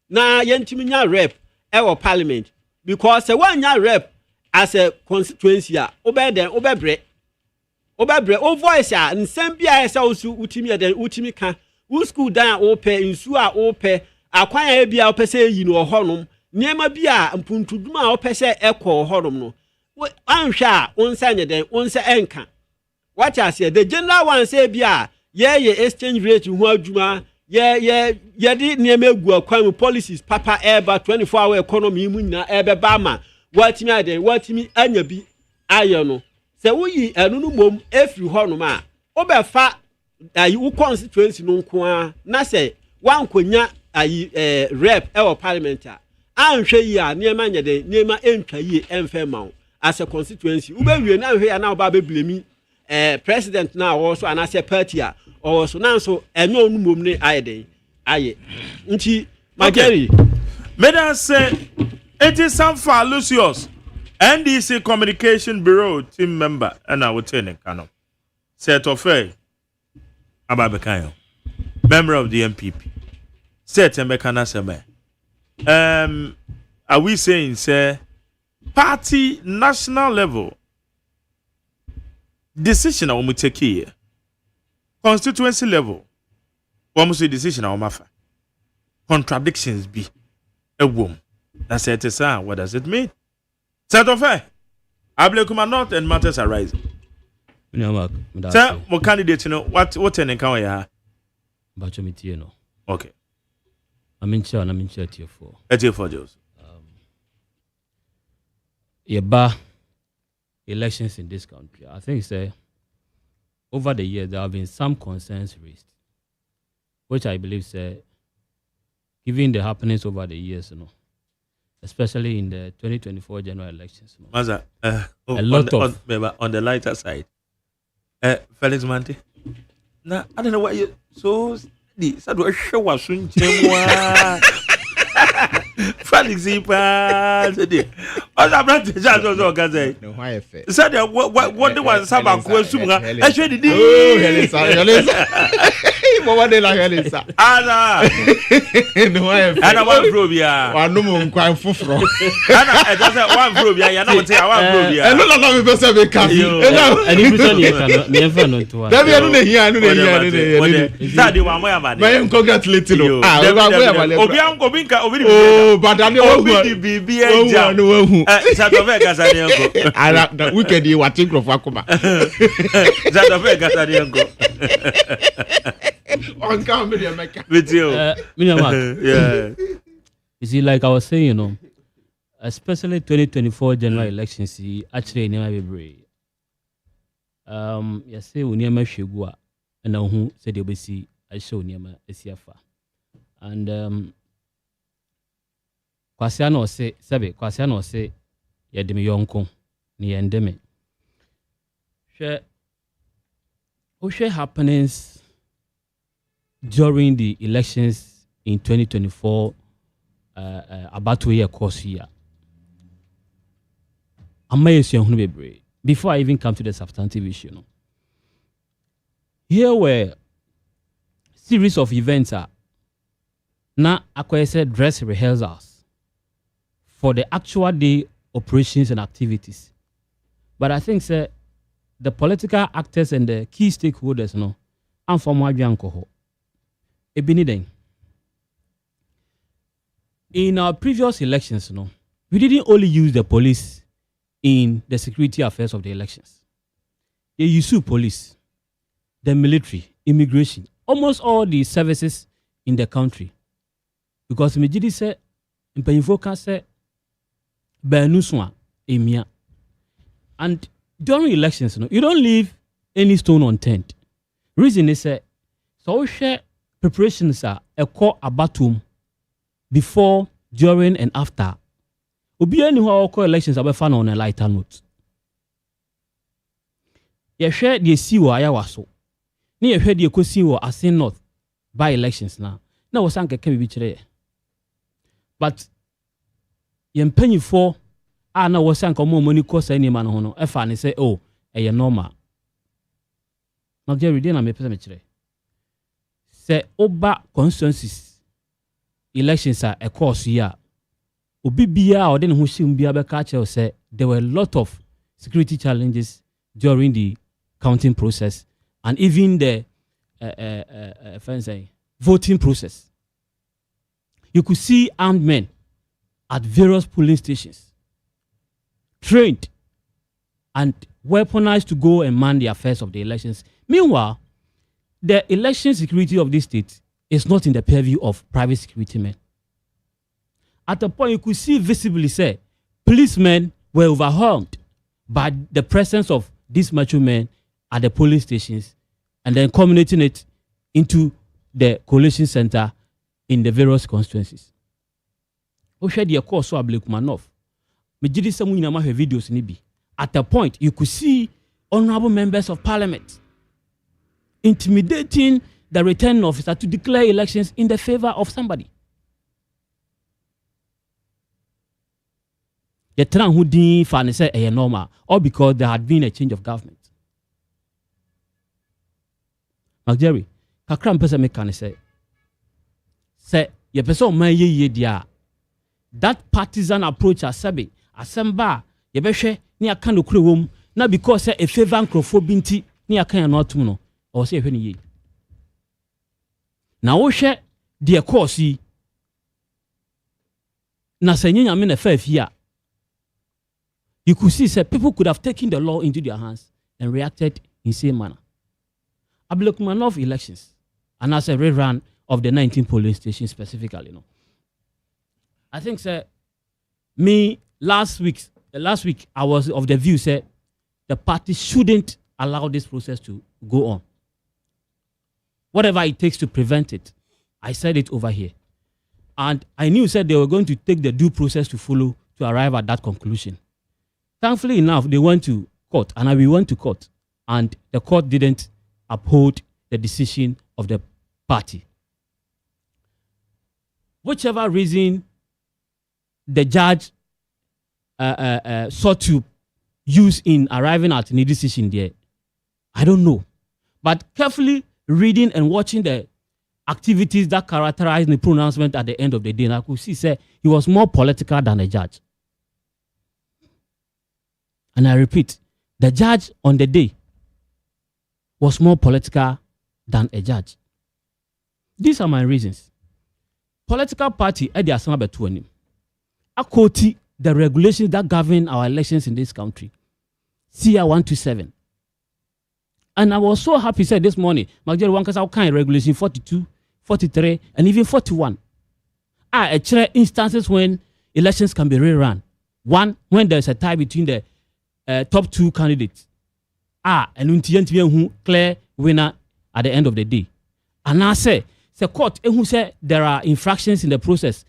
na ye ntimi nya rep ɛwɔ parliament because one nya rep as a constituency a obebre o voice a nsɛm bia ɛsɛ osu utimi ye den utimi ka wo school dan ope nsu a ope akwan a bia ope sɛ yi no honom niema bia mpuntuduma a ope sɛ ekɔ honom no anhwɛ a onsa nye den onsa enka what I say the general one say bia ye exchange rate ho adwuma ye di niema egu akwan policies papa eba 24-hour economy mu nyina ebe ba ma watimi anya bi aye no sɛ woyi enu no mom efiri honom a obefa ayi constituency no nko na sɛ wankonya ayi rep ɛwɔ parliament a anhwɛ yi a niema nya de niema entwa yi emfa ma as a constituency ubewie na anhwɛ ya na oba beblemi president na also anase party a also na so enyo onu mom ne ayeden aye nti mageri medan say it is some far Lucius NDC communication bureau team member and I would tell you kano set of Ababekayo, member of the MPP. Set and Bekana Seme. Are we saying, say, party national level decision on Muteki, constituency level, almost a decision on Mafa. Contradictions be a womb. That's it, sir. What does it mean? Set of Ablekuma North and matters arising. Sir, my candidate, you know what an encounter you have. But you know. Okay. I'm in chair at your four. At your four, Joseph. Elections in this country. I think, say, over the years, there have been some concerns raised, which I believe, say, given the happenings over the years, you know, especially in the 2024 general elections. You know, Maza, a lot on the lighter side. Felix Manti. Now, I don't know why you so steady. So do I show what soon? Felix, today. What's up, brother? Just also, guys. No, why effect? So what the one Sabah question? Actually, Mama de la Galisa. Ana. No way. Ana one probia. One no more quite fufro. Ana, it doesn't one probia. You know what I want probia. And no me person be cafe. And if you me ever know to. That we are no here, no here. Daddy wa moya man. I congratulate you. Ah, obi am ko binka obi. Oh, but I know obi di bibi eja. Sadove gasa ni enko. Ara the wicked you watching crofo akoma. Sadove gasa ni enko. On camera dey make. With you. Yeah. You see, like I was saying, you know, especially 2024 general elections, actually never be brave. You say we never shegua, and now who said you be see I show never esiafa, and Kwasiano say, yedemi yonko ni endeme. Share happenings during the elections in 2024 about 2 year course here. Before I even come to the substantive issue, you know, here were series of events now acquired dress rehearsals for the actual day operations and activities. But I think the political actors and the key stakeholders, you know, and from Wabianko. In our previous elections, you know, we didn't only use the police in the security affairs of the elections. They used police, the military, immigration, almost all the services in the country. Because Mejidi said, Mpanyinfoka said, Benuswa, Emia. And during elections, you know, you don't leave any stone unturned. Reason is that so share preparations are a core abatum before, during, and after. Obi anyhow call elections are found on a lighter note. You share the CEO ayawaso. Ni you share the CEO as in north by elections now. Now was anke can be chere. But you penny for na was anke more money cost any man hono. If I say oh a normal. Now Jerry then I me pesa me chere. Say oba consensus elections are a course here. Obi bia or then who shim bia be catch say there were a lot of security challenges during the counting process and even the voting process. You could see armed men at various polling stations, trained and weaponized to go and man the affairs of the elections. Meanwhile, the election security of this state is not in the purview of private security men. At a point, you could see visibly say, policemen were overwhelmed by the presence of these macho men at the polling stations and then culminating it into the coalition center in the various constituencies. Videos. At a point, you could see honorable members of parliament intimidating the returning officer to declare elections in the favor of somebody. The Tran who didn't find say a normal, or because there had been a change of government. Jerry, kakram pesa me say ye person man ye dia. That partisan approach asabe asemba ye behwe ni aka no kure wom na because say a favor nkrofobinti ni aka ya no atum no or say ehwe ni ye. Na wo hwe de course yi na sanyenya me na fa afia. You could see that people could have taken the law into their hands and reacted in the same manner. Abdulkumanov elections, and as a rerun of the 19 polling stations specifically, you know. I think, sir, last week I was of the view, sir, the party shouldn't allow this process to go on. Whatever it takes to prevent it, I said it over here. And I knew, sir, they were going to take the due process to follow to arrive at that conclusion. Thankfully enough, they went to court, and we went to court, and the court didn't uphold the decision of the party. Whichever reason the judge sought to use in arriving at any decision there, I don't know. But carefully reading and watching the activities that characterized the pronouncement at the end of the day, and I could see, say, he was more political than a judge. And I repeat, the judge on the day was more political than a judge. These are my reasons. Political party at the Assembly between akoti the regulations that govern our elections in this country. CR 127. And I was so happy said this morning, Magdalene Wankas how kind regulation 42, 43, and even 41. A instances when elections can be rerun. One, when there's a tie between the top two candidates. And who clear winner at the end of the day. And I say, the court who said there are infractions in the process.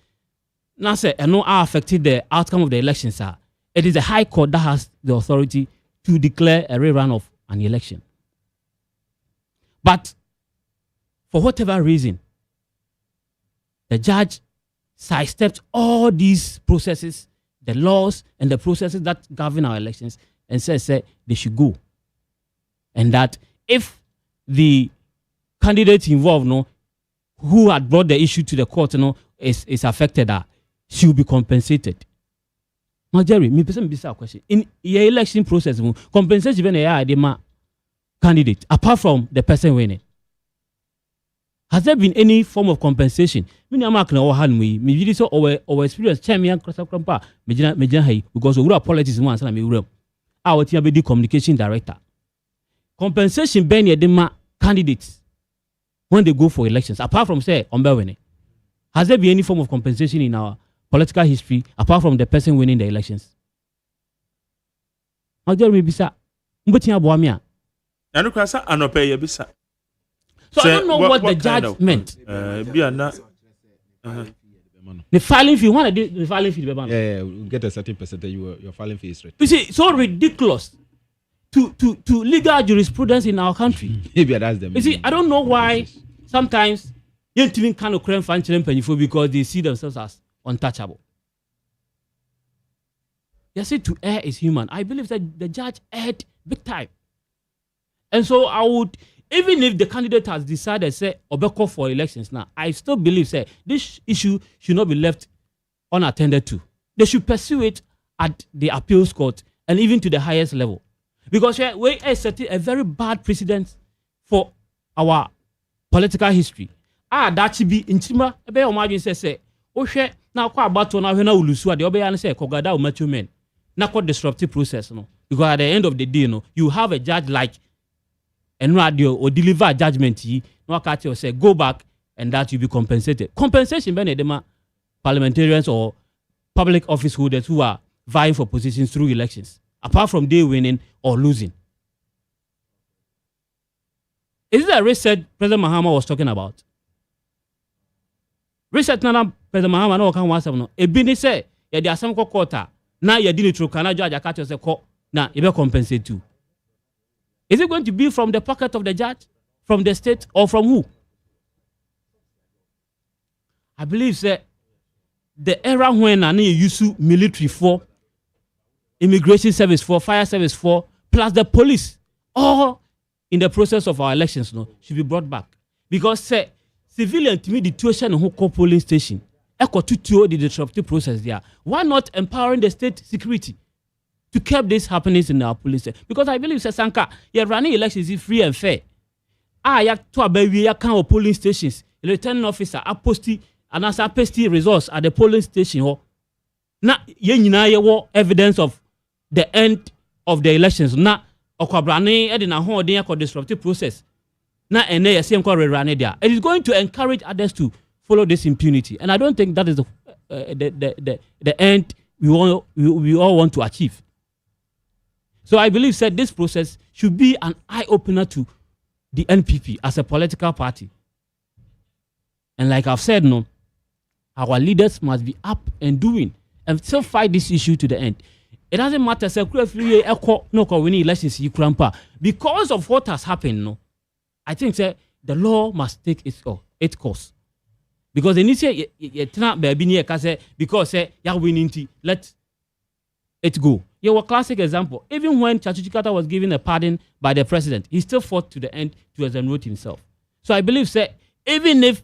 Now say, and no are affected the outcome of the elections. It is the High Court that has the authority to declare a rerun of an election. But for whatever reason, the judge sidestepped all these processes, the laws and the processes that govern our elections, and said they should go. And that if the candidate involved, who had brought the issue to the court, is affected, she will be compensated. Now, Jerry, me person be a question. In your election process, compensation when a candidate, apart from the person winning. Has there been any form of compensation? Me na mark na o han me really so our experience champion cross krampa me jina because we politics one na me wura. A what be the communication director. Compensation ben ye ma candidates when they go for elections, apart from say winning. Has there been any form of compensation in our political history apart from the person winning the elections? How dare me bisa? Mbutia bo amia. Anu kwasa anope ye bisa. So I don't know what the judge meant. The filing fee, one the filing fee, yeah, you get a certain percentage. Your filing fee is right. You see, it's so ridiculous to legal jurisprudence in our country. Maybe that's the. You see, I don't know why sometimes you even kind of claim financial penny because they see themselves as untouchable. They say to err is human. I believe that the judge erred big time, and so I would. Even if the candidate has decided, say, Obeko for elections now, I still believe, say, this issue should not be left unattended to. They should pursue it at the appeals court and even to the highest level. Because we are setting a very bad precedent for our political history. That should be in Chima, a bear margin say, now quite about to now, when I will lose what the Obeyan say, Kogada or mature men. Not quite disruptive process, no. Because at the end of the day, you have a judge like and radio or deliver judgment, no catch or say go back and that you be compensated. Compensation by parliamentarians or public office holders who are vying for positions through elections, apart from they winning or losing. Is it a reset President Mahama was talking about? Reset Nana President Mahama no can once no. E bini say ya di asem kokota na ya di Neutral kana judge akacho say ko na e be compensate too. Is it going to be from the pocket of the judge, from the state, or from who? I believe that the era when I use military for, immigration service for, fire service for, plus the police, all in the process of our elections, should be brought back. Because civilian to me the tuition who call polling station, echo to the disruptive process there. Why not empowering the state security to keep these happenings in our police? Because I believe Sanka, you're running elections is free and fair. Ya to a baby ya can polling stations. The returning officer aposti and as apesti results at the polling station. Na ye evidence of the end of the elections. Na okwabrane edina ho den akọ disruptive process. Na ene ye same kwa rerun there. It is going to encourage others to follow this impunity, and I don't think that is the end we all want to achieve. So I believe that this process should be an eye-opener to the NPP as a political party. And like I've said, our leaders must be up and doing and still fight this issue to the end. It doesn't matter, winning elections because of what has happened. I think the law must take its course. Because they need to say, because you're winning, let it go. A classic example. Even when Chachuchikata was given a pardon by the president, he still fought to the end to exonerate himself. So I believe say even if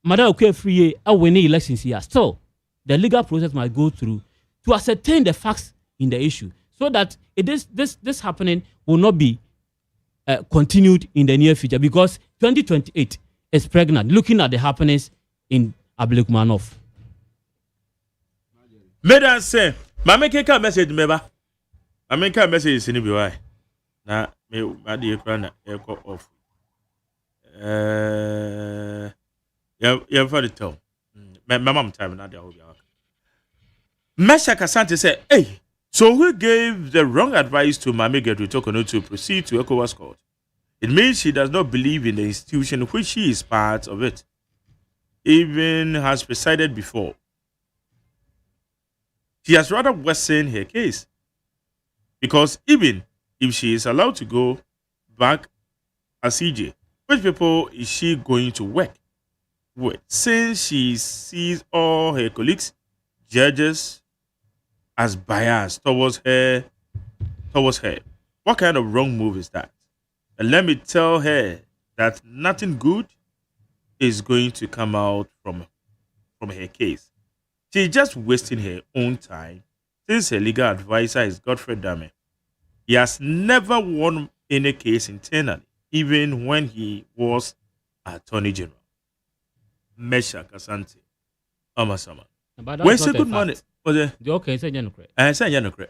Madam Okwefriye are winning elections here, still the legal process must go through to ascertain the facts in the issue, so that this happening will not be continued in the near future, because 2028 is pregnant. Looking at the happenings in Ablekmanov. Medan say, Mama Keka message meba. I make a message in the na me adi ekran eko off. Yeah for the tell. My mom time na dey hobi. Mesha Kasante said, "Hey, so who gave the wrong advice to Mama Gedru Tokono to proceed to ECOWAS court? It means she does not believe in the institution which she is part of it, even has presided before. She has rather worsened her case, because even if she is allowed to go back as CJ, which people is she going to work with, since she sees all her colleagues, judges, as biased towards her? What kind of wrong move is that? And let me tell her that nothing good is going to come out from her case. She's just wasting her own time, since her legal advisor is Godfrey Dame. He has never won any case internally, even when he was Attorney General." Mesha Kasante Amasama. When say good morning. The okay, say Janukre. Say Janukre.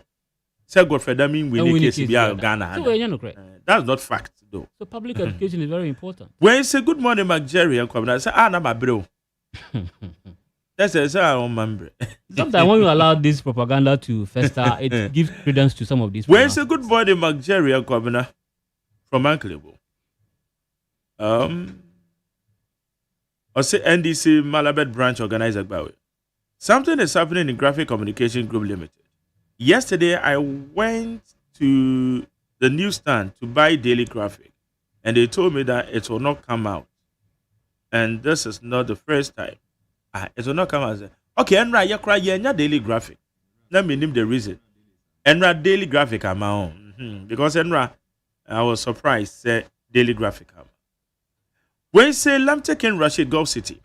Say Godfrey Dame win case in Ghana. That's not fact though. So public education is very important. When you say good morning, McJerry, and come, I say, na my bro. That's a I remember. Sometimes when you allow this propaganda to fester, it gives credence to some of these. When you say good morning, McJerry, and come, from Uncle. I say NDC Malabed branch organized by it. Something is happening in Graphic Communication Group Limited. Yesterday, I went to the newsstand to buy Daily Graphic, and they told me that it will not come out. And this is not the first time. It will not come out. Okay, Enra, you cry, yeah, Daily Graphic. Let me name the reason. Enra Daily Graphic, I'm on. Because Enra, I was surprised, said Daily Graphic. When you say Lamtekin Rashid Gulf City,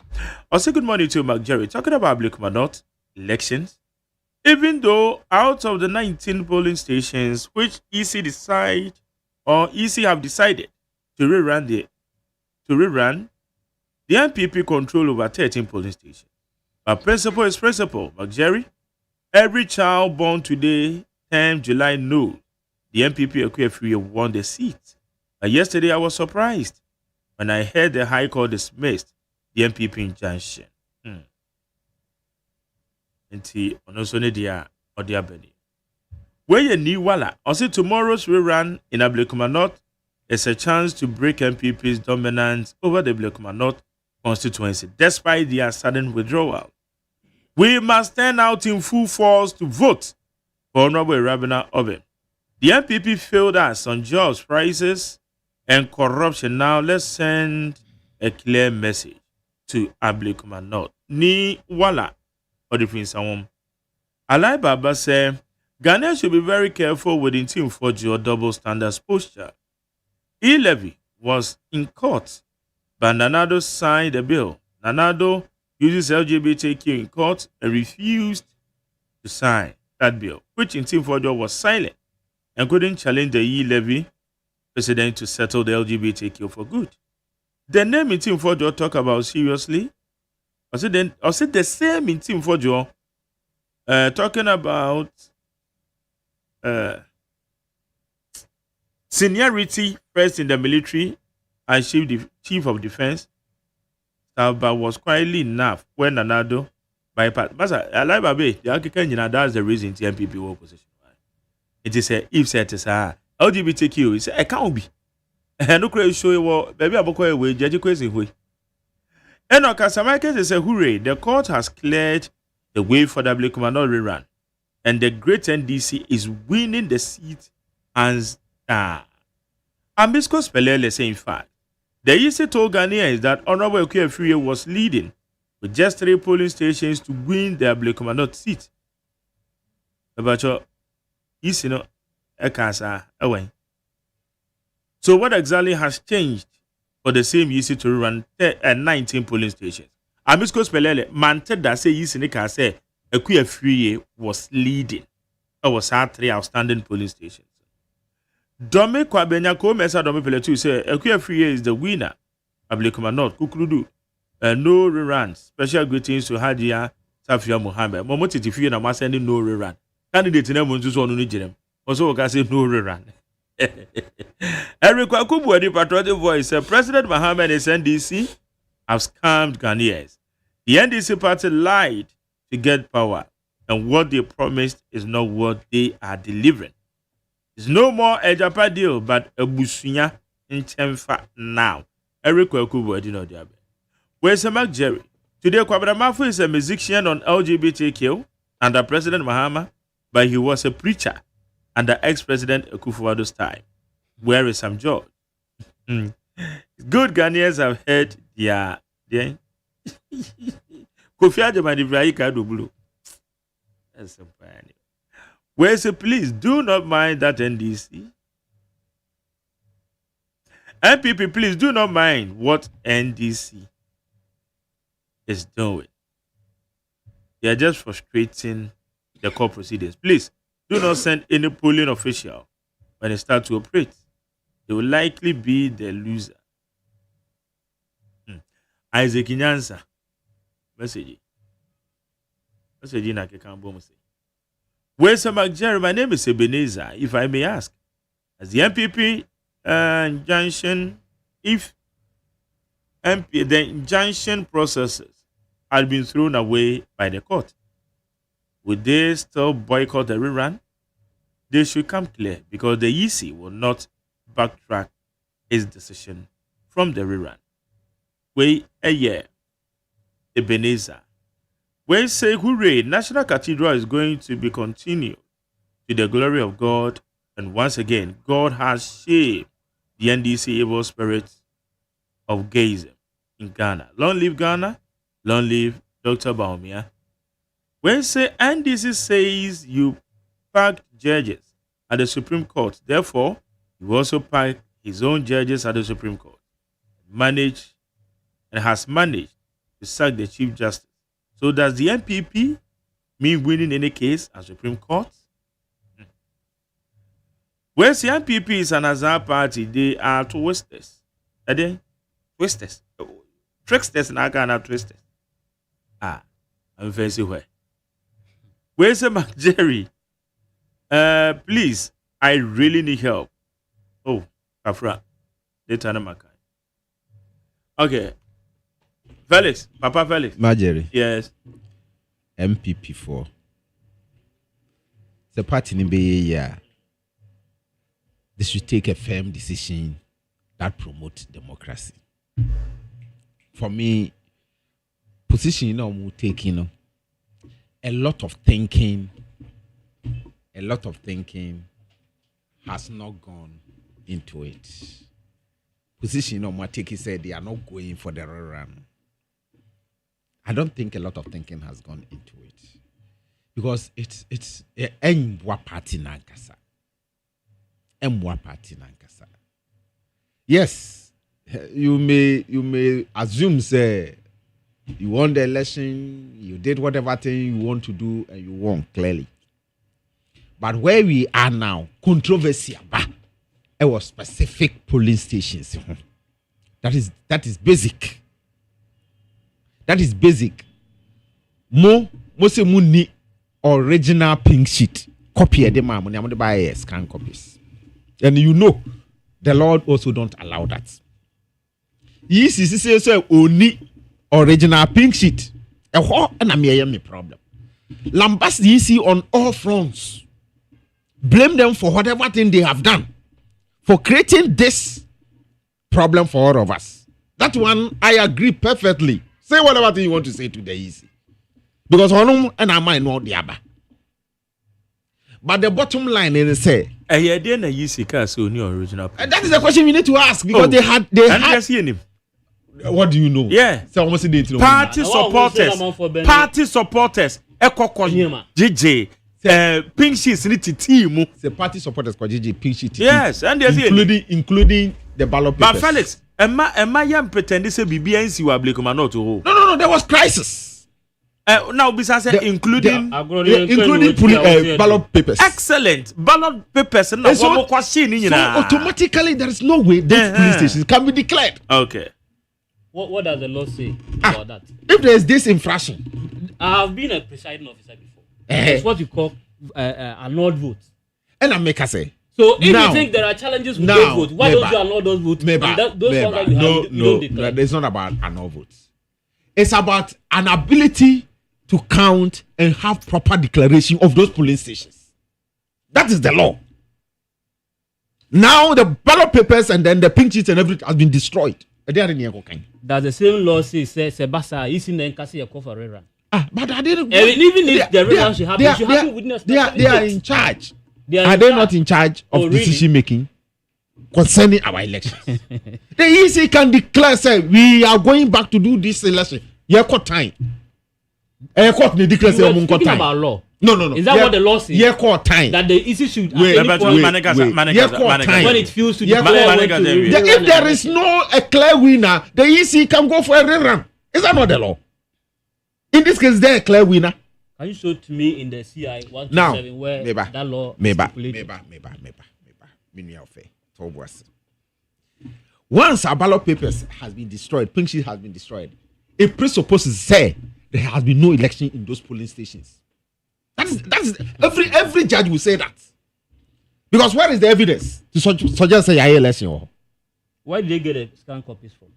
I say good morning to Mark Jerry, talking about Blikumanot elections. Even though out of the 19 polling stations which EC have decided to rerun, the NPP control over 13 polling stations. But principle is principle, Mark Jerry. Every child born today, 10 July, knows the NPP Okwefriye won the seat. But yesterday I was surprised when I heard the High Court dismissed the NPP injunction. Nti onoso ne dia odi abani. When you need wala, also tomorrow's rerun in Ablekuma is a chance to break NPP's dominance over the Ablekuma constituency, despite their sudden withdrawal. We must turn out in full force to vote for Honorable Rabina Oben. The NPP failed us on jobs, prices, and corruption. Now let's send a clear message to Ablekuma. Ni wala. Or the Prince Alai Baba said, Ghana should be very careful with the team for your double standards posture. E-levy was in court, but Nanado signed the bill. Nanado uses LGBTQ in court and refused to sign that bill, which in Team Forjo was silent and couldn't challenge the E-levy president to settle the LGBTQ for good. The name in Team Forjo talk about seriously. I said the same in Team Forjo, talking about seniority first in the military and chief of defense. But was quietly enough when Nanado bypassed. But I like Babe, the African, that's the reason the MPP were opposition. It is a if set is a LGBTQ, it's a can't be. And no crazy show you, baby, I'm going away, judge crazy way. And Okasamakis is a hooray. The court has cleared the way for the Ablekuma rerun. And the great NDC is winning the seat hands down. Ambisco Spelele say, in fact, the EC told Ghanaians that Honorable Okwefriye was leading with just 3 polling stations to win the Ablekuma seat. But EC no ekasa away. So what exactly has changed for the same EC to run 19 polling stations. Amisco Spelele, Mante da say EC Nika say Ekuya Free was leading. There was 3 outstanding polling stations. Dome Kwabenya Komesa Dome Peletu say Ekuya Free is the winner. Ablikuma North, Kukrudu. No rerun. Special greetings to Hadia Safia Muhammad. Momoti Tifi na masending no rerun. Candidate na Monzu so no jerem. Also can say no rerun. Eric Wakubu, the patriotic voice, said President Mohammed and NDC have scammed Ghanaians. The NDC party lied to get power, and what they promised is not what they are delivering. It's no more a Japa deal, but a Busunya in Chemfa now. Eric Wakubu, I did not know. Where's Mark Jerry? Today, Kwabramafu is a musician on LGBTQ under President Mahama, but he was a preacher under ex-president Akufo-Addo's time. Where is Sam George? Good Ghanaians have heard their Kofi Adjumani Ibrahim Blue. That's so funny. Where is it? Please do not mind that NDC. MPP, please do not mind what NDC is doing. They are just frustrating the court proceedings. Please do not send any polling official when they start to operate. They will likely be the loser. Isaac Inyansa. Message. Message in Akekambo. Where's Mark Jerry? My name is Ebenezer. If I may ask, as the MPP injunction, if the injunction processes had been thrown away by the court, would they still boycott the rerun? They should come clear because the EC will not backtrack its decision from the rerun. Wait a year, Ebenezer. When say hooray, National Cathedral is going to be continued to the glory of God, and once again, God has shaped the NDC evil spirit of gayism in Ghana. Long live Ghana, long live Dr. Baumia. When say NDC says you packed judges at the Supreme Court, therefore, you also packed his own judges at the Supreme Court. Has managed to sack the Chief Justice. So does the MPP mean winning any case at Supreme Court? When the MPP is an Azar party, they are twisters. Are they? Twisters. Tricksters and Ghana twisters. I'm fancy where. Where's the Mark Jerry? Please, I really need help. Oh, Afra. Okay. Felix, Papa Felix. Marjorie. Yes. MPP4. The party in the they should take a firm decision that promotes democracy. For me, position we're taking a lot of thinking has not gone into it. Position Matiki said they are not going for the rerun. I don't think a lot of thinking has gone into it because it's Mwa party nankasa. Yes, you may assume say you won the election, you did whatever thing you want to do, and you won clearly. But where we are now, controversy about it was specific polling stations. That is basic. That is basic. Most money original pink sheet copy the man when you buy scan copies, and the Lord also don't allow that. Yes, is only original pink sheet. And I'm problem. Lambast EC on all fronts. Blame them for whatever thing they have done for creating this problem for all of us. That one I agree perfectly. Say whatever thing you want to say to the EC. Because Honum and I might know the other. But the bottom line is say original. And that is the question we need to ask because they had him. What do you know? Yeah. So almost didn't know. Party supporters. JJ. Pink sheets need to the party supporters for JJ pink sheet. Yes, and including the ballot papers. But Felix, Emma yam pretend say BBNC wa Blakuma not to hold. No, there was crisis. Now besides including ballot papers. Excellent. Ballot papers and so automatically there is no way those police stations can be declared. Okay. What does the law say about that? If there is this infraction. I have been a presiding officer before. It's what you call an odd vote. And I make her say. So if you think there are challenges with those votes, why don't you annul those votes? No, it's not about annul votes. It's about an ability to count and have proper declaration of those polling stations. That is the law. Now the ballot papers and then the pink sheets and everything has been destroyed. Does the same law say Sebasa is in the Nkasi a call for rerun? But I didn't. Even if the rerun should happen, you have to witness. They are in charge. Are they not in charge of decision making concerning our elections? The EC can declare, say, we are going back to do this election. You got time. Court may declare, say, we talking about law. No. Is that what the law says? Yeah, court time. That the EC should when it feels to declare if there is no a clear winner, the EC can go for a rerun. Is that not the law? In this case, there a clear winner. Can you show to me in the CI 127 where that law once our ballot papers has been destroyed, pink sheet has been destroyed, it presupposes say there has been no election in those polling stations. That is every judge will say that. Because where is the evidence to suggest say election? Where did they get the scan copies from?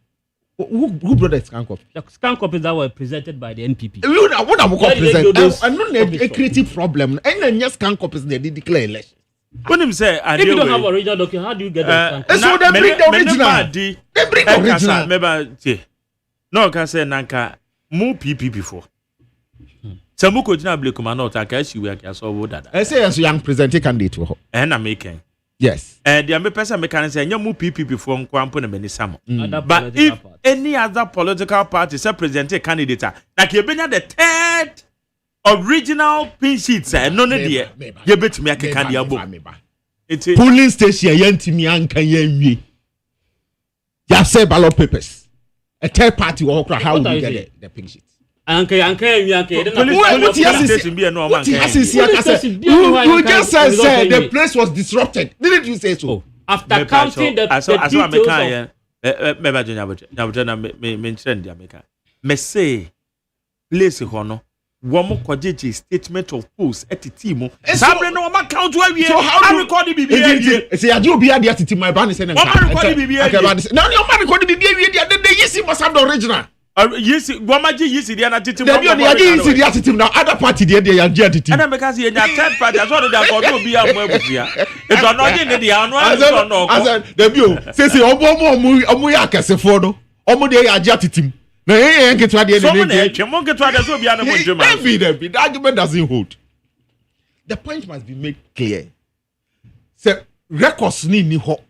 Who brought the scan copy? The scan copies that were presented by the NPP. What am I present? I'm not a creative problem. And then yes, scan copies they did declare election. When him say, if you don't have original document, how do you get the scan? So they bring the original. They bring the original. Maybe no can say nanka mu PP before. Samu ko jina Blakuma not aka she we aka so wo dada. I say as young presenting candidate wo. Na making. Yes. The me person me can say mu PP before nkwampo na mani samo. But if any other political party say present a candidate like you benya the third original pin sheets no there you bet me akeka dia bo. Polling station yantimi anka yanwie. You say ballot papers. A third party will how will you get the pink sheets? You just said the place was disrupted. Didn't you say so? After counting the details statement of polls at the team. Sabre no ma count where we are recording BBA. Say you be at the team my brand is saying. Now you man record BBA the yes must have the original. Yes, Guamaji yes the na team. The team now other party there they are the team. And because you third party as well they for to be a mwebusia. It's not in the annual no. As the bio say omo ya kesefo no. Omo dey agya team. No, the argument doesn't hold. The point must be made clear. So, records ni ho.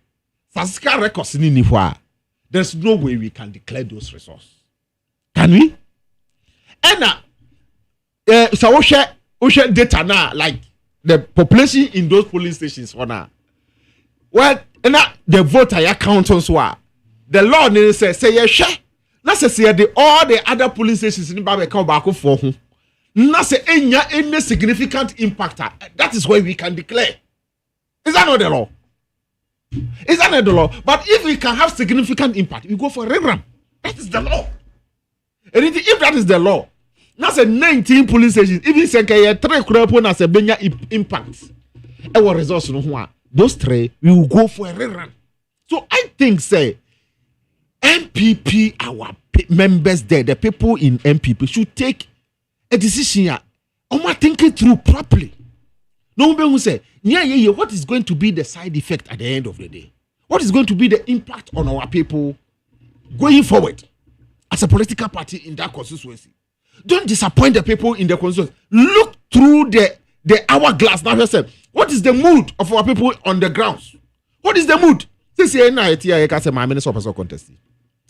Physical records ni ho. There's no way we can declare those resources. Can we? And so we share data now, like the population in those polling stations for now. Well, the voter account also. The law says say you share. Na say all the other police stations in Babel come back for who. Na say any significant impact. That is why we can declare. Is that not the law? Is that not the law? But if we can have significant impact, we go for a rerun. That is the law. And if that is the law, na say 19 police stations, even say 3 crop na say benya impact. Our resource no ho. Those 3 we will go for a rerun. So I think say MPP, our members there, the people in MPP should take a decision here. Think it through properly. No one will say, what is going to be the side effect at the end of the day? What is going to be the impact on our people going forward as a political party in that constituency? Don't disappoint the people in the constituency. Look through the hourglass now. What is the mood of our people on the grounds? What is the mood? Since you're not my minister of contest.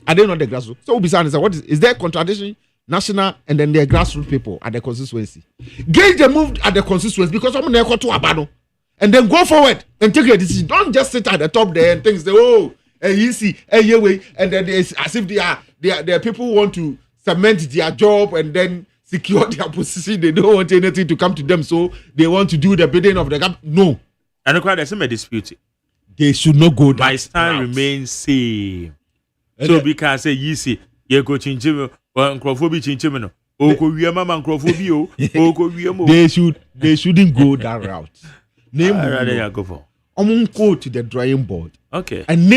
Are they not the grassroots? So what is there contradiction? National and then the grassroots people at the constituency. Gauge the move at the constituency because I'm going to abandon. And then go forward and take your decision. Don't just sit at the top there and think, easy, way, and then it's as if they are people want to cement their job and then secure their position. They don't want anything to come to them, so they want to do the bidding of the government. No. And there's some dispute. They should not go that my stand remains same. So because say easy, you go chinchim or microphobia chinchimino. They shouldn't go that route. Name rather go for. Go to the drawing board. Okay. And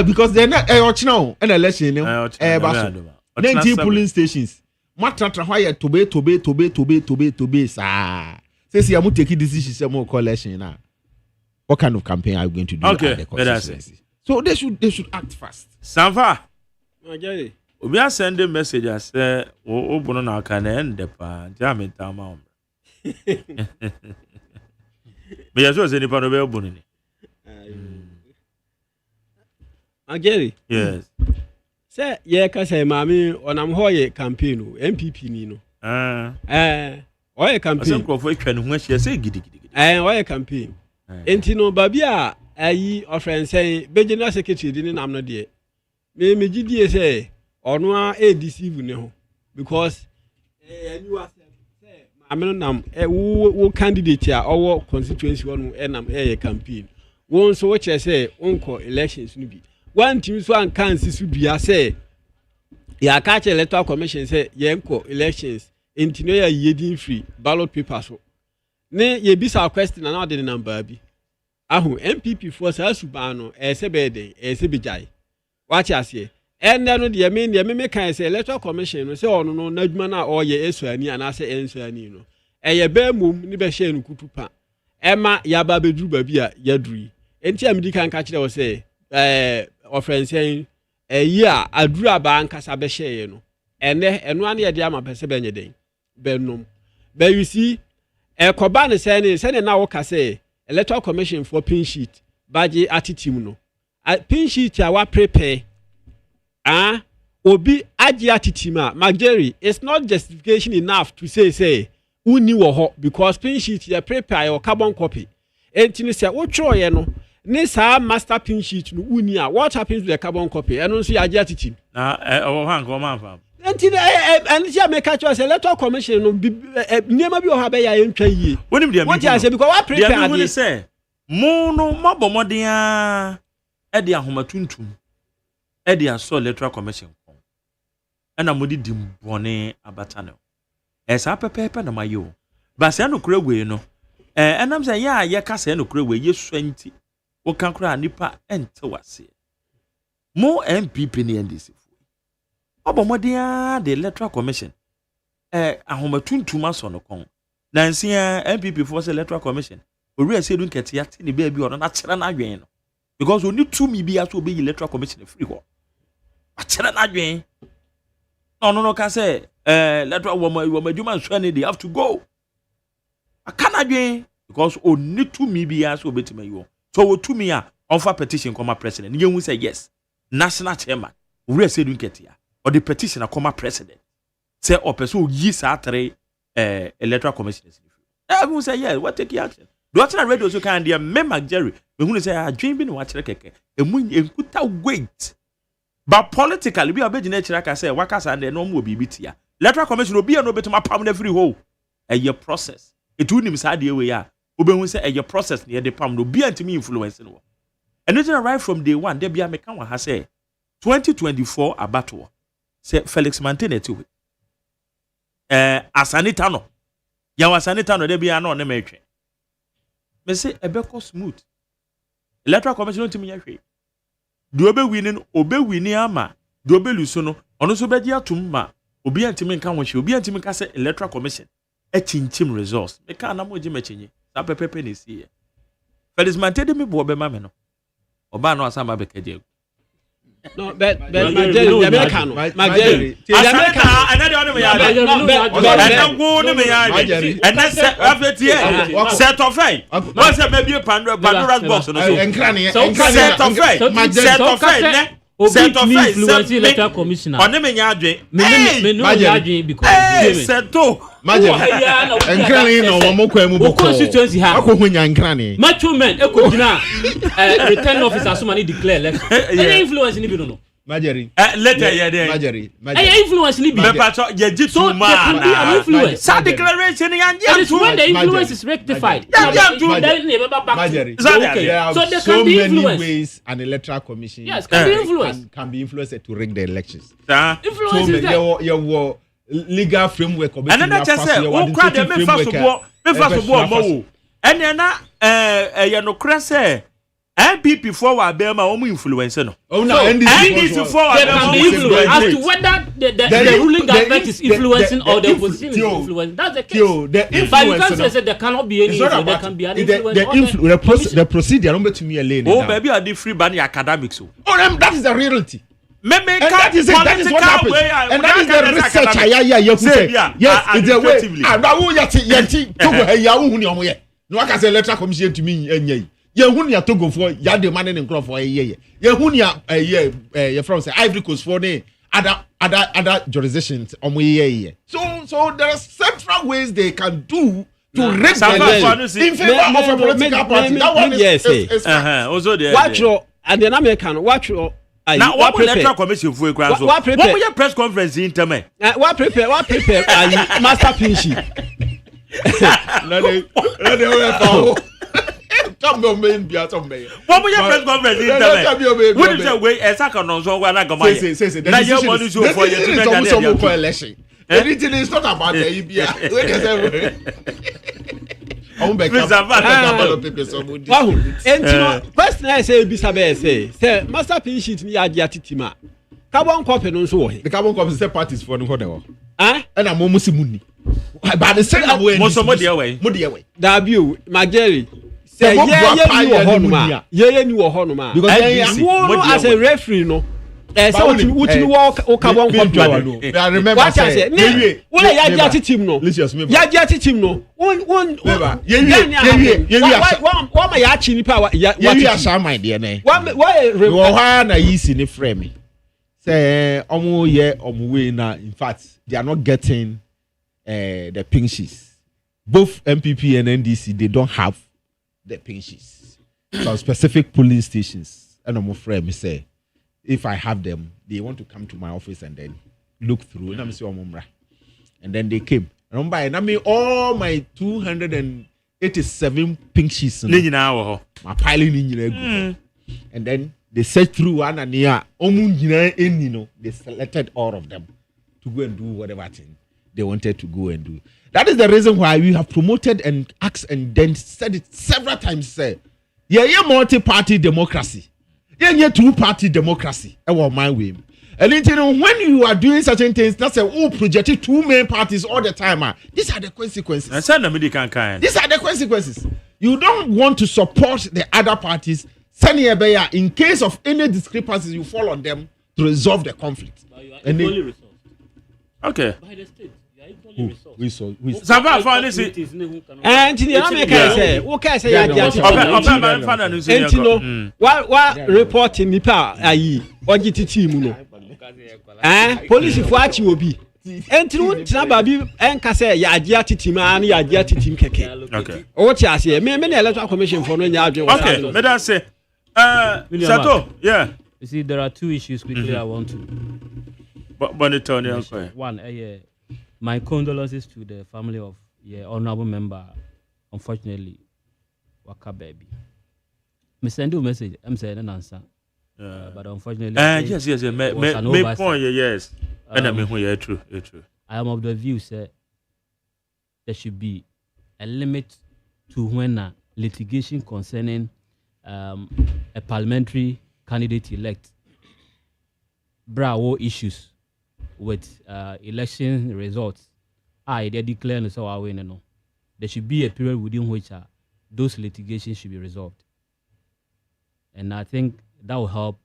because they're not now an election. 19 polling stations. Matratra why to be sir. Says you are taking decisions more coalition now. What kind of campaign are you going to do? Okay. So they should act fast. Sanfa. We are sending messages. Say, "Oh, bono na can end the pan. Jam tama." Me just was any part of bono ni. Ageri. Yes. Say, yeah, say, mami, onam hoye campaign MPP ni no. Oye campaign. Some crofo twa ne ho ahia say gidi. Oye campaign. Enti no babi a ayi offense say be general secretary di ni nam no de. Me gidi say ono a deceive ne ho because you are say ameno nam wo candidate a owo constituency one enam campaign won so what say onko elections no bi one team so an kan sisu bia say ya catch electoral commission say yenko elections intino ya yedin free ballot paper so ne ye bisa question na de number bi ahu MPP for sa suba no ese be den ese bijai watch ase and then the me can say electoral commission say ono no nadwuma na oye esuani ana say ensuani no eye be mum ni be hye no kutupa ema ya ba beduru ba bi a yaduri enti amidi kan ka kire wo say offense yi a aduru aba nkasa be hye no eno ane ye de ama pese be nye den be nom be you see koba ne say na wo ka say electoral commission for pin sheet baje atitim no pin sheet a wa prepare obi aji atitima Mageri, it's not justification enough to say uni wo ho because pin sheet you prepare your carbon copy enti say wo tro ye no ne sa master pin sheet no uni a what happens to the carbon copy eno nso aji atitim na o han ko man fam enti and ya make catch us electoral commission no niema bi o ha be ya ntwa yie wonim dia what you say because what prepare dey say mo no mabomodin a e de ahomatuntum e de aso electoral commission kon ana modi dimbone abatano esa pepepe na mayo ba se no kurewe no enam se ya ye ka se no kurewe yesu anti wo kan kura nipa ente wase mo MPP ni NDC mabomodin a de electoral commission ahomatuntum aso no kon na nsia MPP for electoral commission ori ase dun ketia te ni ba bi ono na kire na adwen no because oni to mi bi aso be electoral commission free ho a kire na adwen no ka say electoral woman juma nsuani they have to go a kana adwen because oni to mi bi aso betima yo so wo to mi a offer petition come president ni hu say yes national chairman ori ase dun ketia or the petition come president say o person yi sa three electoral commission everyone say yes what take action do what na radio so kan dia member Jerry we hu say adwen bi no wa kire keke emu enkuta wait but politically bi obegina kire ka say wakasa na no mo bibi tia electoral commission obi no betuma pam na free ho eye process etu nim sa de we ya obehu say eye process na de pam no bi antimi influence no and it right from day one there bia me kan wa ha say 2024 abato say Felix Mantenetu asanita no ya wasanita no de bia no ne metwe me say ebeko smooth electoral commission ntimi nya hwe do obe wini ama do obe luso no ono so beji atum ma obi antimi nka ho hwe obi antimi ka say electoral commission chinchim results me ka na moji machinye sa pepepe ne sie Felix Mantede me bo obe ma me no oba no asamba bekaje no but Mageri the American Mageri the American another one me ya and go ne me ya and that set of fine no say maybe pandora box no so set of fine influence electoral commissioner. On me nyadwe. Me no nyadwe because seto. Imagine. Nkrani no mo kwa mu boko. Constituency ha. Akọ nya nkrani. Macho men ekojina return officer so many declare election. Any influence ni bi no. Majeri. Later yeah there. Majeri. Any influence ni bi. Me pacho ye jitu man. An influence. Sa declaration yan and when the influence is rectified. Majeri. So there can be many ways an electoral commission can be influenced. Can be influenced to rig the elections. Influence is there. Your legal framework of and then I just say o kwa de me first mo and na you no cra say MPP for wa be ma omu influence no. Oh no, NDC for wa can be influence as to whether the ruling government is influencing or the opposition is influencing. That's the case. But you can't say there cannot be any influence. There can be an influence. The procedure no to me alone. Oh baby are the free ban academics. Oh that is the reality. And that is what happens. And that is the research you say. Yes, it's a way. And now you yeti to ya hu ni omo ye. No aka say electoral commission to me enye. Ye hu ni Togo for ya de man in crop for ye. Ye hu ni ye from say Ivory Coast for ne other jurisdictions omo ye. So there are several ways they can do to rig the election in favor of a political party. That one is also there. Watch and the American watch now what electoral commission for a what your press conference in term what prepare master pinchi come on main be out of me what your press conference in term what is the way a second on so one like say now you want to show for you to election anything is not about the first I say Bisabe say master pin sheet ni agi atitima carbon copy no so the carbon copy say parties for no ho and am musimuni but the same way most of the way Dabu Mageri say ye ni wo honoma because as a referee no so what you walk o carbon copy I remember what I say when ya agi team no ya agi team no one ma ya chi ni pa ya sha my dear ne why na yisi ni frame say omo ye omo we na in fact they are not getting the pink sheets. Both MPP and NDC they don't have the pink sheets. Some specific polling stations and omo frame say if I have them they want to come to my office and then look through and I'm say omo and then they came. Remember, I mean all my 287 pink sheets. My piling and then they searched through one and they selected all of them to go and do whatever thing they wanted to go and do. That is the reason why we have promoted and asked and then said it several times. Say, yeah, multi-party democracy. Yeah, two-party democracy. I want my way. And when you are doing certain things, that's projected two main parties all the time. These are the consequences. These are the consequences. You don't want to support the other parties. In case of any discrepancies, you fall on them to resolve the conflict. Okay. By the state, you are equally resolved. And the American say, okay, say, what reporting nipa ayi, what get team no. Police for achi obi. Entru tina babi enka say ya agia titima na ya agia titim keke. Okay. O ti ase me na electoral commission for no nya adwen. Okay, me that say Sato, yeah. You see there are two issues quickly I want to monitor. One, my condolences to the family of honorable member, unfortunately, Waka baby. Me send you a message, I'm saying an answer. But unfortunately, yes. Me point, yes. And I mean, true. I am of the view, sir, there should be a limit to when litigation concerning a parliamentary candidate elect issues with election results. They declare so our win. No, there should be a period within which those litigations should be resolved, and I think that will help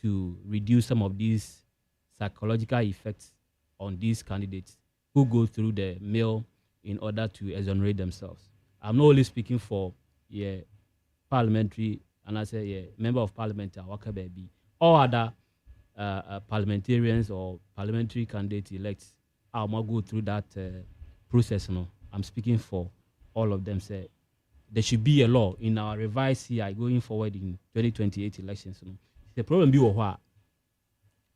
to reduce some of these psychological effects on these candidates who go through the mill in order to exonerate themselves. I'm not only speaking for parliamentary, and I say member of parliament, Waka baby, or other parliamentarians or parliamentary candidate elects, I'll go through that process. No, I'm speaking for all of them. Say there should be a law in our revised CI going forward in 2028 elections. No, the problem be what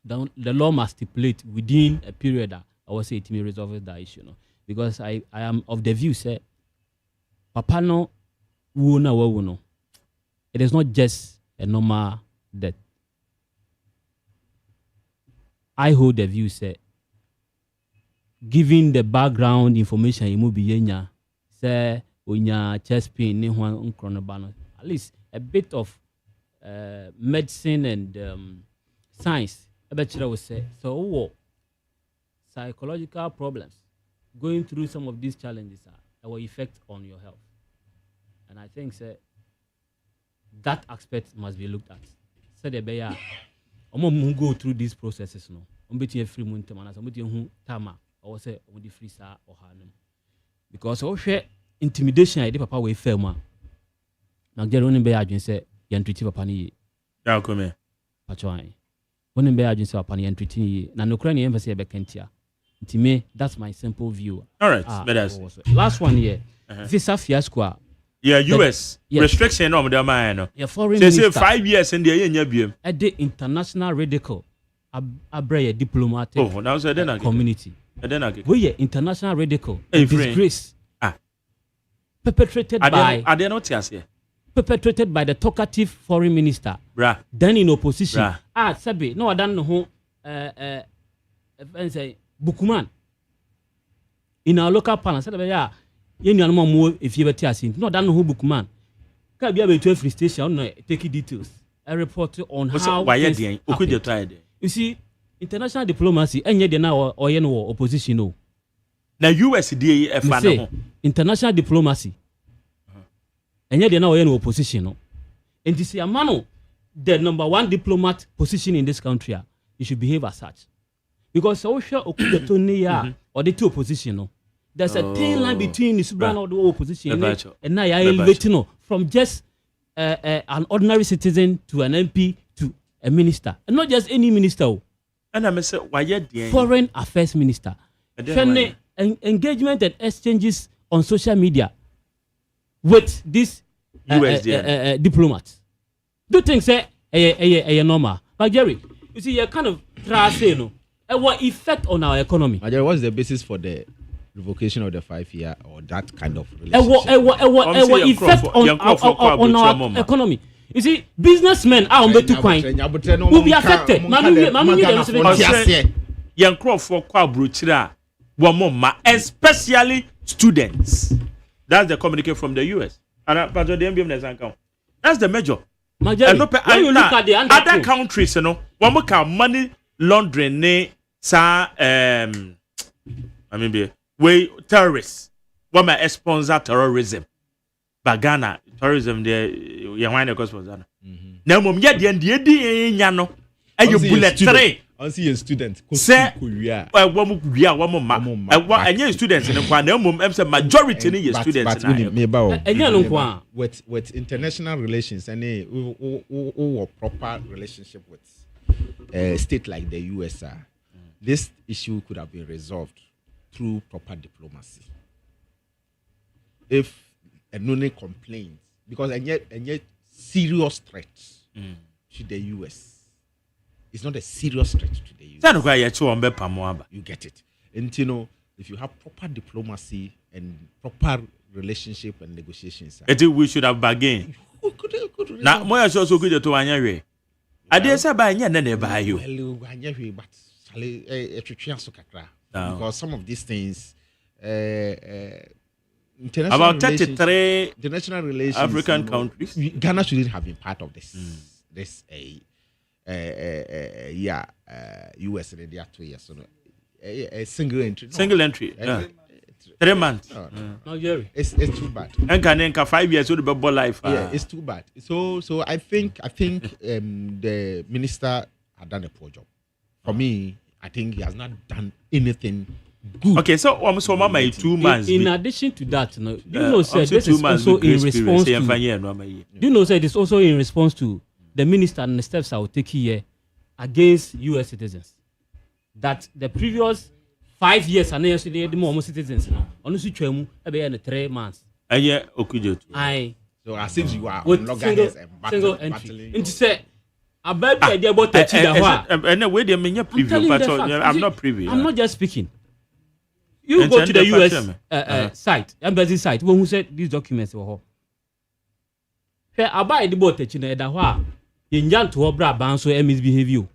the law must stipulate within a period that I will say it may resolve that issue. No, because I am of the view say Papa no no. It is not just a normal death. I hold the view say, given the background information you move be say unya chest pain ni at least a bit of medicine and science. I bet you will say so. Psychological problems going through some of these challenges will effect on your health, and I think say that aspect must be looked at. So the bear go through these processes no between free month and who tama or say the free star or hanum because share intimidation I did papa way fair ma now get only be agent say yan treat papa ni ya come patwai only be agent say papa ni yan treat ni na no kra ni emphasize be kentia intime. That's my simple view. All right, last one here this fiasco. Yeah, US restriction no the man no. Yeah, foreign minister. Say 5 years in the enya biem. At the international radical abre diplomatic community. We are international radical disgrace. Perpetrated by are they not here? Perpetrated by the talkative foreign minister. Then in opposition. Sabi no adan no say Bukuman in our local panel said yeah yen you know more if you better asin no that no who Bukuman can be able to free station no take details a report on how why you see international diplomacy enye de na or yen no opposition no na US dey e fa na ho international diplomacy enye de na or yen no opposition no and this amano the number one diplomat position in this country you should behave as such because so sure okudeto ni ya or the two opposition no. There's a thin line between the Sudan or the opposition and now you're elevating from just an ordinary citizen to an MP to a minister, and not just any minister. And I say, why foreign affairs minister. Engagement and exchanges on social media with this diplomats. Do things say a normal, but Jerry, you see, you're kind of trying no. What effect on our economy? What's the basis for the revocation of the 5 year or that kind of relationship? What effect on our economy? You see, businessmen are on the two coin will be affected. Young crop for Quabruchira, especially students. That's the communique from the US. And that's the major. When you look at the other countries, you know, one more money laundering, I mean, we terrorists. What my sponsor terrorism? Bagana terrorism. The young man because sponsor. Now, mum, yet the yano. And you bullet three. I see a student. Say, one more. And your students in the one. No mum, majority in your students. With international relations and a proper relationship with a state like the US. This issue could have been resolved through proper diplomacy. If a none complains, because and yet serious threat to the US. It's not a serious threat to the US. You get it. And you know, if you have proper diplomacy and proper relationship and negotiations, I think we should have bargained. Now, more also good to Anyari. I dare say by any by you. But because some of these things about 33 international relations African countries, Ghana shouldn't have been part of this US in the 2 years, so a single entry 3 months. No, Jerry, it's too bad. And can 5 years would be life. Yeah, it's too bad. So I think the minister had done a poor job. For me, I think he has not done anything good. Okay, so almost 2 months. In addition to that, you know, sir, this is also in response to. Do you know, sir, this also in response to the minister and the steps I will take here against US citizens. That the previous 5 years and yesterday the more citizens now. Honestly, chemu ebe 3 months. Aye, okay, so as if you are with single entry. Into say a baby idea about 30 and way they mean preview, but I'm not privy. I'm not just speaking. You go to the US site, embassy site, who said these documents were here. I buy the boat in the in Jan to Obra Banso and misbehave you.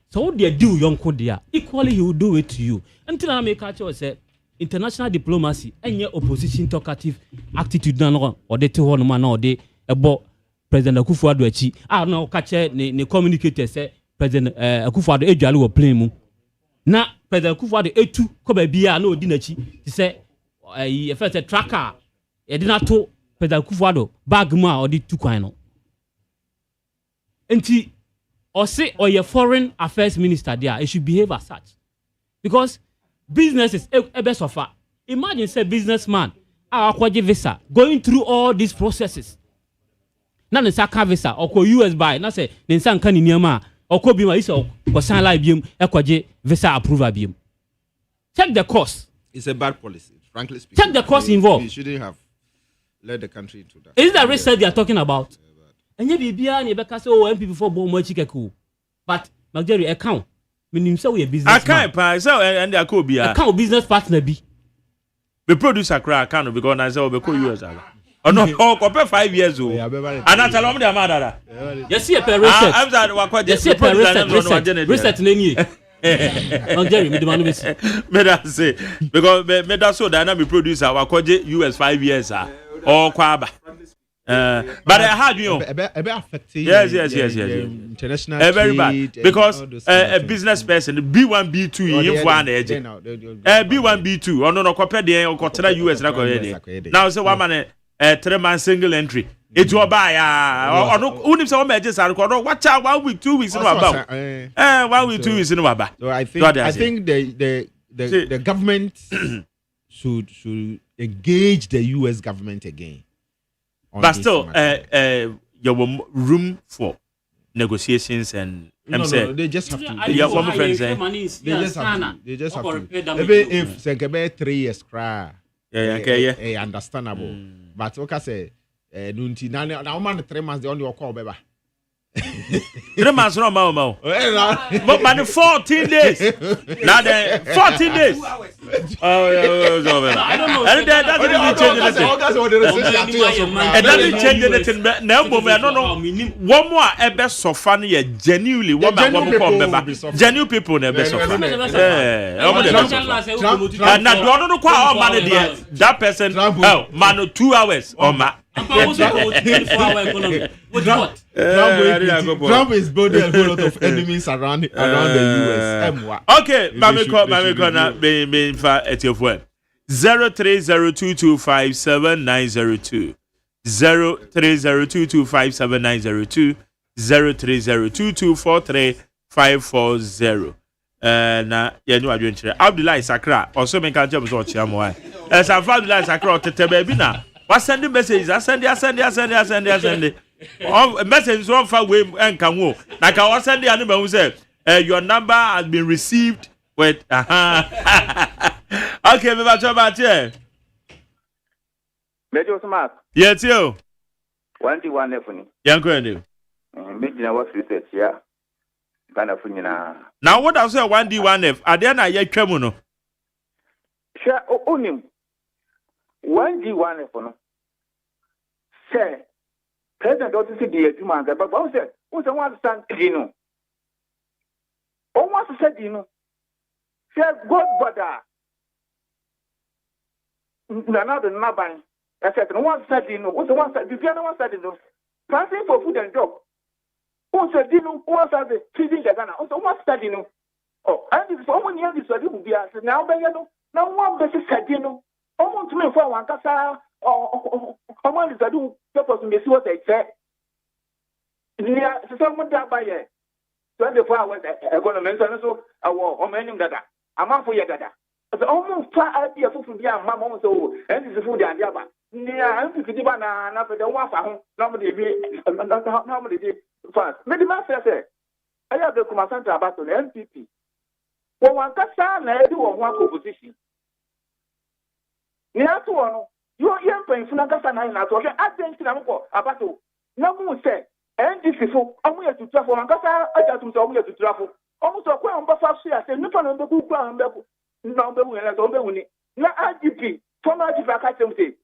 So what they do, young Kodia, equally he will do it to you. Until I make a say international diplomacy and your opposition talkative attitude done or they to one man or they about President Akufo-Addo echi. I know catch ne communicator say President Akufo-Addo ejualu wo plane mu. Na President Akufo-Addo etu ko ba bia na odi nachi ti say e first tracker e di na to President Akufo-Addo bag mu a odi tu kwan no. Enti or say or your foreign affairs minister there it should behave as such. Because businesses ebe suffer. Imagine say businessman akwaje visa going through all these processes. Na ne saka visa or US buy na say ne nsanka ni niam or ko bi ma ise ko san live biem ekwaje visa approval biem. Check the cost. It's a bad policy, frankly speaking. Check the cost involved. You shouldn't have led the country into that. Is that research they are talking about? And you be na be ka say oh MPP for bo mo chikeku. But Magdari account meaning say we a business. Account pa so and there could be account business partner be. The producer cry account because I say we go US ala. Oh no, oh 5 years old. And I tell them they are mad. You see a per research. I'm sorry, what you see a per research neni. No Jerry, me demand me say. Me that say because me that so that na be producer wa kwaje US 5 years or kwaba. But I had you affecting yes. International very bad because a business person B1 B2 in one edge. B1 B2 or no compare the US now say one man 3 month single entry. It will buy or no only some edges are watch out 1 week 2 weeks in about 1 week 2 weeks in about. So I think the government should engage the US government again. But still, you have room for negotiations and no, they just have to. Yeah, one friend say they just have to. They just have to. Even if Senkebe 3 years cry, understandable. But okay, say nunti now man 3 months they only call beba. 3 months no mau. But man 14 days. Now the 14 days. I don't know. And that doesn't change anything. Now, I don't know. One more ever so funny, genuinely. One more genuine people never so funny. And I don't know how money that person. Oh, man, 2 hours or ma. Trump is building a whole lot of enemies around the US. Okay, Mamiko na be fa at your phone. 0302257902 0302257902 0302243540. Na yenu adwenture Abdullah Sakra also make am so chiamwa. As Abdullah Sakra tetebe bi na what send the messages? I send it. Oh, message one far way and can wo. Like I was sending the animal who said, your number has been received with okay, me back about here. Major Smart. Yes, you. 21 F. Young Granny. Making a work research, yeah. Panafuna. Now, what I say 1D1F, are there not yet Tremuno? Sure, only 1D1F. Say, President doesn't see the 2 months, but I said, who's the one stand, you know? Oh, what's said, you know? Say, God, brother. Another Naban. I said, no one said, you know, what's the one said, if you know one said, you know, passing for food and job. Who said, you know, who was the feeding the Ghana? Also, what said, you know? Oh, and if someone here is what you will be asked now, but you know, now one person said, you know, I want to make for one casa. Oh, someone is a do purpose to see what they say. Yeah, someone that by 24 hours, I'm going to mention so a war or many that I'm out for your data. It's almost far idea for the mamma so, and it's a food and yaba. Yeah, I'm to the banana for the one for home. Nobody be fast. Maybe my say, ɛyɛ bɛ kuma santa abato na NPP wɔn wankasa na ɛde wɔn ho akɔ opposition ní ato wɔn no yɛ mpanyinfo nankasa na nyina ato ɔhwɛ adanti na mokɔ abato na mu sɛ NDC fo ɔmo yɛ tuturafo wankasa agya tum sɛ ɔmo yɛ tuturafo ɔmo sɛ ɔkɔ a ɔmo bɛfa so yɛ sɛ nipa na ɔmo bɛku kura ɔmo bɛku na ɔmo bɛwu yɛn lɛ sɛ ɔmo bɛwu ni na IGP former IGP aka kyerɛ mu sɛ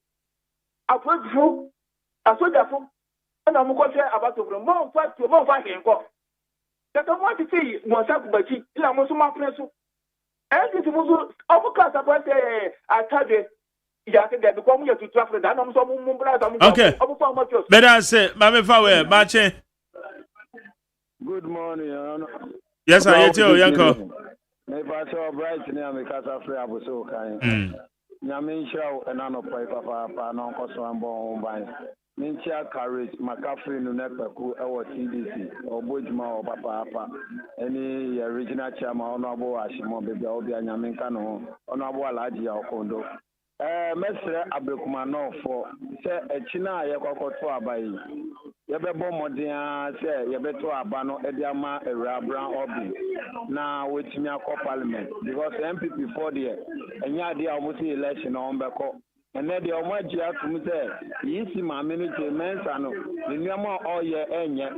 apolitifo asojafo ɛna ɔmo kɔhwɛ abato fo mɔmfa hɛn kɔ tɛtɛ mo ati ti mɔnsa kubakyi ila mo nso mo apene so NDC mo nso ɔmo ka asapɔ sɛ atadwe yàtí dẹbi kọ́ mu yẹ tutu afro dáná mu sọ mu mu bíra sọ mu ọmọ fún ọmọ tí o. bẹ́ẹ̀ ṣe maame fawẹ́ bàchẹ́. Good morning. Yes, sir. Yeti o yanko. Me pastor bright ni am kasa free abuso kan. Nyame nhyira enano pai papa na nkoso ambo ban. Minchia courage makafri no nepeku ewo TDC obojuma o papa any original chairman honorable Ashimo bebe obi anyame nka no honorable Alhaji Okondo. Mesre abekuma no for say echina yekokoto abai yebebo modern say yebeto aba no e dia ma Ewura Brown Obi na wetimi akọ parliament because MPP for there enya dia omusi election on beko ene de omaji atum say yisi ma minute mensa no niama oye enye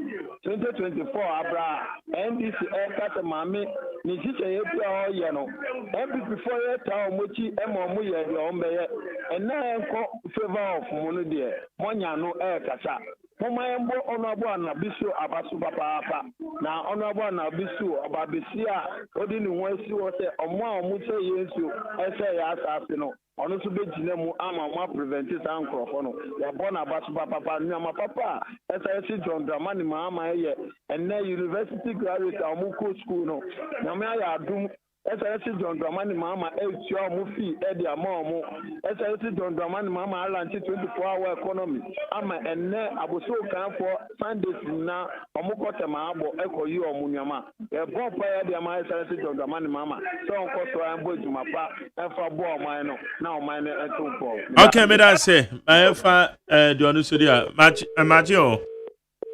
2024 abra NDC kata mame ni chiche yepi oye no MPP for ye ta omochi emo mu ye de ombeye ene enko favor of munu de monya no kasa Momayembo honorable Anabisu Abasu Papa na honorable Anabisu Obabesia Odini Wensi wote omwa omute Yesu ese ya asase no ono so begine mu ama ma prevent san crofo no ya born Abasu Papa nyama papa ese John Dramani Mahama ye enne university graduate amuko school no nyama ya adum SRC John Dramani Mama Elchio Mufi Eddie Amomo SRC John Dramani Mama Alanchi 24-hour economy ama enne abuso kan for Sundays na omukote maabo eko yi omunyama e bon pa ya dia ma SRC John Dramani Mama so onko so ambo juma pa e fa bo oman no na oman no etompo. Okay, me that say I fa the onu so dia match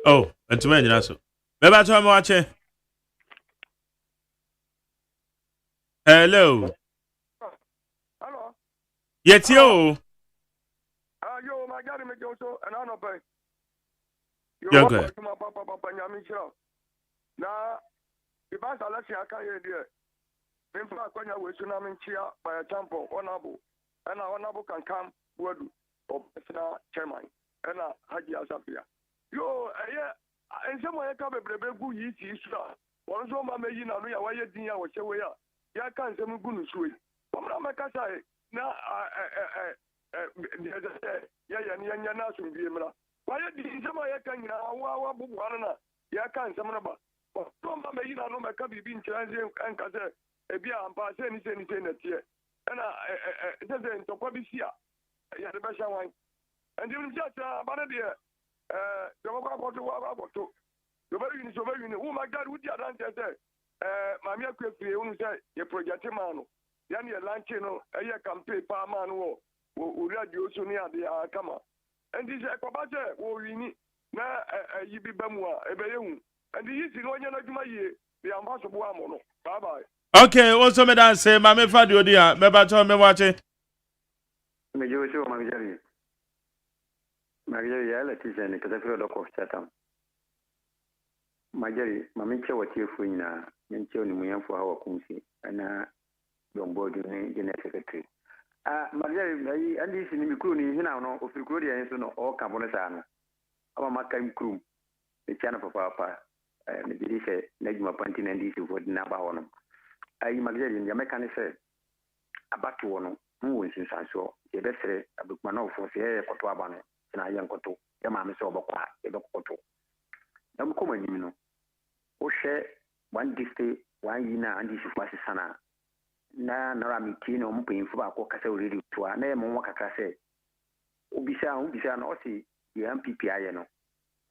oh entuma nyina so me ba to me wache. Hello. Hello. Yet you. Yo, my God, me go so and I no pay. You're good. My papa Nyamisha. Now, the best election I can hear there. In fact, when you were tsunami chia by a temple, honorable, and our honorable can come word of chairman, and Haji Asapia. Yo, yeah, and some way I come a brebe yi issue. One so my making a real way, dear, or show ya. Ya kan se mu gunu suwe omra makasa na ya ni na so bi emra wa ya di nsema ya kan nyina wa bubu na ya kan se mu ba to ma me yina no meka bibi nchiranze enka se ebi ampa se ni na tie na se ntokwa bi sia ya de be sha wan ndi ni cha ba na de de ko wa boto do ba yini wo ma gad wo di adan se Mamia Kwefri, who said, a project man, Yanni Lanchino, a campaign pa man, who radio so near the Akama. And this is a Pabata, who we need now a Yibi Bamwa, a Bayum, and the easy one year, the ambassador Wamono. Bye bye. Okay, also, Madame say, Mamma Fadio, dear, Mebato, me watch it. Major, Maria, Letitia, because I feel the cost Chatham. Majari, Mamincha, what you fina, Mincho, Muyan for our Kunsi, and your board general secretary. Majari, and this in Mikuni, you know, of Victoria, or Cabonesano. Our Macam crew, the channel for Papa, and the Dice, Negma Pantin and Dice for Nabaonum. I imagine Yamakan said, a batuano, who is in Sanso, the best a book man for Sierra Cotuabano, and I young Coto, Yamama Soboqua, a Coto. I'm coming, you know. Oshe one district one yina and this is sana na mitino mpin fu ba ko kase already to na mo wakaka se obisa na osi the MPP aye no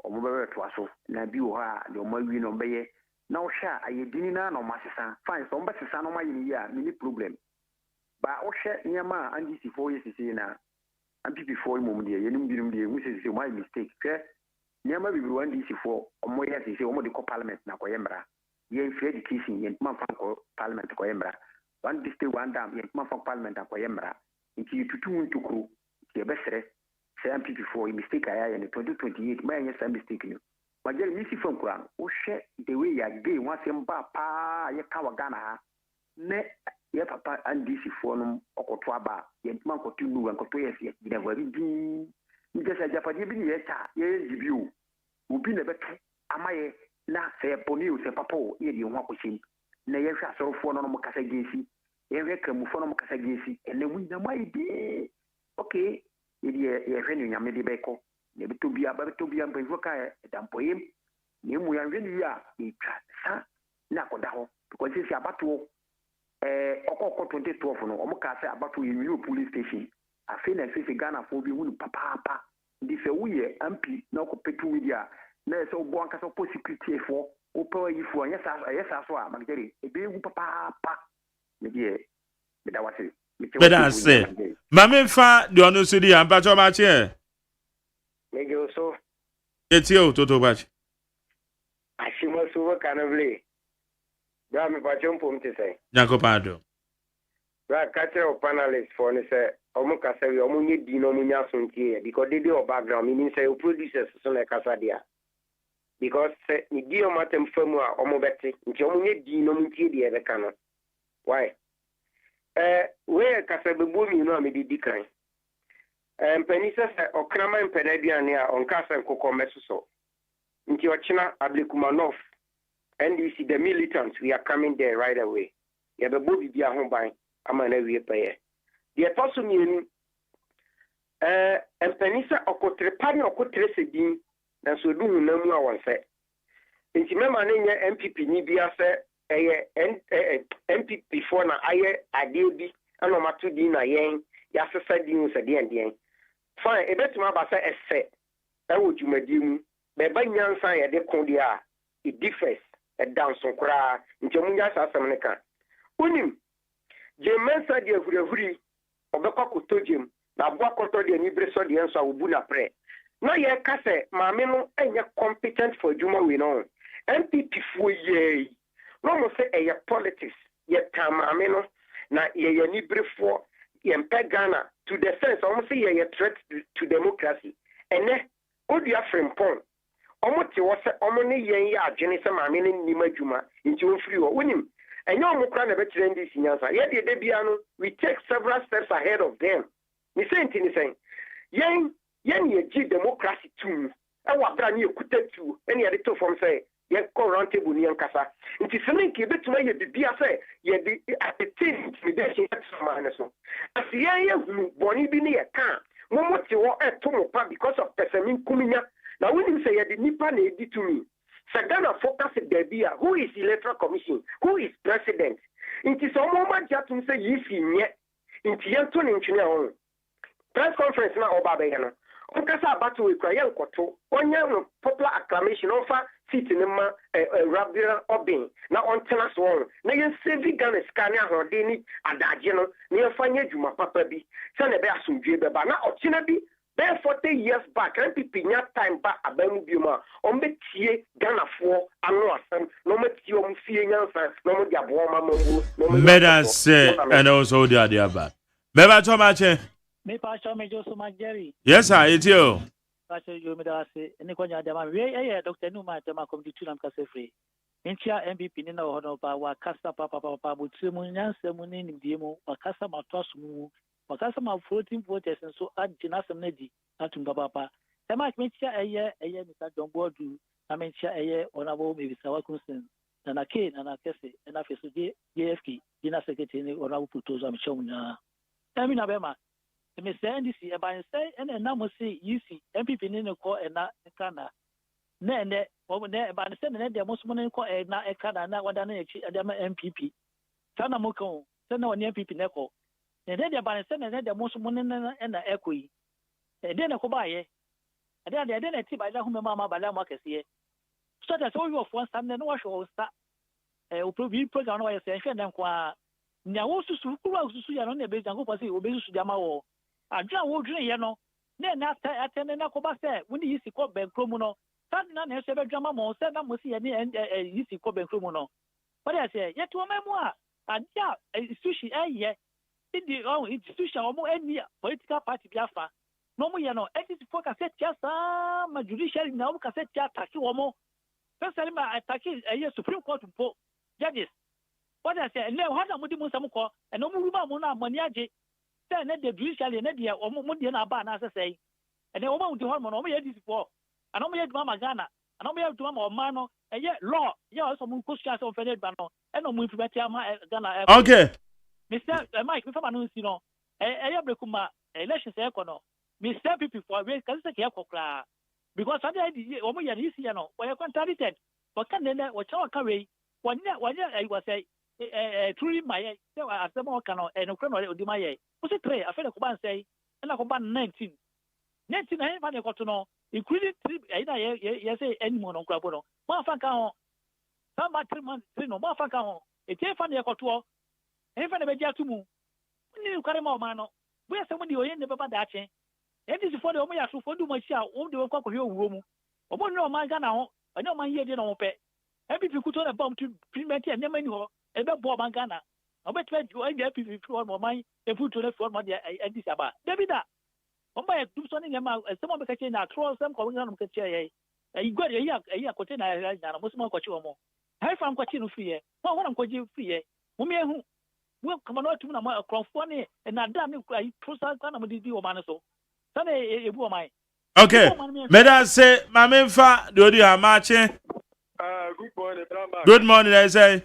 omo be to aso na bi wo ha de omo wi no beye na osha ayedini na no masesa fine so mbasesa no mayini ya mini problem ba oshe nyama and this 4 years na MPP 4 mum de yenim binum de mu se my mistake ke nyama bibiri wan DC4 omo ya se omo de ko parliament na ko yemra yen free education yen man fa ko parliament ko yemra one district one dam yen man fa parliament ko yemra nti yututu ntukuru ye besere MPP4 mistake aya in 2028 my yes mistake no majel misi fon kura o hwe the way ya gay wan sem ba pa ye ka wa Ghana ha ne ye papa andisi fo no okoto aba ye man ko tunu wan ko to yes ye gina wari bi ni jesa japadi bi ni ye ta ye jibiu obi na beto amaye na se poni o se papa o ye di ho akochim na ye hwa sorofo no mo kasa gesi ye hwe kamufo no mo kasa gesi ene mu nyama idi okay ye hwenu nyame de beko ne bitobia ba bitobia mpanfo ka dampoyem ne mu ya hwenu ya etwa sa na koda ho because si abato okoko 2012 no omo ka se abato ye new police station afi na se Ghana fo bi hu papa ndi se wuye MP na ko petu media na se obo anka so security fo o power yi fo anya sa so a magere ebe hu papa me die me da wase Bedase. Mame fa de ono so di ampa cho ba che. Mege so. Eti o toto ba che. Ashimo so kanavle. Bra me pa chompo mtese. Nyakopa do. Bra kache o panelist for ne se omo kasa wi omo nye di no omo nya so ntie because they do background meaning say o producers so na kasa dia. Because se ni di o matem famu a omo beti nti omo nye di no omo ntie dia be kana. Why? Where Casabu, you know, me did kind. Penisa or Kraman Penadiania on Casa and Coco Mesuso. In China, Ablikumanov, NDC, the militants, we are coming there right away. You have a booby be a home by a man every pair. The apostle meaning and Penisa or Cotrepani or Cotresedin, and so do no more one set. In Timemania MPP Nibia said. MPP for na aye adebi ana matu di na yen ya sesa di nu sede endien fine e betuma ba se ese e wo dwumadi mu be ba nyansan ye de kon dia e differs e dance kura nti mu nya sasem ne ka unim je mensa di ahurahuri obekwa kotojem na bo akoto de ni breso de enso awu na pre na ye ka se maame no enye competent for dwuma we no MPP fo ye no mo say a politics ye tamame no na ye ni brefo ye Ghana to the sense almost say ye threat to democracy ene odu afrempon omo te wo se omo ne yen ye agene se maame ne ni madwuma nti o free wo wonim enye omo kra na be kire ndi sinyansa ye de bia no we take several steps ahead of them ni say ntini say yen ye gi democracy too e wa bra ni ekutatu ene ye de to from say ye ko round table ni ankasa nti sene ke betuma ye bibia se ye di atete intimidation man so asi ye hunu boni bi ni ye kan momote wo eto mo pa because of pesamin kuminya na woni say ye di nipa na edi to me sagana focus there be who is electoral commission who is president nti so mo ma jatum say yifi nye nti ye to ni ntwene ho press conference na oba be ye no onkasa abato we kwa ye nkoto onya no popular acclamation ofa sit in ma rabira obin na ontena so na ye save Ghana scan ahode ni adaje no na ye fanya dwuma papa bi se na be asomdwe be ba na ochina bi be 40 years back MPP nya time ba abamu bi ma on be tie Ghana fo anu asem no ma tie om fie nyansa no mo dia bo ma mamu no mo Medan say and also the idea back Beba Tomache Me pastor me Joseph Jerry. Yes sir it's you Pastor you me da say eni kwanya de ma we Dr. Numa de ma committee tu nam ka se free. Ntia MPP ni na ho no ba wa kasa papa butu mu nyansa mu ni ndie mu wa kasa ma to so mu wa kasa ma 14 voters so adi na sem na di atum papa. E ma ntia eye Mr. Dombodu na ntia eye onabo me bisa wa kunsen na ke na kese na fe so JFK dina secretary ni onabo putozo am show na. Emi na be ma me say NDC by say and na mo say UC MPP ni ko na kana na ene o na ba say na de mo so mo ko na kana na wada na echi de MPP kana mo kan say na woni MPP na ko na de ba say na de mo so mo na ekoi e de na ko ba ye de na ti ba la hu me mama ba la mo kese so that all you for stand na wa show sta o program na wa say hwe na kwa nya wo susu kura susu ya no na be jango pa say obesusu jama wo adwa wo dwene ye no na atene na ko ba se woni yisi ko benkro mu no Sadina na ese be drama mo se na mo si ye yisi ko be kru no. What I say, yet to memo adia sushi ye the institution omo any political party biafa. No mo ye no it is for ka set just ma judiciary na o ka set ya attack omo. First time attack a Supreme Court judges. What I say, no how na mo sam ko and no mo ruma mo na amani age. Say na the judiciary na dia omo mo dia na ba na say. And then omo di hormone omo ye this for. And omo ye duma Ghana. And omo ye duma ma no law. Yeah, also mo ko sia so federal ban no. And no mo implement ama Ghana. Okay. Mr. Mike, before I you know, Breakuma, elections, no. Mr. People for we can say because I did almost an easy, why you contradicted. But can then what our carry? One year I was truly my as the more canoe and a criminal of my was a tray. I feel like say, and I combine 19. 19, I haven't got to know, including 3, yes, any more on Crabono. Mafaka, some 3 months, no, Mafaka, a funny got to all. Even a beja to move. You carry more man. Where somebody will never bad that. It is for the Omaya to do my shout, all the cock of your room. Or no, my gun now. I know my year didn't pay. Every people told a bomb to prevent and never knew about Bob and Ghana. I bet you ain't happy if you want more money, they put to the form of the Edisaba. David, oh, my do something about someone can say, cross some calling on the chair. You got a year container, I was more got you more. I found what you fear. Well, what I'm going to fear. Well, come on to my funny and I damn you process the Omanaso. Sunday, okay. May I say, my main fa, do you have marching? Good morning, Brahma. Good morning, I say.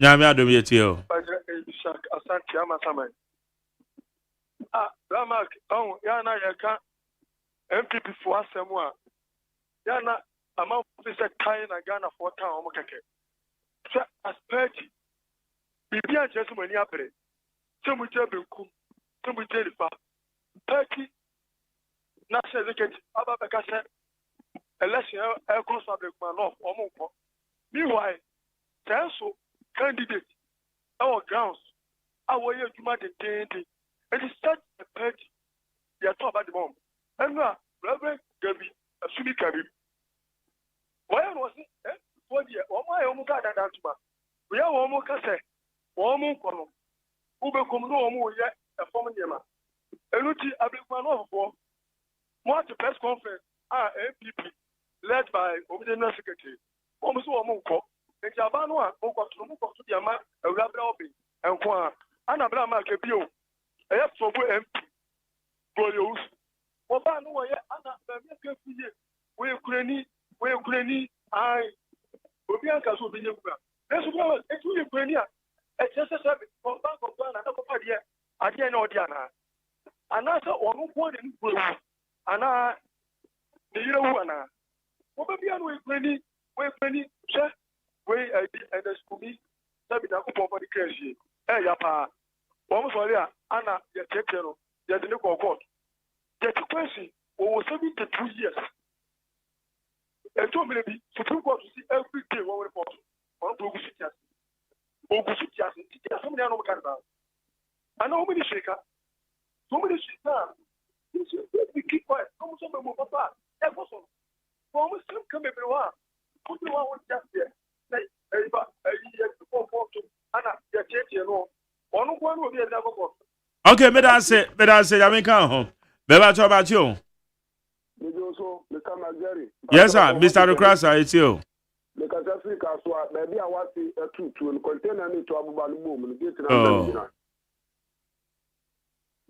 Nyamia do me to you. Asante Amasama. Brahma, oh, Yana Yaka, MPP for Samoa. Yana, amount of this kind of Ghana for town, Mokake. As Percy. Bibia Jesu mani apere. Semu jebe ku. Semu jeli fa. Party national executive aba beka se election e cross public man of omo. Meanwhile, so candidate our grounds our year juma de tente. It is such a party. They are talking about the bomb. And now, Reverend Gabi, Asumi Kabi. Why was it? For the Omo Gada Dantuma. We are Omo Kase. Omo kono ube komno omo ye e form nyema enuti abekwa no for what press conference MPP led by Obedient Secretary omo so omo nko nti aba no a okoto mo koto dia ma awurabra obi enko a ana bra ma ke bio eye sobo MP glorious oba no ye ana ba me ke fiye we kurani ai obi anka so bi nyekura eso bra etu ye kurani a just a from Bank of Ghana, I didn't know Diana. And I saw one point in Blue. And I, the Yuana. What be on with Penny, sir? Way and the school me, Sabina for the crazy. Hey, Yapa. Almost all there, Anna, your techno, there's no court. The question over 72 years. And told me to be Supreme Court to see every day one report on Blue City. Somebody I know Canada. I know many shaker. So many shaker. We keep quiet. Almost some of Papa. Emerson. Almost some come everywhere. Put you on just there. Say, okay, may I say, I mean, come home. Maybe I talk about you. Yes, sir, Mr. Rukrasa, it's you. Because Africa, so maybe I want to contain any to Abu Boom.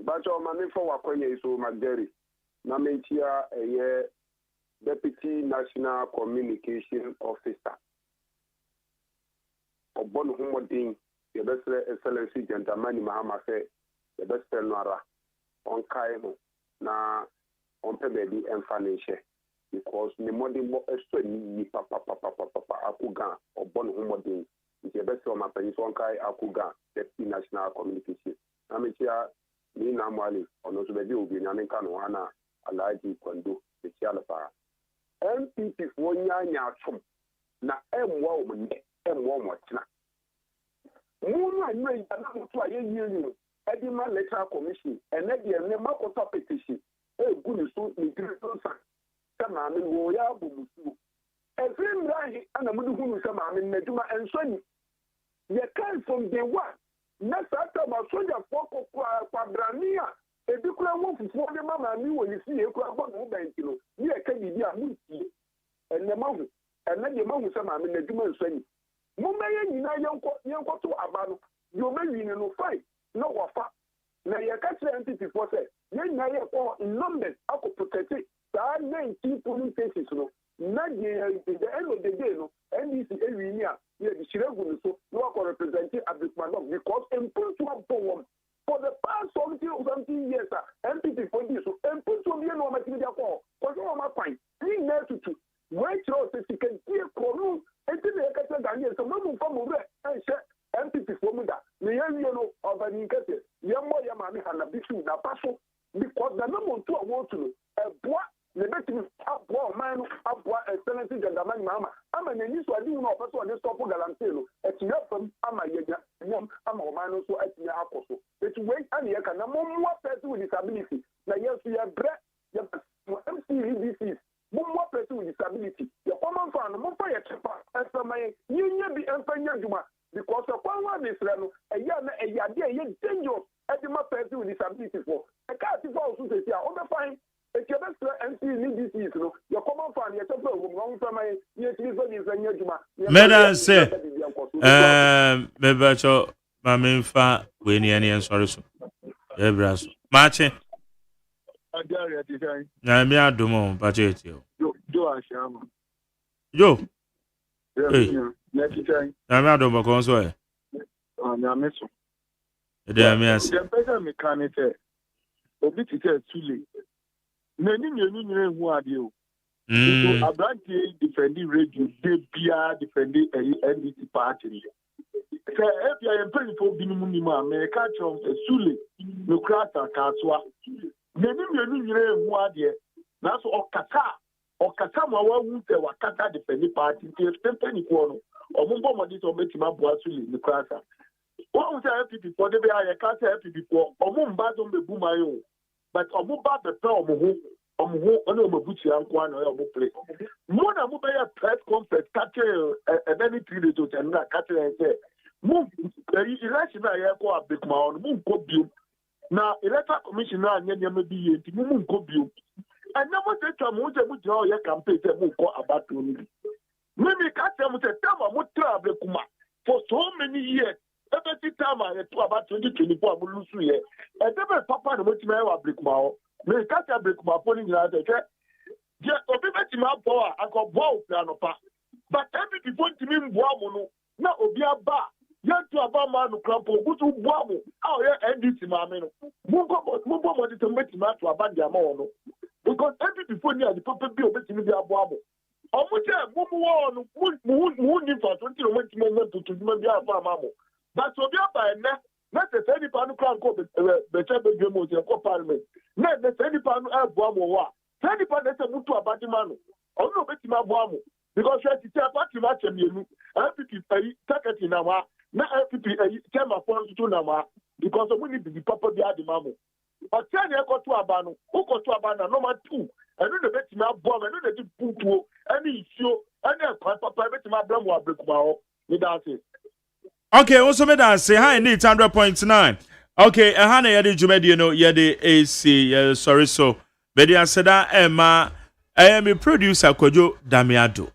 But your money for Wakoya is so McGarry. Namentia, a year Deputy National Communication Officer. Of Bon Humodin, the best excellency gentleman Mahama said, the best Nara on Kaimo, na on Pebedi and Fanisha. Because the modern extra ni papa akuga or bon homodin is the best of my pension kai akuga deputy national communication. Amicia ni namwali ono zubedi ubi nyamenka no ana alaji kwando the chialapa. MPP wonya nyachum na emwa omne emwa motina. Munu anwe yana mutu aye yiri edima electoral commission and the makota petition e gunu so immigration sa maame wo adwuma ensoni ye kan from day one na sata ma soja foko kwa brania ebi kura wo fufu de mama mi wo ni sie kura bo no ben kilo ni e ka bibi a mutie enne mahu enne de mahu se ma me na adwuma ensoni mo meye nyina yenko to aba no yo me wi no fight no wafa na ye ka tire entity for say ye na ye ko numbers ako protect that 19 polling cases no na the end of the day no NDC ewi ni a ye di shiregu so no ko represent Abdulmanov because impuntu abom for the past something years MPP for this so impuntu bi no ma timi dia ko so ma kwan ni na tutu we tro se can tie ko enti na ka ta ganye so mo fa mo be ense MPP for mu da me ye no obani kete ye mo ye ma mi hana bisu na paso because the no to awon to boa le betimi aboa man aboa excellency gentleman mama ama na ni so adi no opeso ne stop guarantee no etinya fam ama yega nyam ama o man so etinya akoso it wait and ye can no more person with disability na yes ye bre ye MCDC more person with disability ye common fan mo fa ye chepa esamaye nyenye bi enfanya djuma because of one is no eya na eya de ye dangerous edima person with disability for e ka ti for so say o be fine. If you best NCDC, you know, your common fan, your chapter, wrong from my year, Madam say, Bebacho, Mamma Fa, Winnie, and sorry, so. Ebras, Marching. I may have done, but you. Yo, I'm out of a console. I'm a damn, yes. The mechanic, obiti too late. Many new who are you? So Abranti defending radio, they defending NDC party. So if you are praying for Binimuma, America from Sule, Nukrata, Kaswa. Many new who are there. That's Okata, who say Wakata defending party, they spend or Mumbo Modis or Metima Boasuli, Nukrata. What was I happy before? They are a can't happy before, or Mumbazon the Bumayo. But Omuba the Tom who ono mabuchi ankwa na omo play. Mo na mo be ya press conference catcher and any 3 days to na catcher say. Mo election na ya ko abekuma on mo nko biom. Na electoral commission na anya nyama bi ye nti mo nko biom. And na mo say twa mo je mo jo ya campaign say mo nko abato ni. Me catcher mo say tama mo tra abekuma for so many years. Every time I to about 2024, I will lose you. And then Papa, the motive I break my me catch a break my phone in the other. Just a bit of my power, I got both piano pa. But every people to me, Buamono, now Obia Ba, young to a man who crumple, go to Buamo, oh, yeah, and this mamma. Mumbo wanted to make him out to abandon their mono. Because every people near the Papa Bill, bet me their Buamo. Or much more, moon for 20 minutes to be a farmer. But so by not the 30 pound crown go the chamber game of parliament. Not the 30 pound Buamo. 30 pound is a mutu about the man. Oh no, bet my Buamo. Because she is a party match and you FPP take it in our not FPP came upon to Nama because we need to be proper behind the mammo. But 10 years got to Abano, who got to Abana, number 2. And then the bet my bomb, and then the Puto, any issue, and then Papa bet my blam will break my without it. Okay, also made us say hi, need 100.9. Okay, Hana Yadi Jumedi, no, Yadi AC, sorry, so, Bedi Asada, Emma, I am a producer, Kojo Damiado,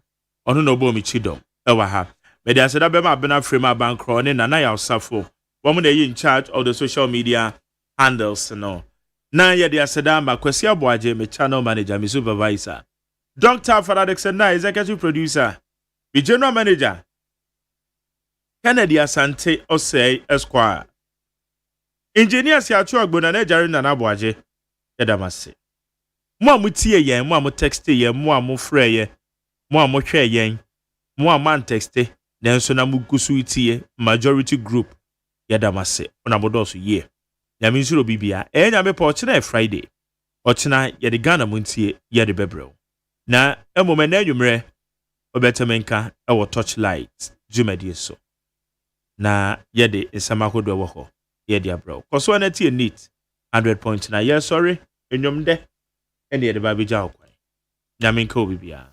Onobo Michido, Ewaha. Bedi Asada Bema Bena Frema Bankron, and I Safo, woman in charge of the social media handles, no. Na Yadi Asada, Makwesia Boaje, my channel manager, my supervisor. Dr. Faradex and I, executive producer, the general manager. Kennedy Asante OSEI Esquire. Engineers ya chua gbona na jare na naboaje. Yedamase. Mo amutie yen, mo amu-text yen, mo amu-frɛ yen, mo amu-hwɛ yen, mo aman-text, nanso na mugusu itie majority group. Yedamase. Ona bodoso ye. Nyame nsuro bibia. Nyame pa ochina Friday. Ochina yede Ghana muntie yede bebrɛw. Na emome na enwumre obetemenka ewo Torchlight Jumedie so. Na yede nsama hodo wo ho yede abro koso na tie neat 100.9 yeah sorry enyomde ene yede ba bija okwan nyame nka obibia